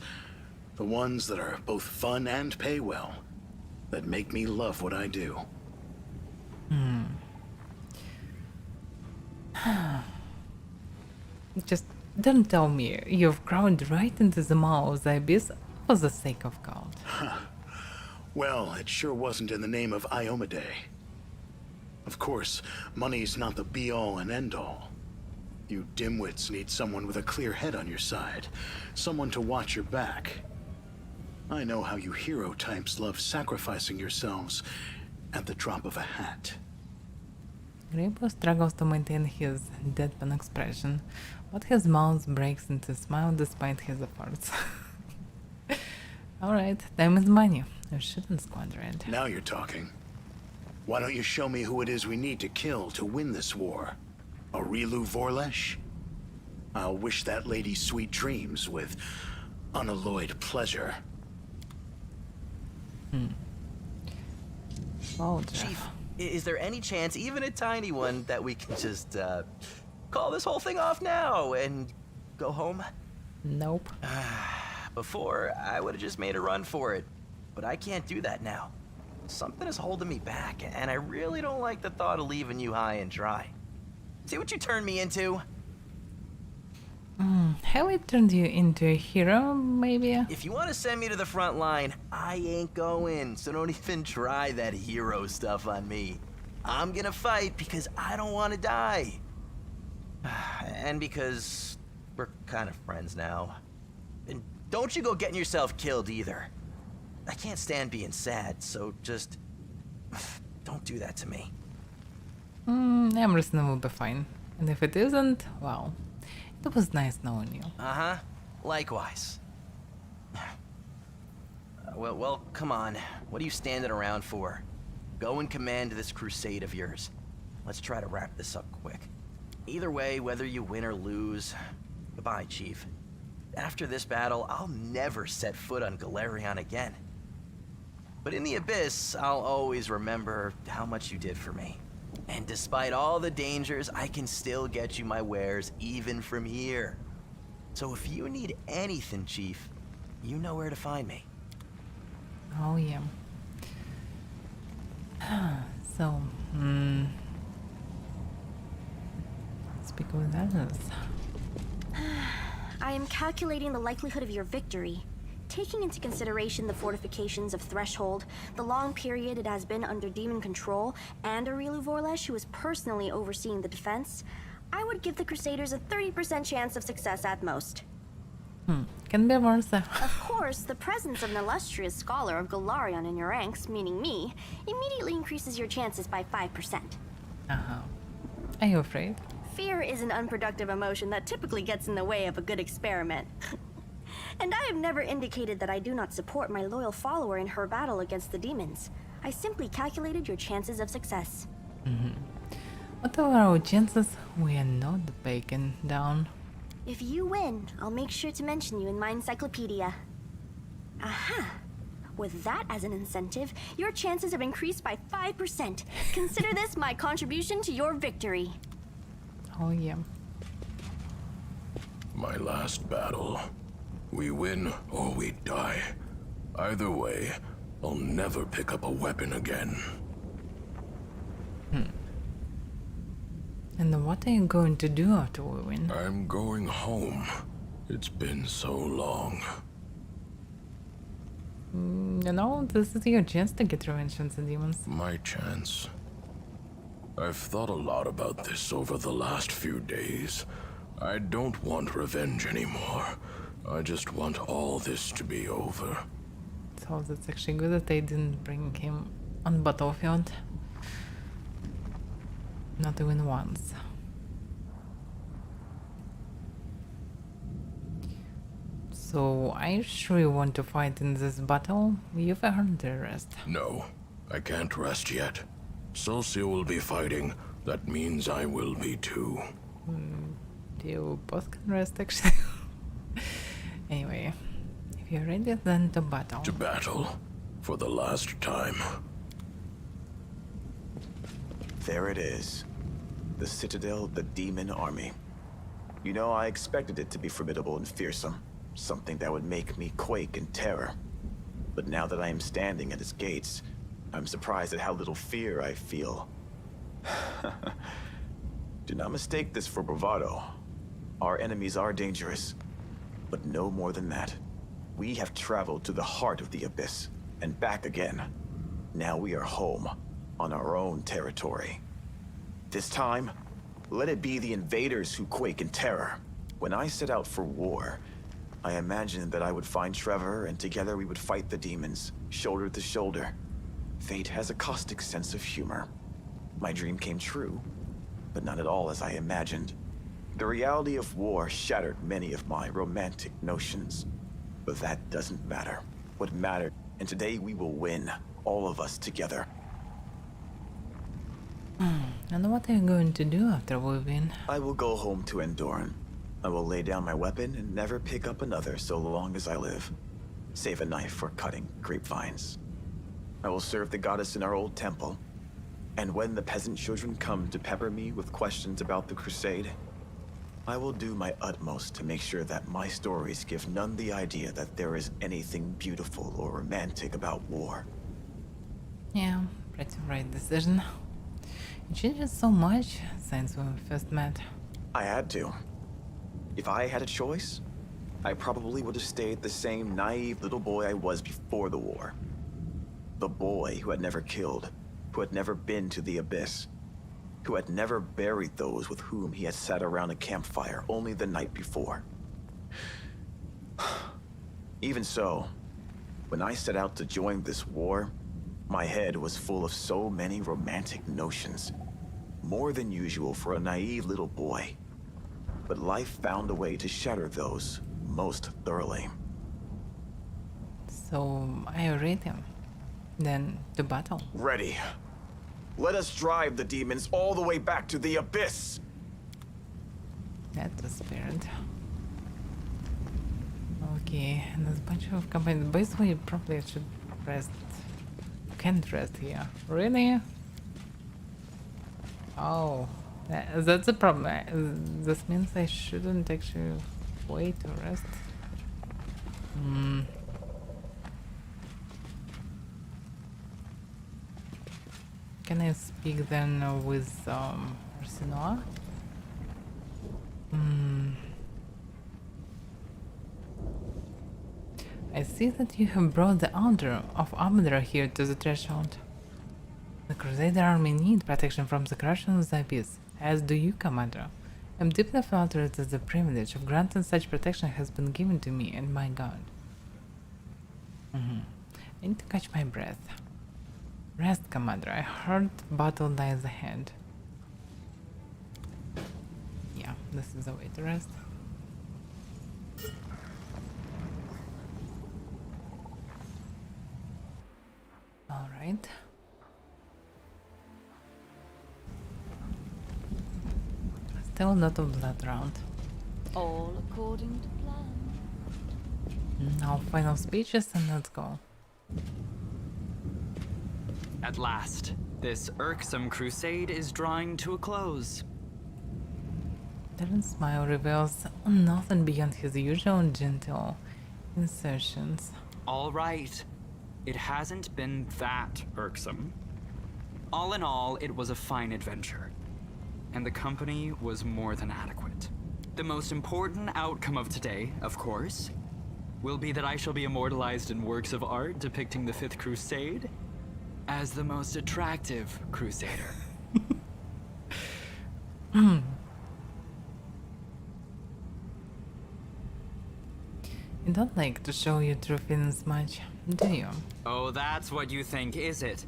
the ones that are both fun and pay well, that make me love what I do. Just don't tell me you've crawled right into the maw of the abyss for the sake of gold. Well, it sure wasn't in the name of Iomade. Of course, money's not the be-all and end-all. You dimwits need someone with a clear head on your side, someone to watch your back. I know how you hero types love sacrificing yourselves at the drop of a hat. Grebo struggles to maintain his deadpan expression, but his mouth breaks into a smile despite his efforts. Alright, time is money. I shouldn't squander it. Now you're talking. Why don't you show me who it is we need to kill to win this war? Aurilu Vorlesh? I'll wish that lady sweet dreams with unalloyed pleasure. Oh, Chief, is there any chance, even a tiny one, that we can just call this whole thing off now and go home? Nope. Before, I would have just made a run for it, but I can't do that now. Something is holding me back, and I really don't like the thought of leaving you high and dry. See what you turned me into? Have I turned you into a hero, maybe? If you want to send me to the front line, I ain't going, so don't even try that hero stuff on me. I'm gonna fight because I don't want to die. And because we're kind of friends now. And don't you go getting yourself killed either. I can't stand being sad, so just don't do that to me. Everything will be fine. And if it isn't, well, it was nice knowing you. Uh-huh. Likewise. Well, come on. What are you standing around for? Go and command this crusade of yours. Let's try to wrap this up quick. Either way, whether you win or lose, goodbye, Chief. After this battle, I'll never set foot on Galerion again. But in the Abyss, I'll always remember how much you did for me. And despite all the dangers, I can still get you my wares even from here. So if you need anything, Chief, you know where to find me. Oh yeah. So, speak with others. I am calculating the likelihood of your victory. Taking into consideration the fortifications of Threshold, the long period it has been under demon control, and Arilu Vorlesh, who is personally overseeing the defense, I would give the Crusaders a 30% chance of success at most. Can be worse. Of course, the presence of an illustrious scholar of Golarion in your ranks, meaning me, immediately increases your chances by 5%. Are you afraid? Fear is an unproductive emotion that typically gets in the way of a good experiment. And I have never indicated that I do not support my loyal follower in her battle against the demons. I simply calculated your chances of success. What are our chances? We are not bacon down. If you win, I'll make sure to mention you in my encyclopedia. Aha! With that as an incentive, your chances have increased by 5%. Consider this my contribution to your victory. Oh yeah. My last battle. We win or we die. Either way, I'll never pick up a weapon again. And what are you going to do after we win? I'm going home. It's been so long. You know, this is your chance to get revenge on the demons. My chance. I've thought a lot about this over the last few days. I don't want revenge anymore. I just want all this to be over. So that's actually good that they didn't bring him on battlefield. Not even once. So, are you sure you want to fight in this battle? You've earned the rest. No, I can't rest yet. Celsia will be fighting. That means I will be too. You both can rest actually. Anyway, if you're ready, then to battle. To battle. For the last time. There it is. The Citadel of the Demon Army. You know, I expected it to be formidable and fearsome. Something that would make me quake in terror. But now that I am standing at its gates, I'm surprised at how little fear I feel. Do not mistake this for bravado. Our enemies are dangerous, but no more than that. We have traveled to the heart of the Abyss, and back again. Now we are home, on our own territory. This time, let it be the invaders who quake in terror. When I set out for war, I imagined that I would find Trevor, and together we would fight the demons, shoulder to shoulder. Fate has a caustic sense of humor. My dream came true, but not at all as I imagined. The reality of war shattered many of my romantic notions. But that doesn't matter. What mattered, and today we will win, all of us together. And what are you going to do after we win? I will go home to Endoran. I will lay down my weapon and never pick up another so long as I live. Save a knife for cutting grapevines. I will serve the goddess in our old temple. And when the peasant children come to pepper me with questions about the crusade, I will do my utmost to make sure that my stories give none the idea that there is anything beautiful or romantic about war. Yeah, pretty right decision. It changes so much since we first met. I had to. If I had a choice, I probably would have stayed the same naive little boy I was before the war. The boy who had never killed, who had never been to the Abyss, who had never buried those with whom he had sat around a campfire only the night before. Even so, when I set out to join this war, my head was full of so many romantic notions. More than usual for a naive little boy. But life found a way to shatter those most thoroughly. So, are you ready? Then, to battle. Ready. Let us drive the demons all the way back to the Abyss! That's the spirit. Okay, and there's a bunch of companies. Basically, probably I should rest can't rest here. Really? Oh, that's a problem. This means I shouldn't actually wait to rest. Can I speak then with Arsinoa? I see that you have brought the Order of Avaira here to the threshold. The Crusader army need protection from the corruption of the Abyss, as do you, Commander. I'm deeply flattered that the privilege of granting such protection has been given to me and my god. I need to catch my breath. Rest, Commander. I heard battle lies ahead. Yeah, this is the way to rest. Alright. Still a lot of blood around. All according to plan. Now final speeches and let's go. At last, this irksome crusade is drawing to a close. Darren's smile reveals nothing beyond his usual gentle insertions. All right. It hasn't been that irksome. All in all, it was a fine adventure. And the company was more than adequate. The most important outcome of today, of course, will be that I shall be immortalized in works of art depicting the Fifth Crusade as the most attractive crusader. You don't like to show your true feelings much, do you? Oh, that's what you think, is it?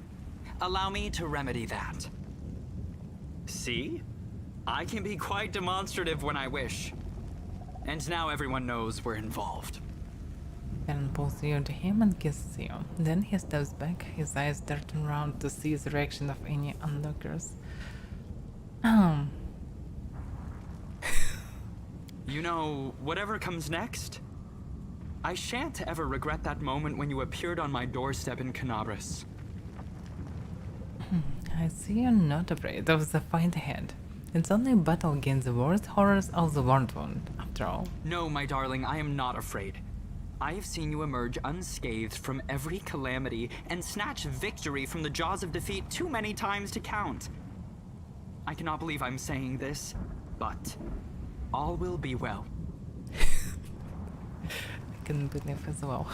Allow me to remedy that. See? I can be quite demonstrative when I wish. And now everyone knows we're involved. Darren pulls you to him and kisses you. Then he steps back, his eyes darting around to see the reaction of any onlookers. You know, whatever comes next, I shan't ever regret that moment when you appeared on my doorstep in Canabras. I see you're not afraid of the fight ahead. It's only a battle against the worst horrors of the world wound, after all. No, my darling, I am not afraid. I have seen you emerge unscathed from every calamity and snatch victory from the jaws of defeat too many times to count. I cannot believe I'm saying this, but all will be well. I couldn't believe as well.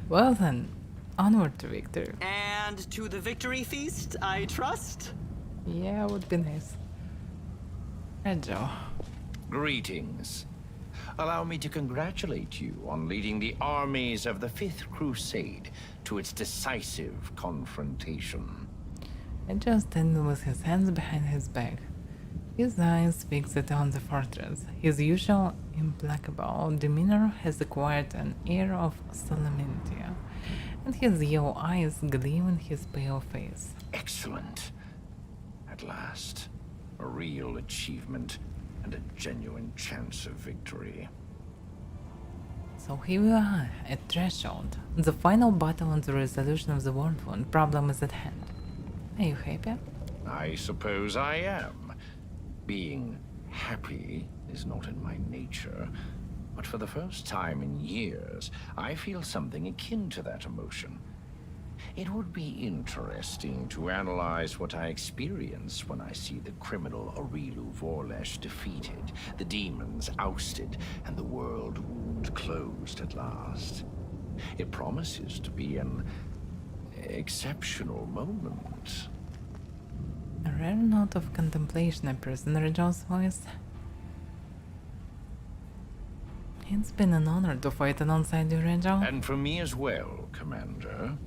Well then, onward to victory. And to the victory feast, I trust? Yeah, would be nice. Reggio. Greetings. Allow me to congratulate you on leading the armies of the Fifth Crusade to its decisive confrontation. Reggio standing with his hands behind his back. His eyes fixed on the fortress. His usual implacable demeanor has acquired an air of solemnity, and his yellow eyes gleam in his pale face. Excellent. At last, a real achievement and a genuine chance of victory. So here we are, at Threshold. The final battle on the resolution of the world wound problem is at hand. Are you happy? I suppose I am. Being happy is not in my nature, but for the first time in years, I feel something akin to that emotion. It would be interesting to analyze what I experience when I see the criminal Aurilu Vorlesh defeated, the demons ousted, and the world wound closed at last. It promises to be an exceptional moment. A rare note of contemplation appears in Reggio's voice. It's been an honor to fight alongside you, Reggio. And for me as well, Commander.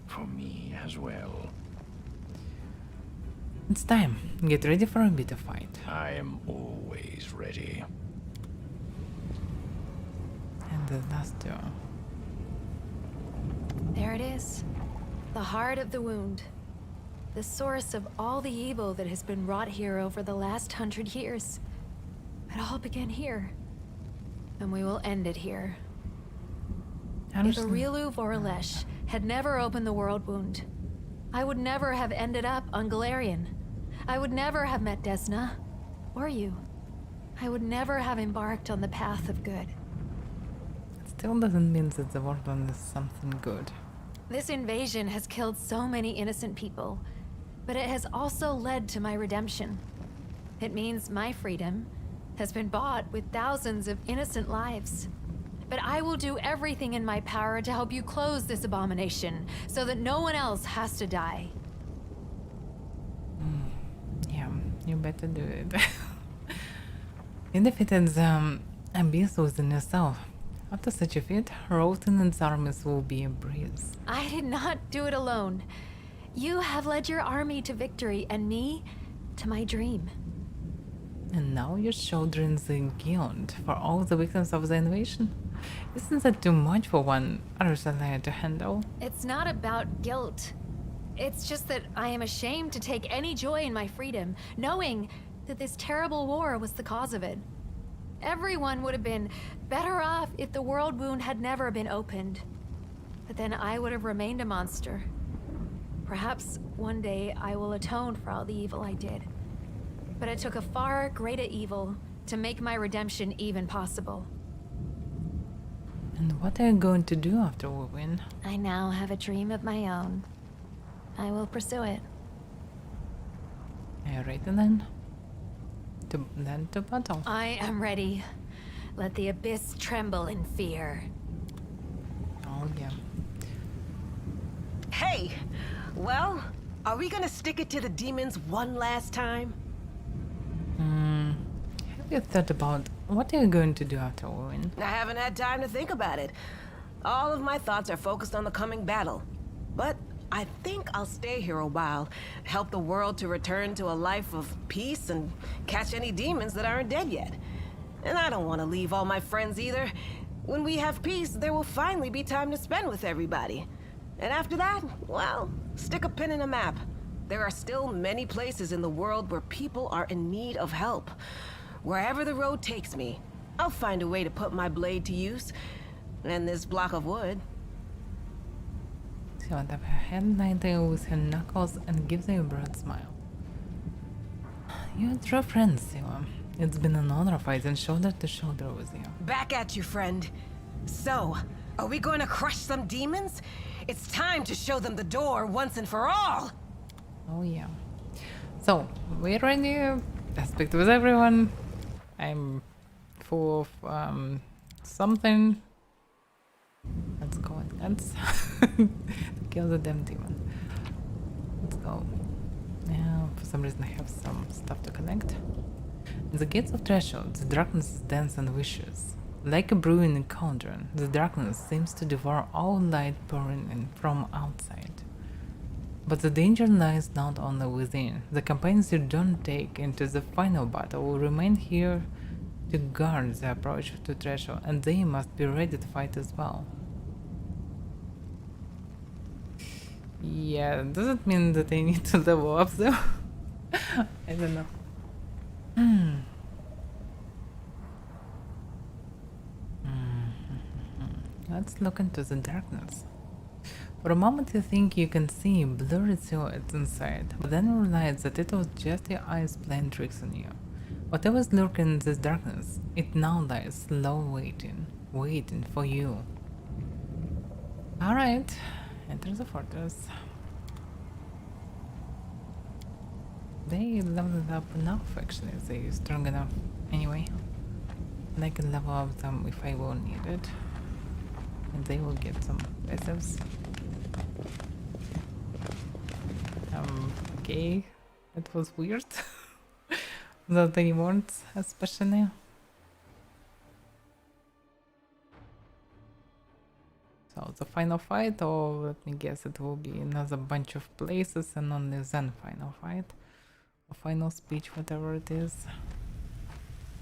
For me as well. It's time. Get ready for a bit of fight. I am always ready. And the last two. There it is. The heart of the wound. The source of all the evil that has been wrought here over the last 100 years. It all began here. And we will end it here. If Aurilu Vorlesh had never opened the world wound, I would never have ended up on Galarian. I would never have met Desna. Or you. I would never have embarked on the path of good. It still doesn't mean that the world wound is something good. This invasion has killed so many innocent people, but it has also led to my redemption. It means my freedom has been bought with thousands of innocent lives. But I will do everything in my power to help you close this abomination, so that no one else has to die. Yeah, you better do it. You defeated the abyss within yourself. After such a feat, Roten and his armies will be a breeze. I did not do it alone. You have led your army to victory, and me to my dream. And now you're shouldering the guilt for all the victims of the invasion? Isn't that too much for one Arsalia to handle? It's not about guilt. It's just that I am ashamed to take any joy in my freedom, knowing that this terrible war was the cause of it. Everyone would have been better off if the world wound had never been opened. But then I would have remained a monster. Perhaps one day I will atone for all the evil I did. But it took a far greater evil to make my redemption even possible. And what are you going to do after we win? I now have a dream of my own. I will pursue it. Are you ready then? To battle. I am ready. Let the abyss tremble in fear. Oh yeah. Hey! Well, are we gonna stick it to the demons one last time? Have you thought about what are you going to do after we win? I haven't had time to think about it. All of my thoughts are focused on the coming battle. But I think I'll stay here a while, help the world to return to a life of peace and catch any demons that aren't dead yet. And I don't want to leave all my friends either. When we have peace, there will finally be time to spend with everybody. And after that, well, stick a pin in a map. There are still many places in the world where people are in need of help. Wherever the road takes me, I'll find a way to put my blade to use. And this block of wood. She went up her head lightly with her knuckles and gives you a broad smile. You're a true friend, Siwa. It's been an honor fighting shoulder to shoulder with you. Back at you, friend. So, are we going to crush some demons? It's time to show them the door once and for all! Oh yeah. So, we're ready. I speak with everyone. I'm full of something. Let's go and let's kill the damn demon. Let's go. Yeah, for some reason I have some stuff to connect. In the gates of threshold, the darkness is dense and vicious. Like a brewing cauldron, the darkness seems to devour all light pouring in from outside. But the danger lies not only within. The companions you don't take into the final battle will remain here to guard the approach to threshold, and they must be ready to fight as well. Yeah, does it mean that I need to level up though? I don't know. Let's look into the darkness. For a moment you think you can see blurry silhouettes inside, but then you realize that it was just your eyes playing tricks on you. Whatever is lurking in this darkness, it now lies slow waiting for you. Alright, enter the fortress. They leveled up enough actually, they're strong enough anyway. And I can level up them if I will need it. And they will get some passives. Okay, it was weird. The rewards especially. So the final fight, or let me guess, it will be another bunch of places and only then final fight. Or final speech, whatever it is.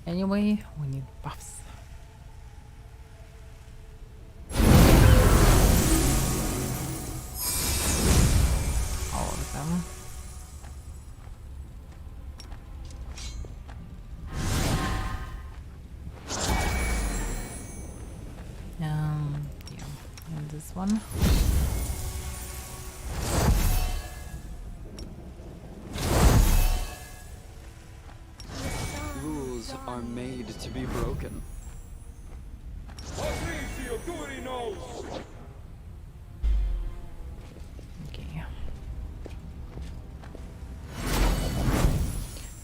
Anyway, we need buffs. All of them. Yeah, and this one. are made to be broken. Okay.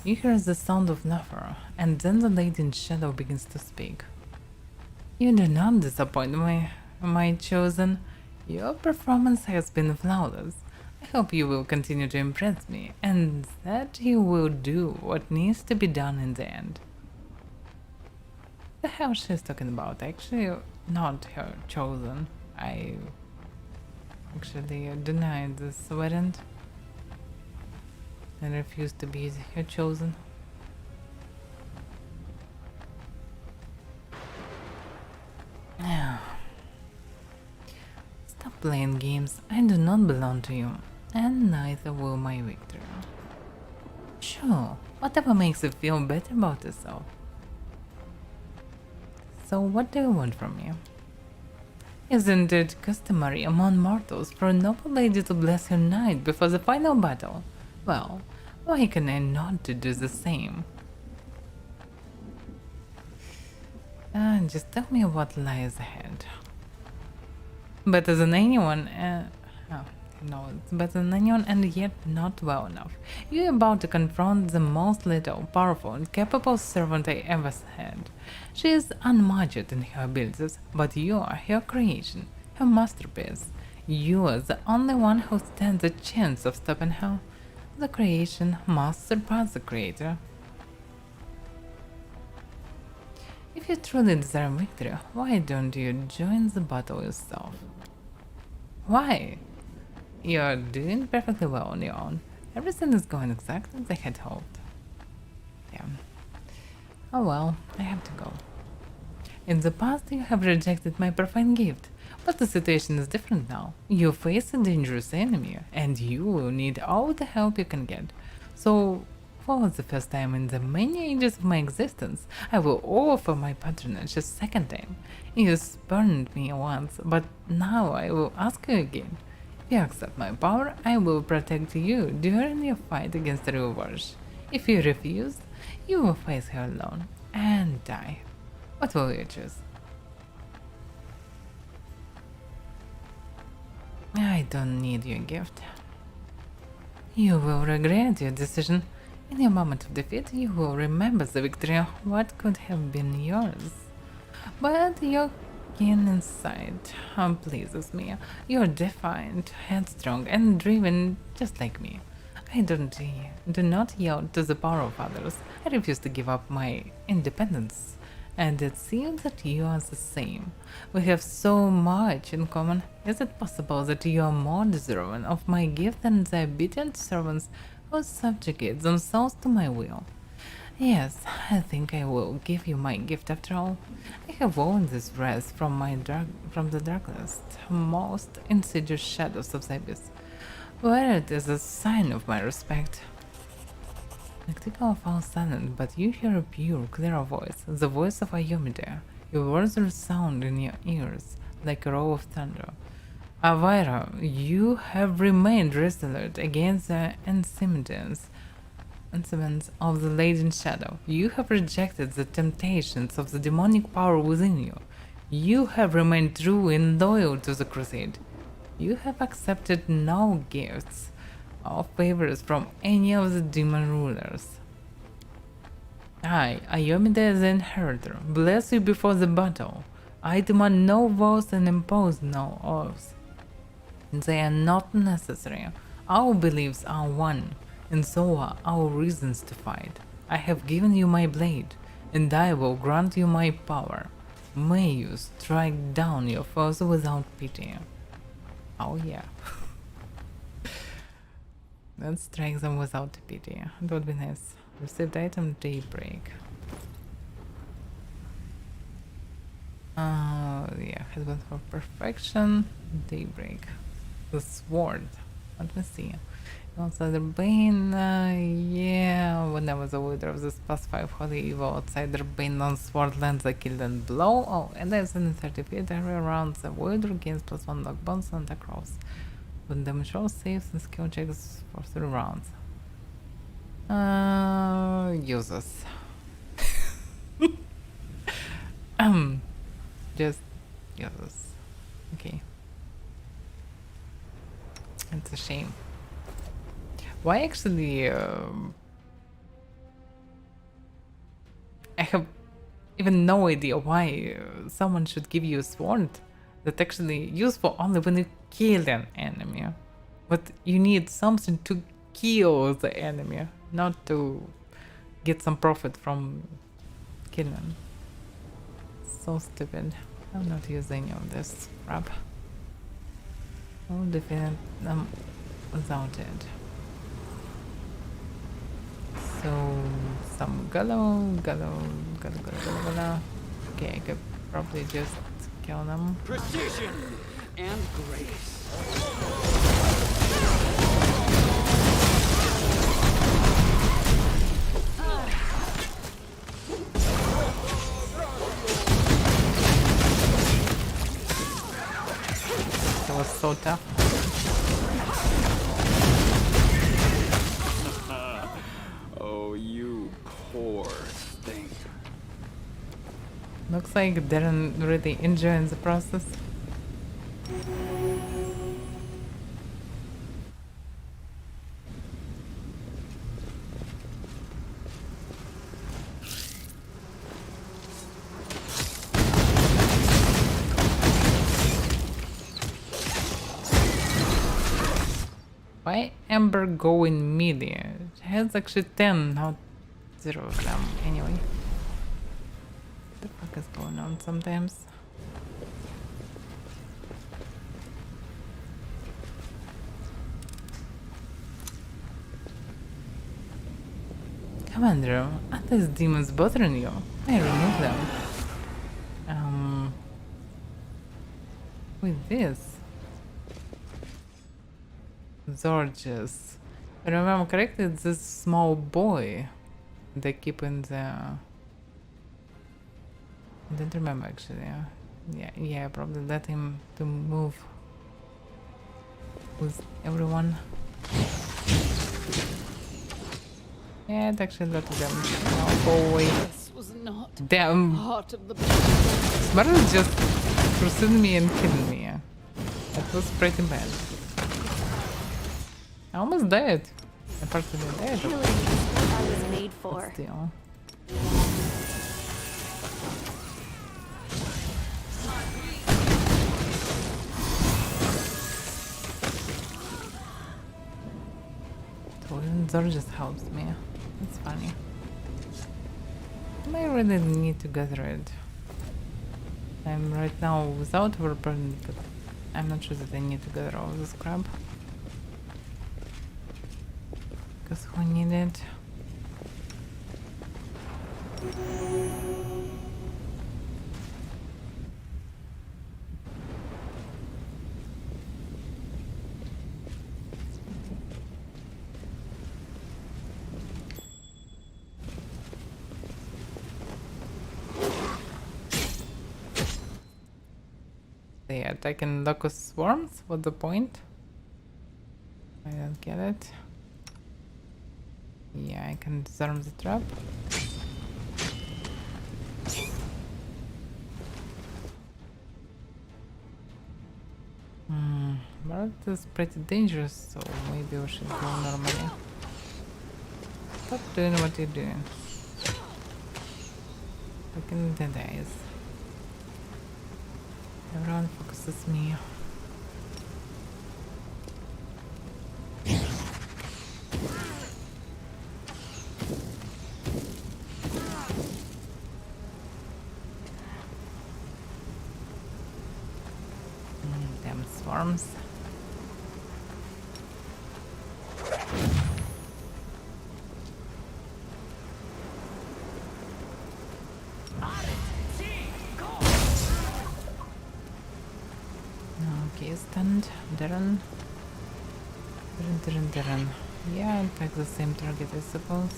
You hear the sound of laughter, and then the lady in shadow begins to speak. You do not disappoint me, my chosen. Your performance has been flawless. I hope you will continue to impress me, and that you will do what needs to be done in the end. The hell she's talking about? Actually, not her chosen. I actually denied this wedding. I refuse to be her chosen. Stop playing games. I do not belong to you, and neither will my victory. Sure, whatever makes you feel better about yourself. So what do you want from me? Isn't it customary among mortals for a noble lady to bless her knight before the final battle? Well, why can I not do the same? Just tell me what lies ahead. Better than anyone, no, it's better than anyone and yet not well enough. You're about to confront the most little, powerful and capable servant I ever had. She is unmatched in her abilities, but you are her creation, her masterpiece. You are the only one who stands a chance of stopping her. The creation must surpass the creator. If you truly desire victory, why don't you join the battle yourself? Why? You're doing perfectly well on your own. Everything is going exactly as I had hoped. Yeah. Oh well, I have to go. In the past, you have rejected my profane gift, but the situation is different now. You face a dangerous enemy, and you will need all the help you can get. So, for the first time in the many ages of my existence, I will offer my patronage a second time. You spurned me once, but now I will ask you again. If you accept my power, I will protect you during your fight against the Rewards. If you refuse, you will face her alone and die. What will you choose? I don't need your gift. You will regret your decision. In your moment of defeat, you will remember the victory, what could have been yours. But your keen insight pleases me. You're defiant, headstrong, and driven just like me. I do not yield to the power of others. I refuse to give up my independence. And it seems that you are the same. We have so much in common. Is it possible that you are more deserving of my gift than the obedient servants who subjugate themselves to my will? Yes, I think I will give you my gift after all. I have won this wrath from the darkest, most insidious shadows of the abyss, where it is a sign of my respect. Nectica falls silent, but you hear a pure, clear voice, the voice of Ayomide. Your words resound in your ears like a roll of thunder. Avaira, you have remained resolute against the incidents of the Lady in Shadow. You have rejected the temptations of the demonic power within you. You have remained true and loyal to the crusade. You have accepted no gifts or favors from any of the demon rulers. I, Ayomide the Inheritor, bless you before the battle. I demand no vows and impose no oaths. They are not necessary. Our beliefs are one, and so are our reasons to fight. I have given you my blade, and I will grant you my power. May you strike down your foes without pity. Oh yeah. Let's strike them without pity. It would be nice. Received item Daybreak. Yeah, husband for perfection. Daybreak. The sword. Let me see. Outsider Bane, yeah, when I was a leader of this past 5 holy evil, Outsider Bane on sword lands a kill and blow. Oh, and there's in 30 feet area around the leader gains +1 knock bones and attack rolls. When damage rolls, saves and skill checks for 3 rounds. Useless. Just yes. Okay. It's a shame. Why actually? I have even no idea why someone should give you a sword that's actually useful only when you kill an enemy. But you need something to kill the enemy, not to get some profit from killing. So stupid. I'm not using any of this crap. I'll defeat them without it. So some gallow. Okay, I could probably just kill them. Precision and grace. That was so tough. Oh, you poor thing. Looks like Darren really enjoying the process. Why Amber go in melee? It has actually 10, not 0 of them. Anyway. What the fuck is going on sometimes? Commander, are these demons bothering you? I remove them. With this. Zorges. If I remember correctly, it's this small boy they keep in the... I don't remember actually. Yeah, probably let him to move with everyone. Yeah, it actually let them go away. This was not Damn. part of the Smart is just pursuing me and killing me. That was pretty bad. I almost died. I partially died. Killing is what I was made for. But still. So even Zor just helps me. It's funny. I really need to gather it. I'm right now without weapon, but I'm not sure that I need to gather all this crap. Because who need it? They attacking locust swarms? What's the point? I don't get it. Yeah, I can disarm the trap. But it's pretty dangerous, so maybe we should go normally. Stop doing what you're doing. Fucking dead eyes. Everyone focuses me. Damn swarms. Okay, stand. Darren. Darren. Yeah, I'll take the same target, I suppose.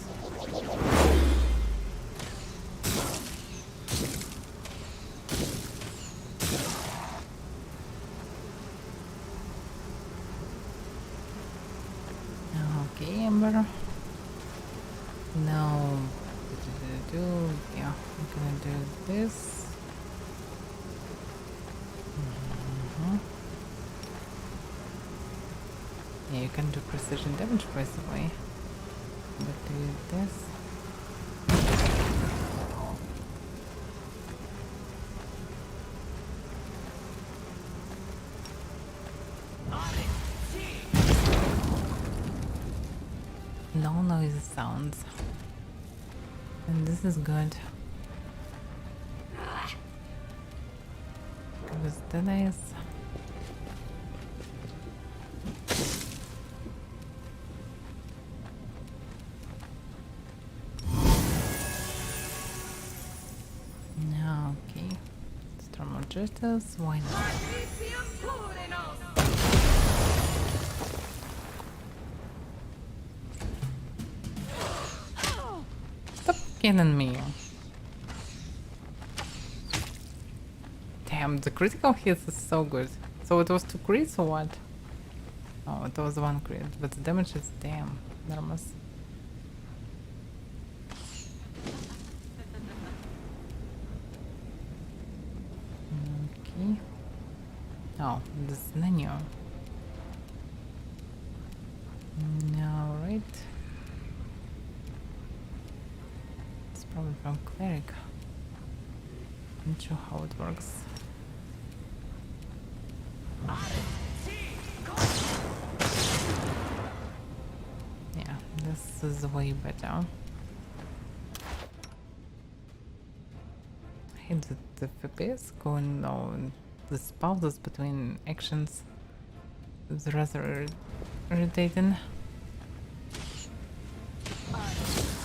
Okay, Amber. Now, yeah, I'm gonna do this. Yeah, you can do precision damage basically. But with this. No noise sounds. And this is good. Because that is. Okay. Storm of Justice, why not? Stop killing me. Damn, the critical hits is so good. So it was 2 crits or what? Oh, it was 1 crit, but the damage is damn enormous. Okay. Oh, this menu. Alright. It's probably from Cleric. Not sure how it works. Yeah, this is way better. I hate the FPS going on, the pauses between actions is rather irritating.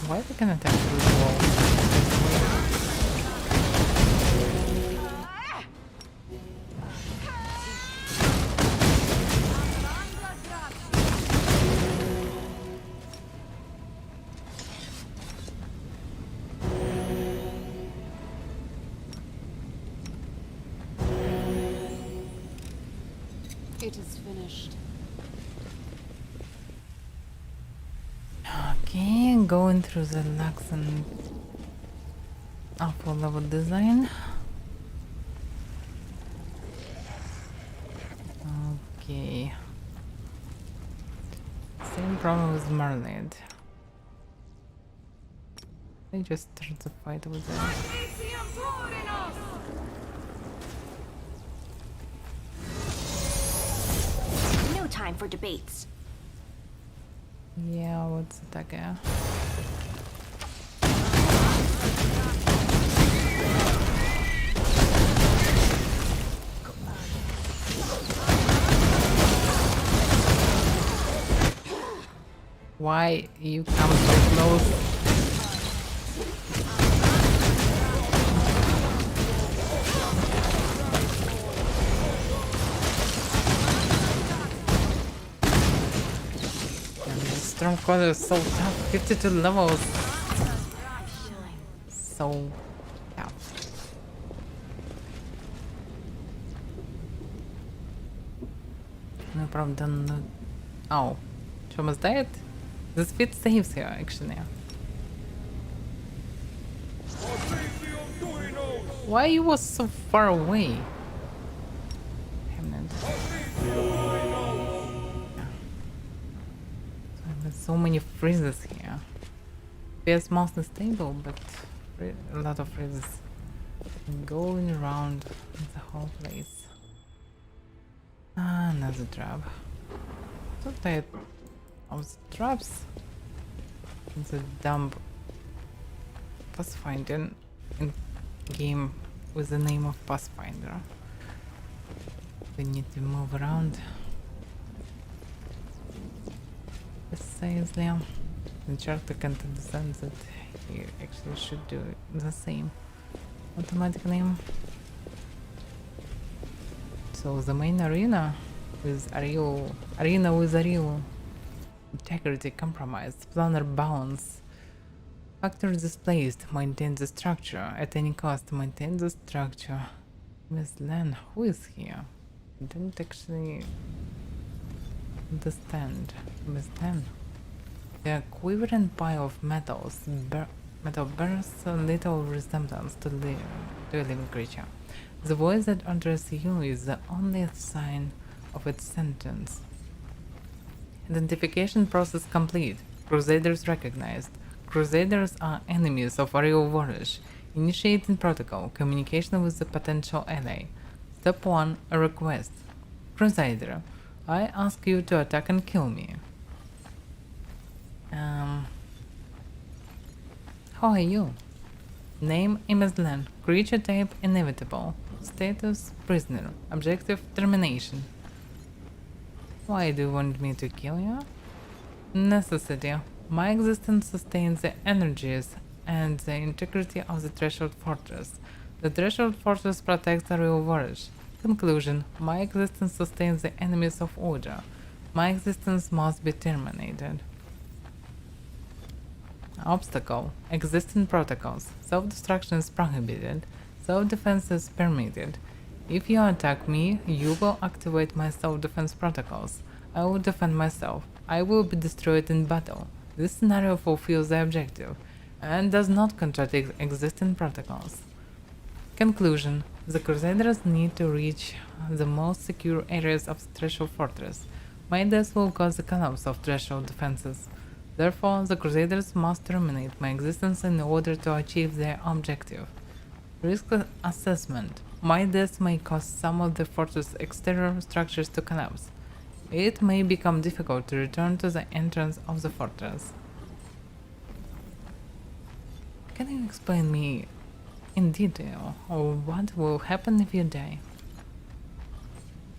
Why we can attack through the wall? It is finished. Okay, going through the Lux and upper level design. Okay. Same problem with Mermaid. They just start the fight with them. No time for debates. Yeah, what's the dagger? Why you come so close? Stormcaller is so tough, 52 levels. So tough. Ну, правда, no... Oh. She almost died? This fit saves her, actually. Why you was so far away? Damn it. There's so many freezes here. It's mostly stable, but a lot of freezes going around the whole place. Ah, another trap. So tired of the traps. The dumb Pathfinder in game with the name of Pathfinder. We need to move around precisely. The character can understand that he actually should do the same automatically. So the main arena with Ariel, integrity compromised, planar balance, factors displaced, maintain the structure, at any cost maintain the structure. Miss Len, who is here? I don't actually understand. Miss Len. The quivering pile of metal bears a little resemblance to a living creature. The voice that addresses you is the only sign of its sentence. Identification process complete. Crusaders recognized. Crusaders are enemies of Ariel Warish. Initiating protocol. Communication with the potential ally. Step 1. A request. Crusader, I ask you to attack and kill me. How are you? Name Imazlan. Creature type inevitable. Status prisoner. Objective termination. Why do you want me to kill you? Necessity. My existence sustains the energies and the integrity of the Threshold Fortress. The Threshold Fortress protects the real Warish. Conclusion. My existence sustains the enemies of order. My existence must be terminated. Obstacle. Existing protocols. Self-destruction is prohibited. Self-defense is permitted. If you attack me, you will activate my self-defense protocols. I will defend myself. I will be destroyed in battle. This scenario fulfills the objective and does not contradict existing protocols. Conclusion. The Crusaders need to reach the most secure areas of the Threshold Fortress. My death will cause the collapse of Threshold defenses. Therefore, the Crusaders must terminate my existence in order to achieve their objective. Risk assessment. My death may cause some of the fortress exterior structures to collapse. It may become difficult to return to the entrance of the fortress. Can you explain me in detail what will happen if you die?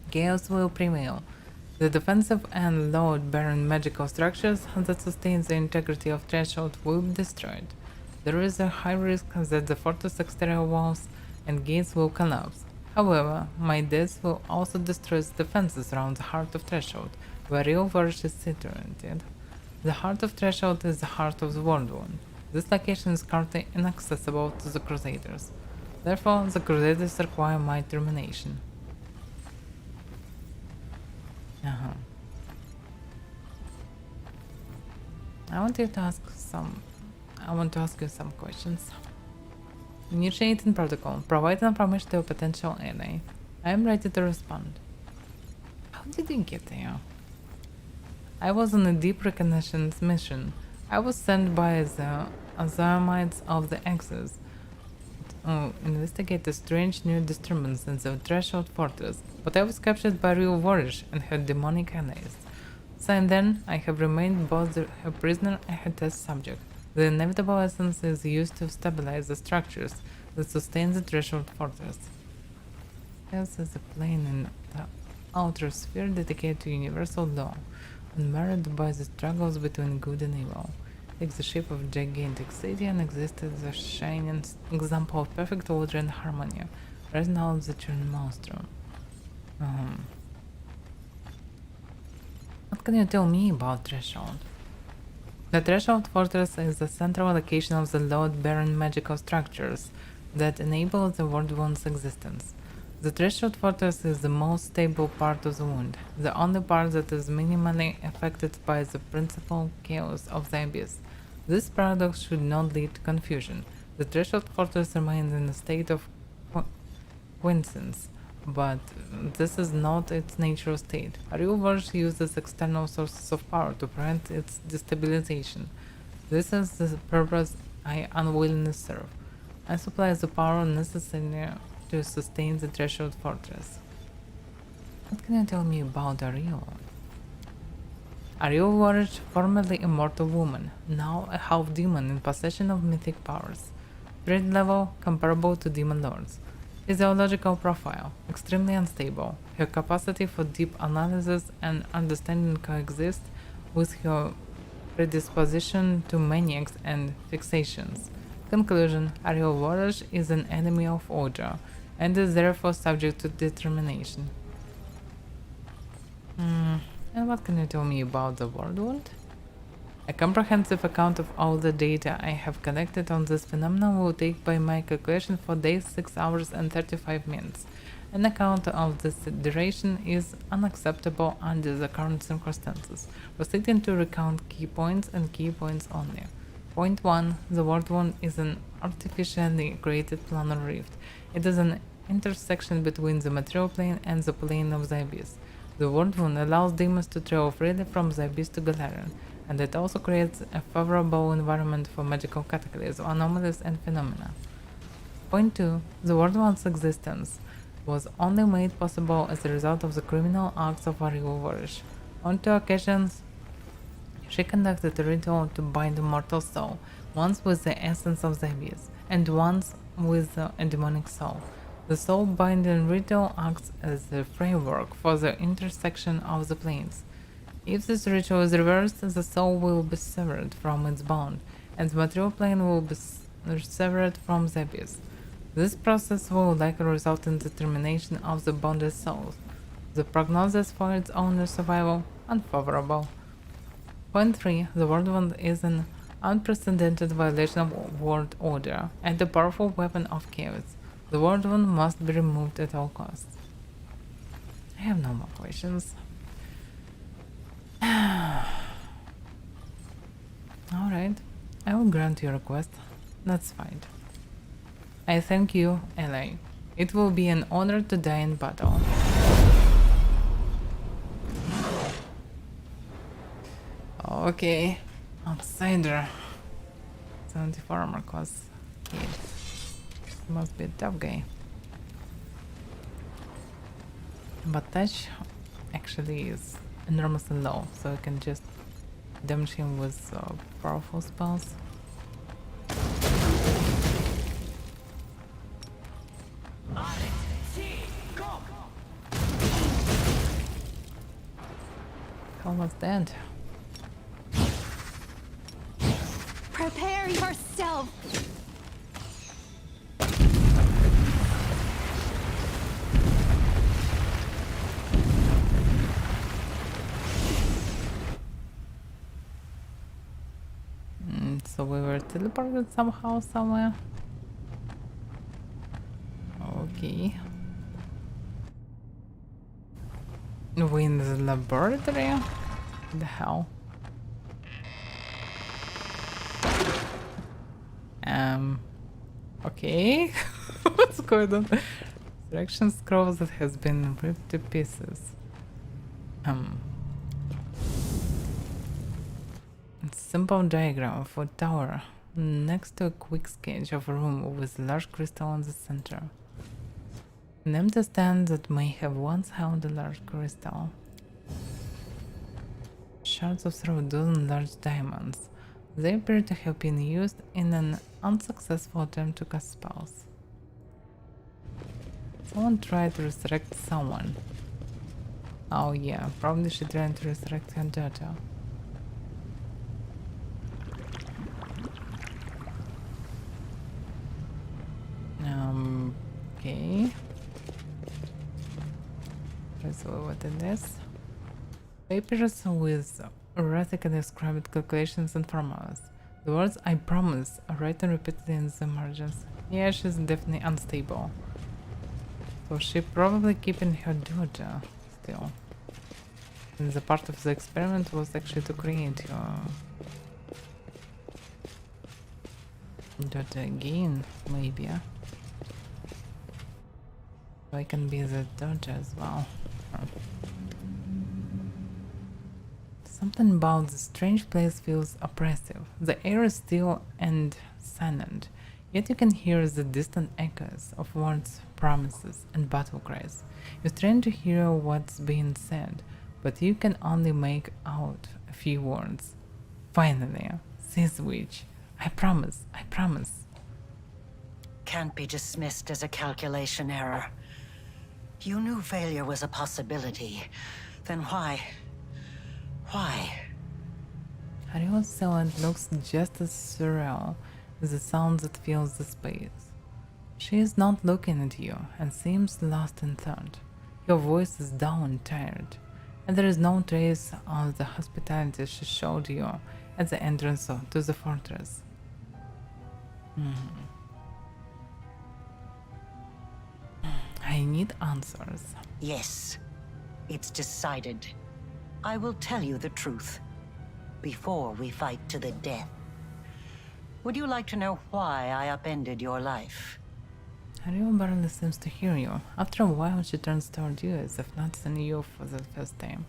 Chaos will prevail. The defensive and load-bearing magical structures that sustain the integrity of Threshold will be destroyed. There is a high risk that the fortress exterior walls and gates will collapse. However, my death will also destroy the defenses around the heart of Threshold, where real Warish is situated. The heart of Threshold is the heart of the World Wound. This location is currently inaccessible to the Crusaders. Therefore, the Crusaders require my termination. I want to ask you some questions. Initiating protocol. Provide information to a potential ally. I am ready to respond. How did you get here? I was on a deep reconnaissance mission. I was sent by the Azarmites of the Axis to investigate a strange new disturbance in the Threshold Fortress, but I was captured by real Warish and her demonic allies. Since then, I have remained both her prisoner and her test subject. The inevitable essence is used to stabilize the structures that sustain the Threshold Fortress. This is a plane in the outer sphere dedicated to universal law, unmarred by the struggles between good and evil. Takes the shape of a gigantic city and exists as a shining example of perfect order and harmony, rising out of the churning maelstrom. What can you tell me about Threshold? The Threshold Fortress is the central location of the load-bearing magical structures that enable the World Wound's existence. The Threshold Fortress is the most stable part of the wound, the only part that is minimally affected by the principal chaos of the Abyss. This paradox should not lead to confusion. The Threshold Fortress remains in a state of quiescence, but this is not its natural state. Real Warish uses external sources of power to prevent its destabilization. This is the purpose I unwillingly serve. I supply the power necessary to sustain the Threshold Fortress. What can you tell me about Ariel? Ariel Warish, formerly a mortal woman, now a half-demon in possession of mythic powers. Threat level comparable to demon lords. Physiological profile, extremely unstable. Her capacity for deep analysis and understanding coexist with her predisposition to maniacs and fixations. Conclusion: Ariel Warish is an enemy of order, and is therefore subject to determination. And what can you tell me about the World Wound? A comprehensive account of all the data I have collected on this phenomenon will take by my calculation 4 days, 6 hours and 35 minutes. An account of this duration is unacceptable under the current circumstances, proceeding to recount key points and key points only. Point 1. The World Wound is an artificially created planar rift. It is an intersection between the material plane and the plane of the Abyss. The World Wound allows demons to travel freely from the Abyss to Galarian, and it also creates a favorable environment for magical cataclysms, anomalies, and phenomena. Point 2. The World Wound's existence was only made possible as a result of the criminal acts of Ariel. On 2 occasions, she conducted a ritual to bind a mortal soul, once with the essence of the Abyss, and once with a demonic soul. The soul binding ritual acts as a framework for the intersection of the planes. If this ritual is reversed, the soul will be severed from its bond, and the material plane will be severed from the Abyss. This process will likely result in the termination of the bonded souls. The prognosis for its owner's survival unfavorable. Point 3. The World Wound is an unprecedented violation of world order and a powerful weapon of chaos. The World Wound must be removed at all costs. I have no more questions. Alright, I will grant your request. That's fine. I thank you, ally. It will be an honor to die in battle. Okay, outsider. 74 armor class. Okay. Must be a tough guy. But touch actually is enormously low, so I can just damage him with powerful spells. How was that? Prepare yourself. So we were teleported somehow somewhere. Okay. We in the laboratory? What the hell? Okay. What's going on? Direction scroll that has been ripped to pieces. Simple diagram for tower next to a quick sketch of a room with a large crystal in the center. An empty stand that may have once held a large crystal. Shards of through a dozen large diamonds. They appear to have been used in an unsuccessful attempt to cast spells. Someone tried to resurrect someone. Oh yeah, probably she tried to resurrect her daughter. Okay. Let's see what it is. Papers with erratically described calculations and formulas. The words "I promise" are written repeatedly in the margins. Yeah, she's definitely unstable. So she probably keeping her daughter still. And the part of the experiment was actually to create her daughter again, maybe. So I can be the daughter as well. Something about this strange place feels oppressive. The air is still and silent, yet you can hear the distant echoes of words, promises, and battle cries. You strain to hear what's being said, but you can only make out a few words. Finally, says Witch. I promise, I promise. Can't be dismissed as a calculation error. You knew failure was a possibility. Then why? Why? Ariel's silence looks just as surreal as the sound that fills the space. She is not looking at you and seems lost in thought. Her voice is dull and tired, and there is no trace of the hospitality she showed you at the entrance to the fortress. I need answers. Yes, it's decided. I will tell you the truth before we fight to the death. Would you like to know why I upended your life? Ariel barely seems to hear you. After a while, she turns toward you as if not seeing you for the first time.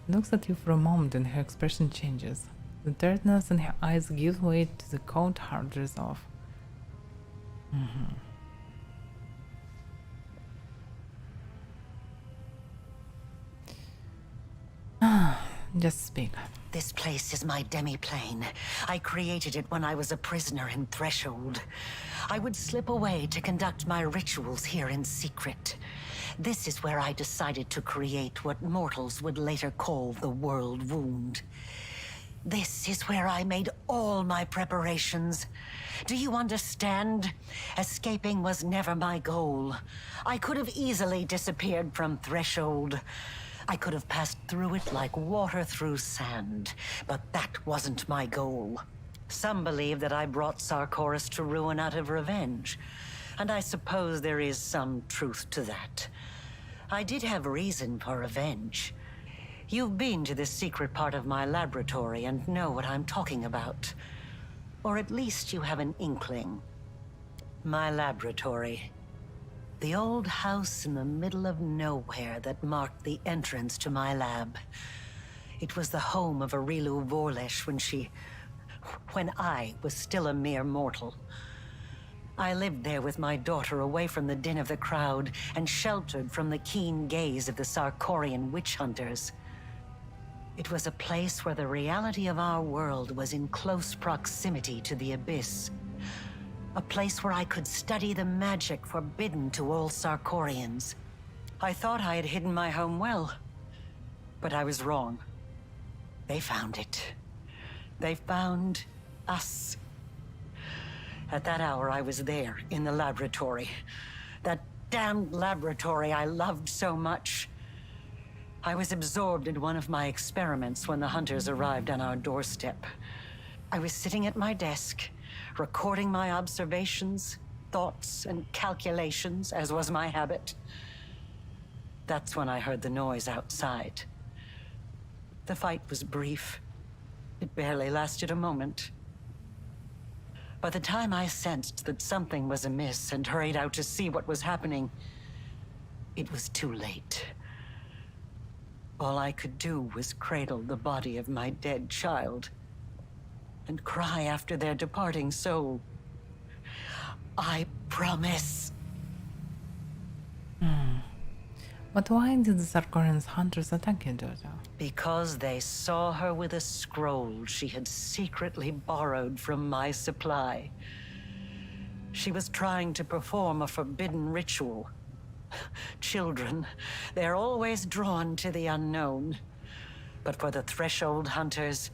Looks at you for a moment and her expression changes. The tiredness in her eyes gives way to the cold, hard resolve. Just speak. This place is my demi-plane. I created it when I was a prisoner in Threshold. I would slip away to conduct my rituals here in secret. This is where I decided to create what mortals would later call the World Wound. This is where I made all my preparations. Do you understand? Escaping was never my goal. I could have easily disappeared from Threshold. I could have passed through it like water through sand, but that wasn't my goal. Some believe that I brought Sarkoris to ruin out of revenge, and I suppose there is some truth to that. I did have reason for revenge. You've been to this secret part of my laboratory and know what I'm talking about. Or at least you have an inkling. My laboratory. The old house in the middle of nowhere that marked the entrance to my lab. It was the home of Arilu Vorlesh when I was still a mere mortal. I lived there with my daughter away from the din of the crowd and sheltered from the keen gaze of the Sarkorian witch hunters. It was a place where the reality of our world was in close proximity to the abyss. A place where I could study the magic forbidden to all Sarkorians. I thought I had hidden my home well, but I was wrong. They found it. They found us. At that hour, I was there, in the laboratory. That damned laboratory I loved so much. I was absorbed in one of my experiments when the hunters arrived on our doorstep. I was sitting at my desk, recording my observations, thoughts, and calculations, as was my habit. That's when I heard the noise outside. The fight was brief. It barely lasted a moment. By the time I sensed that something was amiss and hurried out to see what was happening, it was too late. All I could do was cradle the body of my dead child and cry after their departing soul. I promise. But why did the Sarkorian hunters attack your daughter? Because they saw her with a scroll she had secretly borrowed from my supply. She was trying to perform a forbidden ritual. Children, they're always drawn to the unknown. But for the Threshold hunters,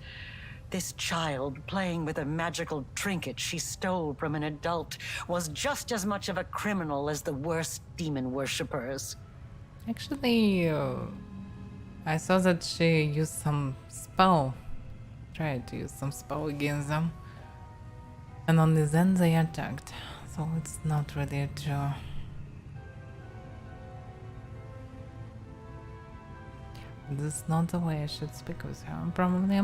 this child playing with a magical trinket she stole from an adult was just as much of a criminal as the worst demon worshippers. Actually, I saw that she used some spell. Tried to use some spell against them. And only then they attacked. So it's not really true. This is not the way I should speak with her. Probably.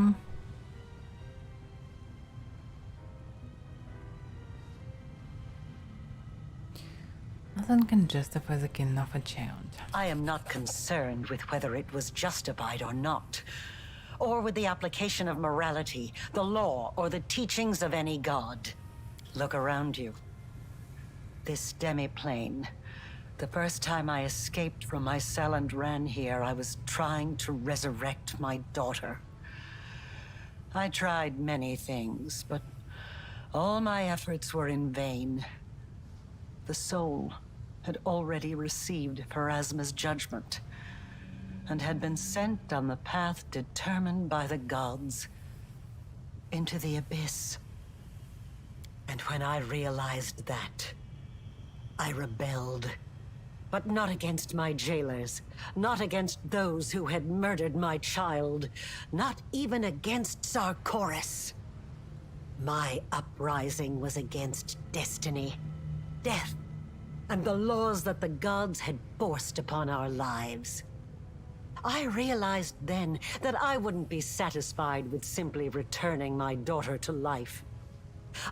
Nothing can justify the killing of a child. I am not concerned with whether it was justified or not, or with the application of morality, the law, or the teachings of any god. Look around you. This demi-plane. The first time I escaped from my cell and ran here, I was trying to resurrect my daughter. I tried many things, but all my efforts were in vain. The soul had already received Pharasma's judgment, and had been sent on the path determined by the gods, into the abyss. And when I realized that, I rebelled. But not against my jailers, not against those who had murdered my child, not even against Sarkoris. My uprising was against destiny, death, and the laws that the gods had forced upon our lives. I realized then that I wouldn't be satisfied with simply returning my daughter to life.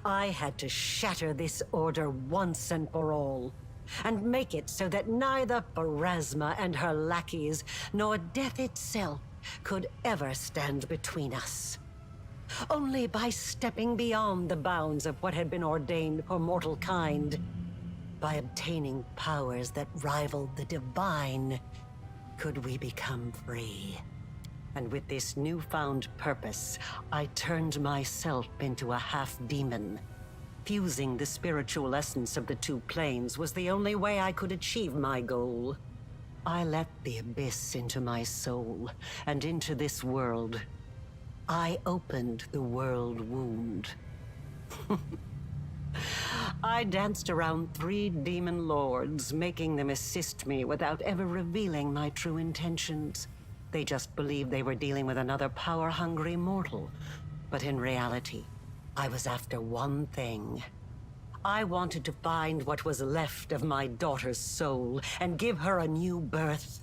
I had to shatter this order once and for all. and make it so that neither Pharasma and her lackeys, nor death itself, could ever stand between us. Only by stepping beyond the bounds of what had been ordained for mortal kind, by obtaining powers that rivaled the divine, could we become free. And with this newfound purpose, I turned myself into a half-demon. Fusing the spiritual essence of the two planes was the only way I could achieve my goal. I let the abyss into my soul, and into this world. I opened the world wound. I danced around 3 demon lords, making them assist me without ever revealing my true intentions. They just believed they were dealing with another power-hungry mortal. But in reality, I was after one thing. I wanted to find what was left of my daughter's soul and give her a new birth.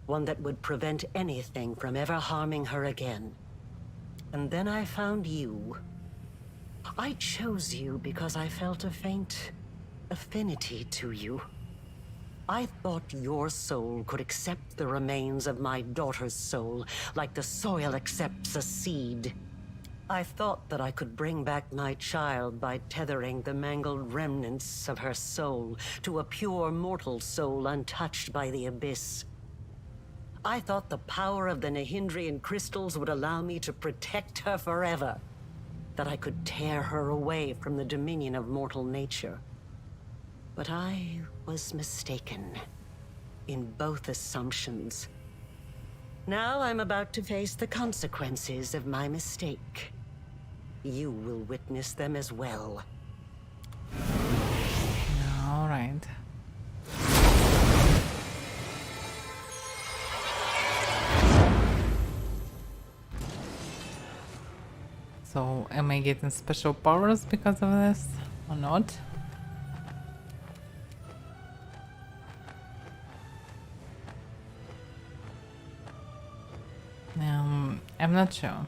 One that would prevent anything from ever harming her again. And then I found you. I chose you because I felt a faint affinity to you. I thought your soul could accept the remains of my daughter's soul, like the soil accepts a seed. I thought that I could bring back my child by tethering the mangled remnants of her soul to a pure mortal soul untouched by the abyss. I thought the power of the Nahindrian crystals would allow me to protect her forever. That I could tear her away from the dominion of mortal nature. But I was mistaken in both assumptions. Now I'm about to face the consequences of my mistake. You will witness them as well. All right. So, am I getting special powers because of this or not? I'm not sure.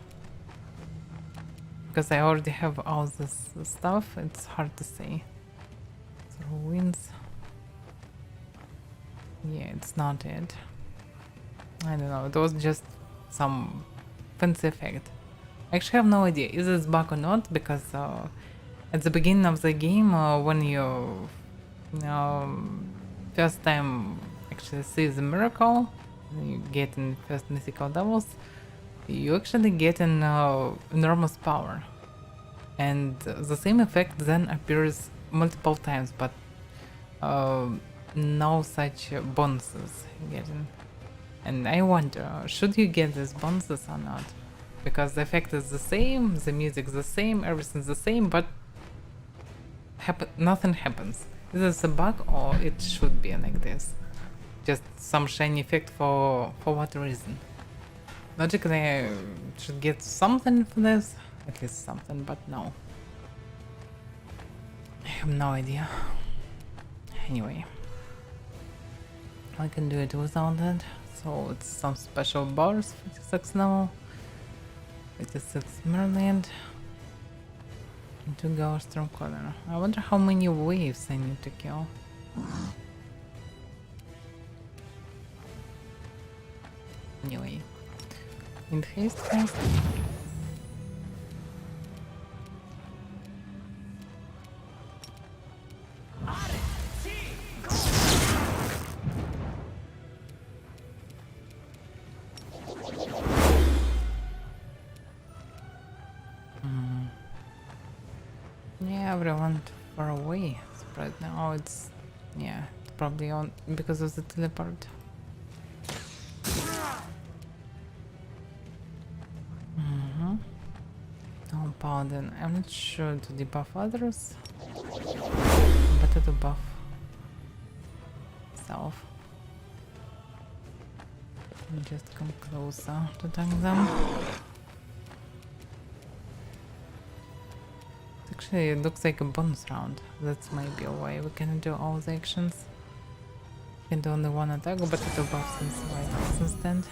Because I already have all this stuff, it's hard to say. So, wins. Yeah, it's not it. I don't know, it was just some fancy effect. I actually have no idea, is this bug or not, because at the beginning of the game, when you first time actually see the miracle, you get in first mythical levels, you actually get an enormous power. And the same effect then appears multiple times, but no such bonuses getting. And I wonder, should you get these bonuses or not? Because the effect is the same, the music is the same, everything's the same, but nothing happens. Is this a bug or it should be like this? Just some shiny effect for what reason? Logically I should get something for this, at least something, but no. I have no idea. Anyway. I can do it without that. So it's some special bars, 56 level. 56 Merland. And 2 Ghost Storm Corner. I wonder how many waves I need to kill. Anyway. In haste. Yeah, everyone far away. So right now it's, yeah, it's probably on because of the teleport. Oh, pardon. I'm not sure to debuff others, better to buff self. Just come closer to tank them. Actually, it looks like a bonus round. That's maybe a way we can do all the actions. We can do only one attack, but it will buff since right instead.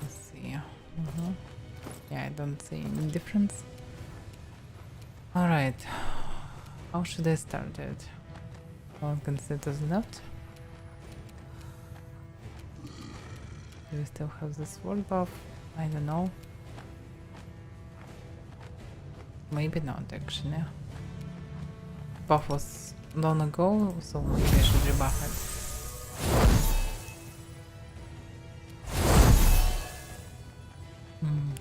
Let's see. Yeah, I don't see any difference. Alright, how should I start it? One considers left. Do we still have the sword buff? I don't know. Maybe not actually. Buff was long ago, so maybe I should rebuff it.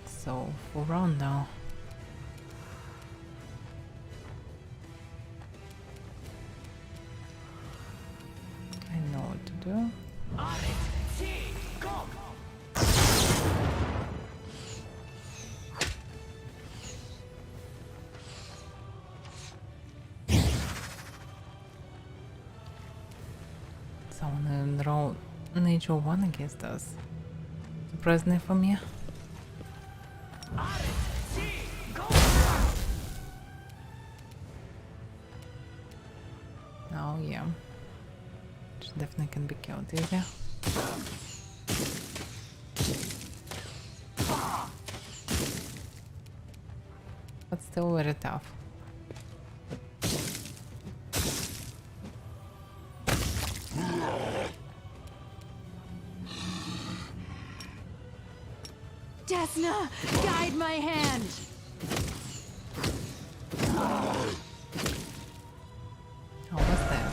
So, full round now. I know what to do. Someone roll nature 1 against us. Surprisingly for me. Oh yeah. She definitely can be killed easy. But still very tough. Desna, guide my hand. How was that?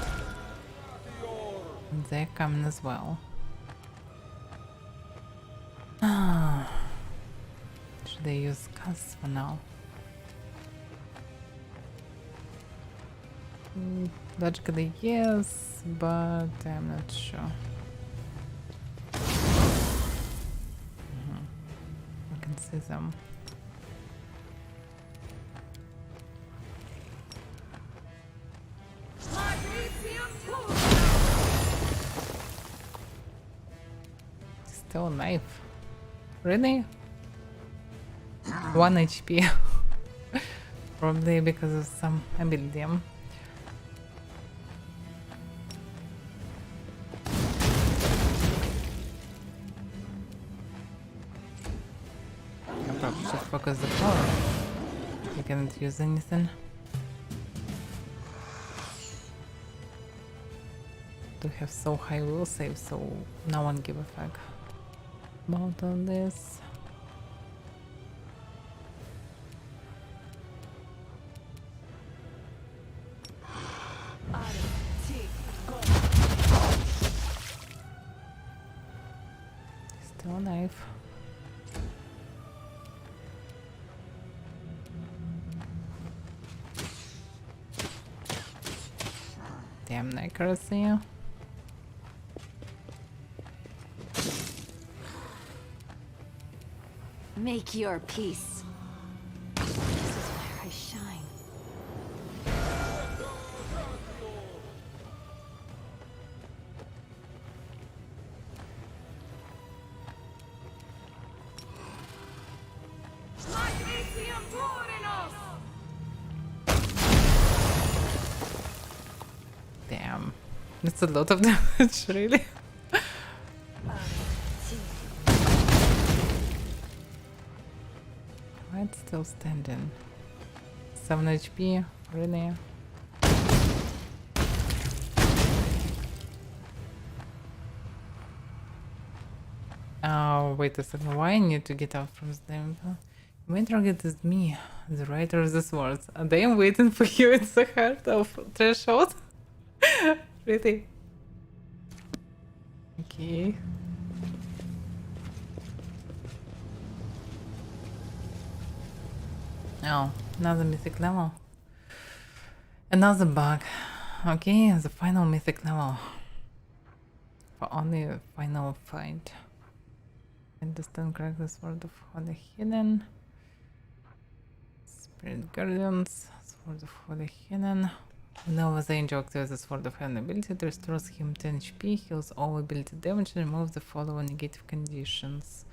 And they're coming as well. Should I use casts for now? Logically yes, but I'm not sure. I can see them. Still a knife. Really? 1 HP. Probably because of some ability. I probably should focus the power. I cannot use anything. To have so high will save, so no one give a fuck about all this. Still a knife. Damn accuracy. Make your peace. This is where I shine. Damn. That's a lot of damage, really. It's still standing. 7 HP, really? Oh, wait a second. Why I need to get out from them? Main target is me, the writer of the swords. And I am waiting for you in the heart of threshold. Really? Okay. Oh, another mythic level. Another bug. Okay, the final mythic level. For only a final fight. Understand correct the Sword of Holy Hidden. Spirit Guardians. Sword of Holy Hidden. Whenever the angel activates the Sword of Hidden ability, it restores him 10 HP, heals all ability damage, and removes the following negative conditions.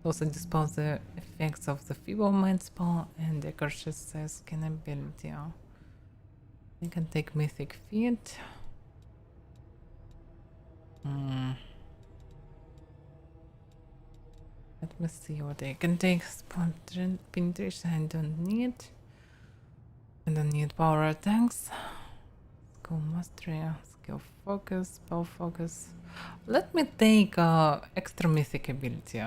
Also dispels the effects of the feeble mind spell and the Curse's skin ability. You can take mythic feat. Let me see what I can take. Spawn penetration I don't need. I don't need power attacks. Skill mastery, skill focus, spell focus. Let me take extra mythic ability.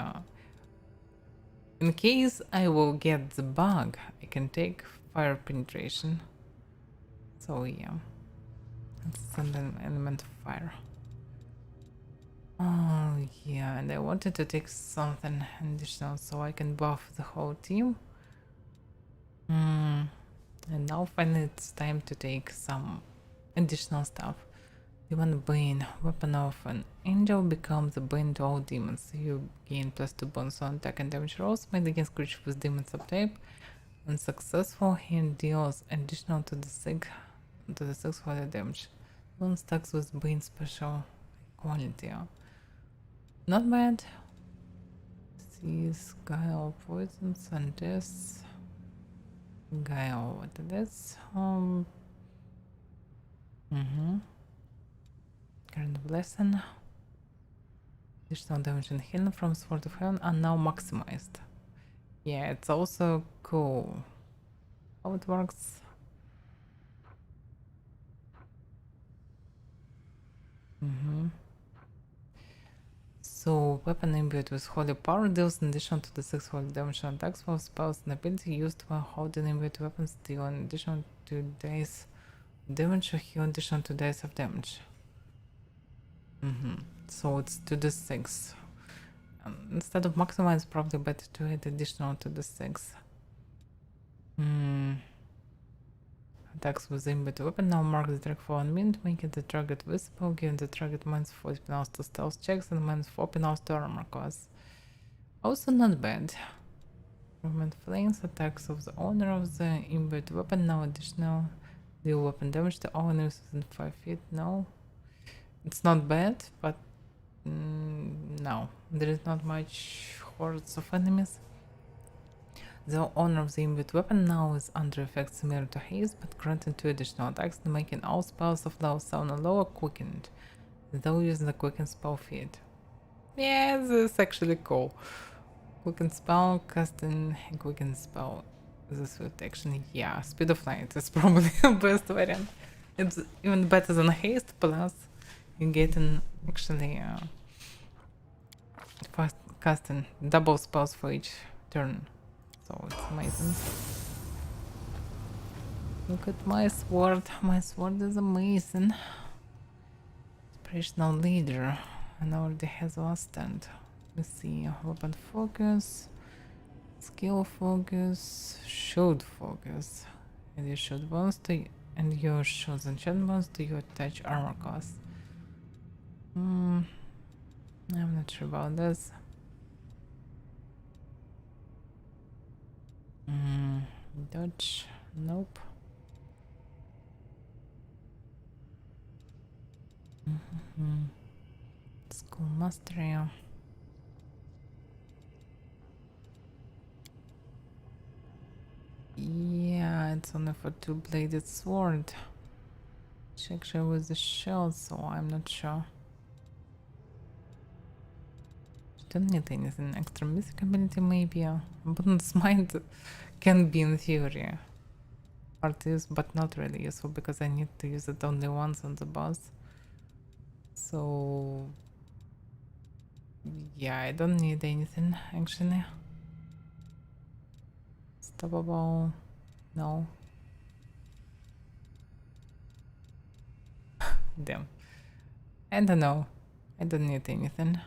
In case I will get the bug, I can take fire penetration. So yeah, it's an element of fire. Oh yeah, and I wanted to take something additional so I can buff the whole team. And now finally it's time to take some additional stuff. Demon Bane, weapon of an angel, becomes a bane to all demons. You gain +2 bonus on attack and damage rolls made against creatures with demon subtype. When successful, he deals additional to the 6 for the damage. One stacks with Bane special quality. Not bad. Sees Guile poisons and this. Guile, what it is? Current lesson. Additional damage and healing from Sword of Heaven are now maximized. Yeah, it's also cool. How it works. So, weapon imbued with holy power deals in addition to the 6 holy damage on attacks for spells and ability used while holding imbued weapons deal in addition to dice damage or heal addition to dice of damage. So it's 2d6. Instead of maximize, probably better to add additional to the 6. Attacks with imbued weapon now mark the track for 1 minute, making the target visible, giving the target -40 penalties to stealth checks and -4 penalties to armor class. Also not bad. Movement flames, attacks of the owner of the imbued weapon now additional deal weapon damage to all enemies within 5 feet. No. It's not bad, but no. There is not much hordes of enemies. The owner of the imbued weapon now is under effect similar to haste, but granted 2 additional attacks, making all spells of level 7 or lower quickened, though using the quicken spell feed. Yeah, this is actually cool. Quicken spell, casting a quicken spell. This would actually, yeah, speed of light is probably the best variant. It's even better than haste, plus you get an actually fast casting double spells for each turn. So it's amazing. Look at my sword. My sword is amazing. Inspirational leader. And already has last stand. Let's see. Weapon focus. Skill focus. Shield focus. And your shield bonus to your shields enchant bonus to your attached armor class. I'm not sure about this. Dodge, nope. School mastery. Yeah, it's only for 2-bladed sword. She actually with the shield, so I'm not sure. Don't need anything extra. Mythic ability maybe. Abundance mind can be in theory hard to use, but not really useful because I need to use it only once on the boss. So yeah, I don't need anything actually. Stoppable, no. Damn. I don't know. I don't need anything.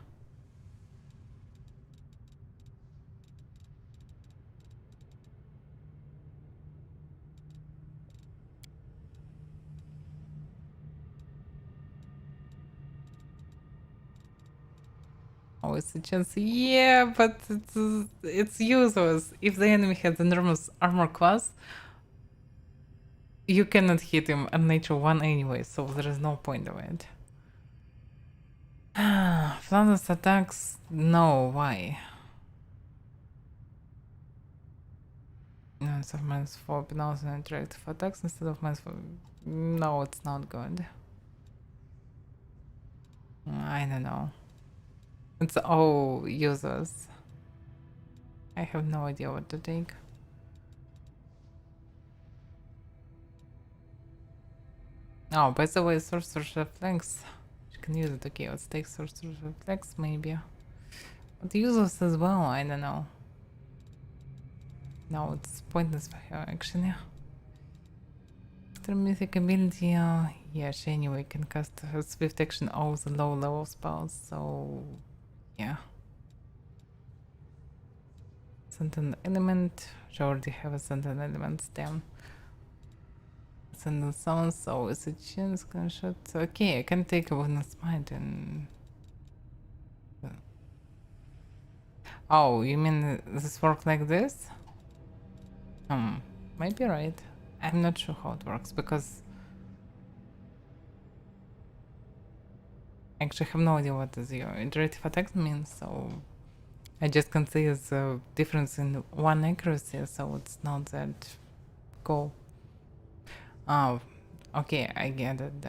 Oh, it's a chance. Yeah, but it's useless. If the enemy has enormous armor class, you cannot hit him at nature 1 anyway, so there is no point of it. Flawless attacks? No, why? No, it's of -4 penalties and interactive attacks instead of -4. No, it's not good. I don't know. It's all users. I have no idea what to take. Oh, by the way, Sorcerer's Reflex. You can use it. Okay, let's take Sorcerer's Reflex maybe. But useless as well, I don't know. No, it's pointless for her actually. Extra mythic ability, yeah, she anyway can cast her swift action all the low level spells, so yeah. Sentient element, she already have a sentient element stem. Sentient summon, so it's a chance gunshot. Okay, I can take a bonus smite and oh, you mean this work like this? Might be right. I'm not sure how it works because I actually have no idea what this your iterative attack means, so I just can see the difference in one accuracy, so it's not that cool. Oh, okay, I get it.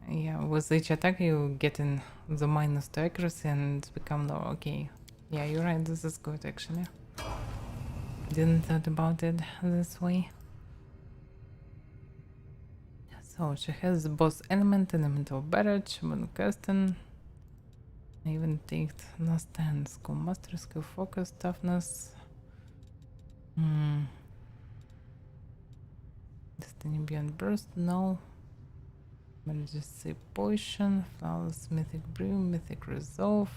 Yeah, with each attack you get in the minus to accuracy and become low. Okay, yeah, you're right. This is good actually. Didn't thought about it this way. So she has both elemental barrage, moon casting. I even take last 10 skill master, skill focus, toughness. Destiny beyond burst, no. Emergency potion, flawless mythic brew, mythic resolve.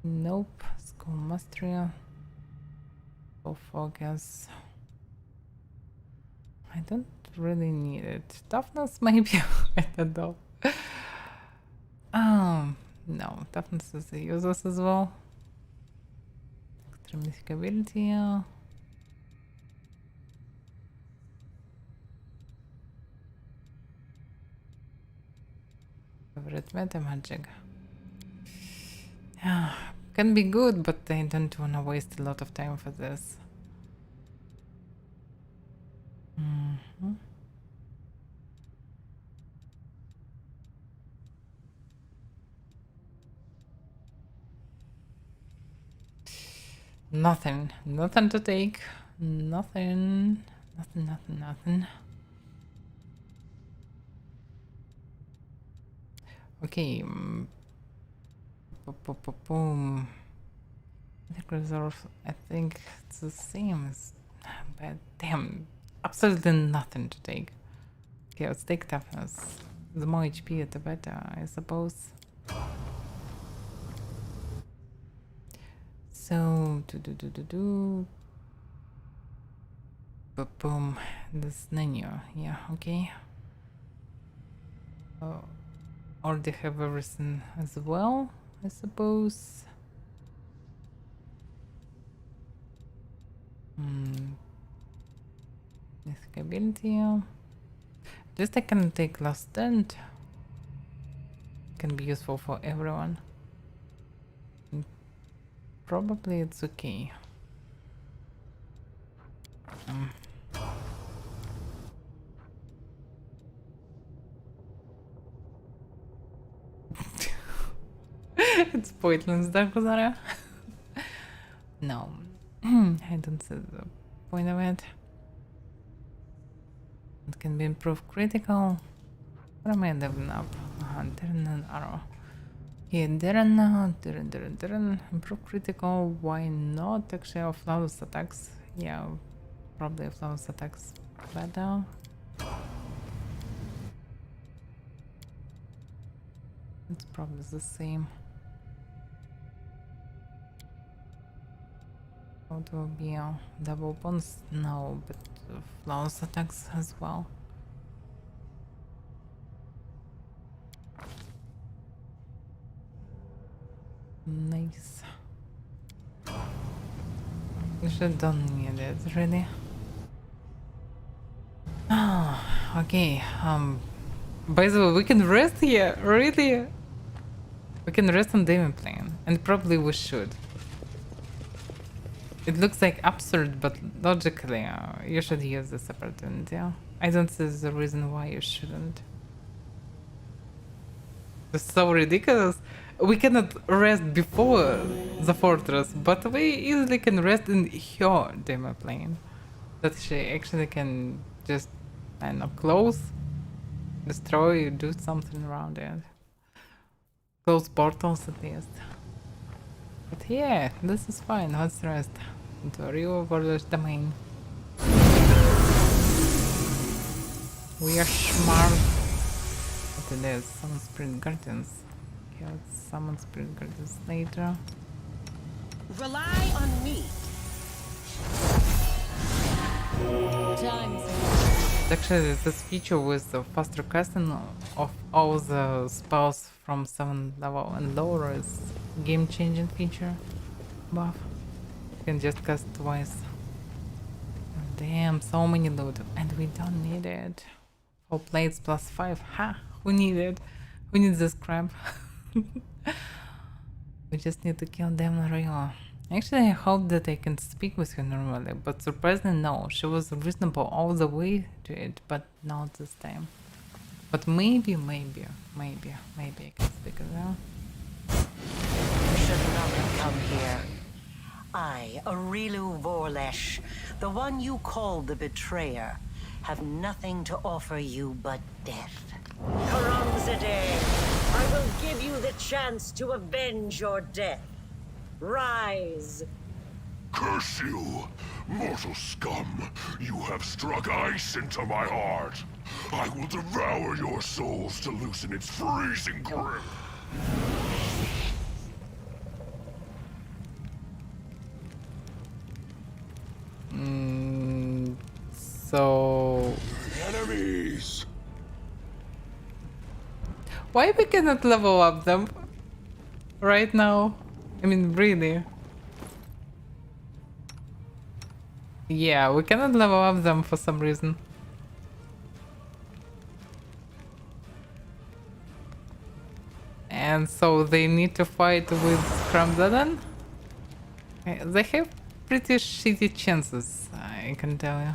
Nope, skill mastery. Skill focus. I don't really need it. Toughness maybe. I don't know. No, toughness is useless as well. Extra mythic ability. Favorite meta magic. Yeah, can be good, but I don't wanna waste a lot of time for this. Nothing to take. Nothing. Okay. Boom. Mythic reserve. I think it's the same as. But damn, absolutely nothing to take. Okay, let's take toughness. The more HP, the better, I suppose. So boom, this menu, yeah, okay. Already have everything as well, I suppose. Mythic ability. Just I can take last stand. Can be useful for everyone. Probably it's okay. It's pointless, Darkozara. No, I don't see the point of it. It can be improved critical. What am I leveling up? Darren and arrow. Yeah, Darren. Improve critical. Why not? Actually, flawless attacks. Yeah, probably flawless attacks better. It's probably the same. It will be double bones? No, but flawless attacks as well. Nice. Actually, don't need it really. Okay. By the way, we can rest here. Really? We can rest on Demon Plane, and probably we should. It looks like absurd, but logically, you should use this opportunity. I don't see the reason why you shouldn't. It's so ridiculous. We cannot rest before the fortress, but we easily can rest in her demo plane. That she actually can just, I don't know, close, destroy, do something around it. Close portals at least. But yeah, this is fine. Let's rest into a real warless domain. We are smart. What it is? Summon Spirit Guardians. Okay, let's summon Spirit Guardians later. Rely on me. Actually, this feature with the faster casting of all the spells from 7th level and lower is game-changing feature buff. You can just cast twice. Damn, so many loot, and we don't need it. 4 plates plus 5, ha! Who need it? Who needs this crap? We just need to kill them real. Actually, I hope that I can speak with her normally, but surprisingly no. She was reasonable all the way to it, but not this time. But maybe I can speak with her. You should not have come here. I, Arilu Vorlesh, the one you called the betrayer, have nothing to offer you but death. Karamzadeh, I will give you the chance to avenge your death. Rise. Curse you, mortal scum! You have struck ice into my heart. I will devour your souls to loosen its freezing grip. So... Enemies! Why we cannot level up them right now? I mean, really? Yeah, we cannot level up them for some reason. And so they need to fight with Kramzadan? They have pretty shitty chances, I can tell you.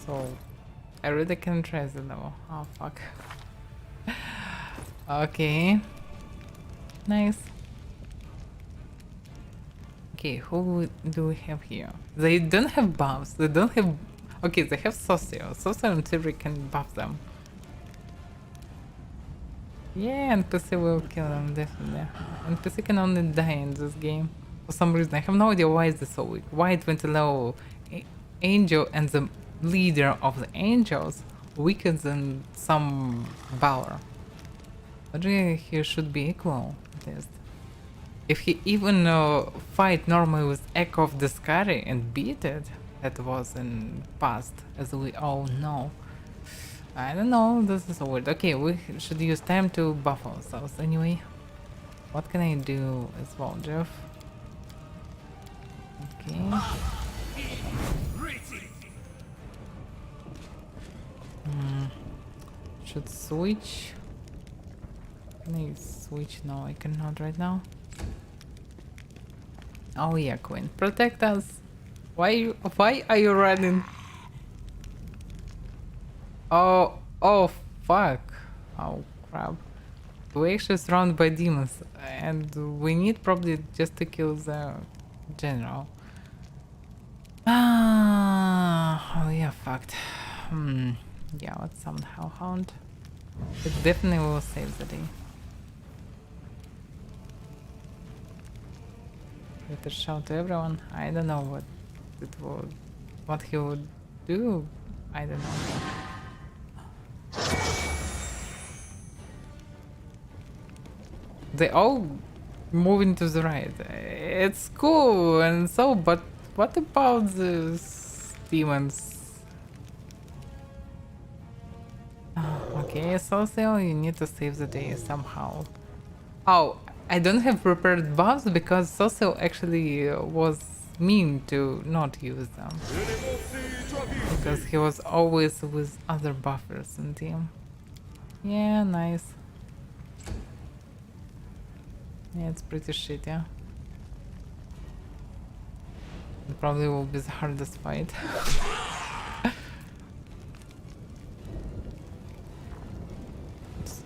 So, I really can try the level. Oh, fuck. Okay. Nice. Okay, who do we have here? They don't have buffs. They don't have... Okay, they have Socio. Socio in theory can buff them. Yeah, NPC will kill them, definitely. NPC can only die in this game. For some reason. I have no idea why is this so weak. Why 20 level angel and the leader of the angels weaker than some Balor. But really, he should be equal, at least. If he even fight normally with Echo of Discari and beat it, that was in past, as we all know. I don't know, this is so weird. Okay, we should use time to buff ourselves anyway. What can I do as well, Jeff? Okay. Should switch. Can I switch? No, I cannot right now. Oh yeah, Queen, protect us. Why are you running? Oh fuck. Oh crap. We're actually surrounded by demons and we need probably just to kill the general. Oh yeah, fucked. Yeah, let's summon Hellhound. It definitely will save the day. Better shout to everyone. I don't know what he would do. I don't know. They all moving to the right. It's cool and so, but what about these demons? Okay, Socio, you need to save the day somehow. Oh, I don't have prepared buffs because Socio actually was mean to not use them. Because he was always with other buffers in team. Yeah, nice. Yeah, it's pretty shit, yeah. It probably will be the hardest fight.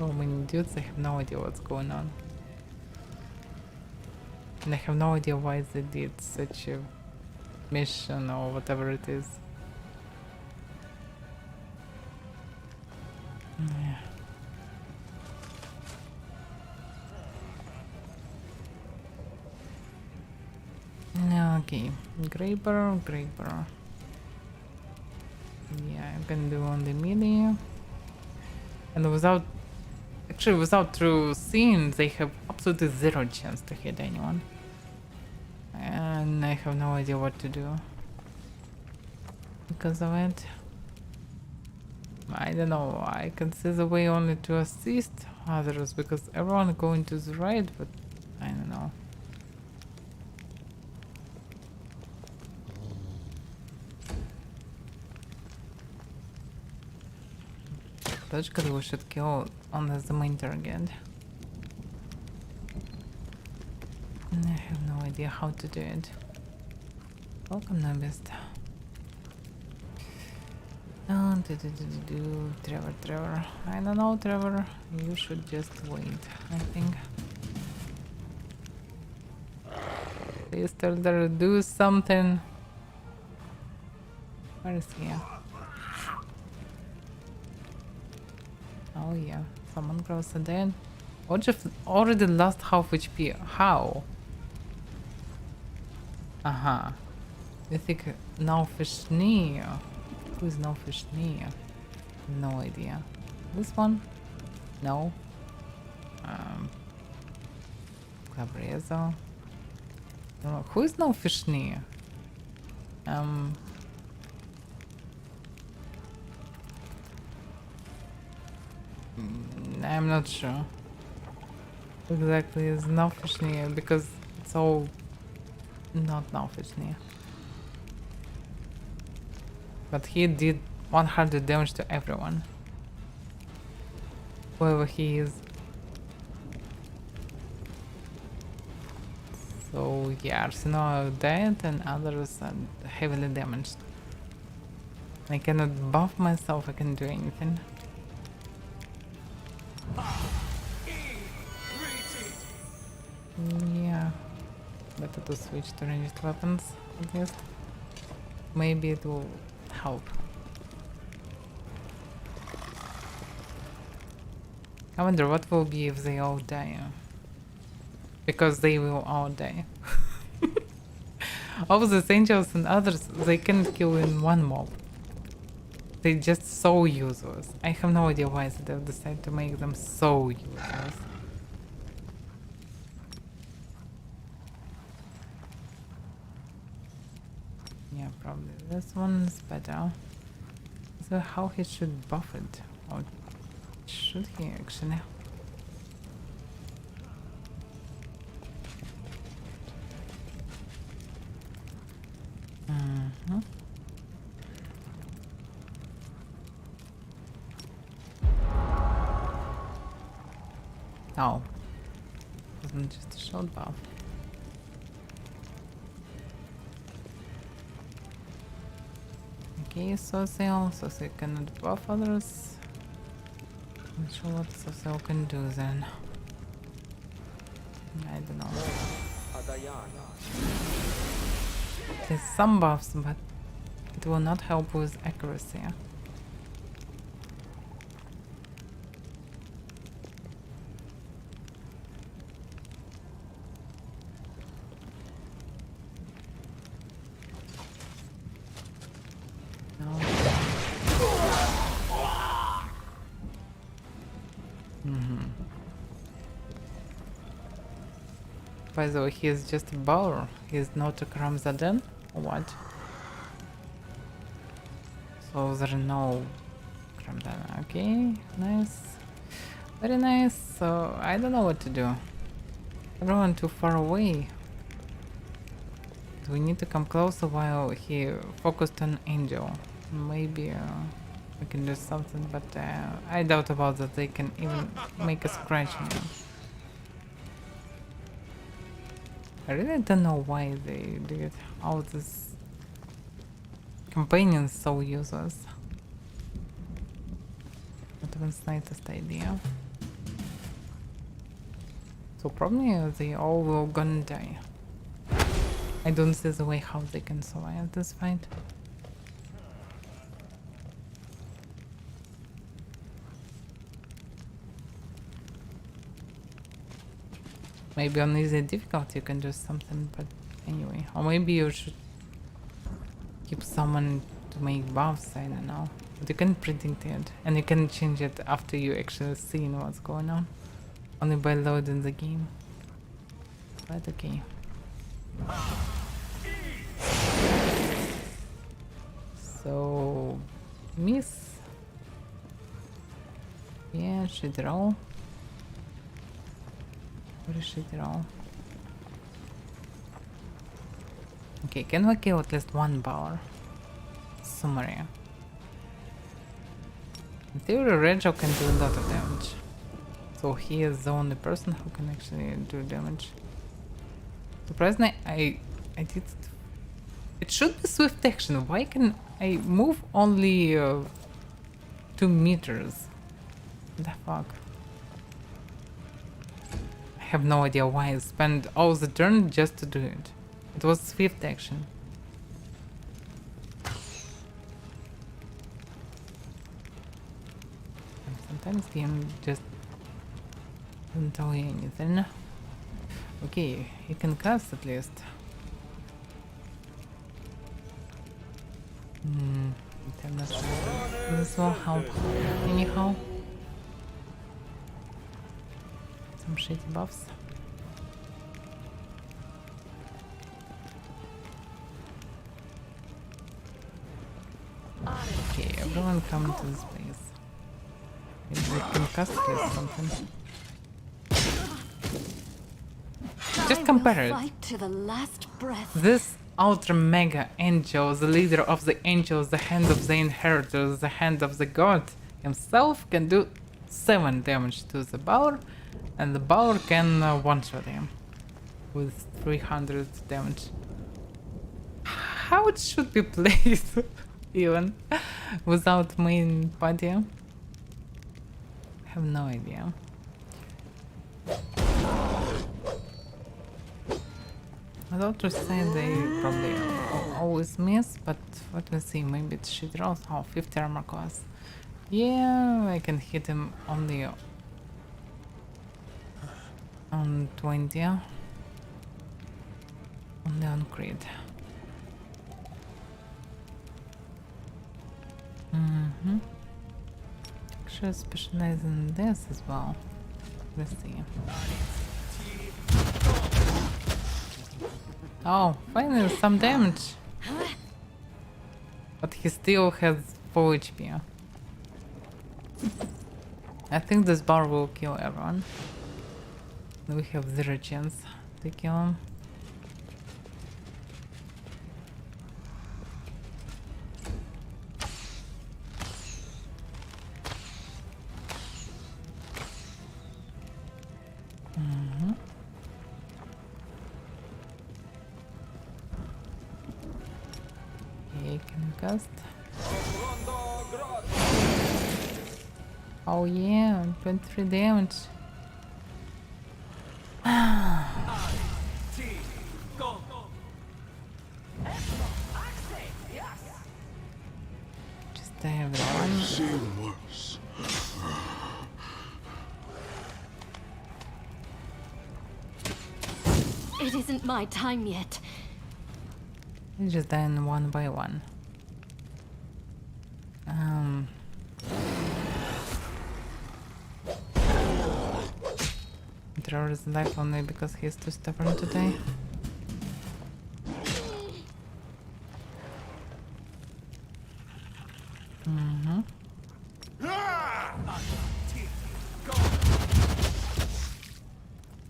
So many dudes, I have no idea what's going on. And I have no idea why they did such a mission or whatever it is. Yeah. Okay, Graper. Yeah, I can do only melee. And without true seeing, they have absolutely zero chance to hit anyone. And I have no idea what to do because of it. I don't know, I can see the way only to assist others because everyone going to the right, but I don't know. Logically we should kill on the main target. And I have no idea how to do it. Welcome, Nobist. Oh, Trevor. I don't know, Trevor. You should just wait, I think. Please tell her to do something. Where is he? Oh yeah, someone grows dead. Ojif already lost half HP. How? Aha. You think no fish knee? Who is no fish knee? No idea. This one? No. Cabrezo. No, who is no fish knee? I'm not sure. Exactly, is Nalfishnia because it's all not Nalfishnia. But he did 100 damage to everyone. Whoever he is. So yeah, Arsenal are dead and others are heavily damaged. I cannot buff myself, I can't do anything. Yeah, better to switch to ranged weapons, at least. Maybe it will help. I wonder what will be if they all die. Because they will all die. All these angels and others, they can't kill in one mob. They're just so useless. I have no idea why they decided to make them so useless. Yeah, probably this one's better. So how he should buff it? Or should he actually? Oh, wasn't just a short buff. Okay, Social cannot buff others. Not sure what Social can do then. I don't know. There's some buffs, but it will not help with accuracy. By the way, he is just a bowler. He is not a Kramzaden or what? So there are no Kramzaden. Okay, nice. Very nice. So I don't know what to do. Everyone too far away. Do we need to come closer while he focused on Angel? Maybe we can do something, but I doubt about that they can even make a scratch on him. I really don't know why they did all this companions so useless. Not even slightest idea. So probably they all will gonna die. I don't see the way how they can survive this fight. Maybe on easy difficulty you can do something, but anyway. Or maybe you should keep someone to make buffs, I don't know. But you can predict it, and you can change it after you actually see what's going on. Only by loading the game. But okay. So... miss. Yeah, she draw. Where should it all? Okay, can we kill at least one power? Summary. In theory, Rego can do a lot of damage. So he is the only person who can actually do damage. Surprisingly, I did... It should be swift action. Why can I move only 2 meters? What the fuck? I have no idea why I spent all the turn just to do it. It was swift action. And sometimes game just doesn't tell you anything. Okay, you can cast at least. I'm not sure. This will help anyhow. Some shitty buffs. Okay, everyone come to this place. Maybe we can cast here something. Just compare it. Fight to the last breath. This ultra mega angel, the leader of the angels, the hand of the inheritors, the hand of the god himself, can do 7 damage to the Bower, and the Bower can one-shot him with 300 damage. How it should be played even without main party? I have no idea. I thought to say they probably always miss, but let me see, maybe it's she draws. Oh, 50 armor class. Yeah, I can hit him only on 20. Only on crit. Actually specialize in this as well. Let's see. Oh, finally some damage. But he still has 4 HP. I think this bar will kill everyone. We have 0 chance to kill him. Oh yeah, 23 damage. Just have I've seen worse. It isn't my time yet. You just dying one by one. Terror is alive only because he's too stubborn today.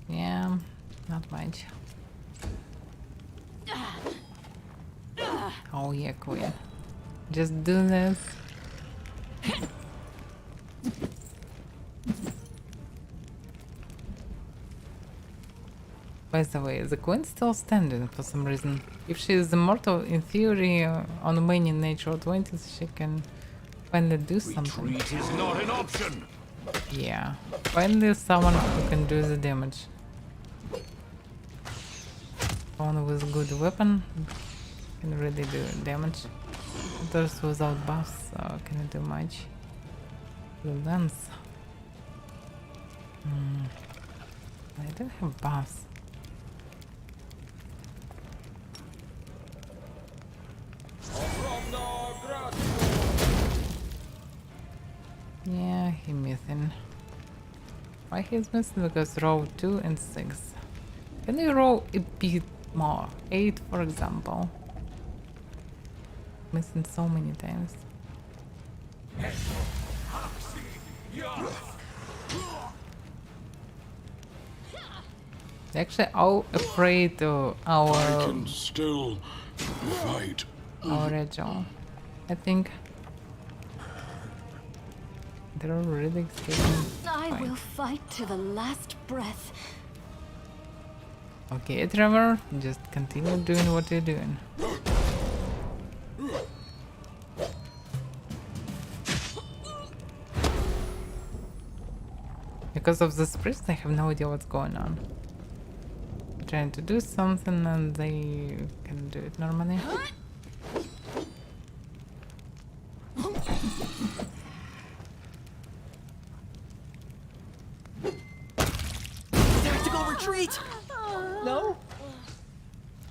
Yeah, not much. Oh yeah, queen. Just do this. By the way, the queen's still standing for some reason. If she is immortal, in theory, on many natural 20s, she can finally do something. Retreat is not an option. Yeah, finally someone who can do the damage. One with good weapon can really do damage. Others without buffs cannot do much. The lens. I don't have buffs. Yeah, he's missing. Why he's missing? Because row 2 and 6. Can you roll a bit more? 8, for example. Missing so many times. They're actually all afraid of our... I can still fight. Our Rachel. I think they're really scared. I will fight to the last breath. Okay, Trevor, just continue doing what you're doing. Because of this priest, I have no idea what's going on. I'm trying to do something and they can do it normally. Tactical retreat! No?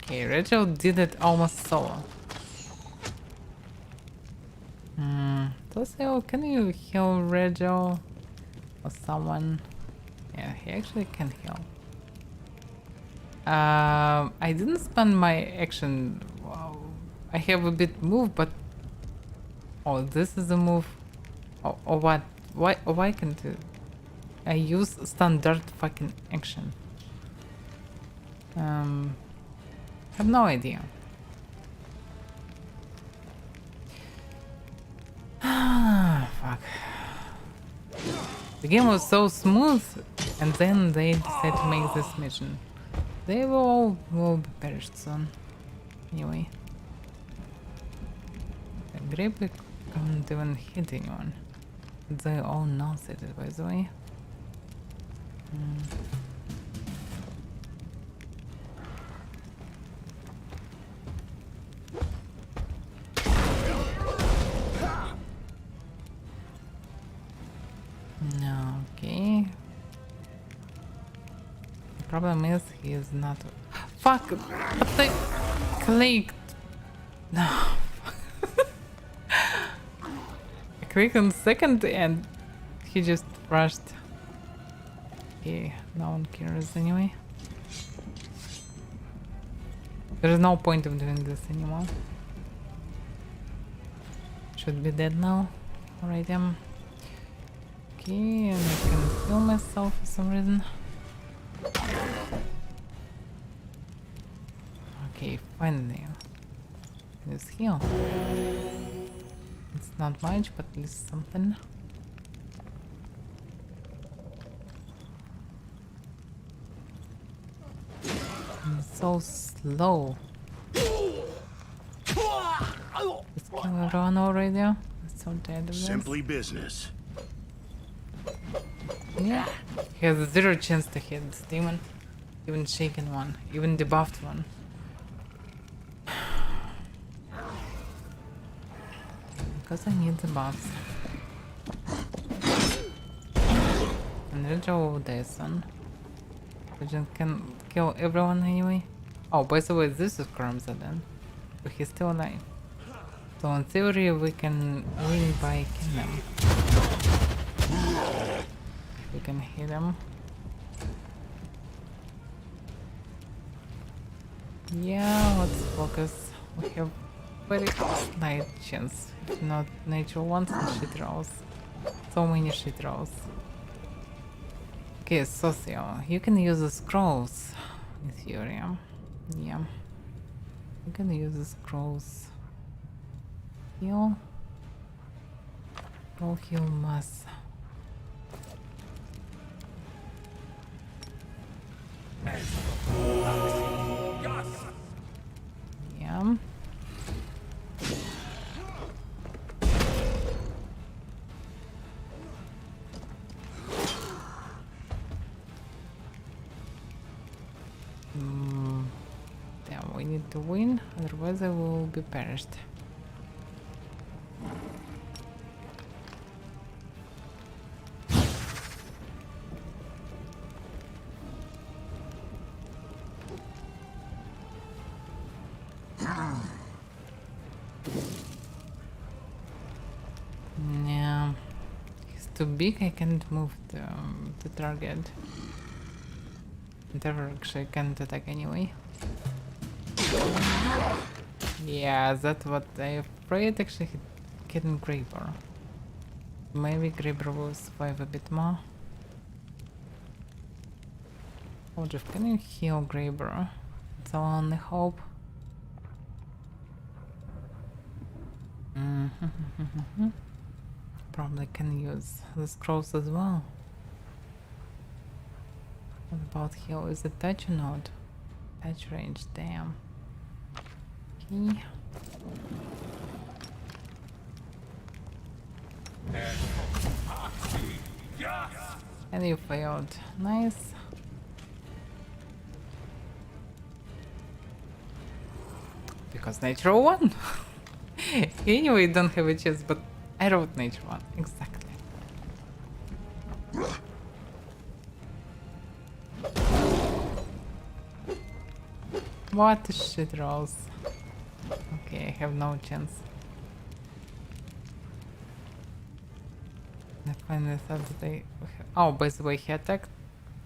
Okay, Rachel did it almost solo. Tosio, can you heal Rachel? Or someone? Yeah, he actually can heal. I didn't spend my action. Wow. I have a bit move, but oh, this is a move. Or what? Why can't I use standard fucking action? Have no idea. Fuck. The game was so smooth, and then they decided to make this mission. They will be perished soon. Anyway. The grape can't even hit anyone. They all know it, by the way. Okay. The problem is he is not. Fuck! But they clicked. No. I clicked on second and he just rushed. Okay, no one cares anyway. There is no point of doing this anymore. Should be dead now. Alright, okay, and I can heal myself for some reason. Okay, finally. Let's heal. It's not much, but at least something. I'm so slow. Let's kill everyone already. I'm so tired of this. Simply business. Yeah, he has 0 chance to hit this demon. Even shaken one, even debuffed one. Because I need the buffs. And Rachel will die soon. Legend can kill everyone anyway. Oh, by the way, this is Crumbsa then. But he's still alive. So in theory we can win by killing him. We can hit him. Yeah, let's focus. We have very slight chance. If not nature wants and shit rolls. So many shit rolls. Okay, Socio, you can use the scrolls in theory. Yeah. You can use the scrolls. Heal. Roll heal mass. Yeah. need to win, otherwise I will be perished. Yeah, he's too big. I can't move the target. Never actually can't attack anyway. Yeah, that's what I'm afraid. Actually, he getting Graber. Maybe Graber will survive a bit more. Oh, Jeff, can you heal Graber? It's our only hope. Probably can use the scrolls as well. What about heal? Is it touch or not? Touch range, damn. Okay. And you failed. Nice. Because nature 1. Anyway, don't have a chance, but I wrote nature 1. Exactly. What a shit rolls. Okay, I have no chance. I finally thought that they... Oh, by the way, he attacked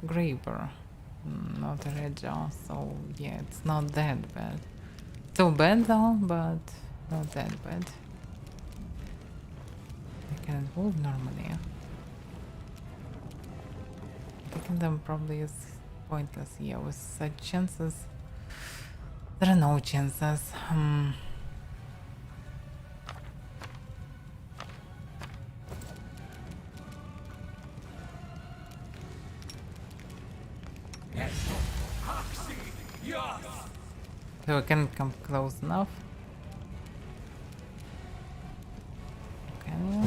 Graber, not Regel, so yeah, it's not that bad. Still bad though, but not that bad. I cannot move normally. Taking them probably is pointless, yeah, with such chances. There are no chances. So I can come close enough. Can you?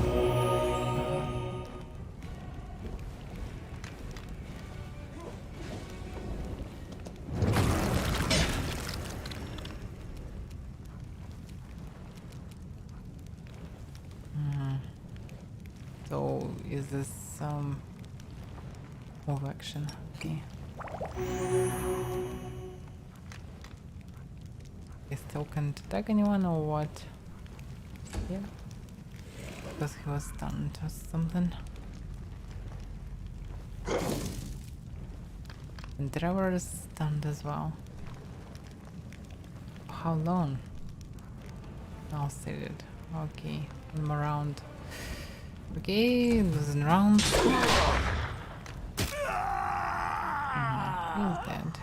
So is this move action? Okay. I still can't attack anyone or what? Yeah. Because he was stunned or something. And Trevor is stunned as well. How long? I'll save it. Okay, one more round. Okay, losing round. He's dead.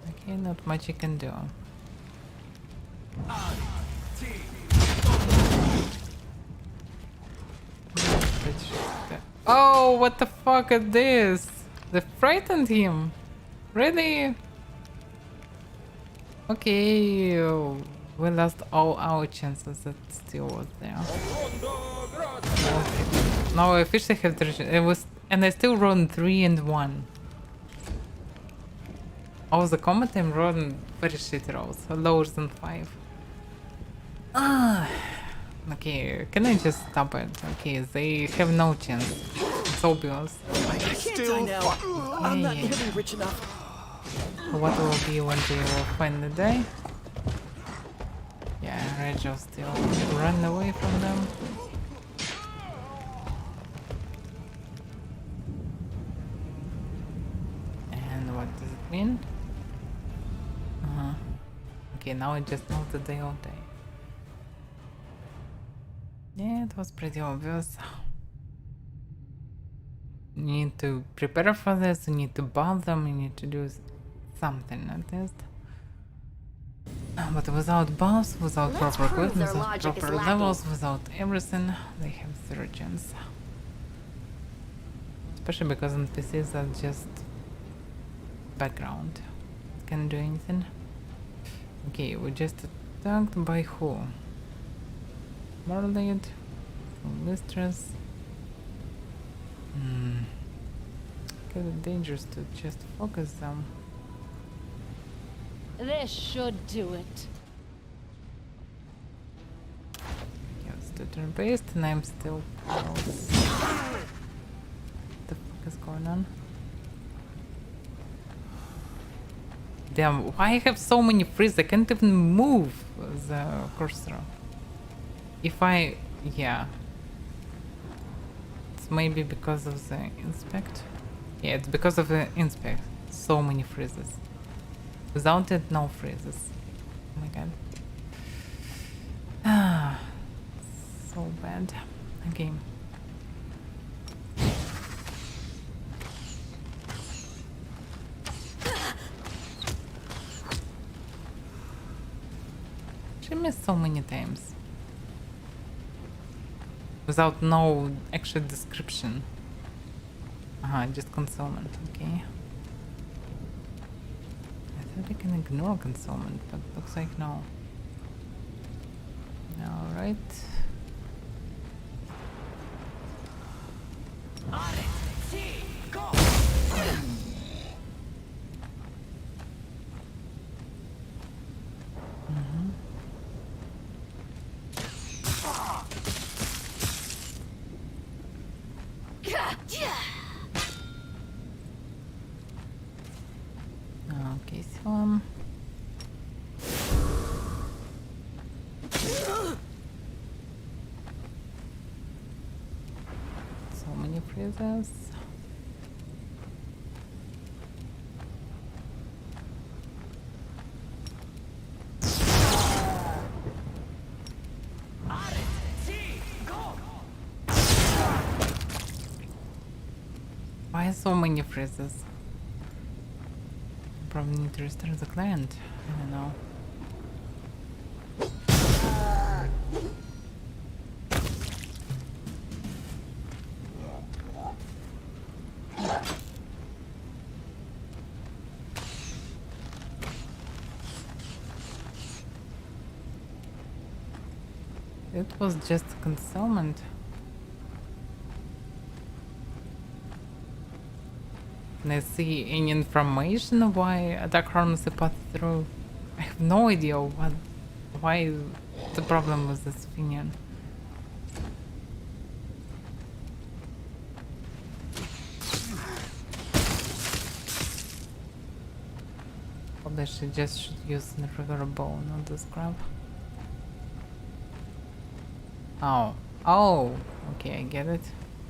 Okay, not much you can do. Oh, what the fuck is this? They frightened him. Really? Okay, we lost all our chances that still was there. Okay. Now I officially have it was, and I still rolled 3 and 1. All the combat I'm rolling very shitty rolls, lower than 5. Okay, can I just stop it? Okay, they have no chance. It's obvious. I can't die now. I'm not gonna be rich enough. What will be when they will finally die? Yeah, Reg will still run away from them. And what does it mean? Okay, now I just know that they all die. Yeah, it was pretty obvious. You need to prepare for this, you need to buff them, you need to do something at least. But without buffs, without proper equipment, without proper levels, without everything, they have zero chance. Especially because NPCs are just background. Can't do anything. Okay, we just attacked by who? Marmalade, Mistress. Kind of dangerous to just focus them. This should do it. Yes, the turn based, and I'm still close. What the fuck is going on? Damn, why I have so many freezes? I can't even move the cursor. If I... yeah. It's maybe because of the inspect. Yeah, it's because of the inspect. So many freezes. Without it, no freezes. Oh my god. Ah, so bad. Okay. She missed so many times. Without no actual description. Just concealment, okay. I thought I can ignore concealment, but looks like no. Alright. Okay, so so many freezes. Why so many freezes? Probably need to restart the client. I don't know. It was just concealment. Can I see any information why attack harms the path through? I have no idea why the problem with this Finian. Probably she just should use the regular bow, not this crap. Oh, okay, I get it.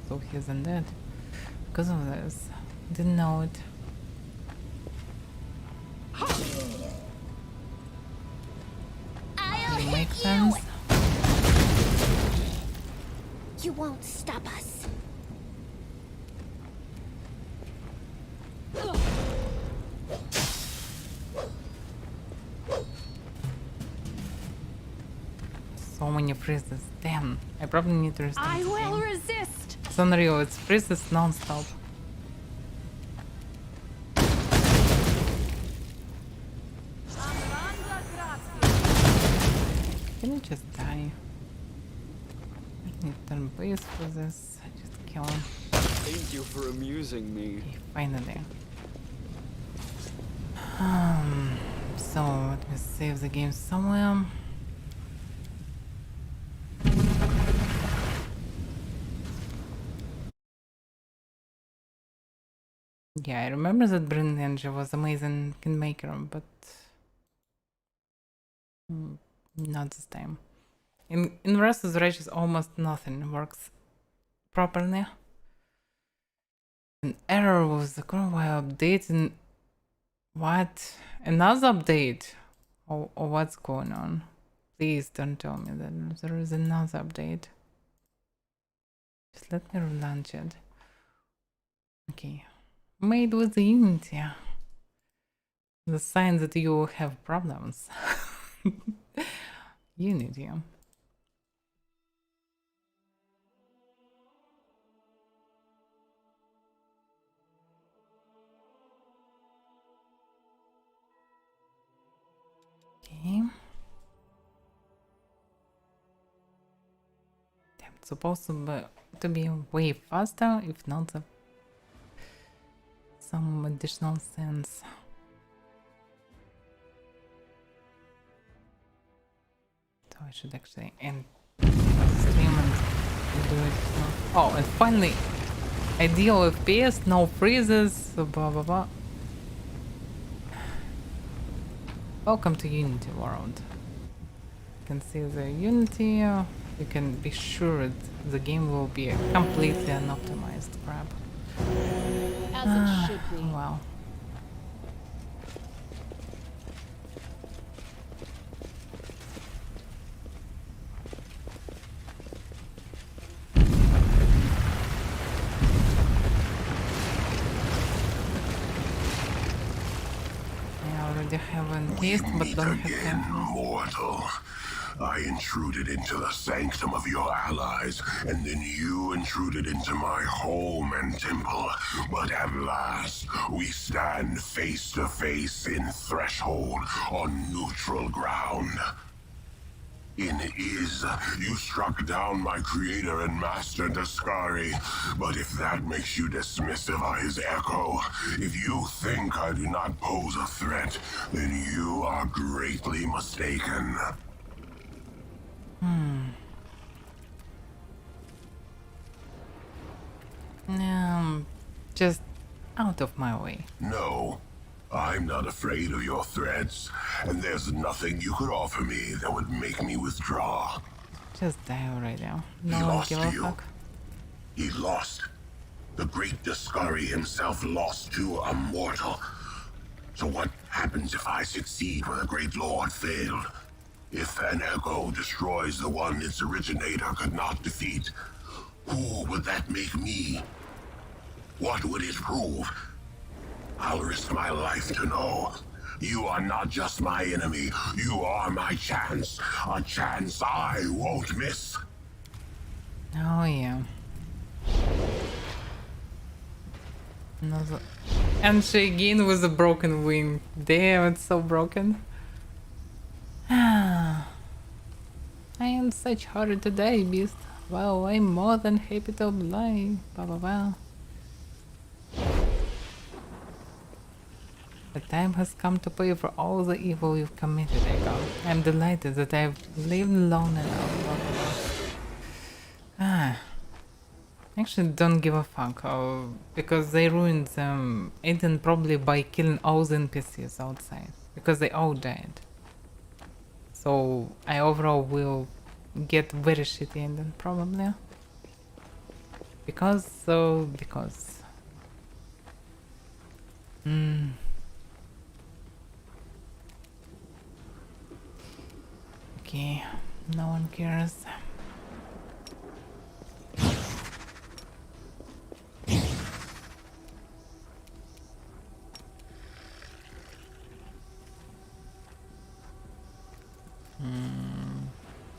So he isn't dead because of this. Didn't know it. It makes sense. You won't stop us. So many freezes. Damn, I probably need to restart. I the will game. resist. It's unreal. It's freezes non-stop. Can you just die? I need turn base for this. Just kill him. Thank you for amusing me. Okay, finally. So let me save the game somewhere. Yeah, I remember that Brilliant Ninja was amazing Kingmaker, but not this time. In Wrath of the Righteous, almost nothing works properly. An error was the current while updating. What? Another update? Or what's going on? Please don't tell me that there is another update. Just let me relaunch it. Okay. Made with the Unity. The sign that you have problems. Unity. Okay. Damn, it's supposed to be to be way faster, if not some additional sense. So I should actually end stream and do it. Oh, and finally, ideal FPS, no freezes, blah blah blah. Welcome to Unity world. You can see the Unity. You can be sure the game will be a completely unoptimized crap. As it should be. Wow. I already have a taste, but don't have Again, mortal. I intruded into the sanctum of your allies, and then you intruded into my home and temple. But at last, we stand face to face in threshold on neutral ground. In Iz, you struck down my creator and master Daskari, but if that makes you dismissive of his echo, if you think I do not pose a threat, then you are greatly mistaken. Just out of my way. No, I'm not afraid of your threats, and there's nothing you could offer me that would make me withdraw. Just die already. He No one lost give to a you. fuck. He lost. The great Daskari himself lost to a mortal. So what happens if I succeed where the great lord failed? If an echo destroys the one its originator could not defeat, who would that make me? What would it prove? I'll risk my life to know. You are not just my enemy, you are my chance. A chance I won't miss. Oh yeah. Another. And she again with a broken wing. Damn, it's so broken. I am such hard today, beast. Well, I'm more than happy to oblige. Blah blah blah. The time has come to pay for all the evil you've committed, Echo. I'm delighted that I've lived long enough. Blah, blah, blah. Actually don't give a fuck, because they ruined Aiden probably by killing all the NPCs outside, because they all died. So I overall will get very shitty ending probably. Because. Okay, no one cares.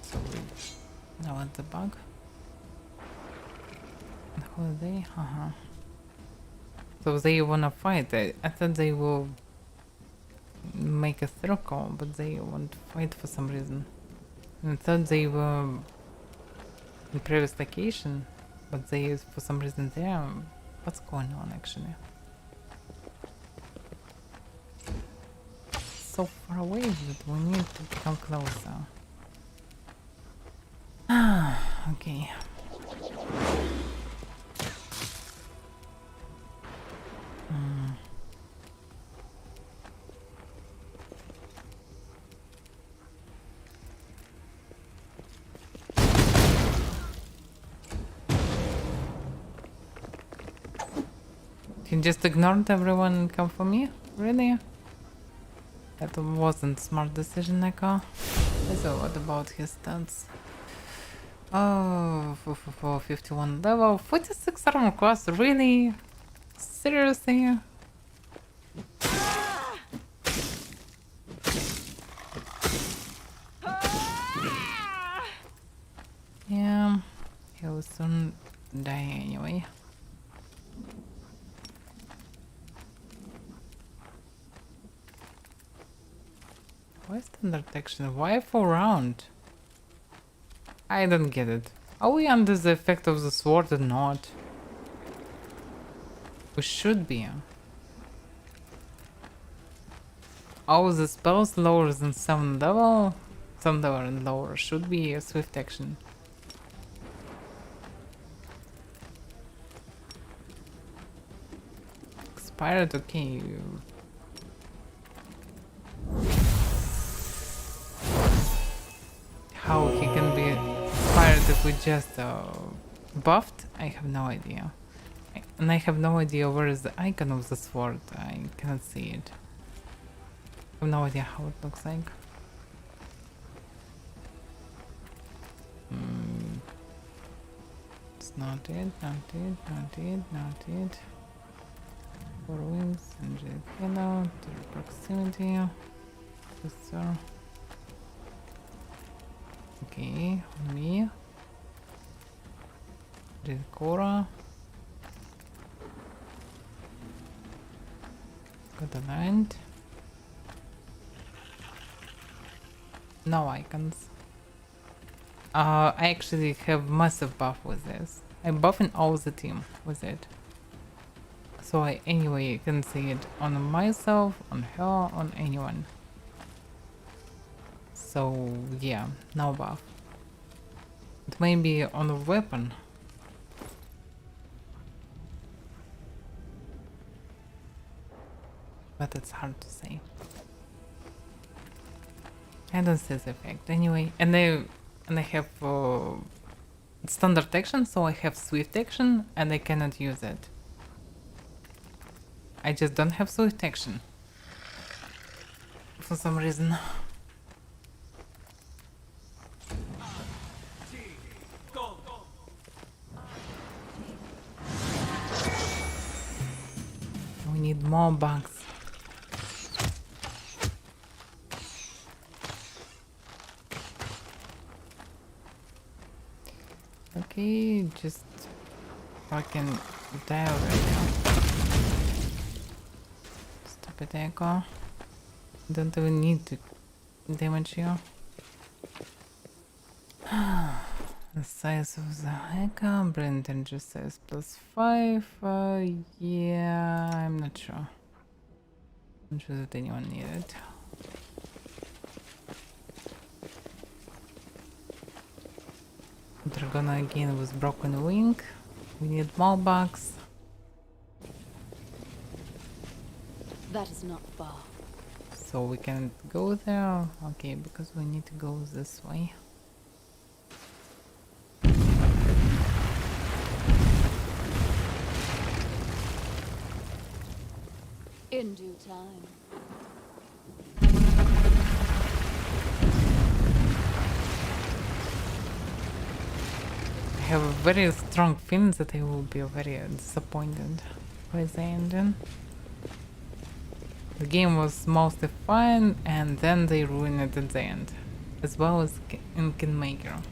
So now what's the bug? The holiday? So they wanna fight. I thought they will make a circle, but they won't fight for some reason. I thought they were in previous location, but they for some reason there. What's going on actually? So far away that we need to come closer. Okay. He just ignored everyone and come for me? Really? That wasn't smart decision, Neko. So what about his stats? Oh, 51 level, 46 armor class, really? Seriously? Yeah, he will soon die anyway. Why standard action? Why 4 round? I don't get it. Are we under the effect of the sword or not? We should be. Oh, the spells lower than 7 level? 7 level and lower should be a swift action. Expired, okay. How he can be expired if we just buffed? I have no idea. And I have no idea where is the icon of the sword. I cannot see it. I have no idea how it looks like. It's not it, not it, not it, not it. 4 wings, angelic yellow, to proximity. Sir. Okay, on me. Red Cora. Got a land. No icons. I actually have massive buff with this. I'm buffing all the team with it. So I anyway can see it on myself, on her, on anyone. So yeah, no buff. It may be on a weapon. But it's hard to say. I don't see the effect anyway. And I have standard action, so I have swift action and I cannot use it. I just don't have swift action. For some reason. We need more bugs. Okay, just fucking die already. Stop it, Echo. Don't even need to damage you. The size of the Echo, Brand Energy size +5. Yeah, I'm not sure. I'm not sure that anyone needed it. Dragona again with broken wing. We need more bugs. That is not far. So we can go there. Okay, because we need to go this way. In due time. I have a very strong feeling that I will be very disappointed by the ending. The game was mostly fine and then they ruined it at the end, as well as in Kingmaker.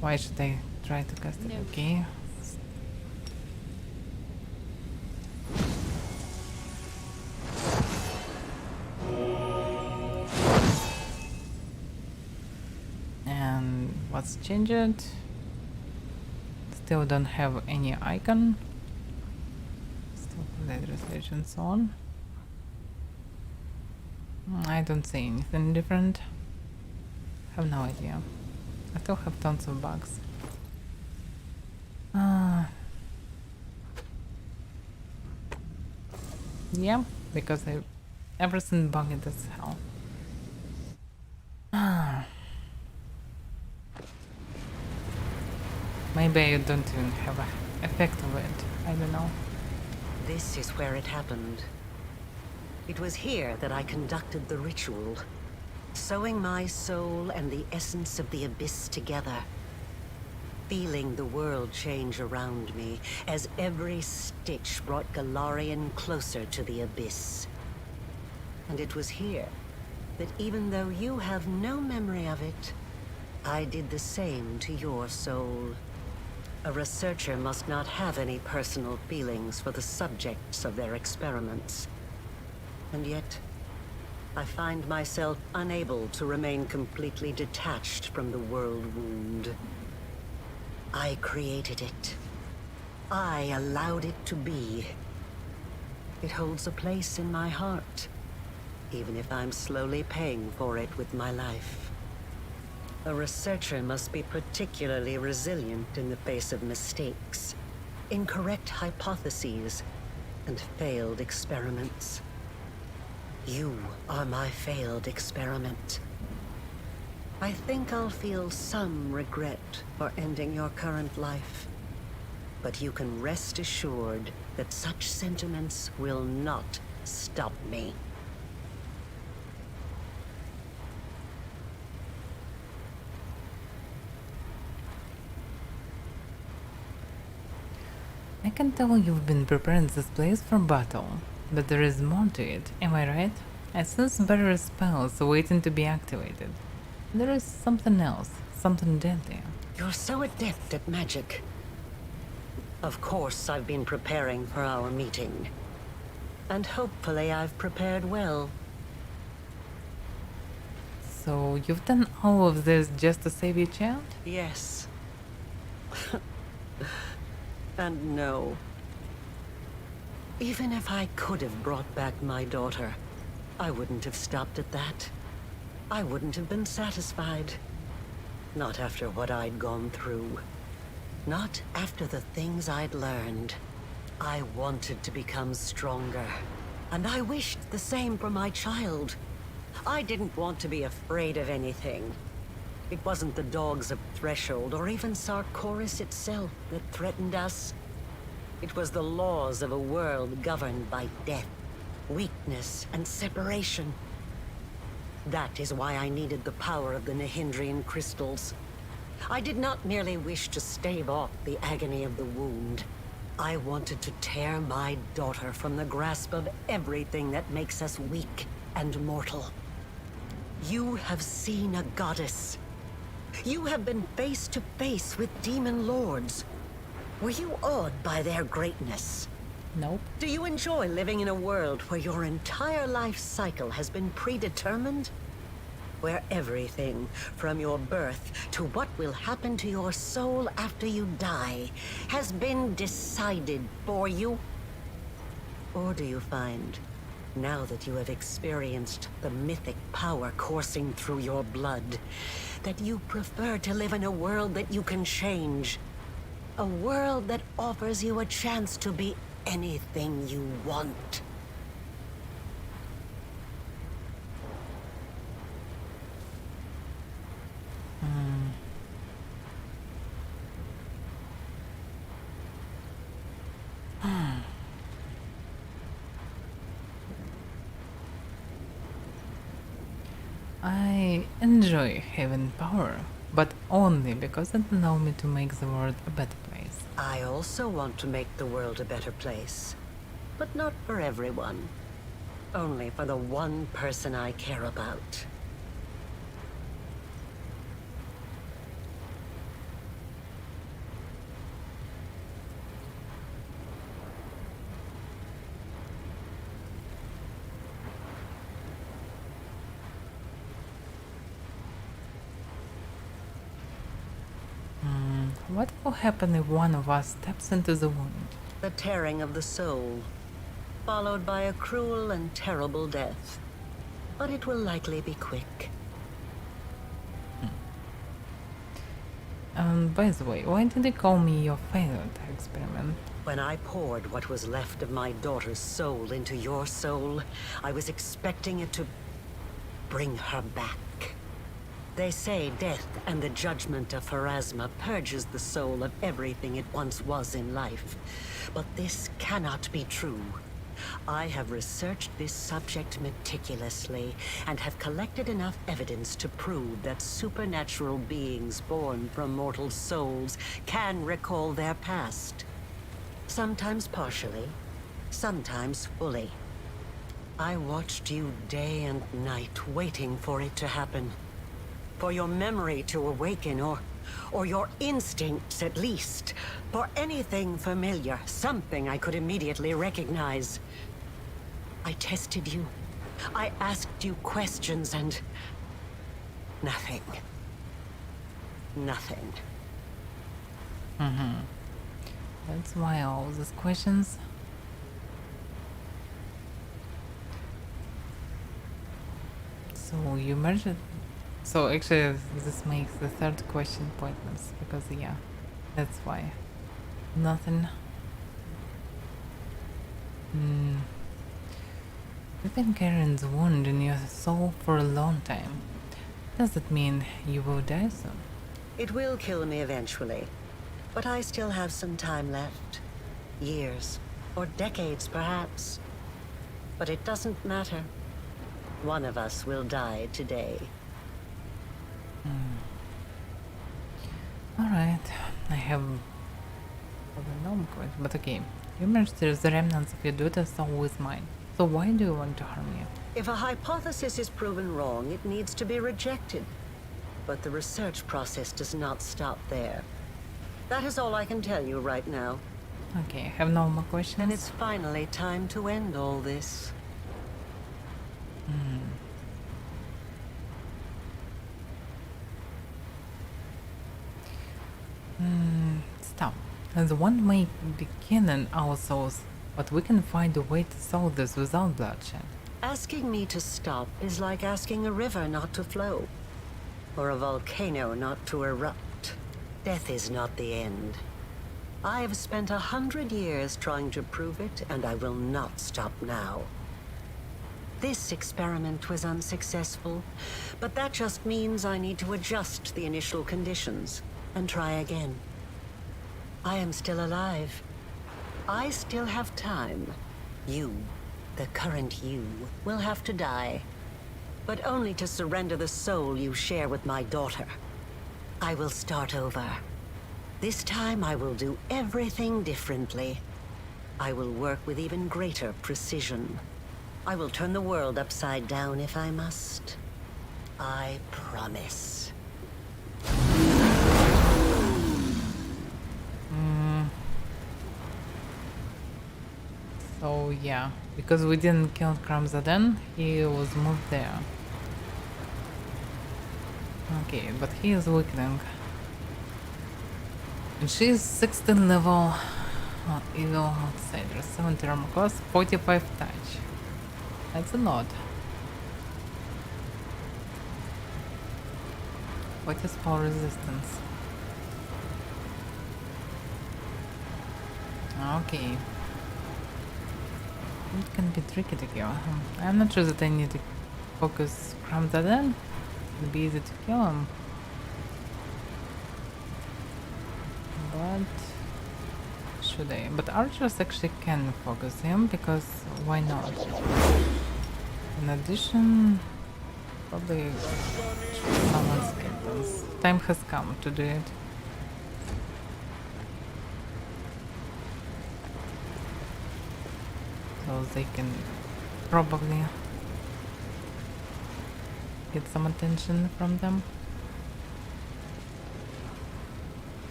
Why should I try to cast it? No. Okay. And what's changed? Still don't have any icon. Still dead research and so on. I don't see anything different. Have no idea. I still have tons of bugs. Yeah, because everything bugged as hell. Maybe I don't even have an effect of it. I don't know. This is where it happened. It was here that I conducted the ritual, sewing my soul and the essence of the abyss together, feeling the world change around me as every stitch brought Galarian closer to the abyss. And it was here that even though you have no memory of it, I did the same to your soul. A researcher must not have any personal feelings for the subjects of their experiments. And yet, I find myself unable to remain completely detached from the world wound. I created it. I allowed it to be. It holds a place in my heart, even if I'm slowly paying for it with my life. A researcher must be particularly resilient in the face of mistakes, incorrect hypotheses, and failed experiments. You are my failed experiment. I think I'll feel some regret for ending your current life. But you can rest assured that such sentiments will not stop me. I can tell you've been preparing this place for battle, but there is more to it, am I right? I sense better spells waiting to be activated. There is something else, something deadly. You're so adept at magic. Of course, I've been preparing for our meeting. And hopefully I've prepared well. So you've done all of this just to save your child? Yes. And no. Even if I could have brought back my daughter, I wouldn't have stopped at that. I wouldn't have been satisfied. Not after what I'd gone through. Not after the things I'd learned. I wanted to become stronger. And I wished the same for my child. I didn't want to be afraid of anything. It wasn't the dogs of Threshold or even Sarkoris itself that threatened us. It was the laws of a world governed by death, weakness, and separation. That is why I needed the power of the Nihindrian crystals. I did not merely wish to stave off the agony of the wound. I wanted to tear my daughter from the grasp of everything that makes us weak and mortal. You have seen a goddess. You have been face to face with demon lords. Were you awed by their greatness? Nope. Do you enjoy living in a world where your entire life cycle has been predetermined? Where everything, from your birth to what will happen to your soul after you die, has been decided for you? Or do you find, now that you have experienced the mythic power coursing through your blood, that you prefer to live in a world that you can change? A world that offers you a chance to be anything you want. I enjoy having power, but only because it allows me to make the world a better place. I also want to make the world a better place. But not for everyone. Only for the one person I care about. What will happen if one of us steps into the wound? The tearing of the soul, followed by a cruel and terrible death. But it will likely be quick. By the way, why did they call me your failed experiment? When I poured what was left of my daughter's soul into your soul, I was expecting it to bring her back. They say death and the judgment of Pharasma purges the soul of everything it once was in life. But this cannot be true. I have researched this subject meticulously and have collected enough evidence to prove that supernatural beings born from mortal souls can recall their past. Sometimes partially, sometimes fully. I watched you day and night waiting for it to happen. For your memory to awaken, or your instincts at least. For anything familiar, something I could immediately recognize. I tested you. I asked you questions and... nothing. Nothing. Mm-hmm. That's why all these questions. So you merged it. So actually this makes the third question pointless, because yeah, that's why. Nothing. You've been carrying the wound in your soul for a long time. Does that mean you will die soon? It will kill me eventually, but I still have some time left. Years, or decades perhaps. But it doesn't matter. One of us will die today. Alright, I have no question, but okay. You merged the remnants of your daughter's soul with mine. So why do you want to harm you? If a hypothesis is proven wrong, it needs to be rejected. But the research process does not stop there. That is all I can tell you right now. Okay, I have no more questions. And it's finally time to end all this. Stop. There's one way begin in our souls, but we can find a way to solve this without bloodshed. Asking me to stop is like asking a river not to flow, or a volcano not to erupt. Death is not the end. I have spent 100 years trying to prove it, and I will not stop now. This experiment was unsuccessful, but that just means I need to adjust the initial conditions and try again. I am still alive. I still have time. You, the current you, will have to die, but only to surrender the soul you share with my daughter. I will start over. This time I will do everything differently. I will work with even greater precision. I will turn the world upside down if I must. I promise. So yeah, because we didn't kill Kramzaden, he was moved there. Okay, but he is weakening. And she is 16 level evil outsider, 70 armor class, 45 touch. That's a lot. What is spell resistance? Okay. It can be tricky to kill him. I'm not sure that I need to focus Kramzaden. It'll be easy to kill him. But should I? But archers actually can focus him, because why not? In addition, probably summon skeletons. Time has come to do it. So they can probably get some attention from them.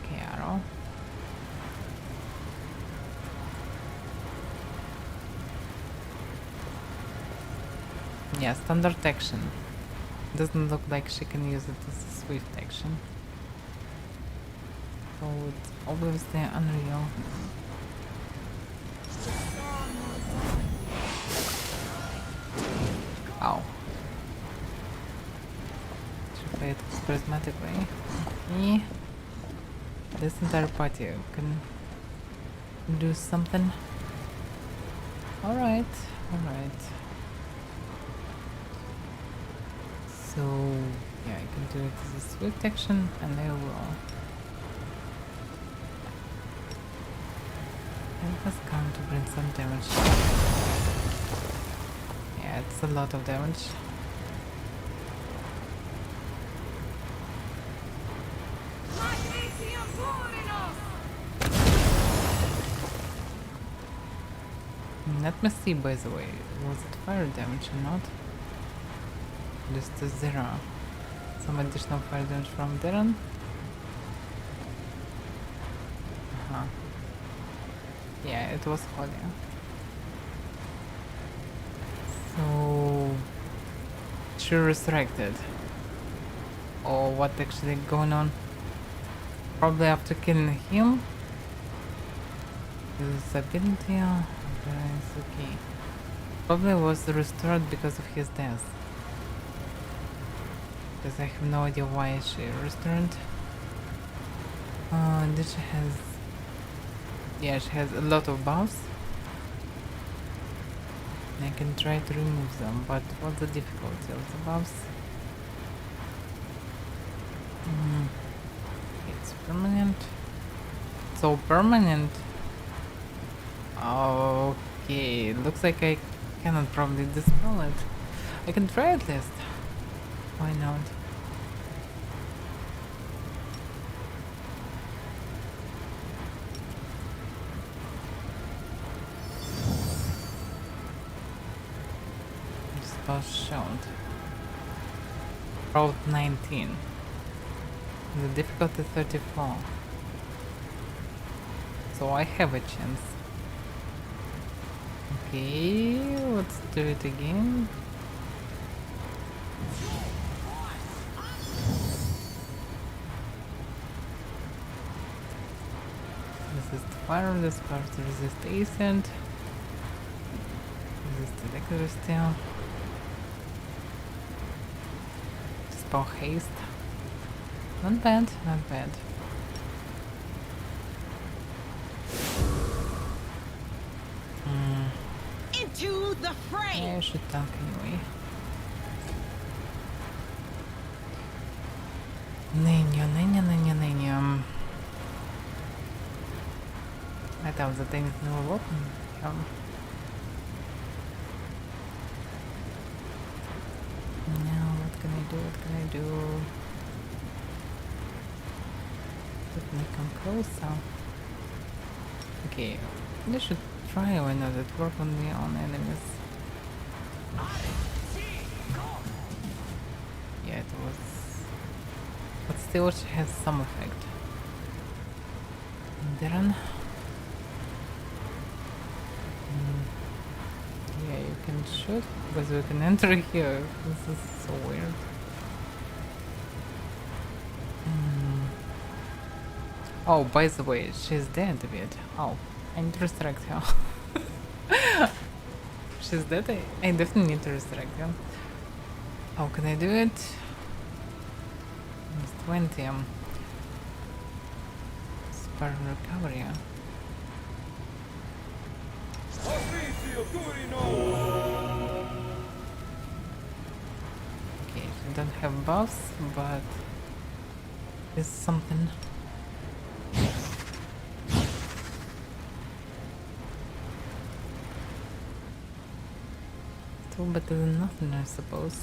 Okay, arrow. Yeah, standard action. Doesn't look like she can use it as a swift action. So it's obviously unreal. Ow. Should play it prismatically. Okay. This entire party can do something. Alright, alright. So yeah, I can do it as a swift action, and I will. It has come to bring some damage. Yeah, it's a lot of damage. Let me see, by the way, was it fire damage or not? Just a 0. Some additional fire damage from Darren. Yeah, it was holy. So she resurrected. Or what actually going on? Probably after killing him. His ability is okay. Probably was restored because of his death. Because I have no idea why she restored. Did she has... Yeah, she has a lot of buffs. I can try to remove them, but what's the difficulty of the buffs? It's permanent. So permanent. Okay, looks like I cannot probably dispel it. I can try at least. Why not? Spell shown. Route 19. The difficulty 34. So I have a chance. Okay, let's do it again. Resist fire, this part resist ascent. Resist electricity. Spell haste. Not bad, not bad. Into the fray! Yeah, I should tank anyway. Nanya. I thought the thing is never open. Now, what can I do? What can I do? Let me come closer. Okay, I should try why not it work on me on enemies. Yeah, it was, but still it has some effect. Darren. Yeah, you can shoot, but we can enter here. This is so weird. Oh, by the way, she's dead a bit. Oh, I need to resurrect her. She's dead? I definitely need to resurrect her. How can I do it? It's 20. Spare recovery. Okay, she don't have buffs, but it's something. Still better than nothing, I suppose.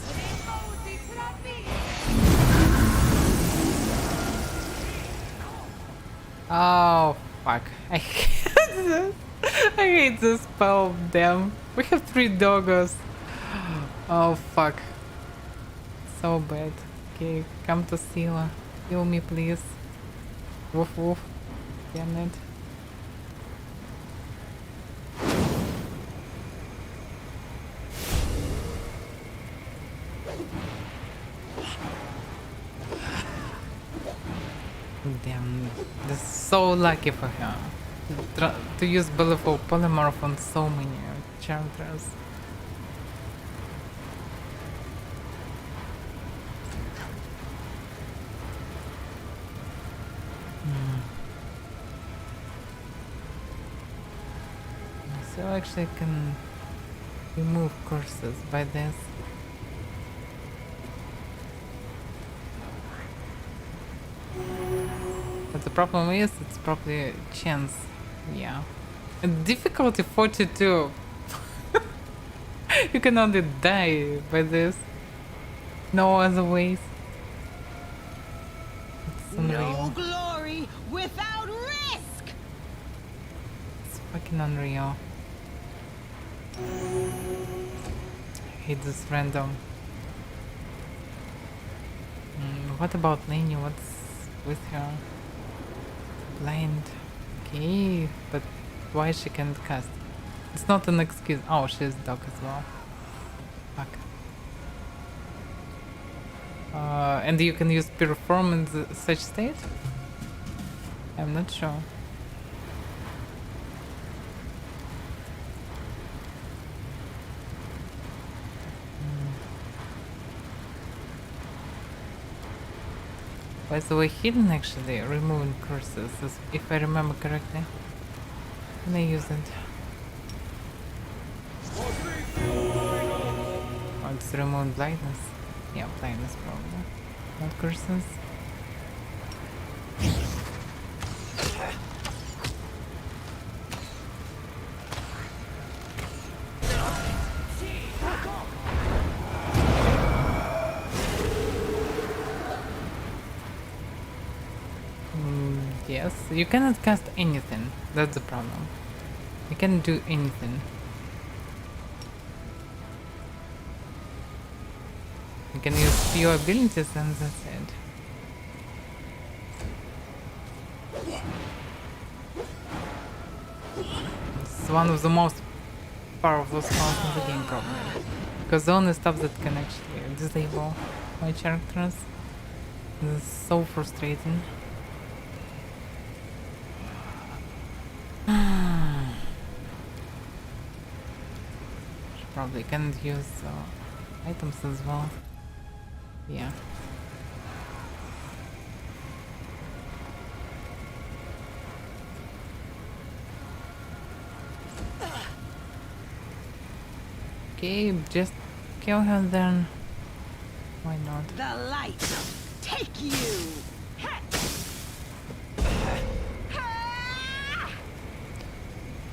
Oh, fuck. I hate this. I hate this spell, damn. We have 3 doggos. Oh, fuck. So bad. Okay, come to Sila. Heal me, please. Woof woof. Damn it. Damn, this is so lucky for her. To use Bellyful Polymorph on so many characters. So actually I can remove curses by this. But the problem is, it's probably chance. Yeah. And difficulty 42. You can only die by this. No other ways. It's unreal. No glory without risk! It's fucking unreal. I hate this random. What about Lainey? What's with her? Blind. Okay, but why she can't cast. It's not an excuse. Oh, she's dog as well. Fuck. And you can use perform in such state? I'm not sure. By the way, hidden actually, removing curses, if I remember correctly. Can I use it? Oh, it's remove blindness. Yeah, blindness probably. Not curses. Yes, you cannot cast anything. That's the problem. You can't do anything. You can use few abilities and that's it. It's one of the most powerful spells in the game probably. Because the only stuff that can actually disable my characters. This is so frustrating. Probably can't use items as well. Yeah. Okay, just kill her then. Why not? The light take you.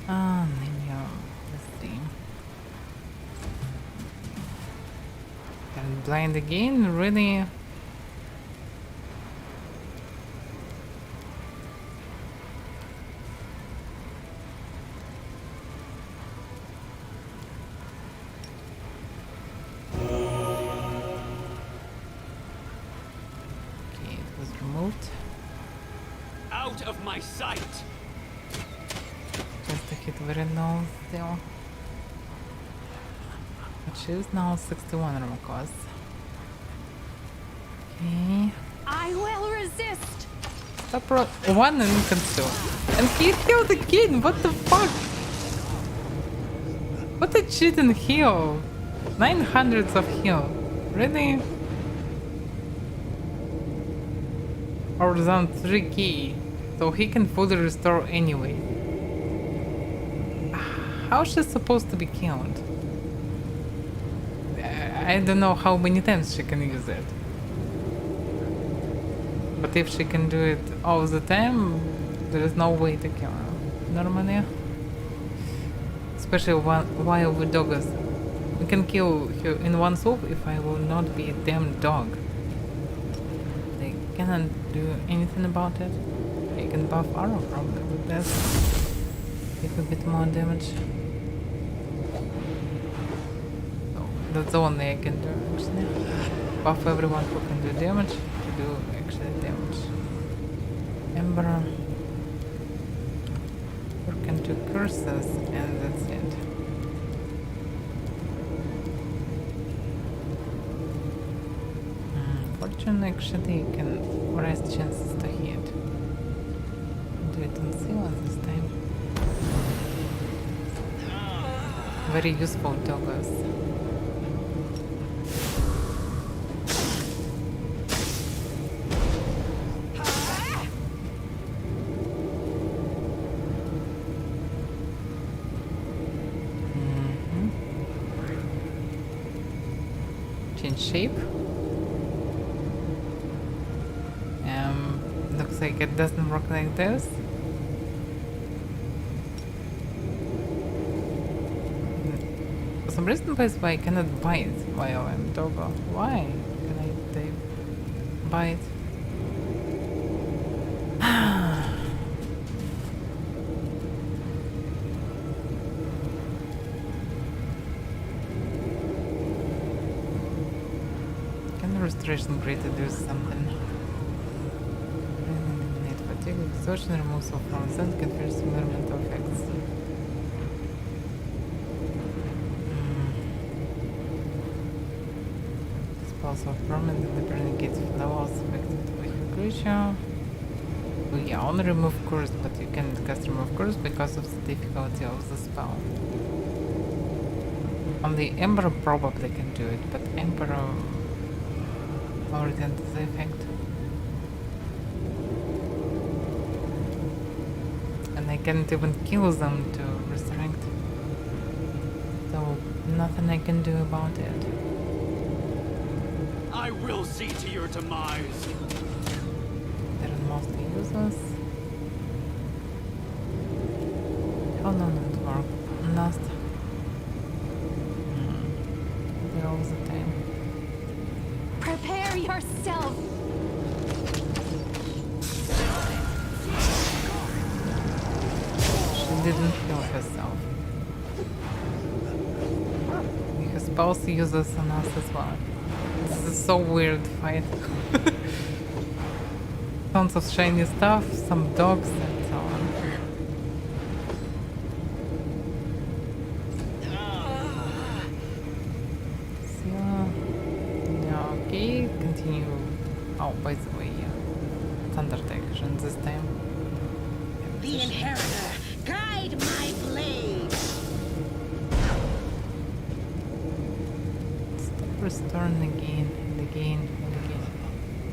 Menu. Let's see. And blind again? Really? Okay, it was removed. Out of my sight! Just a hit very low still. But she is now 61 armor cost. Okay. I will resist. Stop one and consume. And he healed again! What the fuck? What a cheating heal! 900 of heal. Really? Or down 3k. So he can fully restore anyway. How is she supposed to be killed? I don't know how many times she can use it. But if she can do it all the time, there is no way to kill her. Normally. Especially while with dogs. We can kill her in one swoop if I will not be a damn dog. They cannot do anything about it. They can buff arrow probably with this. Give a bit more damage. So that's the only I can do actually. Buff everyone who can do damage to do actually damage. Ember. Or can do curses and that's it. Fortune actually can raise chances to hit. Do it on Sila this time. Very useful doggos. Change shape. Looks like it doesn't work like this. For some reason, by the way, I cannot bite while I'm doggo. Why can I bite? Can the restoration creator do something? Eliminate fatigue, exhaustion, removal from scent, confers environmental effects. spells are permanently negative levels affected by your creature. Oh yeah, only remove curse, but you can cast remove curse because of the difficulty of the spell. Only Emperor probably can do it, but Emperor already has the effect. And I can't even kill them to resurrect. So nothing I can do about it. I will see to your demise. They're mostly useless. How long it work? Last. They're all the time. Prepare yourself! She didn't heal herself. Her spells uses on us as well. This is so weird fight. Tons of shiny stuff, some dogs and so on. So, yeah, okay, continue. Oh, by the way, yeah. Thunder action this time. The Inheritor, guide my blade! Stop restoring again and again and again.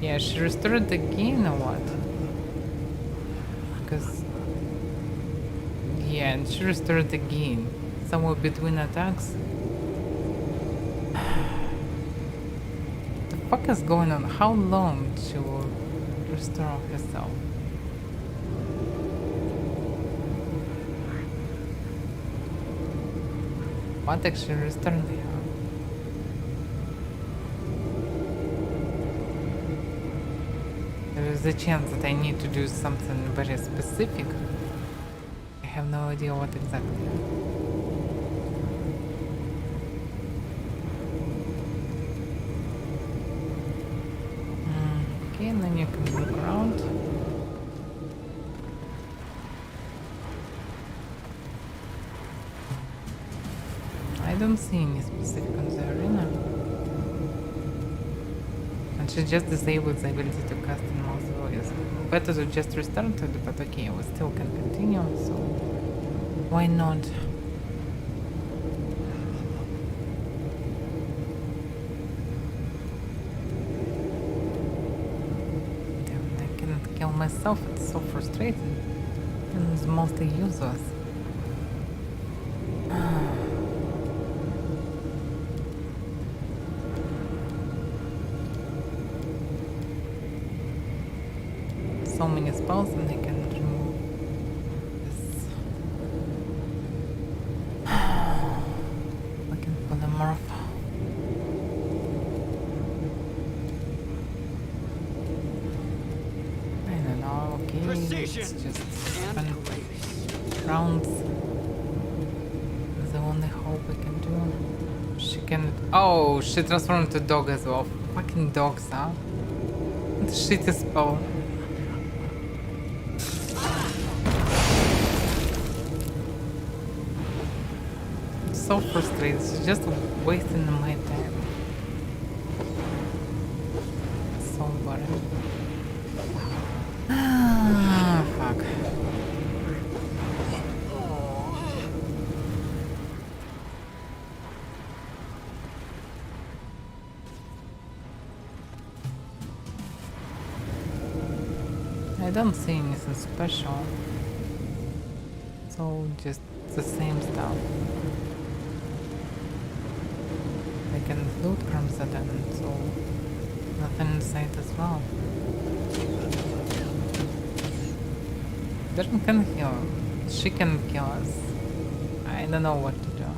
Yeah, she restored again or what? Because... yeah, and she restored again. Somewhere between attacks. The fuck is going on? How long she will restore herself? What actually restored her? There is a chance that I need to do something very specific. I have no idea what exactly. Okay, and then you can look around. I don't see any specific on the arena. And she just disabled the ability to cast in mouse voice. Better to just restart it, but okay, we still can continue, so why not? Damn, I cannot kill myself, it's so frustrating. And it's mostly useless. So many spells and I can remove this. I can polymorph. I don't know, okay. Precision It's just and rounds. That's the only hope I can do. She can. Oh, she transformed into dog as well. Fucking dogs, huh? What a shitty spell. So frustrated, she's just wasting my time. So boring. Ah, fuck. I don't see anything special. So just the same stuff. I can loot from the den, so nothing inside as well. Darren can heal. She can kill us. I don't know what to do.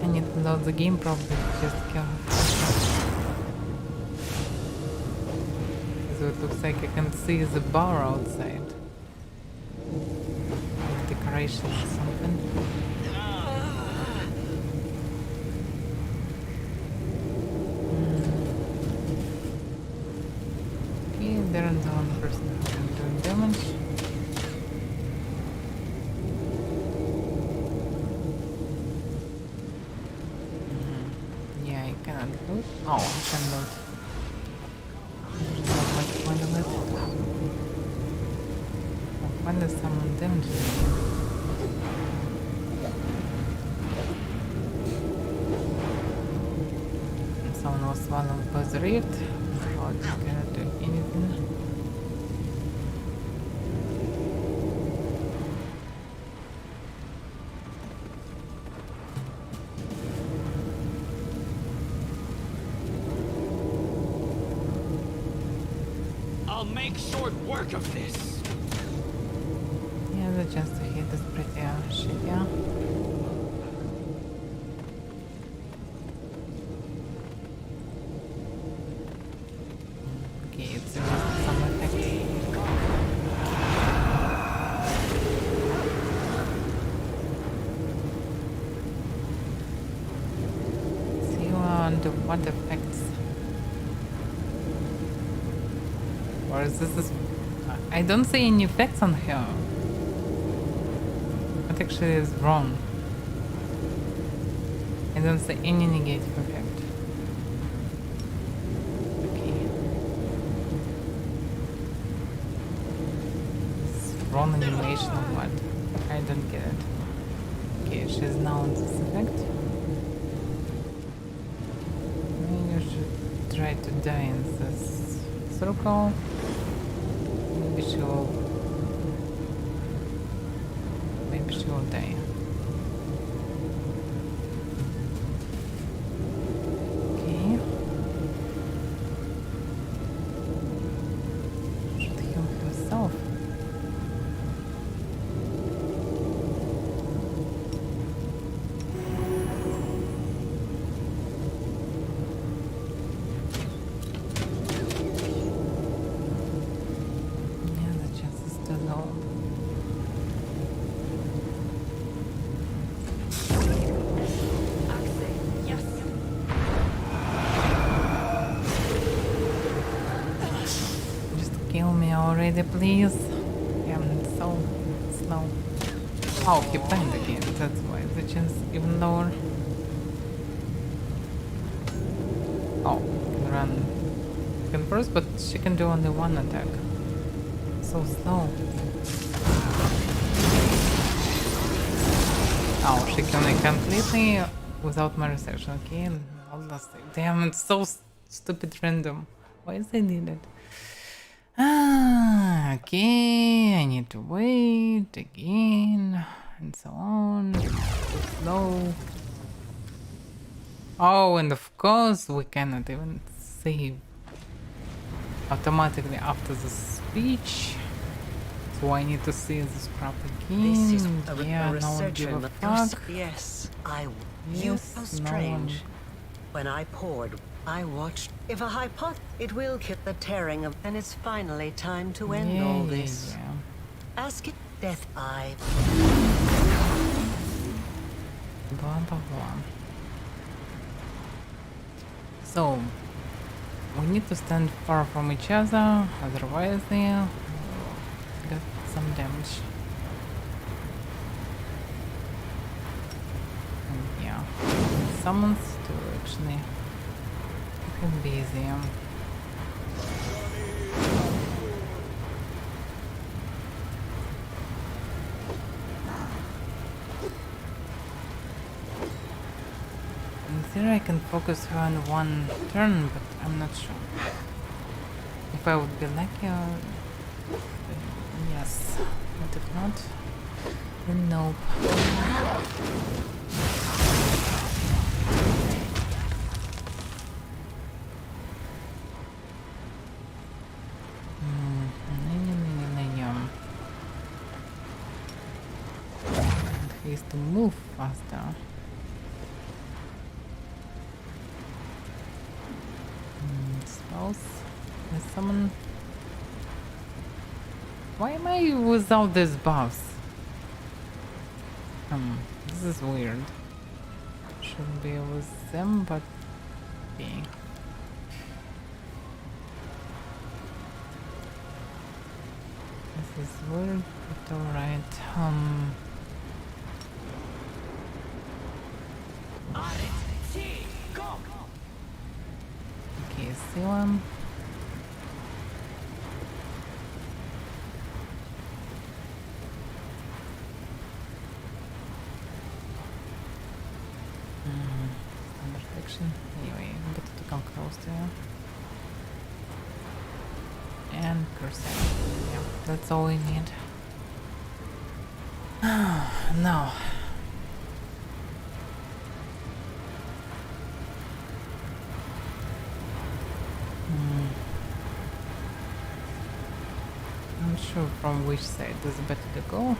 I need to load the game probably to just kill her. So it looks like I can see the bar outside. Like decoration or something. Darren's the one person who can do damage. Yeah, I cannot that loot? Oh, I can loot. There's not much point of it. When does someone damage me? Someone was swallowed by the rift. So I cannot do anything. I'll make short work of this. Yeah, the chance to hit is pretty shit, yeah. Okay, it's some effect. See what effects. Or is this I don't see any effects on her. What actually is wrong? I don't see any negative effect. Okay. It's wrong animation or what? I don't get it. Okay, she's now on this effect. Maybe you should try to die in this circle. Maybe she will die. Okay. Should heal herself. Kill me already, please. Yeah, I'm so slow. Oh, he banged again. That's why the chance even lower. Oh, can run second first, but she can do only one attack. So slow. Oh, she killed me completely without my reception. Okay, last thing. Damn, it's so stupid random. Why is they did it? Ah, okay, I need to wait again, and so on. Too slow. Oh, and of course we cannot even save automatically after the speech. So I need to see this crap again. This is yeah, no one give a fuck. Yes, I. Yes, You so strange. no When I poured, I watched. If a hypothesis, it will kill the tearing of, and it's finally time to end all this. Yeah. Ask it, death eye. Blah blah blah. So we need to stand far from each other, otherwise they will get some damage. And yeah, summons to actually keep him busy. In theory I can focus her on one turn, but I'm not sure. If I would be lucky, yes. But if not, then nope. And he has to move faster. Spells. There's someone. Why am I without this buffs? This is weird. Shouldn't be with them, but okay. This is weird, but alright. steal him. Protection. Anyway, better to come close to you. And crusade. Yeah, that's all we need. No. I'm not sure from which side is better to go.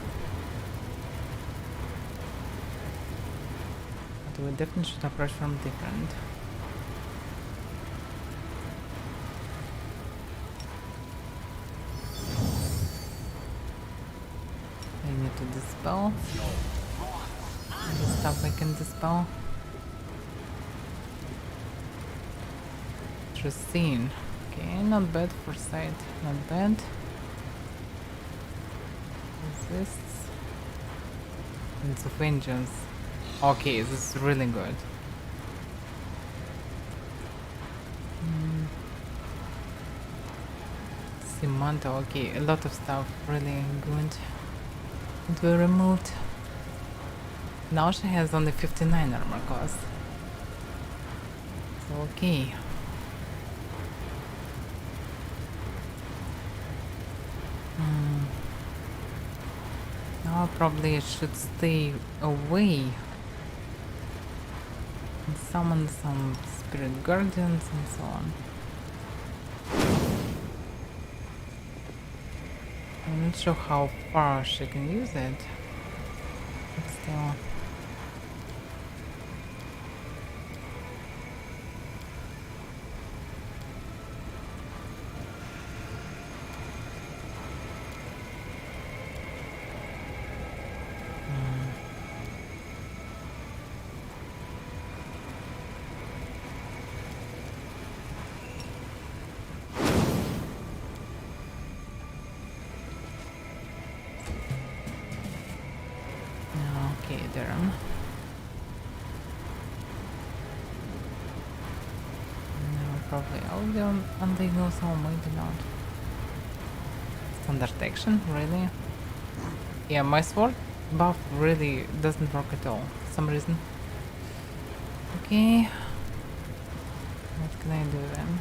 But we definitely should approach from different. I need to dispel. The stuff I can dispel. Interesting. Okay, not bad for sight. Not bad. Resists. Winds of Vengeance. Okay, this is really good. Simanta, okay, a lot of stuff really good. It will removed. Now she has only 59 armor cost. So okay. Now probably should stay away and summon some spirit guardians and so on. I'm not sure how far she can use it, but still. Okay, there. Now probably I'll be on the hill, so maybe not. Standard action, really? Yeah, my sword buff really doesn't work at all for some reason. Okay. What can I do then?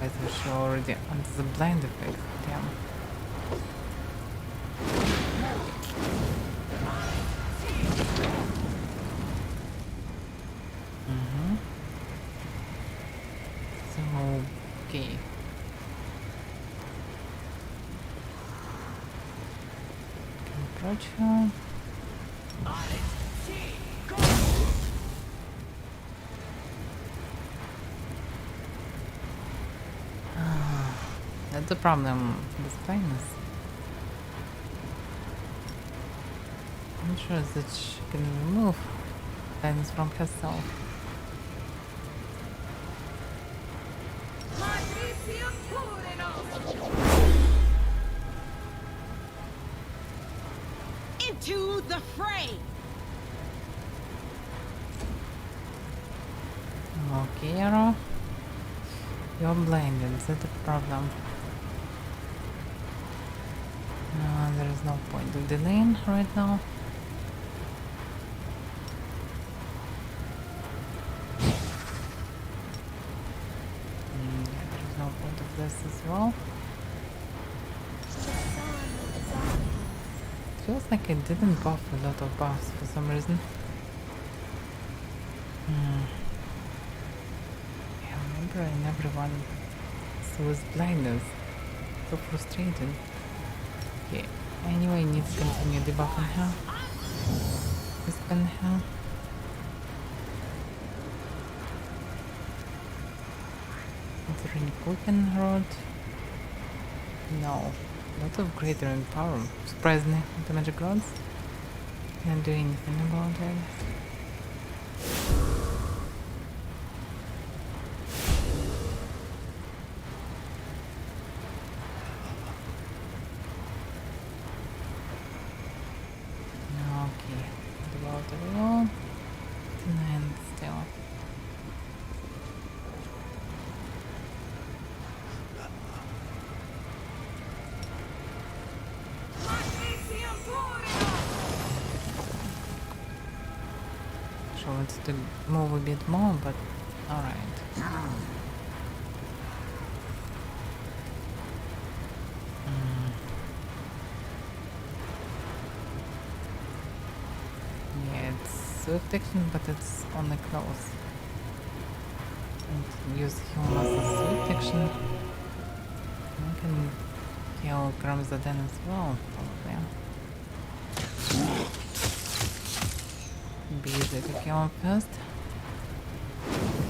I thought she already under the blind effect. Damn. So okay. Can approach her. That's the problem with blindness. I'm not sure that she can remove blindness from herself. Into the fray! Okay, Arrow. You're blinded, that's the problem. No, there is no point of delaying right now. Yeah, there is no point of this as well. It feels like I didn't buff a lot of buffs for some reason. Yeah, I remember in everyone so was blindness. So frustrated. Okay, anyway, I need to continue debuffing her. Spin her. Is there any quicken rod? No. A lot of greater in power. Surprisingly, with the magic rods. Can't do anything about it. to move a bit more, but alright. Yeah, it's swift action, but it's only close. And use him as a swift action. I can kill Gramzaden as well, probably. Be easy to kill him first.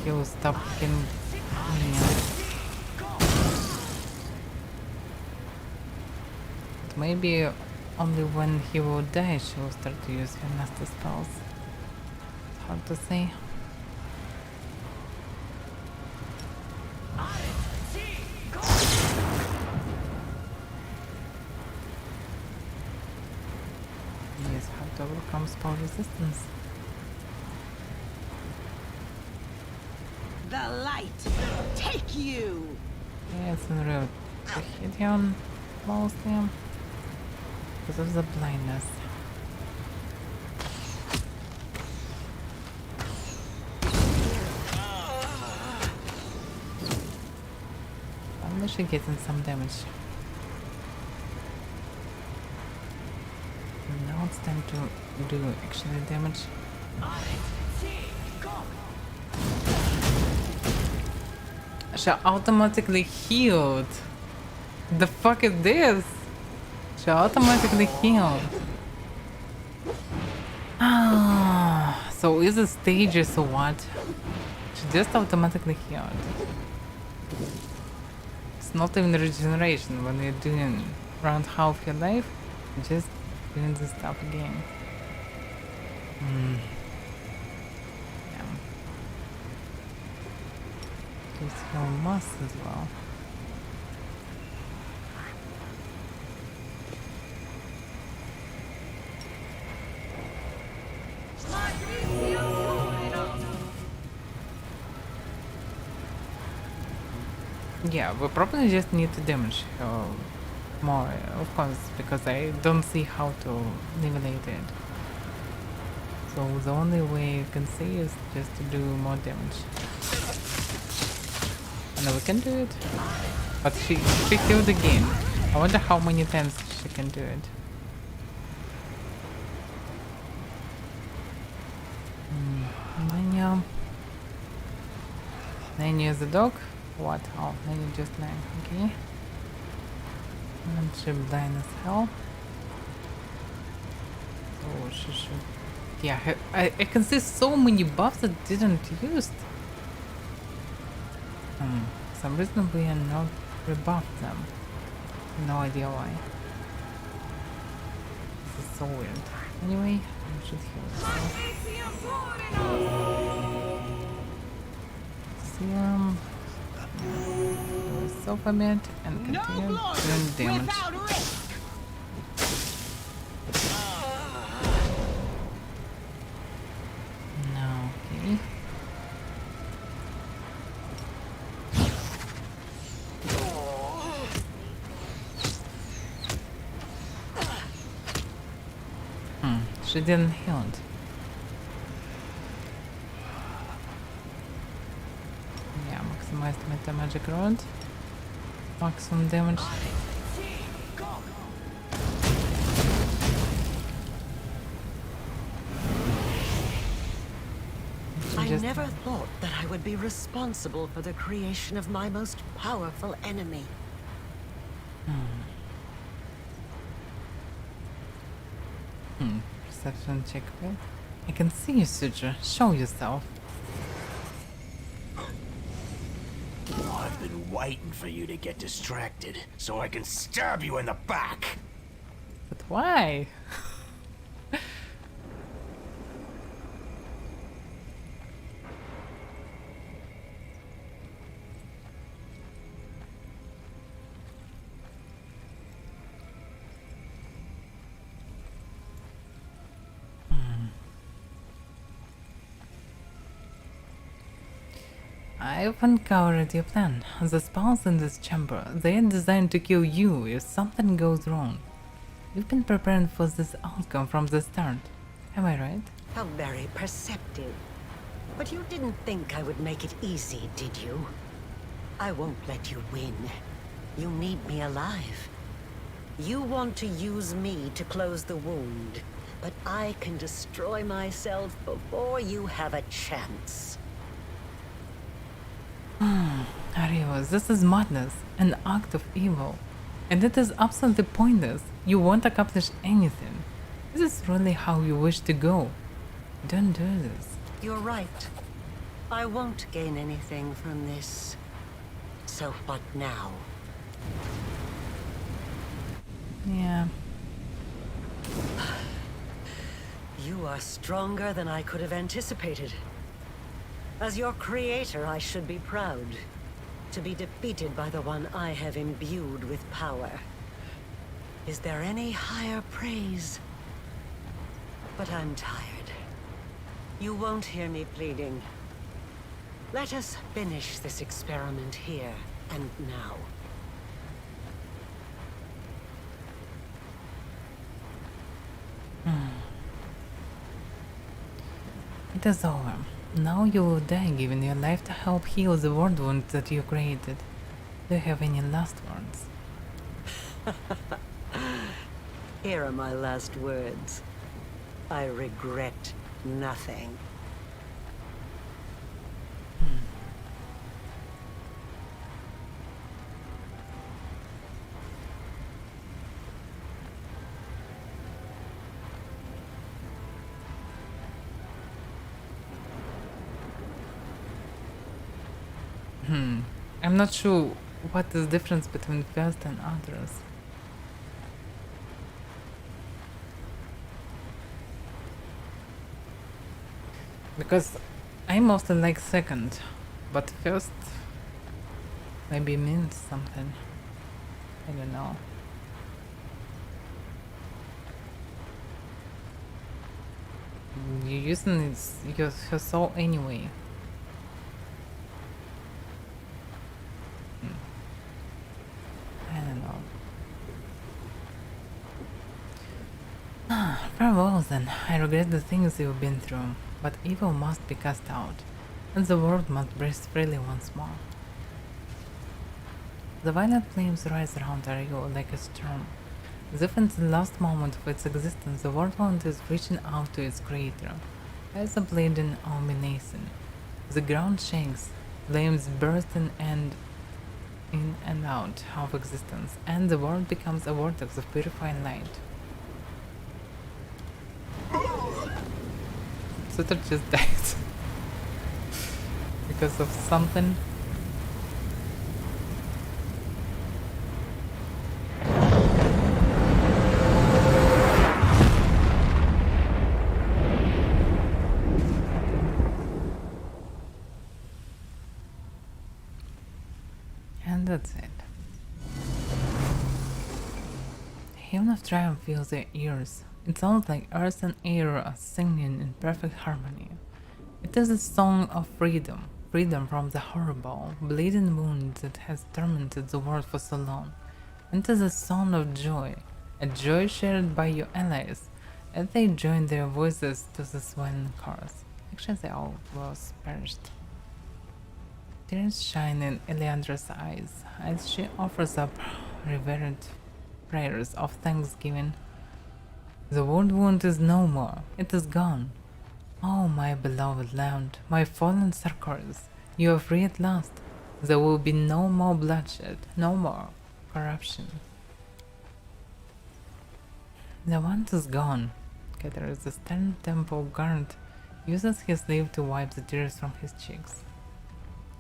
He will stop killing Anya. But maybe only when he will die she will start to use her nasty spells. It's hard to say. Yes, how to overcome spell resistance. The light take you. Yeah, it's in real to hit him mostly because of the blindness. I'm actually getting some damage. Now it's time to do actually damage. She automatically healed. The fuck is this? She automatically healed. Ah, so is it stages or what? She just automatically healed. It's not even regeneration when you're doing around half your life. You're just doing this stuff again. Use heal moss as well. Yeah, we probably just need to damage her more, of course, because I don't see how to nivellate it. So the only way you can see is just to do more damage. And we can do it. But she healed again. I wonder how many times she can do it. Anya. Anya is a dog? What? Oh, Anya just lying. Okay. And she blind as hell. So she should... Yeah, I can see so many buffs that didn't used. For some reason we are not rebuffed them. No idea why. This is so weird. Anyway, we should heal ourselves. Serum. Do a soap a bit and continue doing damage. No, okay. She didn't heal it. Yeah, maximized meta magic rod. Maximum damage. I never thought that I would be responsible for the creation of my most powerful enemy. Perception check. I can see you, Suja. Show yourself. I've been waiting for you to get distracted so I can stab you in the back. But why? I've uncovered your plan. The spells in this chamber, they are designed to kill you if something goes wrong. You've been preparing for this outcome from the start. Am I right? How very perceptive. But you didn't think I would make it easy, did you? I won't let you win. You need me alive. You want to use me to close the wound, but I can destroy myself before you have a chance. Arios, this is madness, an act of evil. And it is absolutely pointless. You won't accomplish anything. This is really how you wish to go. Don't do this. You're right. I won't gain anything from this. So what now? Yeah. You are stronger than I could have anticipated. As your creator, I should be proud to be defeated by the one I have imbued with power. Is there any higher praise? But I'm tired. You won't hear me pleading. Let us finish this experiment here and now. It is over. Now you will die, giving your life to help heal the world wounds that you created. Do you have any last words? Here are my last words. I regret nothing. I'm not sure what is the difference between first and others. Because I mostly like second, but first maybe means something. I don't know. You're using your soul anyway. I don't know. Farewell then. I regret the things you've been through, but evil must be cast out, and the world must breathe freely once more. The violet flames rise around Ario like a storm, as if in the last moment of its existence the world wound is reaching out to its creator, as a bleeding omination. The ground shakes, flames bursting and in and out of existence, and the world becomes a vortex of purifying light. Sutter just died because of something. And that's it. Hymn of Triumph fills their ears. It sounds like earth and air are singing in perfect harmony. It is a song of freedom, freedom from the horrible, bleeding wound that has tormented the world for so long. And it is a song of joy, a joy shared by your allies, as they join their voices to the swelling chorus. Actually, they all was perished. Tears shine in Eleandra's eyes as she offers up reverent prayers of thanksgiving. The world wound is no more, it is gone. Oh, my beloved land, my fallen Sarkors, you are free at last. There will be no more bloodshed, no more corruption. The want is gone. Gathers the stern temple guard uses his sleeve to wipe the tears from his cheeks.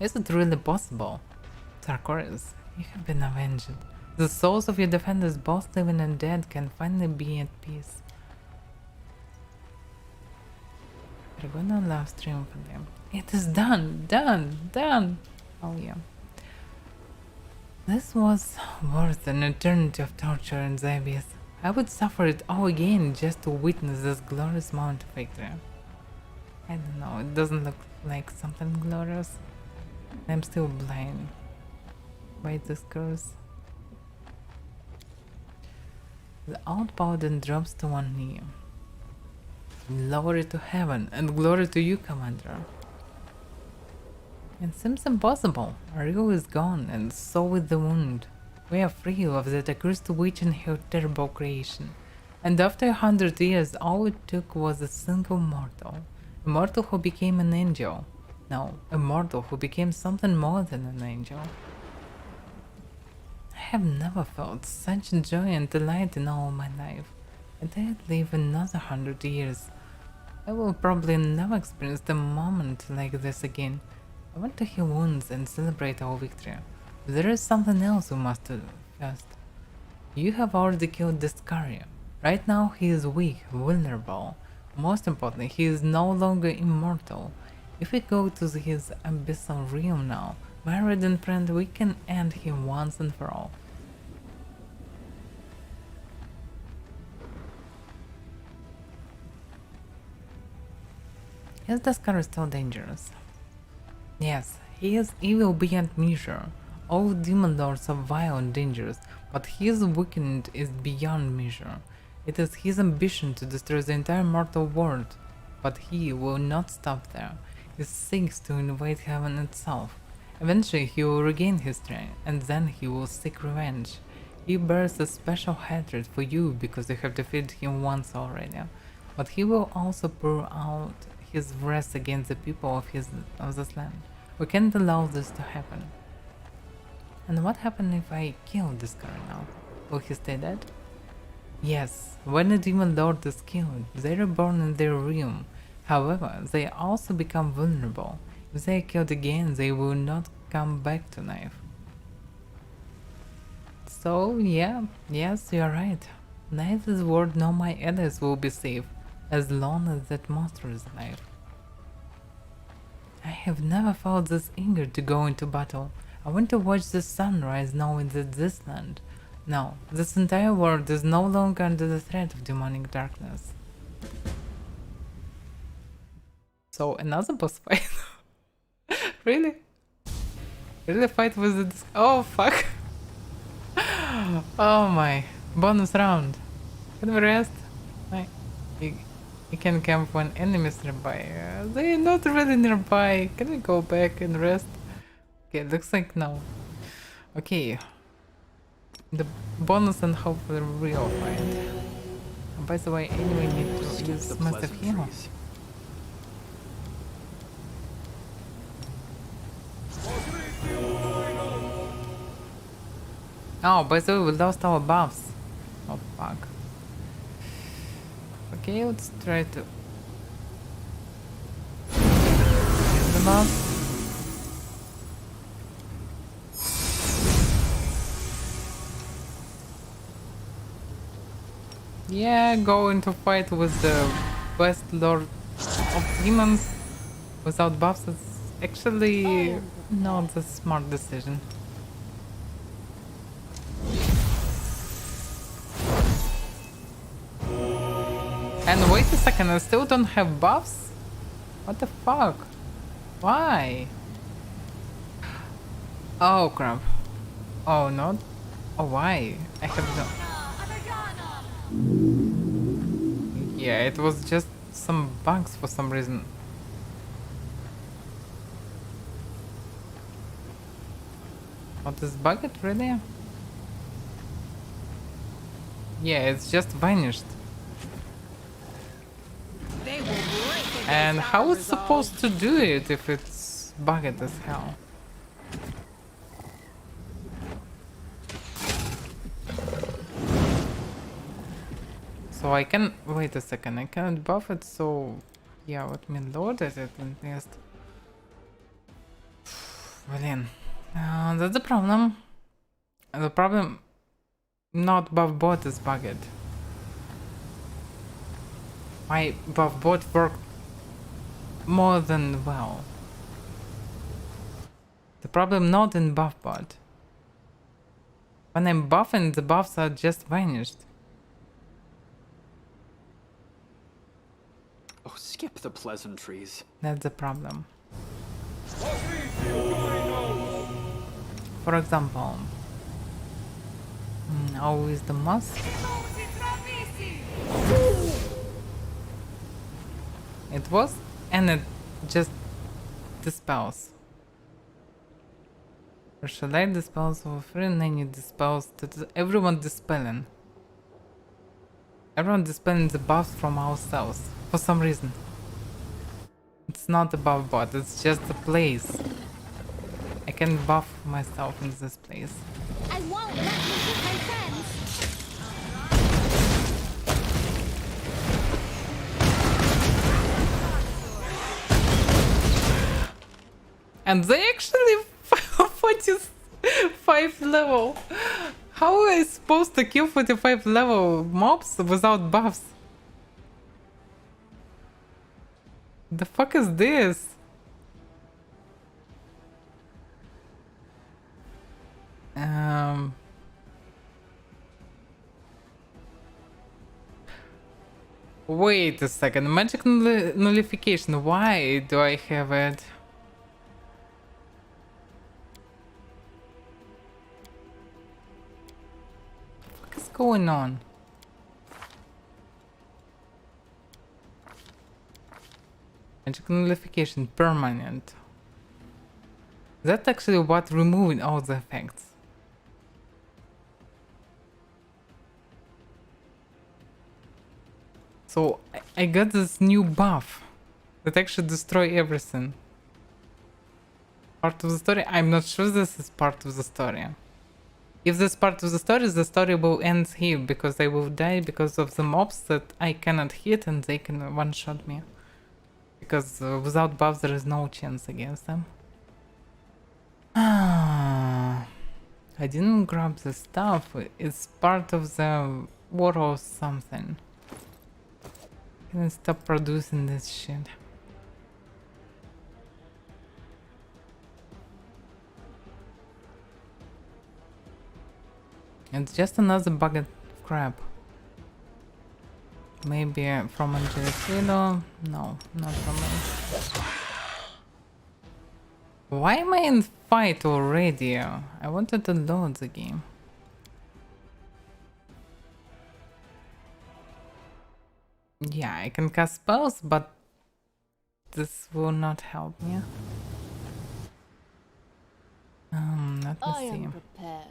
Is it really possible? Sarkors, you have been avenged. The souls of your defenders, both living and dead, can finally be at peace. We're gonna laugh triumphantly. It is done! Done! Done! Oh yeah. This was worth an eternity of torture and the abyss. I would suffer it all again just to witness this glorious moment of victory. I don't know, it doesn't look like something glorious. I'm still blind by this curse. The outbound then drops to one knee. Glory to heaven and glory to you, Commander. It seems impossible. Rio is gone, and so is the wound. We are free of that accursed witch and her terrible creation. And after 100 years, all it took was a single mortal. A mortal who became an angel. No, a mortal who became something more than an angel. I have never felt such joy and delight in all my life. And I'd live another 100 years. I will probably never experience a moment like this again. I want to heal wounds and celebrate our victory. But there is something else we must do first. You have already killed this Discaria. Right now he is weak, vulnerable. Most importantly, he is no longer immortal. If we go to his abyssal realm now, my radiant friend, we can end him once and for all. Is Discaria still dangerous? Yes, he is evil beyond measure. All demon lords are vile and dangerous, but his wickedness is beyond measure. It is his ambition to destroy the entire mortal world, but he will not stop there. He seeks to invade heaven itself. Eventually he will regain his strength, and then he will seek revenge. He bears a special hatred for you because you have defeated him once already, but he will also pour out his wrath against the people of this land. We can't allow this to happen. And what happens if I kill this guy now? Will he stay dead? Yes, when a demon lord is killed, they are reborn in their realm. However, they also become vulnerable. If they are killed again, they will not come back to life. So yeah, yes, you are right. Neither the world nor my allies will be safe as long as that monster is alive. I have never felt this eager to go into battle. I want to watch the sunrise knowing that this land, no, this entire world is no longer under the threat of demonic darkness. So another boss fight? Really? Really fight with the oh fuck. Oh my. Bonus round. Can we rest? You can camp when enemies nearby. They are not really nearby. Can we go back and rest? Okay, looks like no. Okay. The bonus and hopefully real fight. By the way, anyway, need to use massive heal. Oh, by the way, we lost our buffs. Oh fuck. Okay, let's try to use the buff. Yeah, go into fight with the best lord of demons without buffs is actually not a smart decision. And wait a second, I still don't have buffs? What the fuck? Why? Oh crap. Oh no. Oh why? I have no... Yeah, it was just some bugs for some reason. What is bugged really? Yeah, it's just vanished. And how it's supposed to do it if it's bugged as hell? So I can wait a second, I cannot buff it, so yeah, let me load it and test. Блин, that's the problem. The problem, not buff bot is bugged. My buff bot worked more than well. The problem not in buff bot. When I'm buffing, the buffs are just vanished. Oh, skip the pleasantries. That's the problem. For example, always the moss. It was, and it just dispels. Shall I dispels of free and any dispels? Everyone dispelling. Everyone dispelling the buffs from ourselves for some reason. It's not about bot, it's just the place. I can buff myself in this place. I won't let you hit my friends. And they actually 45 level. How am I supposed to kill 45 level mobs without buffs? The fuck is this? Wait a second. Magic nullification. Why do I have it? What is going on? Magic nullification permanent. That's actually what removing all the effects. So I got this new buff that actually destroy everything. Part of the story? I'm not sure this is part of the story. If this part of the story will end here because I will die because of the mobs that I cannot hit and they can one-shot me. Because without buffs there is no chance against them. I didn't grab the stuff. It's part of the war or something. Can I stop producing this shit? It's just another bucket of crap. Maybe from Angelino? No, not from me. Why am I in fight already? I wanted to load the game. Yeah, I can cast spells, but this will not help me. Let me see. Prepared.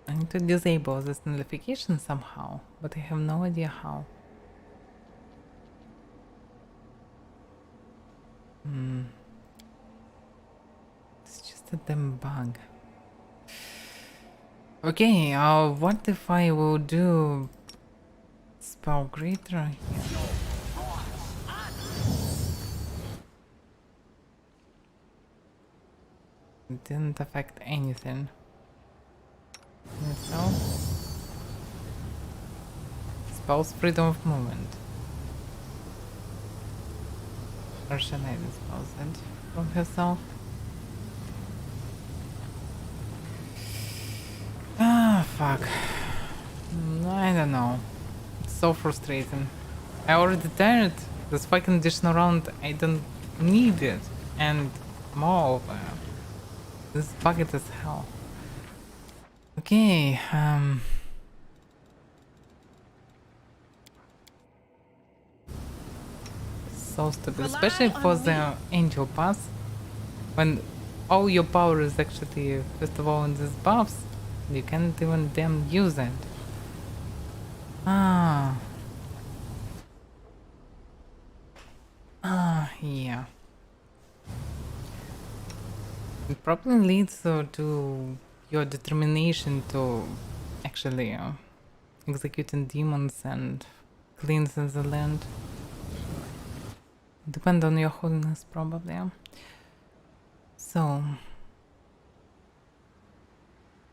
I need to disable this notification somehow, but I have no idea how. It's just a damn bug. Okay, what if I will do spell greater here? It didn't affect anything. So, spells freedom of movement. Or should I dispose it from herself? Ah, fuck. I don't know. It's so frustrating. I already tired. This fucking additional round, I don't need it. And moreover, this bucket is hell. Okay, so stupid, especially for the angel pass, when all your power is actually first of all in these buffs, you can't even damn use it. Yeah. It probably leads to your determination to actually executing demons and cleansing the land. Depend on your holiness, probably. So,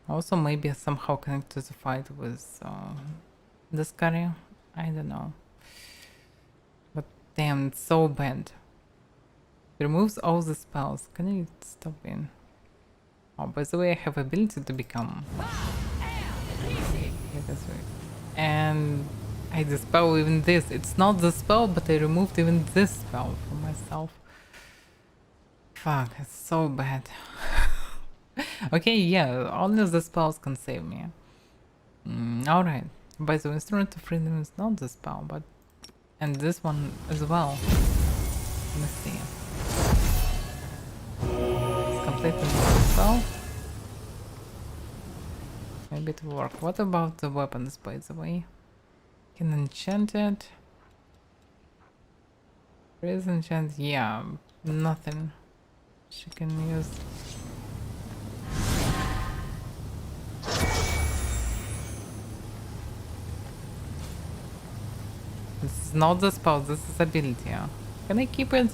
also maybe somehow connect to the fight with this carrier. I don't know. But damn, it's so bad. It removes all the spells. Can you stop in? Oh, by the way, I have ability to become. Yeah, that's right. And I dispel even this. It's not the spell, but I removed even this spell from myself. Fuck, it's so bad. Okay, yeah, only the spells can save me. Alright. By the way, Instrument of Freedom is not the spell, but... And this one as well. Let's see. It's completely well. Maybe it will work. What about the weapons, by the way? Can enchant it. Raise enchant, yeah, nothing she can use. This is not the spell, this is ability. Yeah. Can I keep it?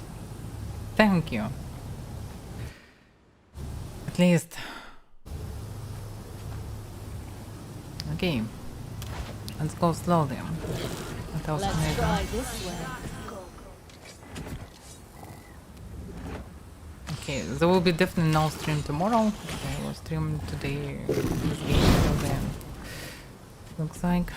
Thank you. At least. Okay. Let's go slowly. What else can I do? Try this way. Okay, there will be definitely no stream tomorrow. I will stream today this game till then. Looks like.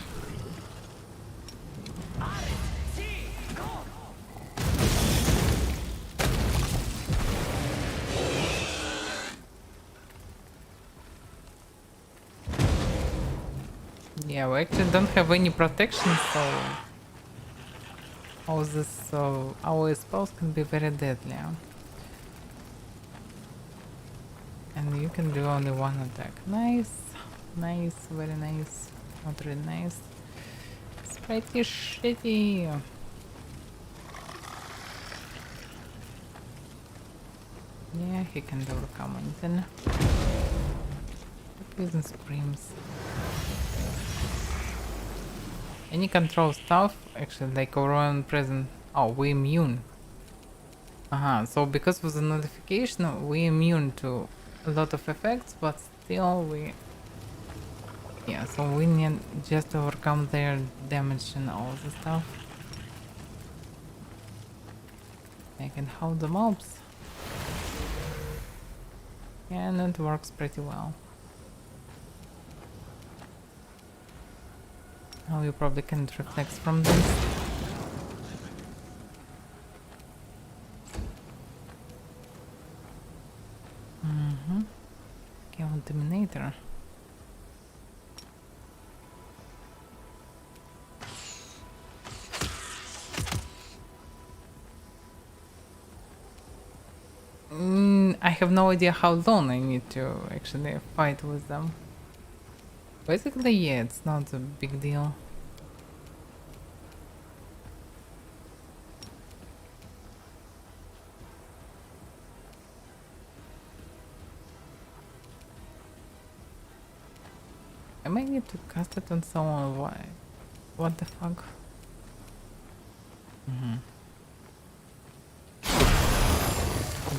Yeah, we actually don't have any protection, so all this our spells can be very deadly. And you can do only one attack. Nice, nice, very nice. Not really nice. It's pretty shitty. Yeah, he can overcome anything. Poison screams. Any control stuff, actually, like our own present. Oh, we immune. So because of the notification, we immune to a lot of effects, but still we. Yeah, so we need just to overcome their damage and all the stuff. I can hold the mobs. And it works pretty well. Oh, you probably can't reflex from this. Okay, on Dominator. I have no idea how long I need to actually fight with them. Basically, yeah, it's not a big deal. I might need to cast it on someone. Why? What the fuck?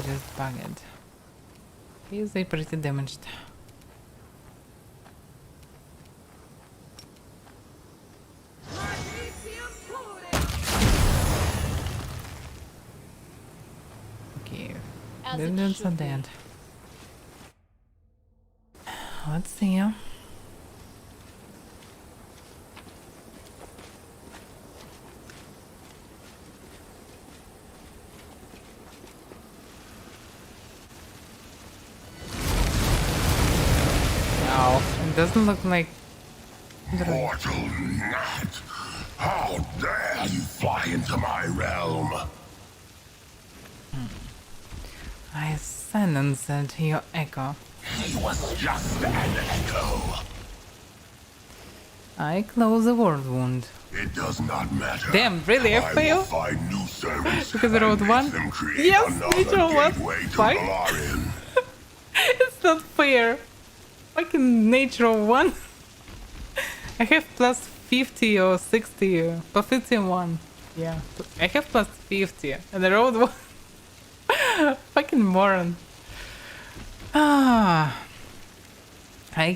Just bug it. He's pretty damaged. Okay, minions are dead. Let's see. Doesn't look like mortal gnat! How dare you fly into my realm! I silenced your echo. He was just an echo. I close the word wound. It does not matter. Damn, really? I fail? Find new servants because I wrote one? Yes, nature was fine. It's not fair. Fucking nature 1. I have plus 50 or 60, plus 51. Yeah, I have plus 50 and I rolled 1. Fucking moron. I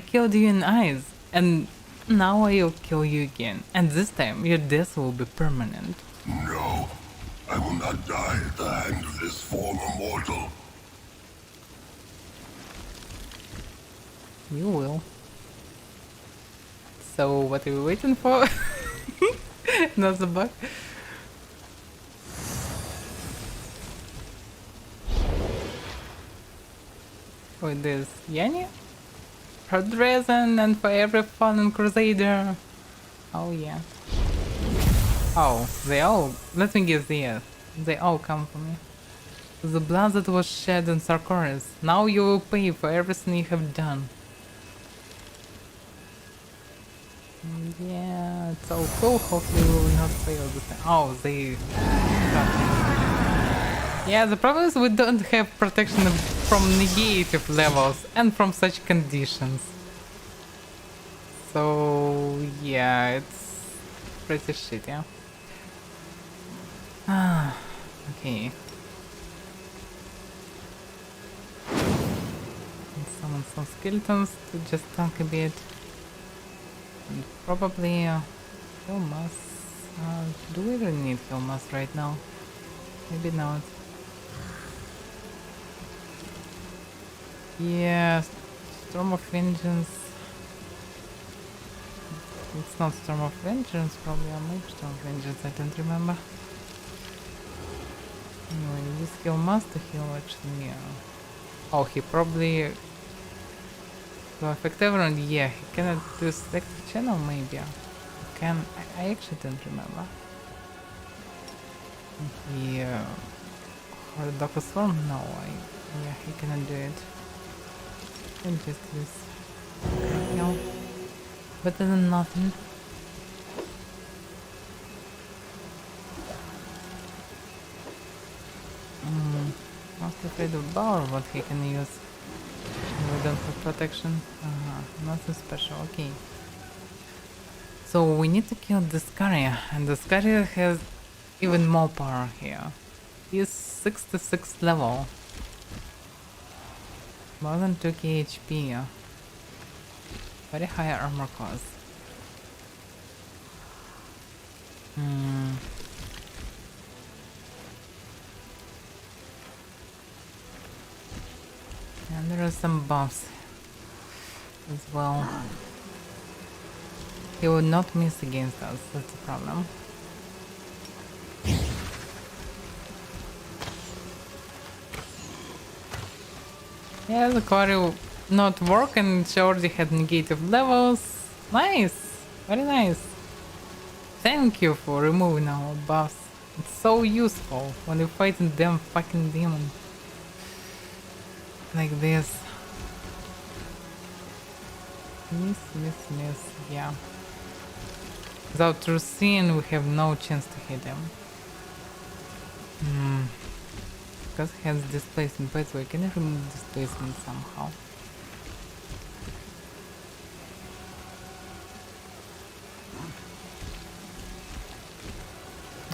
killed you in eyes, and now I'll kill you again. And this time your death will be permanent. No, I will not die at the hand of this former mortal. You will. So what are we waiting for? Another bug? With this Anya? For Dresden and for every fallen crusader. Oh yeah. Oh, they all. Let me guess, yeah. They all come for me. The blood that was shed in Sarkoris. Now you will pay for everything you have done. Yeah, it's so cool. Hopefully we will not fail this time. Oh, they... Yeah, the problem is we don't have protection from negative levels and from such conditions. So, yeah, it's pretty shit, yeah. Ah, okay. Let's summon some skeletons to just tank a bit. And probably heal mass. Do we really need heal mass right now? Maybe not. Yeah, Storm of Vengeance. It's not Storm of Vengeance, probably a Mage Storm of Vengeance, I don't remember. Anyway, this heal must heal actually. Oh, he probably... To affect everyone, yeah, he cannot do selective channel maybe. He can... I actually don't remember. Yeah... Or the Dark Swarm? No, yeah, he cannot do it. And just use... No. Better than nothing. Most afraid of Bower, what he can use. We don't have protection. Nothing special, okay. So we need to kill this Scaria, and the Scaria has even more power here. He is 66 level. More than 2k HP. Very high armor class. And there are some buffs as well. He would not miss against us, that's the problem. Yeah, the quarry will not work and she already had negative levels. Nice! Very nice. Thank you for removing our buffs. It's so useful when you're fighting them fucking demon. Like this. Miss, yeah. Without true seeing, we have no chance to hit him. Because he has displacement, by the way, can I remove displacement somehow?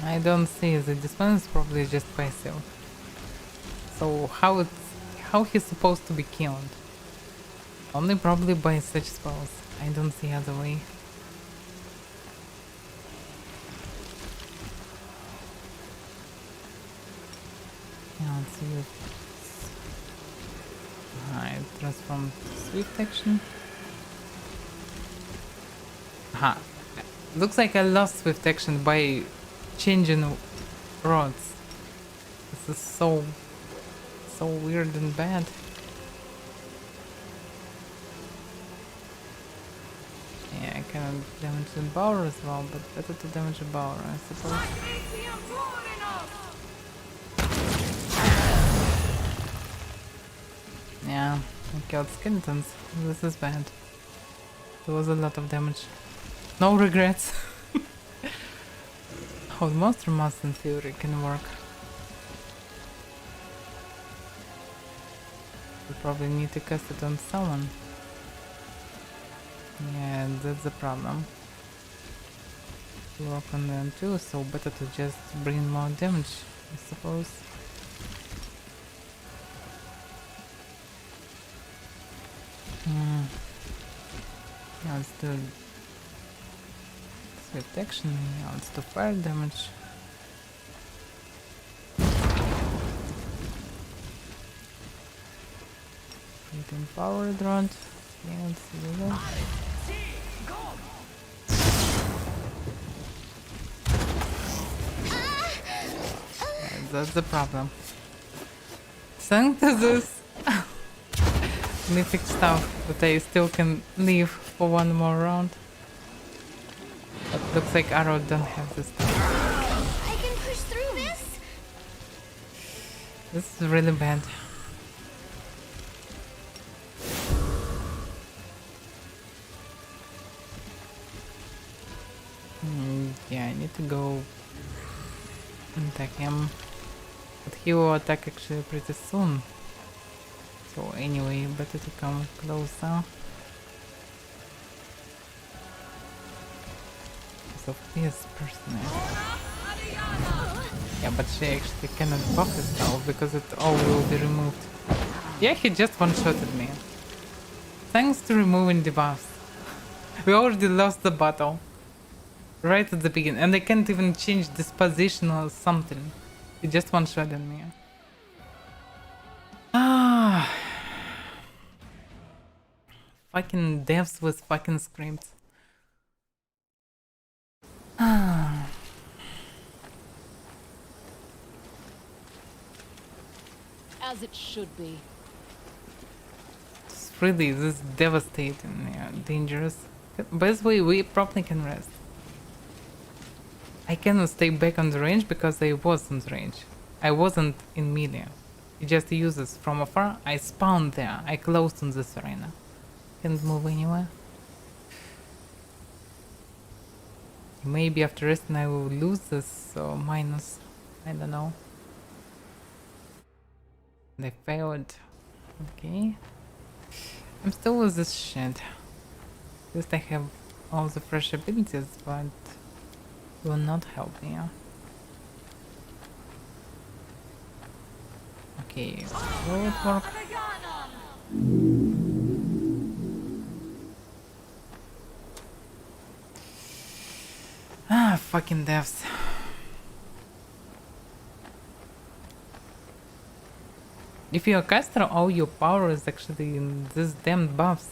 I don't see the displacement is probably just passive. So how he's supposed to be killed? Only probably by such spells. I don't see other way. Yeah, let's see if it transformed swift action. Aha. Looks like I lost swift action by changing rods. This is so weird and bad. Yeah, I cannot damage the Bower as well, but better to damage the Bower, I suppose. Yeah, I killed skeletons. This is bad. There was a lot of damage. No regrets. How Monster Mass in theory can work. We probably need to cast it on someone. Yeah, that's the problem. Work on them too, so better to just bring more damage, I suppose. Yeah, let's do swift action. Yeah, let's do fire damage. Getting power rod. Yeah, let's do that. Yeah, that's the problem. Thanks to this mythic stuff that I still can leave for one more round. But looks like Arrow don't have this stuff. I can push through this. This is really bad. Yeah, I need to go attack him. But he will attack actually pretty soon. So anyway, better to come closer. Because of this person. Yeah, but she actually cannot buff herself because it all will be removed. Yeah, he just one-shotted me. Thanks to removing the buffs. We already lost the battle. Right at the beginning. And I can't even change this position or something. He just one-shotted me. Ah. Fucking devs with fucking scripts. Ah. As it should be. It's really this is devastating, yeah, dangerous. By the way, we probably can rest. I cannot stay back on the range because I was on the range. I wasn't in melee. It just uses from afar. I spawned there. I closed on this arena. Can't move anywhere. Maybe after resting I will lose this minus. I don't know. They failed. Okay. I'm still with this shit. At least I have all the fresh abilities, but will not help me. Okay, will it work? Ah, fucking devs. If you're a caster, all your power is actually in these damn buffs.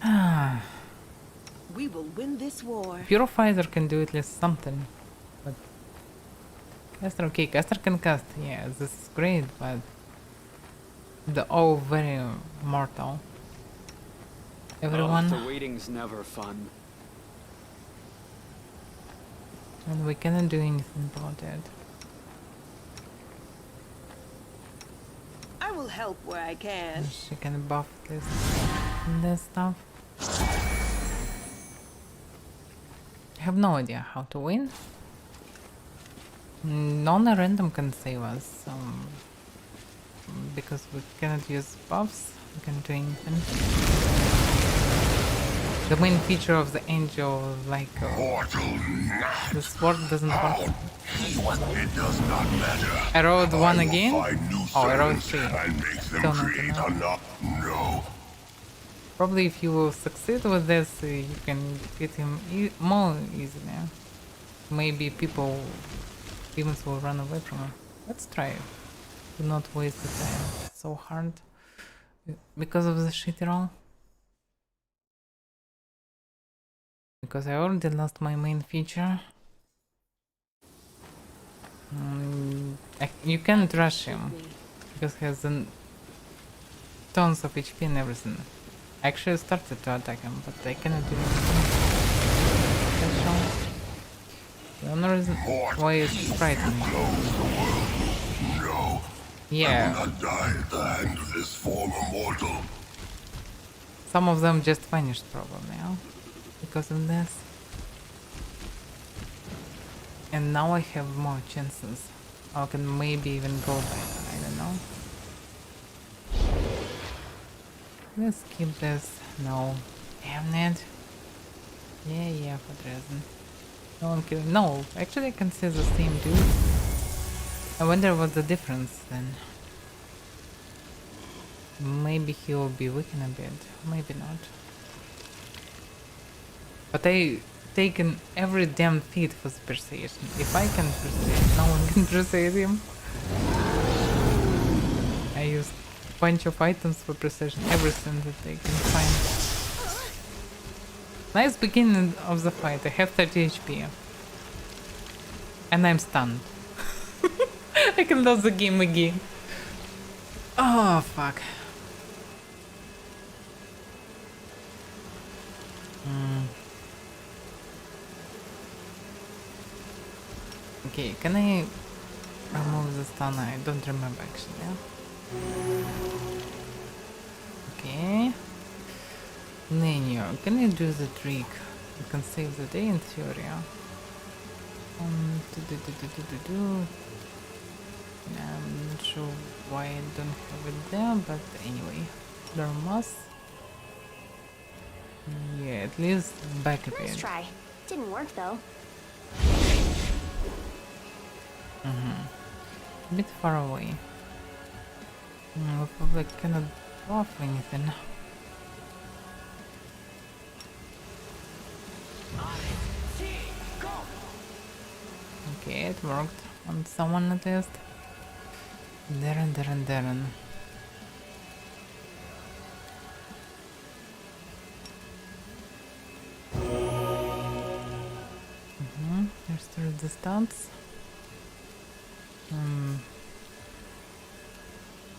Ah. We will win this war. Purifier can do at least something. But caster, okay, caster can cast, yeah, this is great, but they're all very mortal. Everyone. The waiting's never fun. And we cannot do anything about it. I will help where I can. She can buff this stuff. I have no idea how to win. Only random can save us. Because we cannot use buffs, we can't do anything. The main feature of the angel, like the sword doesn't work. It does not matter. I rolled one again. Oh, I rolled servants 3. And make them Still not create enough. No. Probably if you will succeed with this, you can get him more easily. Maybe demons will run away from him. Let's try it. Do not waste the time. It's so hard. Because of the shitty roll. Because I already lost my main feature. You can't rush him. Because he has tons of HP and everything. I actually started to attack him, but I cannot do anything. The only reason why it's frightening. No. Yeah. I will not die at the hand of this former mortal. Some of them just vanished probably, yeah? Because of this. And now I have more chances. I can maybe even go better, I don't know. Let's keep this. No. Damn it. Yeah, for the reason. No one can. No, actually I can see the same dude. I wonder what's the difference then. Maybe he will be weakened a bit. Maybe not. But I taken every damn feat for the persuasion. If I can persuade, no one can persuade him. I used a bunch of items for precision, everything that they can find. Nice beginning of the fight. I have 30 HP. And I'm stunned. I can lose the game again. Oh, fuck. Okay, can I remove the stuff? stun? I don't remember actually. Okay. Nino, can you do the trick? You can save the day in theory. I'm not sure why I don't have it there, but anyway, there must. Yeah, at least back a bit. Nice try. Didn't work though. A bit far away. We probably cannot buff anything. Okay, it worked on someone at least. Darren. Restore distance.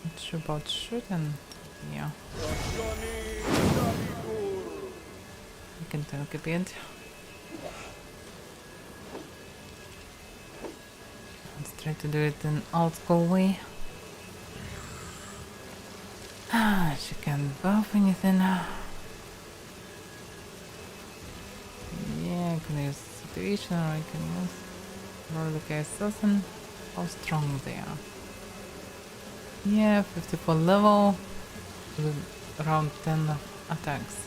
Not sure about shooting. Yeah. We can talk a bit. Let's try to do it in old school way. She can't buff anything. Yeah, I can use situation, or I can use Rollick Assassin. How strong they are. Yeah, 54 level with around 10 attacks.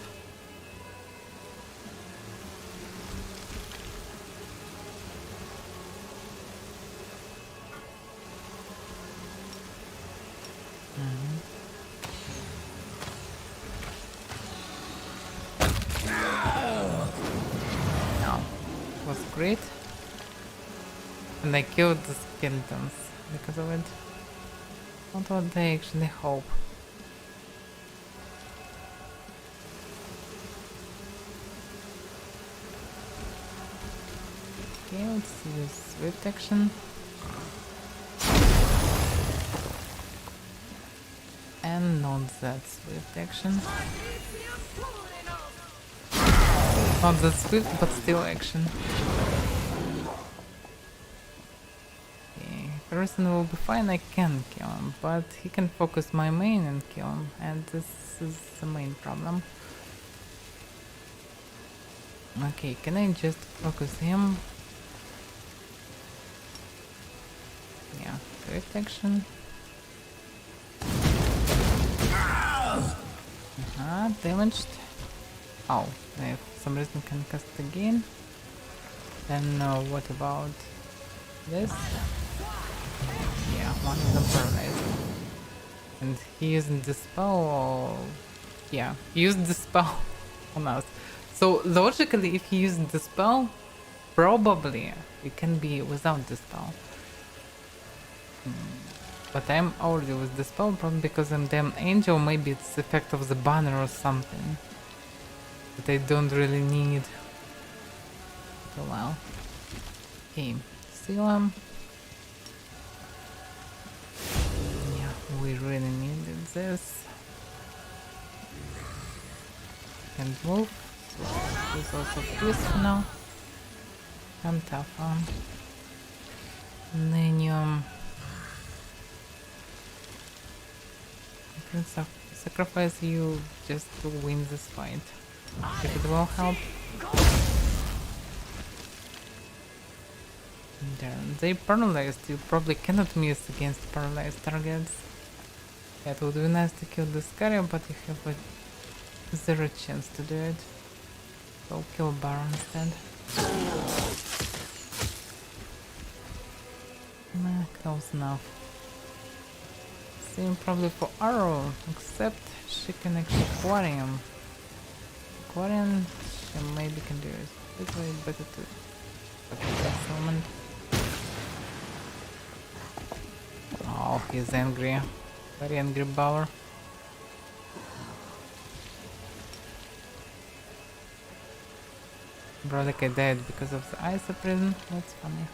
Was great, and I killed the skeletons because of it. Not what I actually hope. Okay, let's use swift action. And not that swift action. Not that swift, but still action. Okay, person will be fine, I can kill him, but he can focus my main and kill him, and this is the main problem. Okay, can I just focus him? Yeah, swift action. Damaged. Oh, I for some reason can cast again. Then what about this? Yeah, one of them paralyzed. And he used the spell, or... yeah, he used the spell on us. So logically, if he used the spell, probably it can be without the spell. But I'm already with the spell, probably because I'm damn angel, maybe it's the effect of the banner or something. That I don't really need. So well. Okay, seal him. Yeah, we really needed this. Can't move. So this is also peaceful now. I'm tough on. Nenium. I can sacrifice you just to win this fight. If it will help. There, they paralyzed. You probably cannot miss against paralyzed targets. Yeah, it would be nice to kill this carrier, but you have a 0 chance to do it. So kill Baron instead. Nah, close enough. Same probably for arrow, except she can actually quarry him. Quarrying, she maybe can do it. This way better to okay, that's moment. Oh, he's angry. Very angry Bauer. Bro, like I died because of the ice prison. That's funny.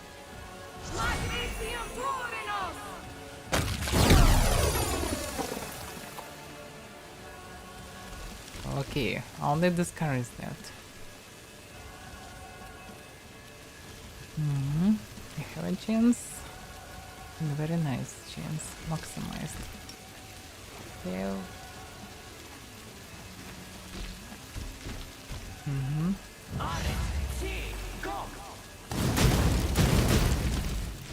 Okay, only this car is left. I have a chance. Very nice chance. Maximized. Yeah.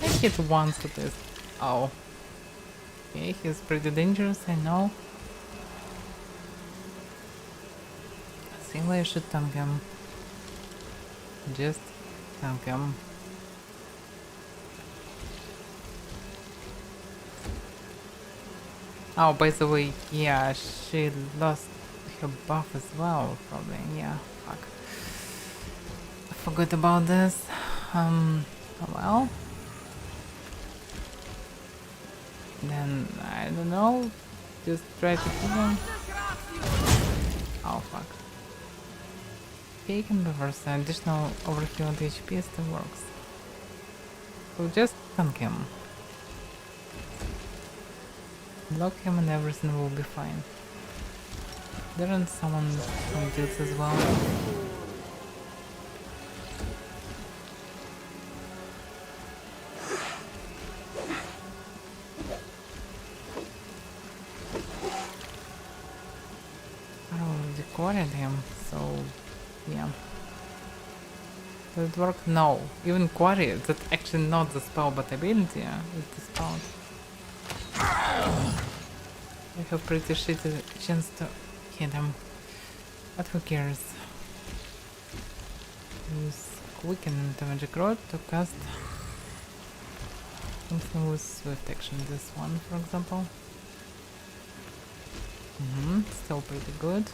I hit once at this. Oh. Okay, he's pretty dangerous, I know. I think I should tank him. Just tank him. Oh, by the way, yeah, she lost her buff as well, probably. Yeah, fuck. I forgot about this. Oh well. Then, I don't know. Just try to kill him. Oh, fuck. Okay, can be worse. Additional overkill on the HP still works. So just tank him. Block him and everything will be fine. There is someone who deals as well. I already quarried him, so yeah. Does it work? No. Even quarry, that's actually not the spell but ability, it's the spell. I have pretty shitty chance to hit him, but who cares? Use quicken into magic rod to cast something with swift action. This one, for example. Still pretty good.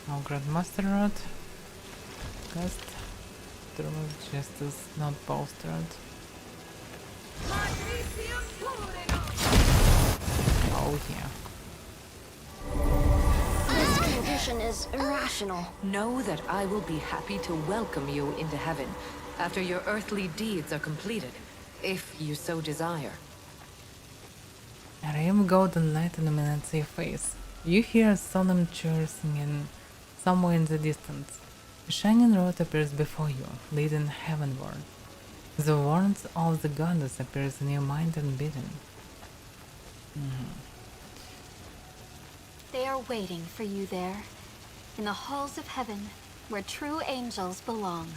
Now Grandmaster Rod. Cast Thermal Justice, not bolstered. Oh yeah. This condition is irrational. Know that I will be happy to welcome you into heaven after your earthly deeds are completed, if you so desire. A ray of golden light illuminates your face. You hear a solemn choir singing somewhere in the distance. A shining road appears before you, leading heavenward. The warmth of the goddess appears in your mind and being. They are waiting for you there, in the halls of heaven, where true angels belong.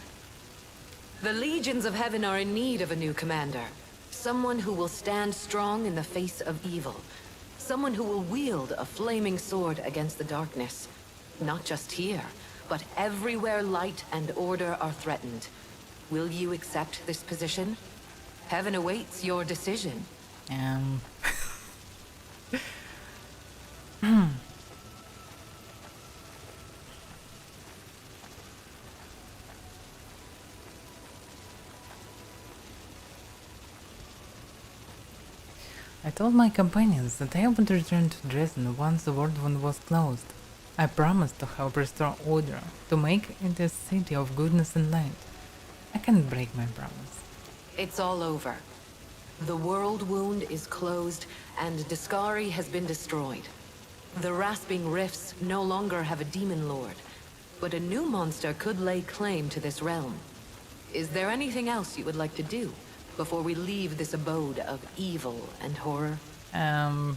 The legions of heaven are in need of a new commander. Someone who will stand strong in the face of evil. Someone who will wield a flaming sword against the darkness. Not just here, but everywhere light and order are threatened. Will you accept this position? Heaven awaits your decision. I told my companions that I would return to Dresden once the world one was closed. I promised to help restore order, to make it a city of goodness and light. I can't break my promise. It's all over. The world wound is closed, and Discari has been destroyed. The rasping rifts no longer have a demon lord, but a new monster could lay claim to this realm. Is there anything else you would like to do before we leave this abode of evil and horror? I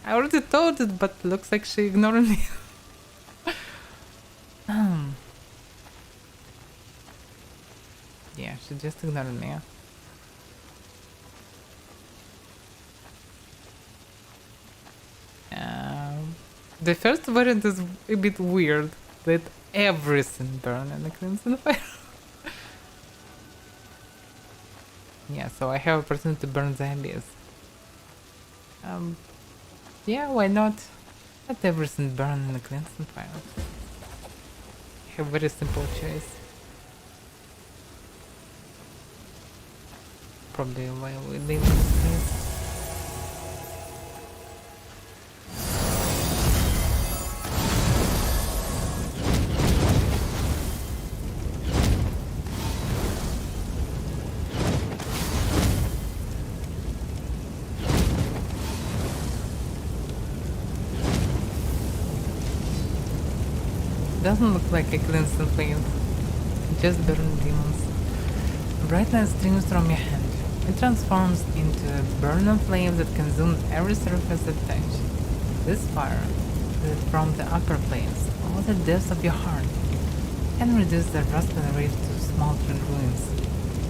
already told it, but looks like she ignored me. Yeah, she just ignored me. The first variant is a bit weird. Let everything burn in the crimson fire. Yeah, so I have opportunity to burn the abyss. Yeah, why not? Let everything burn in the crimson fire. I have very simple choice. Probably while we leave this place. Doesn't look like a cleansing flame. Just burn demons. Bright light streams from your hand. It transforms into a burning flame that consumes every surface it touches. This fire, from the upper planes, all the depths of your heart, can reduce the rustling reef to smoldering ruins.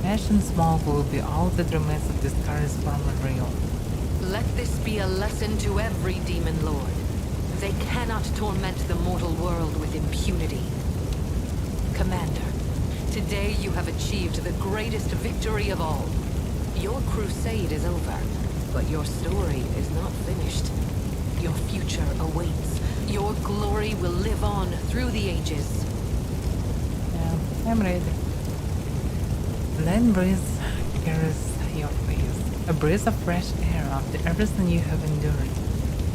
Ash and smoke will be all that remains of this Scar's former realm. Let this be a lesson to every demon lord. They cannot torment the mortal world with impunity. Commander, today you have achieved the greatest victory of all. Your crusade is over, but your story is not finished. Your future awaits. Your glory will live on through the ages. Yeah, I'm ready. Land breeze carries your face, a breeze of fresh air after everything you have endured.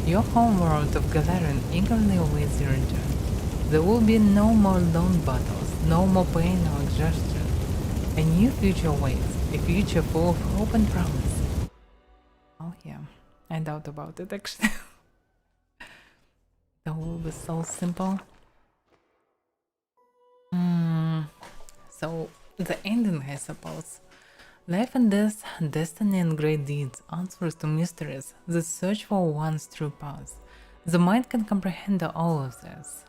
Your homeworld of Galarian eagerly awaits your return. There will be no more lone battles, no more pain or exhaustion. A new future waits, a future full of hope and promise. Oh yeah, I doubt about it actually. That will be so simple. So, the ending, I suppose. Life and death, destiny and great deeds, answers to mysteries, the search for one's true path. The mind can comprehend all of this.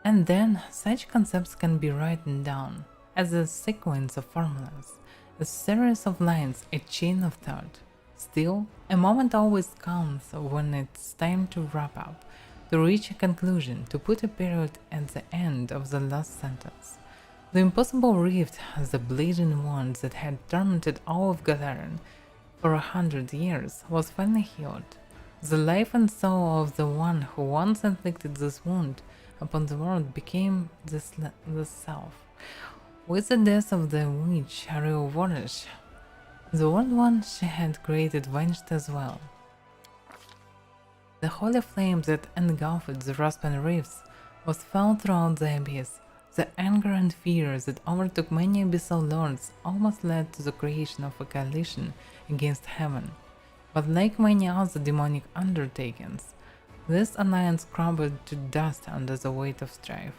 And then, such concepts can be written down as a sequence of formulas, a series of lines, a chain of thought. Still, a moment always comes when it's time to wrap up, to reach a conclusion, to put a period at the end of the last sentence. The impossible rift, the bleeding wound that had tormented all of Galarian for 100 years, was finally healed. The life and soul of the one who once inflicted this wound upon the world became the self. With the death of the witch Ariel Warish, the old one she had created vanished as well. The holy flame that engulfed the Raspan Reefs was felt throughout the abyss. The anger and fear that overtook many abyssal lords almost led to the creation of a coalition against heaven. But like many other demonic undertakings, this alliance crumbled to dust under the weight of strife.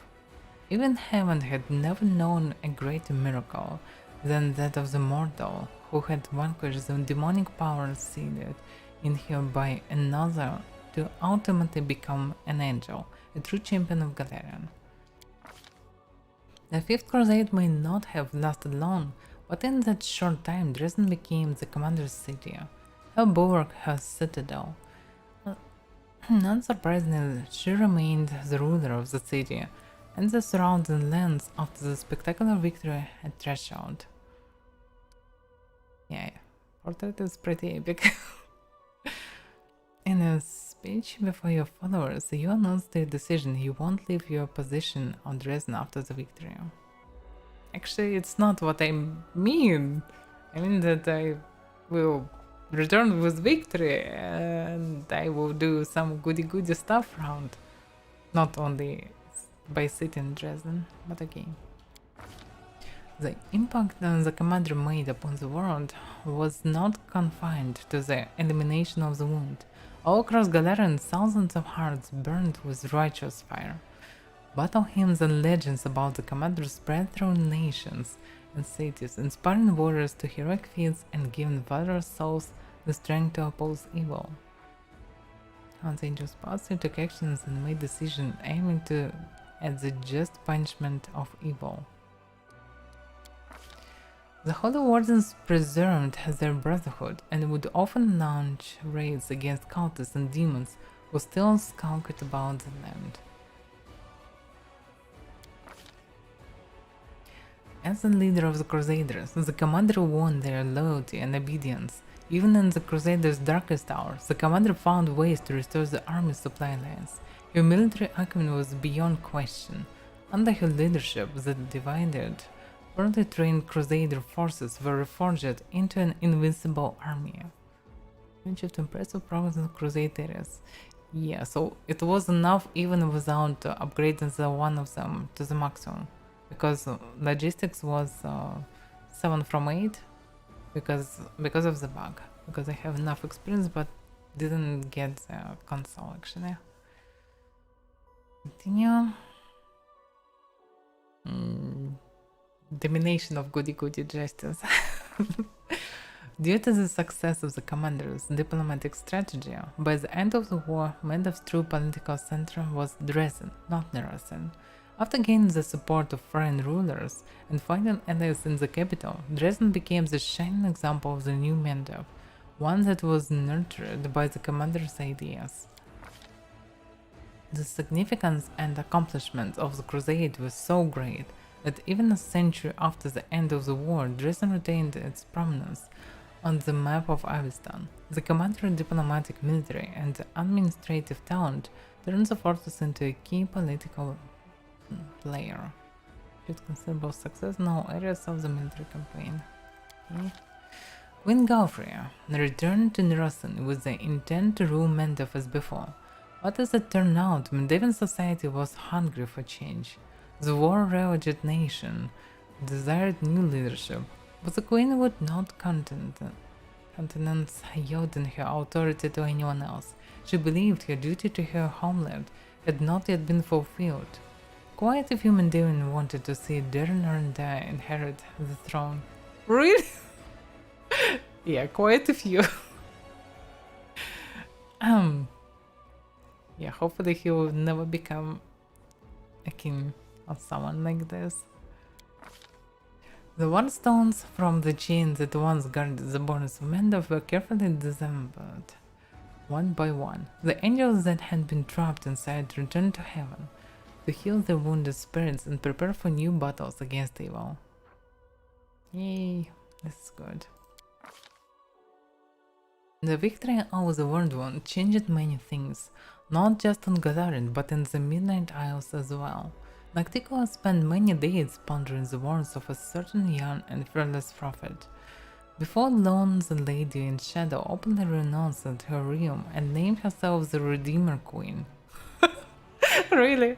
Even heaven had never known a greater miracle than that of the mortal who had vanquished the demonic powers seeded in her by another to ultimately become an angel, a true champion of Galarian. The Fifth Crusade may not have lasted long, but in that short time Dresden became the commander's city, her bulwark, her citadel. Unsurprisingly, she remained the ruler of the city and the surrounding lands after the spectacular victory at Threshold. Yeah, portrait is pretty epic. In a speech before your followers, you announced your decision you won't leave your position on Dresden after the victory. Actually, it's not what I mean. I mean that I will return with victory and I will do some goody stuff around. Not only by sitting in Dresden, but again. The impact the commander made upon the world was not confined to the elimination of the wound. All across Galarian, thousands of hearts burned with righteous fire. Battle hymns and legends about the commander spread through nations and cities, inspiring warriors to heroic feats and giving valorous souls the strength to oppose evil. Once angels passed, they took actions and made decisions aiming at the just punishment of evil. The Holy Wardens preserved their brotherhood and would often launch raids against cultists and demons who still skulked about the land. As the leader of the Crusaders, the commander won their loyalty and obedience. Even in the Crusaders' darkest hours, the commander found ways to restore the army's supply lines. Her military acumen was beyond question. Under her leadership, the divided, poorly trained Crusader forces were reforged into an invincible army. Achieved impressive progress in Crusade areas. Yeah, so it was enough even without upgrading the one of them to the maximum. Because logistics was 7 from 8 because of the bug. Because I have enough experience but didn't get the console actually. Continue. Domination of goody justice. Due to the success of the commander's diplomatic strategy, by the end of the war, Medev's true political center was Dresden, not Nerasin. After gaining the support of foreign rulers and finding allies in the capital, Dresden became the shining example of the new Mendev, one that was nurtured by the commander's ideas. The significance and accomplishments of the crusade were so great that even a century after the end of the war, Dresden retained its prominence on the map of Avistan. The commander's diplomatic, military, and administrative talent turned the fortress into a key political player. Should considerable success in all areas of the military campaign. Okay. Queen Galfria returned to Nerasin with the intent to rule Mendev as before, but as it turned out, Mendevian society was hungry for change. The war-ravaged nation desired new leadership, but the queen would not countenance yielding her authority to anyone else. She believed her duty to her homeland had not yet been fulfilled. Quite a few Mendevians wanted to see Darren Arendelle inherit the throne. Really? Yeah, quite a few. Yeah, hopefully he will never become a king or someone like this. The wardstones from the chain that once guarded the borders of Mendev were carefully disassembled, one by one. The angels that had been trapped inside returned to heaven to heal their wounded spirits and prepare for new battles against evil. Yay, this is good. The victory over the World One changed many things, not just on Gadarin, but in the Midnight Isles as well. Nocticola spent many days pondering the words of a certain young and fearless prophet. Before long, the Lady in Shadow openly renounced her realm and named herself the Redeemer Queen. Really?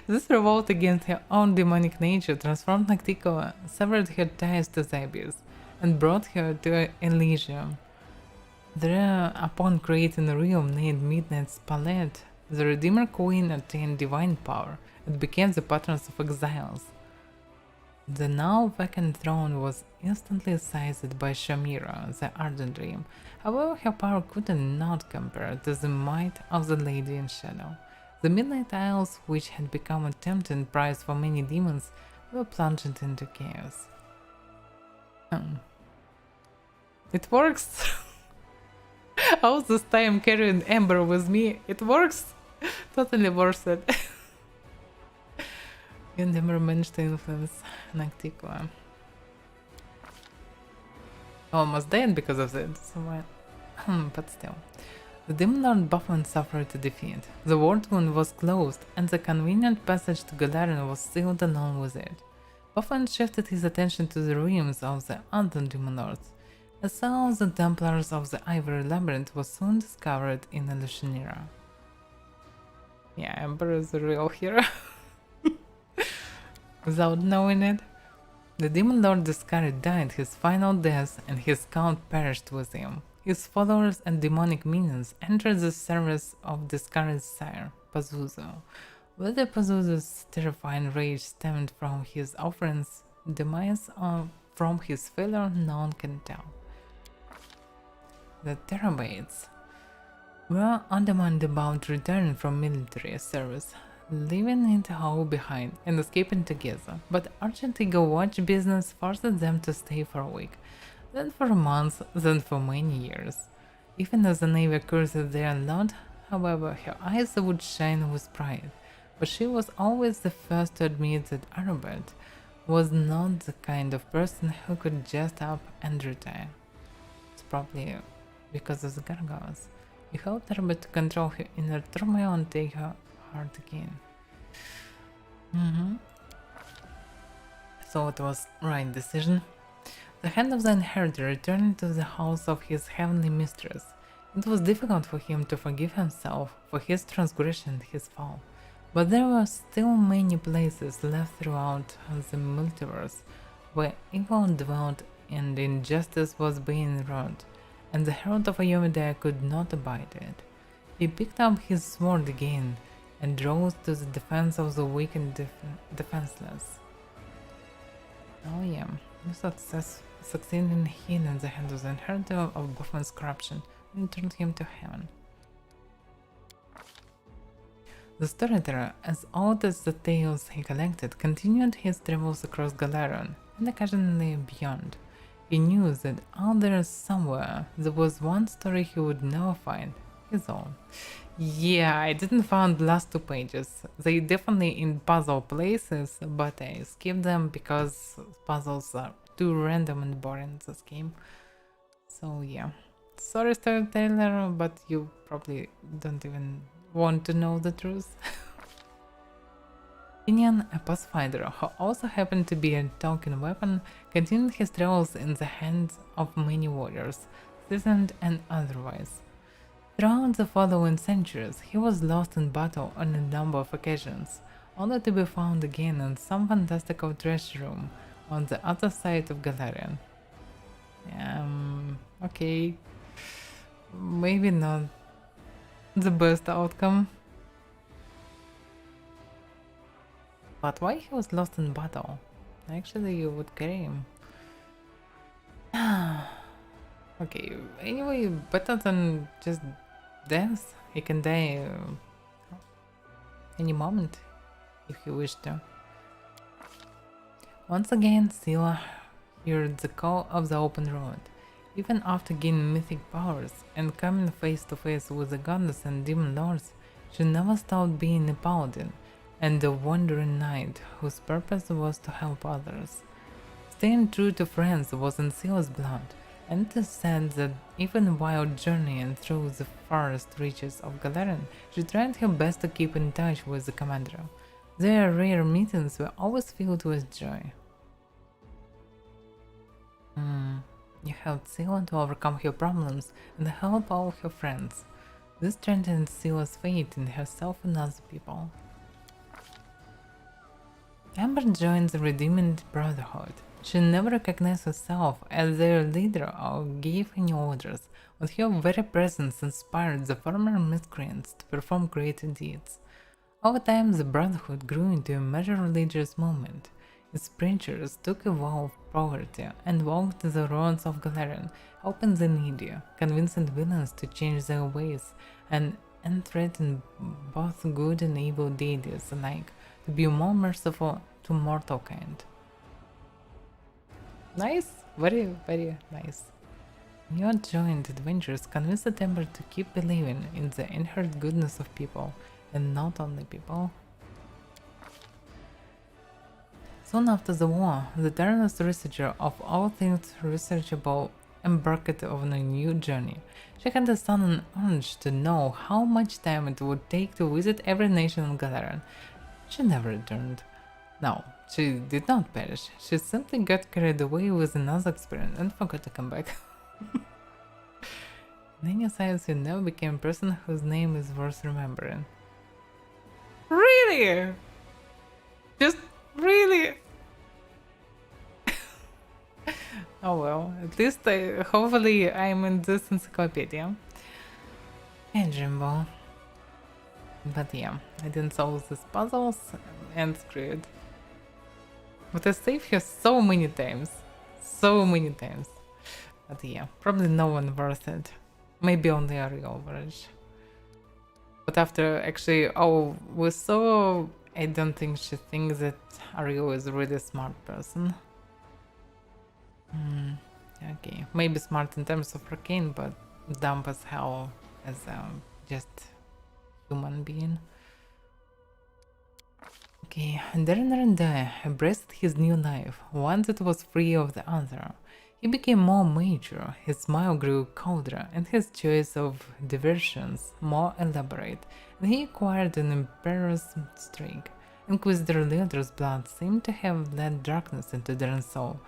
This revolt against her own demonic nature transformed Nocticola, severed her ties to the abyss, and brought her to Elysium. There, upon creating a realm named Midnight's Palette, the Redeemer Queen attained divine power and became the patron of exiles. The now vacant throne was instantly seized by Shamira, the Ardent Dream. However, her power could not compare to the might of the Lady in Shadow. The Midnight Isles, which had become a tempting prize for many demons, were plunged into chaos. It works! All this time carrying Ember with me, it works! Totally worth it. You never managed to influence Nocticola. Almost dead because of that, so but still. The Demon Lord Buffman suffered a defeat. The World Wound was closed, and the convenient passage to Gadarin was sealed along with it. Buffman shifted his attention to the realms of the other Demon Lords. A cell of the Templars of the Ivory Labyrinth was soon discovered in Elushanira. Yeah, Ember is a real hero. Without knowing it, the Demon Lord Discarded died his final death and his count perished with him. His followers and demonic minions entered the service of Discarded's sire, Pazuzu. Whether Pazuzu's terrifying rage stemmed from his offerings' demise or from his failure, no one can tell. The Terabates were adamant about returning from military service, leaving it all behind and escaping together, but Argent Eagle Watch business forced them to stay for a week, then for a month, then for many years. Even as the Navy cursed their lot, however, her eyes would shine with pride, but she was always the first to admit that Arabet was not the kind of person who could just up and retire. It's probably because of the gargoyles. He helped Arabet to control her inner turmoil and take her heart again. So it was right decision. The hand of the inheritor returned to the house of his heavenly mistress. It was difficult for him to forgive himself for his transgression and his fall, but there were still many places left throughout the multiverse where evil dwelt and injustice was being wrought, and the herald of Ayomedea could not abide it. He picked up his sword again and rose to the defense of the weak and defenseless. Oh yeah, new succeeded in healing the hand of the inheritor of Buffon's corruption and returned him to heaven. The storyteller, as old as the tales he collected, continued his travels across Galarian and occasionally beyond. He knew that out there somewhere there was one story he would never find, his own. Yeah, I didn't find the last 2 pages. They definitely in puzzle places, but I skipped them because puzzles are too random and boring in this game. So yeah, sorry storyteller, but you probably don't even want to know the truth. Anya, a Pathfinder who also happened to be a talking weapon, continued his travels in the hands of many warriors, seasoned and otherwise. Throughout the following centuries, he was lost in battle on a number of occasions, only to be found again in some fantastical treasure room on the other side of Galarian. Okay. Maybe not the best outcome. But why he was lost in battle? Actually, you would carry him. Okay, anyway, better than just death. He can die any moment if he wished to. Once again, Scylla heard the call of the open road. Even after gaining mythic powers and coming face to face with the goddess and demon lords, she never stopped being a paladin and a wandering knight whose purpose was to help others. Staying true to friends was in Scylla's blood, and it is said that even while journeying through the farthest reaches of Galarian, she tried her best to keep in touch with the commander. Their rare meetings were always filled with joy. You helped Scylla to overcome her problems and help all her friends. This strengthened Scylla's faith in herself and other people. Amber joined the Redeeming Brotherhood. She never recognized herself as their leader or gave any orders, but her very presence inspired the former miscreants to perform greater deeds. Over time, the Brotherhood grew into a major religious movement. Its preachers took a vow of poverty and walked the roads of Galarian, helping the needy, convincing villains to change their ways, and entreating both good and evil deities alike to be more merciful to mortal kind. Nice, very, very nice. Your joint adventures convinced the Temple to keep believing in the inherent goodness of people, and not only people. Soon after the war, the tireless researcher of all things researchable embarked on a new journey. She had a sudden urge to know how much time it would take to visit every nation in Galarian. She never returned. No, she did not perish. She simply got carried away with another experience and forgot to come back. In any sense, you never became a person whose name is worth remembering. Really? Just really? Oh well, at least hopefully I'm in this encyclopedia. And Jimbo. But yeah, I didn't solve these puzzles and screwed. But I saved her so many times. So many times. But yeah, probably no one worth it. Maybe only a real average. But after actually, we saw, I don't think she thinks that Ariel is a really smart person. Okay, maybe smart in terms of arcane, but dumb as hell as just human being. Okay, Darren embraced his new life, one that was free of the other. He became more mature, his smile grew colder, and his choice of diversions more elaborate, and he acquired an imperious streak. Inquisitor Leodra's blood seemed to have let darkness into Darren's soul.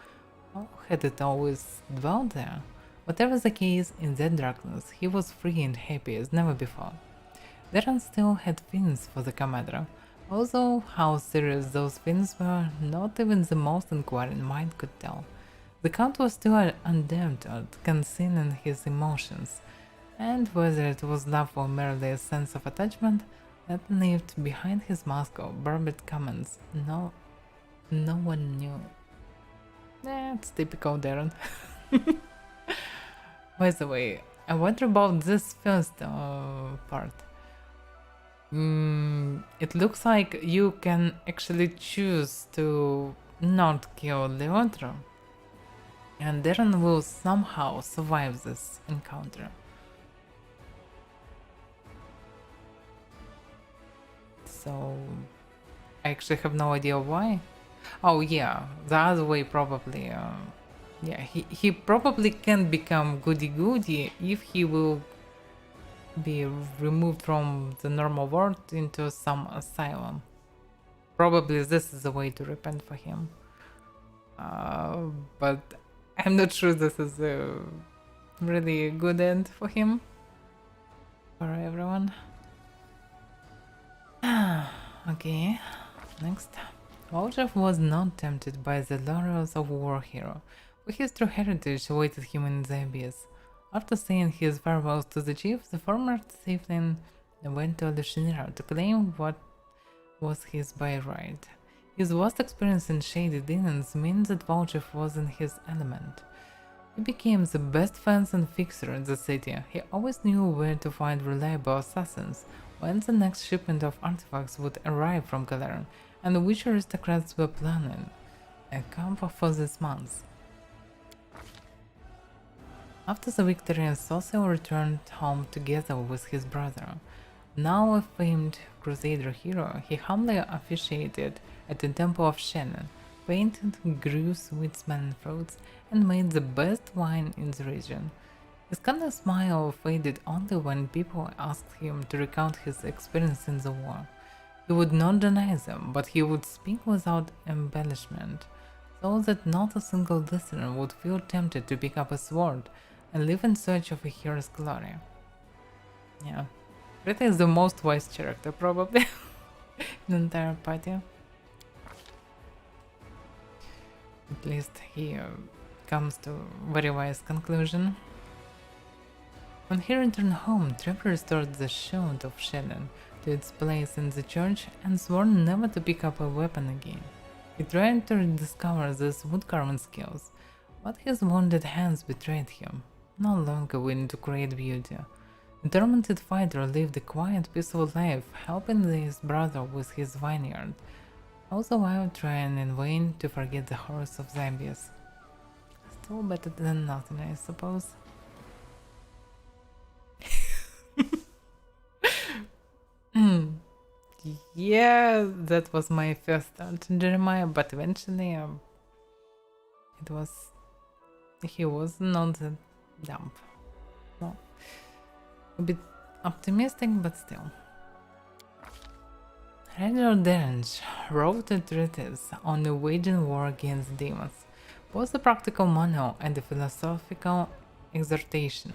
Or had it always dwelt there? Whatever the case, in that darkness, he was free and happy as never before. Darren still had feelings for the commander, although how serious those feelings were, not even the most inquiring mind could tell. The Count was still undamped or concealing his emotions, and whether it was love or merely a sense of attachment that lived behind his mask of barbed comments, no one knew. That's typical Darren. By the way, I wonder about this first part. It looks like you can actually choose to not kill Leandro, and Darren will somehow survive this encounter. So I actually have no idea why. Oh yeah, the other way probably. Yeah, he probably can become goody-goody if he will be removed from the normal world into some asylum. Probably this is the way to repent for him. But I'm not sure this is a really good end for him. For everyone. Okay, next. Wojciech was not tempted by the laurels of war hero, but his true heritage awaited him in the abyss. After saying his farewells to the chief, the former chieftain went to Lushinira to claim what was his by right. His vast experience in shady dealings means that Wojciech was in his element. He became the best fence and fixer in the city. He always knew where to find reliable assassins, when the next shipment of artifacts would arrive from Galeran, and which aristocrats were planning a camp for this month. After the victory, Socio returned home together with his brother. Now a famed crusader hero, he humbly officiated at the Temple of Shannon, painted, grew sweet smelling fruits, and made the best wine in the region. His kind of smile faded only when people asked him to recount his experience in the war. He would not deny them, but he would speak without embellishment, so that not a single listener would feel tempted to pick up a sword and live in search of a hero's glory. Yeah, Rita is the most wise character, probably, in the entire party. At least he comes to a very wise conclusion. When he returned home, Trevor restored the shield of Shannon to its place in the church and swore never to pick up a weapon again. He tried to rediscover his woodcarving skills, but his wounded hands betrayed him, no longer willing to create beauty. The tormented fighter lived a quiet, peaceful life, helping his brother with his vineyard, all the while trying in vain to forget the horrors of the abyss. Still better than nothing, I suppose. Yeah, that was my first thought to Jeremiah, but eventually he was not that dumb. Well, a bit optimistic, but still. Roger Derenge wrote a treatise on the waging war against demons, both a practical manual and a philosophical exhortation,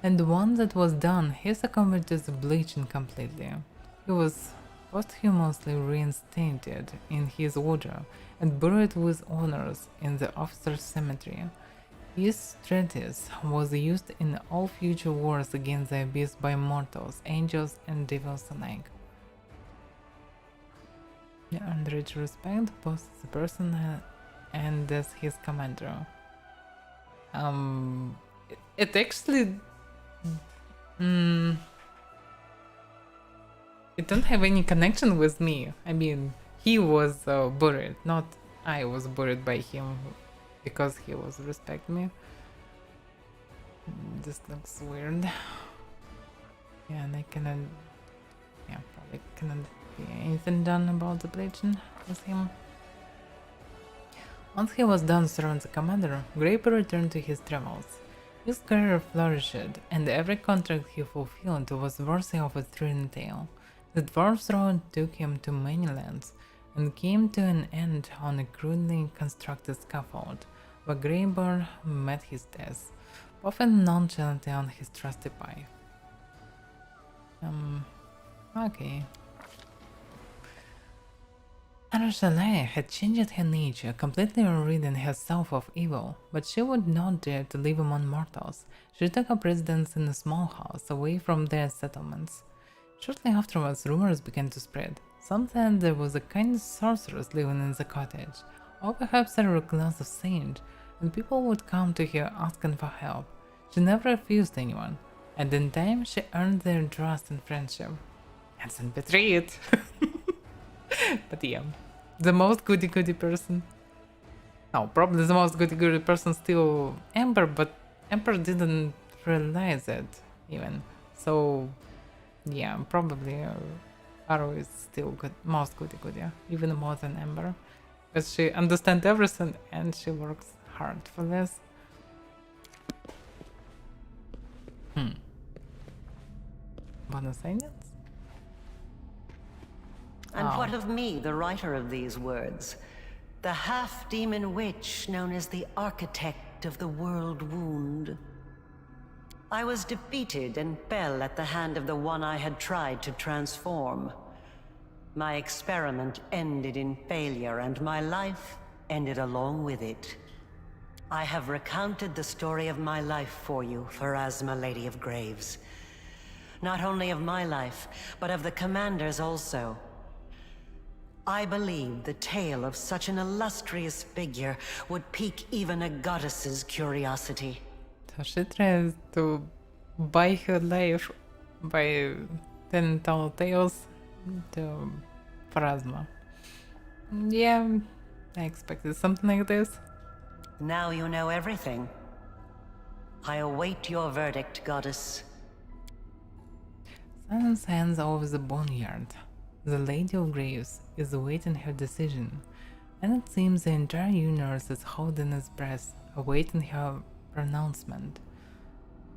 and one that was done he succumbed to the bleaching completely. He was posthumously reinstated in his order and buried with honors in the officers' cemetery. His treatise was used in all future wars against the abyss by mortals, angels, and devils alike. He earned rich respect both as a person and as his commander. It actually it don't have any connection with me. I mean, he was buried, not I was buried by him because he was respect me. This looks weird. Yeah, and I cannot. Yeah, probably cannot be anything done about the bleaching with him. Once he was done serving the commander, Graper returned to his travels. His career flourished, and every contract he fulfilled was worthy of a thrilling tale. The dwarf's road took him to many lands, and came to an end on a crudely constructed scaffold, where Graber met his death, puffing nonchalantly on his trusty pipe. Okay. Arashale had changed her nature, completely ridding herself of evil, but she would not dare to live among mortals. She took up residence in a small house away from their settlements. Shortly afterwards, rumors began to spread. Some said there was a kind sorceress living in the cottage, or perhaps a reclusive saint, and people would come to her asking for help. She never refused anyone, and in time she earned their trust and friendship. And then betrayed. But yeah, the most goody-goody person. No, probably the most goody-goody person still Ember, but Ember didn't realize it even. So yeah, probably Arrow is still good, most goody-goody, even more than Ember. Because she understands everything and she works hard for this. Bonus aliens? And what of me, the writer of these words? The half-demon witch known as the architect of the world wound. I was defeated and fell at the hand of the one I had tried to transform. My experiment ended in failure, and my life ended along with it. I have recounted the story of my life for you, Pharasma, Lady of Graves. Not only of my life, but of the Commander's also. I believe the tale of such an illustrious figure would pique even a goddess's curiosity. So she tries to buy her life by telling tall tales to Pharasma. Yeah, I expected something like this. Now you know everything. I await your verdict, goddess. Silence hands over the boneyard. The Lady of Graves is awaiting her decision, and it seems the entire universe is holding its breath, awaiting her pronouncement.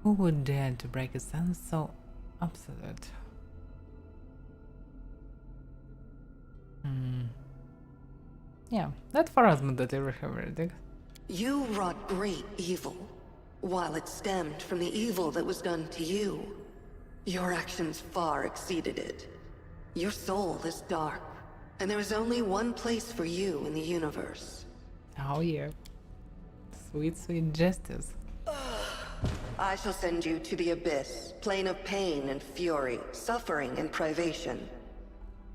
Who would dare to break a silence so absolute? Yeah, that Pharasma that ever her verdict. You wrought great evil, while it stemmed from the evil that was done to you. Your actions far exceeded it. Your soul is dark, and there is only one place for you in the universe. Oh yeah. Sweet, sweet justice. I shall send you to the Abyss, plane of pain and fury, suffering and privation.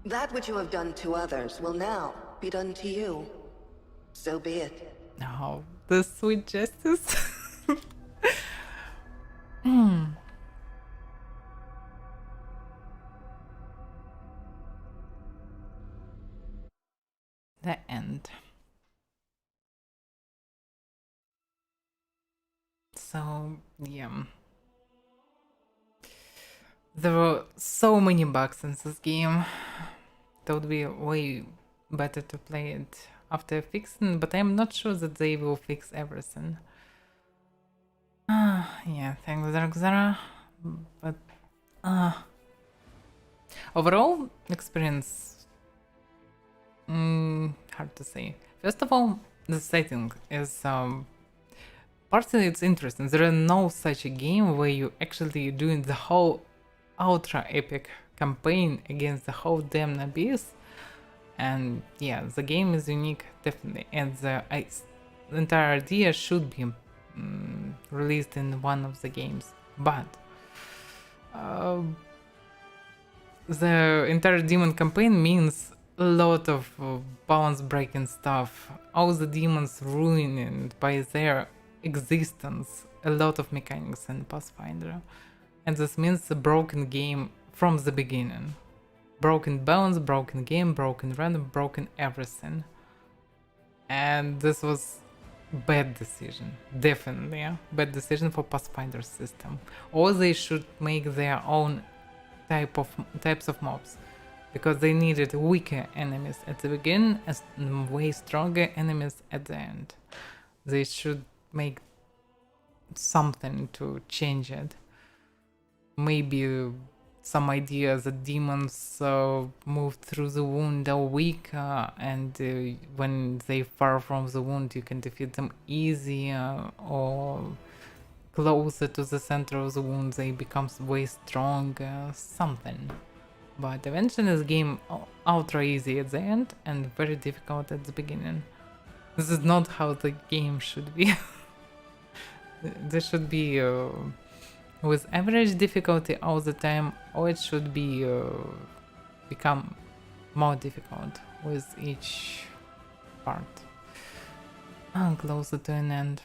That which you have done to others will now be done to you. So be it. Oh, the sweet justice. The end. So, yeah. There were so many bugs in this game. It would be way better to play it after fixing, but I'm not sure that they will fix everything. Yeah, thanks Darkzara. But overall experience, hard to say. First of all, the setting is partly it's interesting. There is no such a game where you actually doing the whole ultra epic campaign against the whole damn abyss. And yeah, the game is unique, definitely, and the entire idea should be released in one of the games. But the entire demon campaign means a lot of balance breaking stuff. All the demons ruining by their existence a lot of mechanics in Pathfinder, and this means a broken game from the beginning. Broken balance, broken game, broken random, broken everything. And this was bad decision, definitely, yeah? Bad decision for Pathfinder system. Or they should make their own types of mobs, because they needed weaker enemies at the beginning and way stronger enemies at the end. They should make something to change it. Maybe some idea that demons move through the wound are weak, and when they far from the wound you can defeat them easier, or closer to the center of the wound they become way stronger, something. But eventually the game ultra easy at the end and very difficult at the beginning. This is not how the game should be. This should be with average difficulty all the time, or it should be become more difficult with each part. Closer to an end.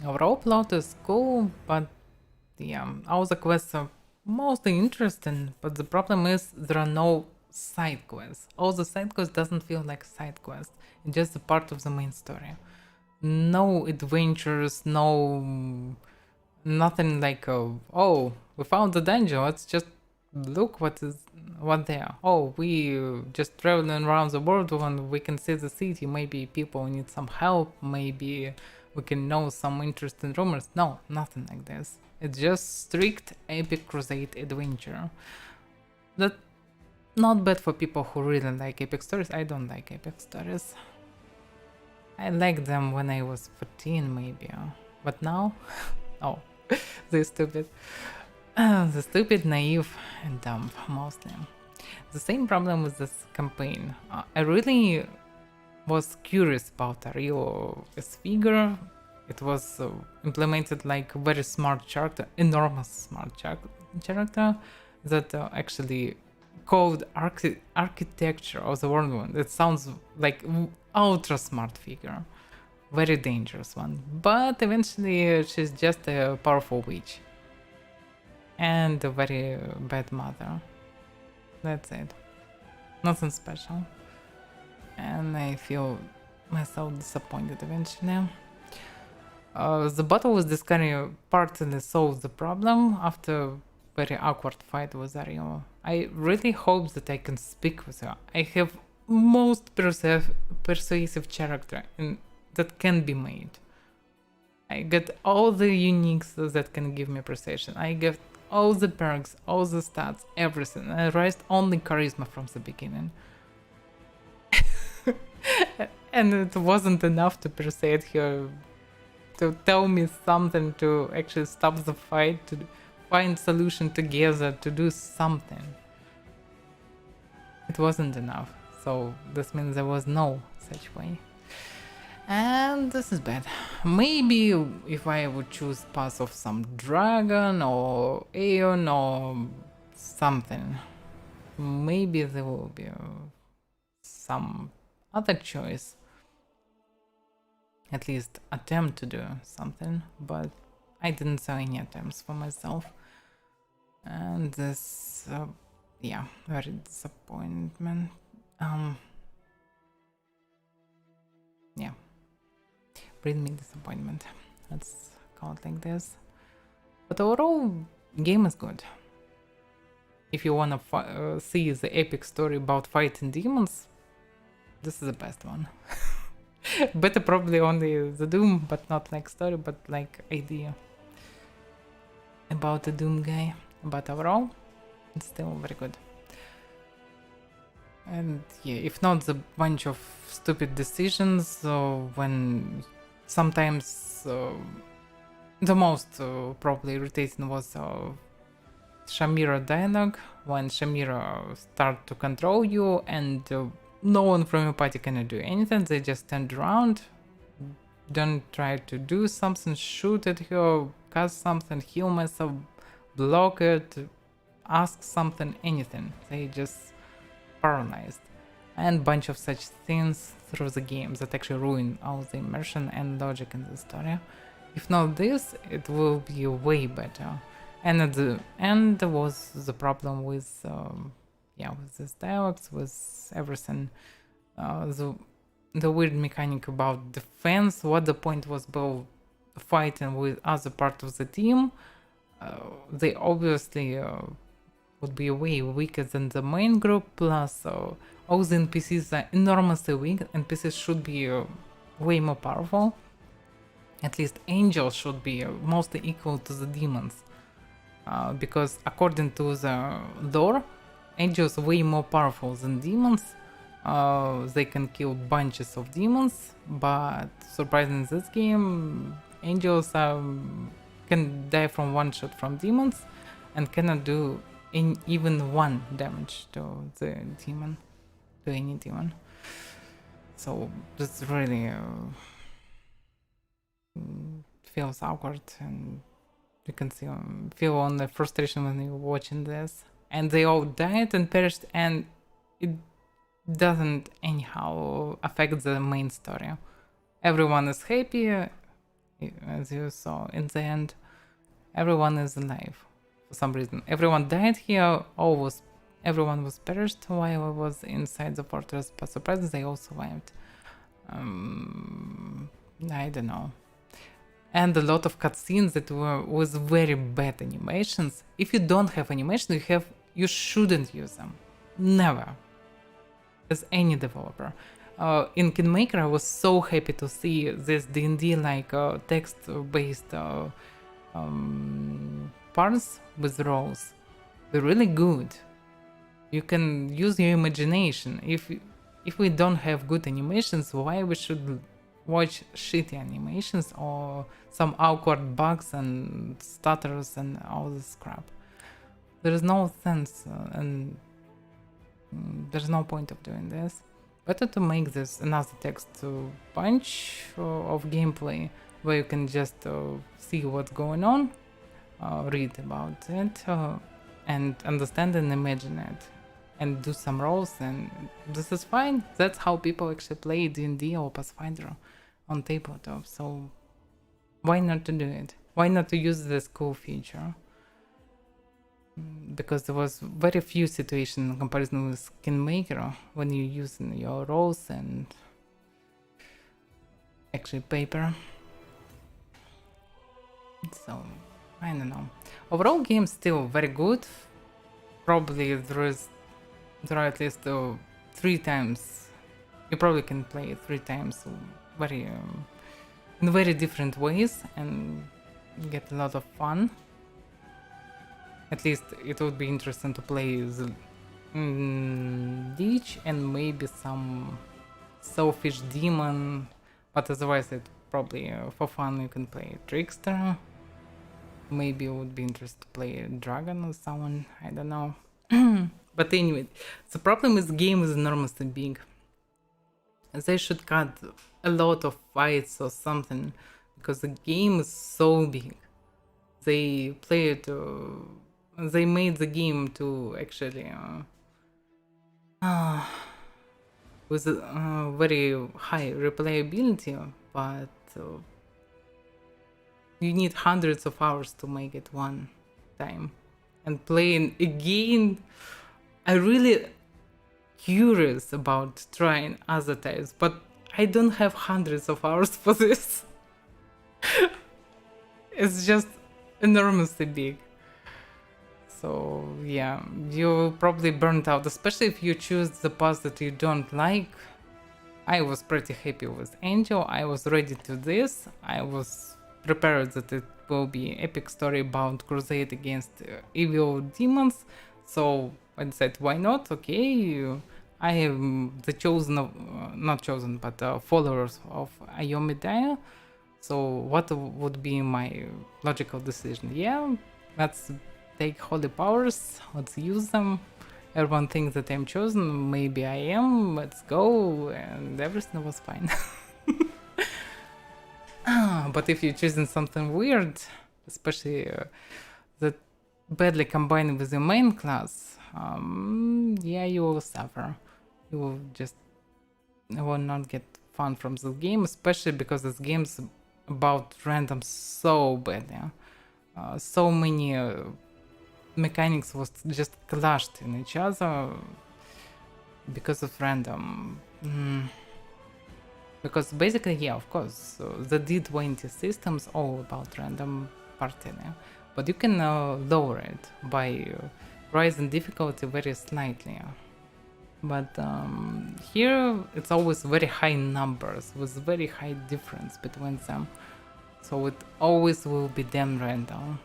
Overall plot is cool, but yeah, all the quests are mostly interesting, but the problem is there are no side quests. All the side quests doesn't feel like side quests. It's just a part of the main story. No adventures, nothing like oh, we found the dungeon, let's just look what there. Oh, we just traveling around the world and we can see the city. Maybe people need some help, maybe we can know some interesting rumors. No, nothing like this. It's just strict epic crusade adventure. That not bad for people who really like epic stories. I don't like epic stories. I liked them when I was 14 maybe, but now, oh, they're stupid. The stupid, naive, and dumb, mostly. The same problem with this campaign. I really was curious about Ario as figure. It was implemented like a very smart character, enormous smart character that actually code architecture of the world. It sounds like ultra smart figure, very dangerous one. But eventually she's just a powerful witch and a very bad mother. That's it. Nothing special. And I feel myself disappointed eventually. The battle with Discovery partly solved the problem after a very awkward fight with Ario. I really hope that I can speak with her. I have most persuasive character that can be made. I get all the uniques that can give me persuasion. I get all the perks, all the stats, everything. I raised only charisma from the beginning. And it wasn't enough to persuade her to tell me something, to actually stop the fight, to find solution together, to do something. It wasn't enough. So this means there was no such way. And this is bad. Maybe if I would choose path of some dragon or Aeon or something, maybe there will be some other choice. At least attempt to do something, but I didn't see any attempts for myself. And this, yeah, very disappointment. Yeah, bring me disappointment. Let's call it like this. But overall, game is good. If you wanna see the epic story about fighting demons, this is the best one. Better probably only the Doom, but not like story, but like idea about the Doom guy. But overall, it's still very good. And yeah, if not the bunch of stupid decisions, when sometimes the most probably irritating was Shamira dialogue, when Shamira start to control you and no one from your party cannot do anything. They just stand around, don't try to do something, shoot at her, cast something, heal myself, block it, ask something, anything. They just paralyzed. And bunch of such things through the game that actually ruin all the immersion and logic in the story. If not this, it will be way better. And at the end was the problem with with these dialogues, with everything. The weird mechanic about defense, what the point was about fighting with other part of the team. They obviously would be way weaker than the main group, plus all the NPCs are enormously weak. NPCs should be way more powerful. At least angels should be mostly equal to the demons. Because according to the lore, angels are way more powerful than demons. They can kill bunches of demons, but surprisingly in this game, angels can die from one shot from demons and cannot do even one damage to the demon, to any demon. So this really feels awkward, and you can feel on the frustration when you're watching this. And they all died and perished, and it doesn't anyhow affect the main story. Everyone is happy, as you saw in the end. Everyone is alive for some reason. Everyone died here, everyone was perished while I was inside the fortress, but surprisingly they all survived. I don't know. And a lot of cutscenes that were with very bad animations. If you don't have animation, you shouldn't use them. Never. As any developer. In Kingmaker, I was so happy to see this D&D like text-based parts with roles. They're really good. You can use your imagination. If we don't have good animations, why we should watch shitty animations or some awkward bugs and stutters and all this crap? There is no sense and there's no point of doing this. Better to make this another text bunch of gameplay where you can just see what's going on, read about it, and understand and imagine it, and do some roles, and this is fine. That's how people actually play D&D or Pathfinder on tabletop, so why not to do it? Why not to use this cool feature? Because there was very few situations in comparison with Kingmaker when you use your roles and actually paper. So I don't know. Overall, game still very good. Probably there are at least 3 times. You probably can play it 3 times, in very different ways and get a lot of fun. At least it would be interesting to play the Lich and maybe some Selfish Demon, but otherwise it probably for fun you can play Trickster. Maybe it would be interesting to play a Dragon or someone, I don't know. But anyway, the problem is the game is enormously big. They should cut a lot of fights or something, because the game is so big. They made the game to actually with a very high replayability, but you need hundreds of hours to make it one time. And playing again, I'm really curious about trying other types, but I don't have hundreds of hours for this. It's just enormously big. So yeah, you're probably burnt out, especially if you choose the path that you don't like. I was pretty happy with Angel. I was ready to this. I was prepared that it will be an epic story about crusade against evil demons. So I said, why not? Okay, I am the followers of Ayomidaya. So what would be my logical decision? Yeah, let's take holy powers, let's use them. Everyone thinks that I'm chosen, maybe I am, let's go, and everything was fine. But if you're choosing something weird, especially that badly combined with your main class, yeah, you will suffer. You will not get fun from this game, especially because this game's about random so badly. So many mechanics was just clashed in each other because of random. Because basically, yeah, of course, the D20 system's all about random parting, but you can lower it by raising difficulty very slightly. But here it's always very high numbers with very high difference between them, so it always will be damn random.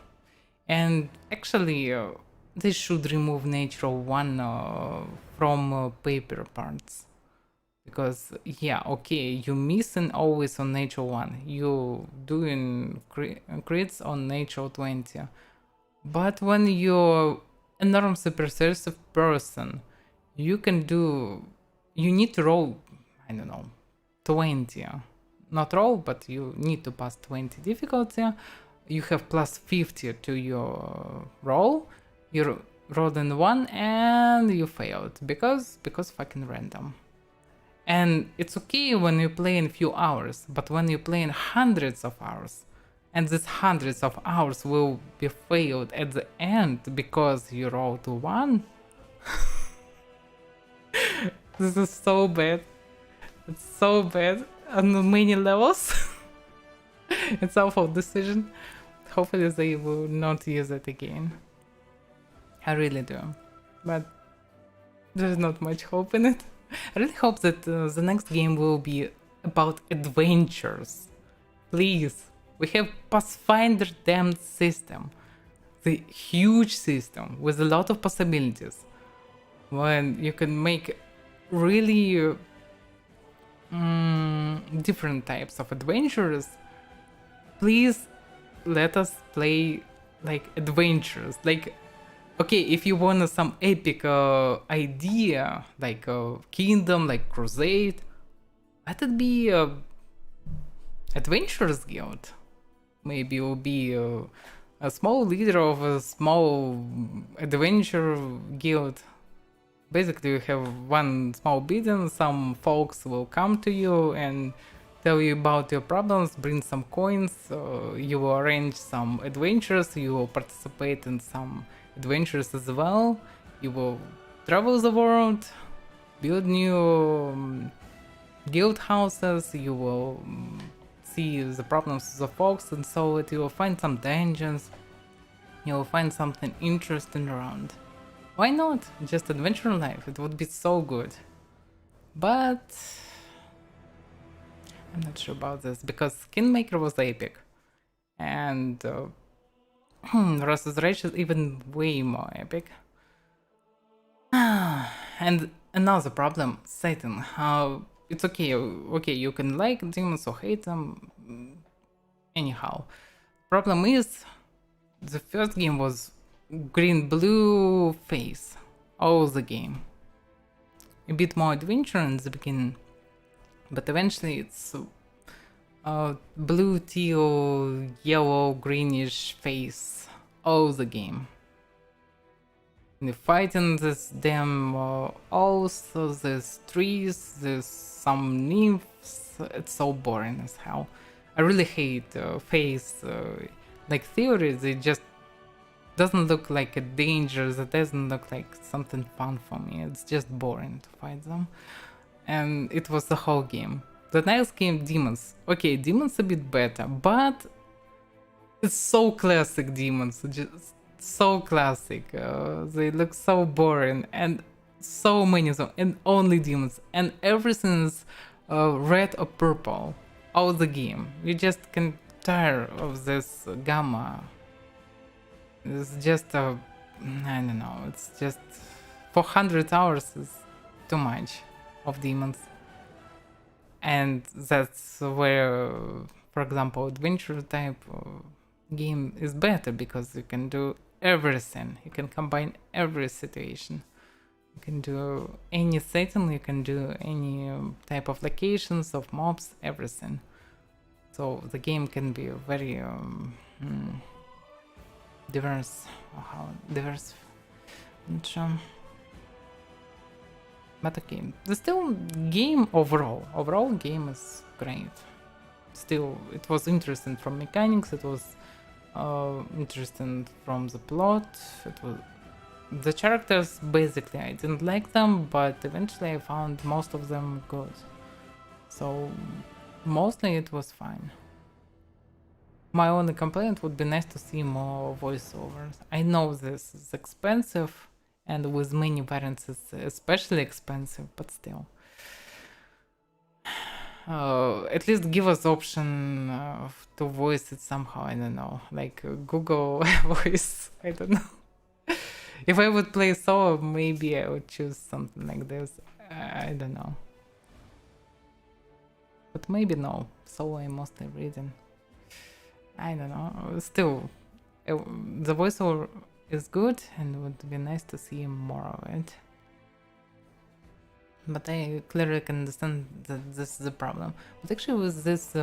And actually, they should remove natural one from paper parts. Because, yeah, okay, you missing always on natural 1. You doing crits on natural 20. But when you're enormously persuasive person, you need to roll, I don't know, 20. Not roll, but you need to pass 20 difficulty. You have plus 50 to your roll. Your rolled in one and you failed because fucking random. And it's okay when you play in few hours, but when you play in hundreds of hours, and these hundreds of hours will be failed at the end because you rolled one. This is so bad. It's so bad on many levels. It's awful decision. Hopefully they will not use it again. I really do. But there's not much hope in it. I really hope that the next game will be about adventures. Please. We have Pathfinder damned system. The huge system with a lot of possibilities. When you can make really different types of adventures. Please let us play like adventures. Like, okay, if you want some epic idea, like a kingdom, like crusade, let it be Adventurers Guild. Maybe you'll be a small leader of a small adventure guild. Basically, you have one small building, some folks will come to you and tell you about your problems, bring some coins, you will arrange some adventures, you will participate in some adventures as well, you will travel the world, build new guild houses, you will see the problems of the folks and solve it, you will find some dungeons, you will find something interesting around. Why not? Just adventure life, it would be so good. But I'm not sure about this, because Kingmaker was epic. And Ross's Rage is even way more epic. And another problem, Satan. How it's okay, you can like demons or hate them. Anyhow. Problem is, the first game was green-blue face. All the game. A bit more adventure in the beginning. But eventually it's blue, teal, yellow, greenish face all the game. And you're fighting this damn also there's trees, there's some nymphs. It's so boring as hell. I really hate face like theories. It just doesn't look like a danger. It doesn't look like something fun for me. It's just boring to fight them. And it was the whole game. The next game, Demons. Okay, Demons a bit better, but it's so classic Demons, just so classic. They look so boring, and so many of them, and only Demons, and everything is red or purple. All the game. You just can tire of this gamma. It's just I don't know. It's just 400 hours is too much of Demons. And that's where, for example, adventure type game is better, because you can do everything. You can combine every situation. You can do any setting, you can do any type of locations, of mobs, everything. So the game can be very diverse. Diverse. But okay, the still game overall game is great. Still, it was interesting from mechanics, it was interesting from the plot, it was the characters, basically I didn't like them, but eventually I found most of them good. So mostly it was fine. My only complaint would be nice to see more voiceovers. I know this is expensive, and with many variants it's especially expensive, but still. At least give us option to voice it somehow, I don't know, like Google voice, I don't know. If I would play solo, maybe I would choose something like this, I don't know. But maybe no, solo I'm mostly reading. I don't know, still, the voiceover is good and it would be nice to see more of it. But I clearly can understand that this is a problem. But actually with this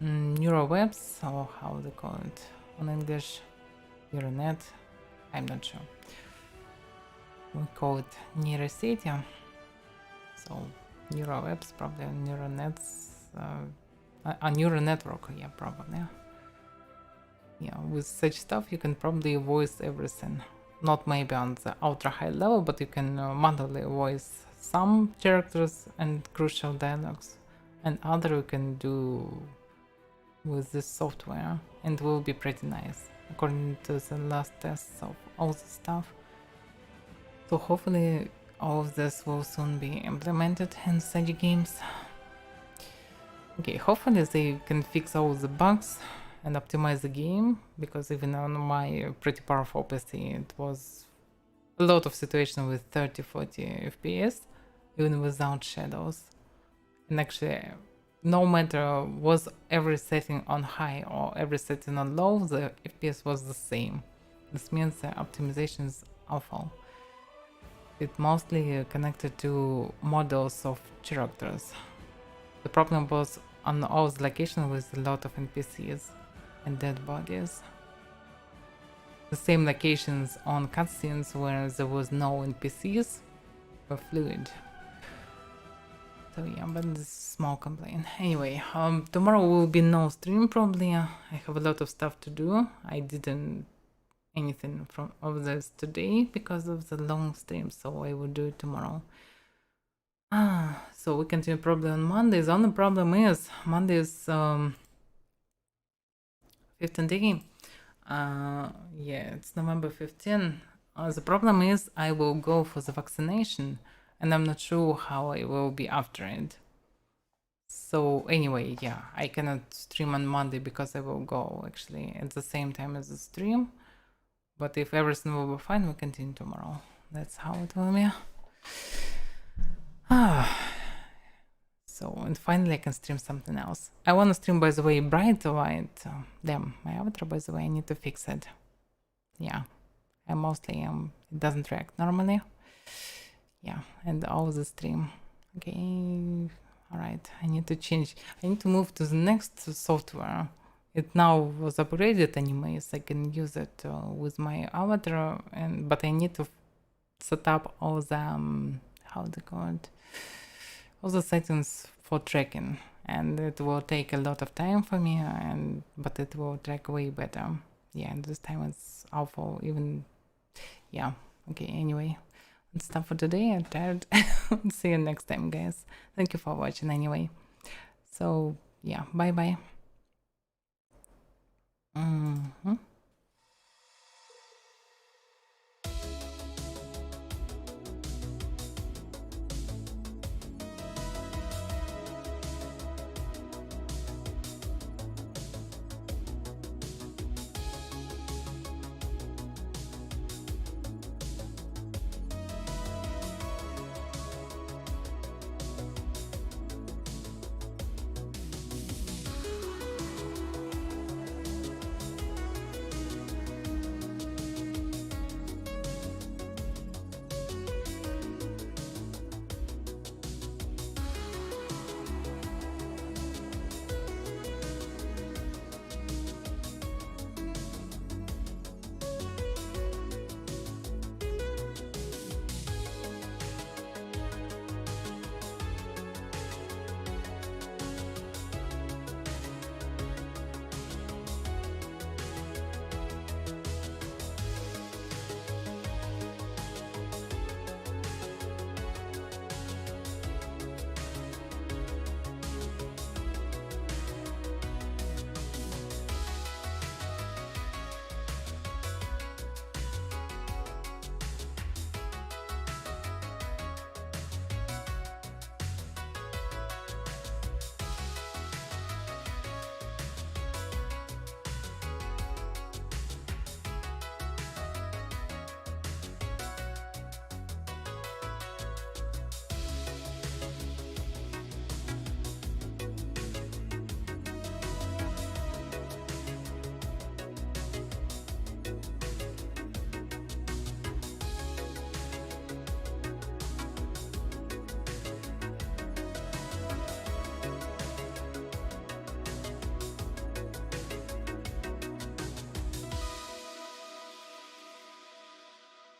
neural webs, or how they call it on English, neural net, I'm not sure. We call it neurosity. So neural webs, probably neural nets, a neural network, yeah, probably. Yeah, with such stuff you can probably voice everything. Not maybe on the ultra high level, but you can manually voice some characters and crucial dialogues, and other you can do with this software, and it will be pretty nice according to the last tests of all the stuff. So hopefully all of this will soon be implemented in such games. Okay, hopefully they can fix all the bugs and optimize the game, because even on my pretty powerful PC it was a lot of situations with 30-40 FPS even without shadows. And actually, no matter was every setting on high or every setting on low, the FPS was the same. This means the optimization is awful. It mostly connected to models of characters. The problem was on all the locations with a lot of NPCs and dead bodies. The same locations on cutscenes where there was no NPCs were fluid. So yeah, but this is a small complaint. Anyway, tomorrow will be no stream probably. I have a lot of stuff to do. I didn't anything from of this today because of the long stream, so I will do it tomorrow. So we continue probably on Monday. The only problem is Monday is 15th day. Yeah, it's November 15. The problem is I will go for the vaccination, and I'm not sure how I will be after it. So anyway, yeah, I cannot stream on Monday because I will go actually at the same time as the stream. But if everything will be fine, we'll continue tomorrow. That's how it will be. So, and finally I can stream something else. I want to stream, by the way, bright white. Damn, my avatar, by the way, I need to fix it. Yeah, I mostly it doesn't react normally. Yeah, and all the stream. Okay, alright, I need to change. I need to move to the next software. It now was upgraded anyway, so I can use it with my avatar, but I need to set up all the how they call it, all the settings for tracking, and it will take a lot of time for me, but it will track way better. Yeah, and this time it's awful. Even yeah. Okay. Anyway, that's stuff for today. I'm tired. See you next time, guys. Thank you for watching. Anyway, so yeah, bye bye.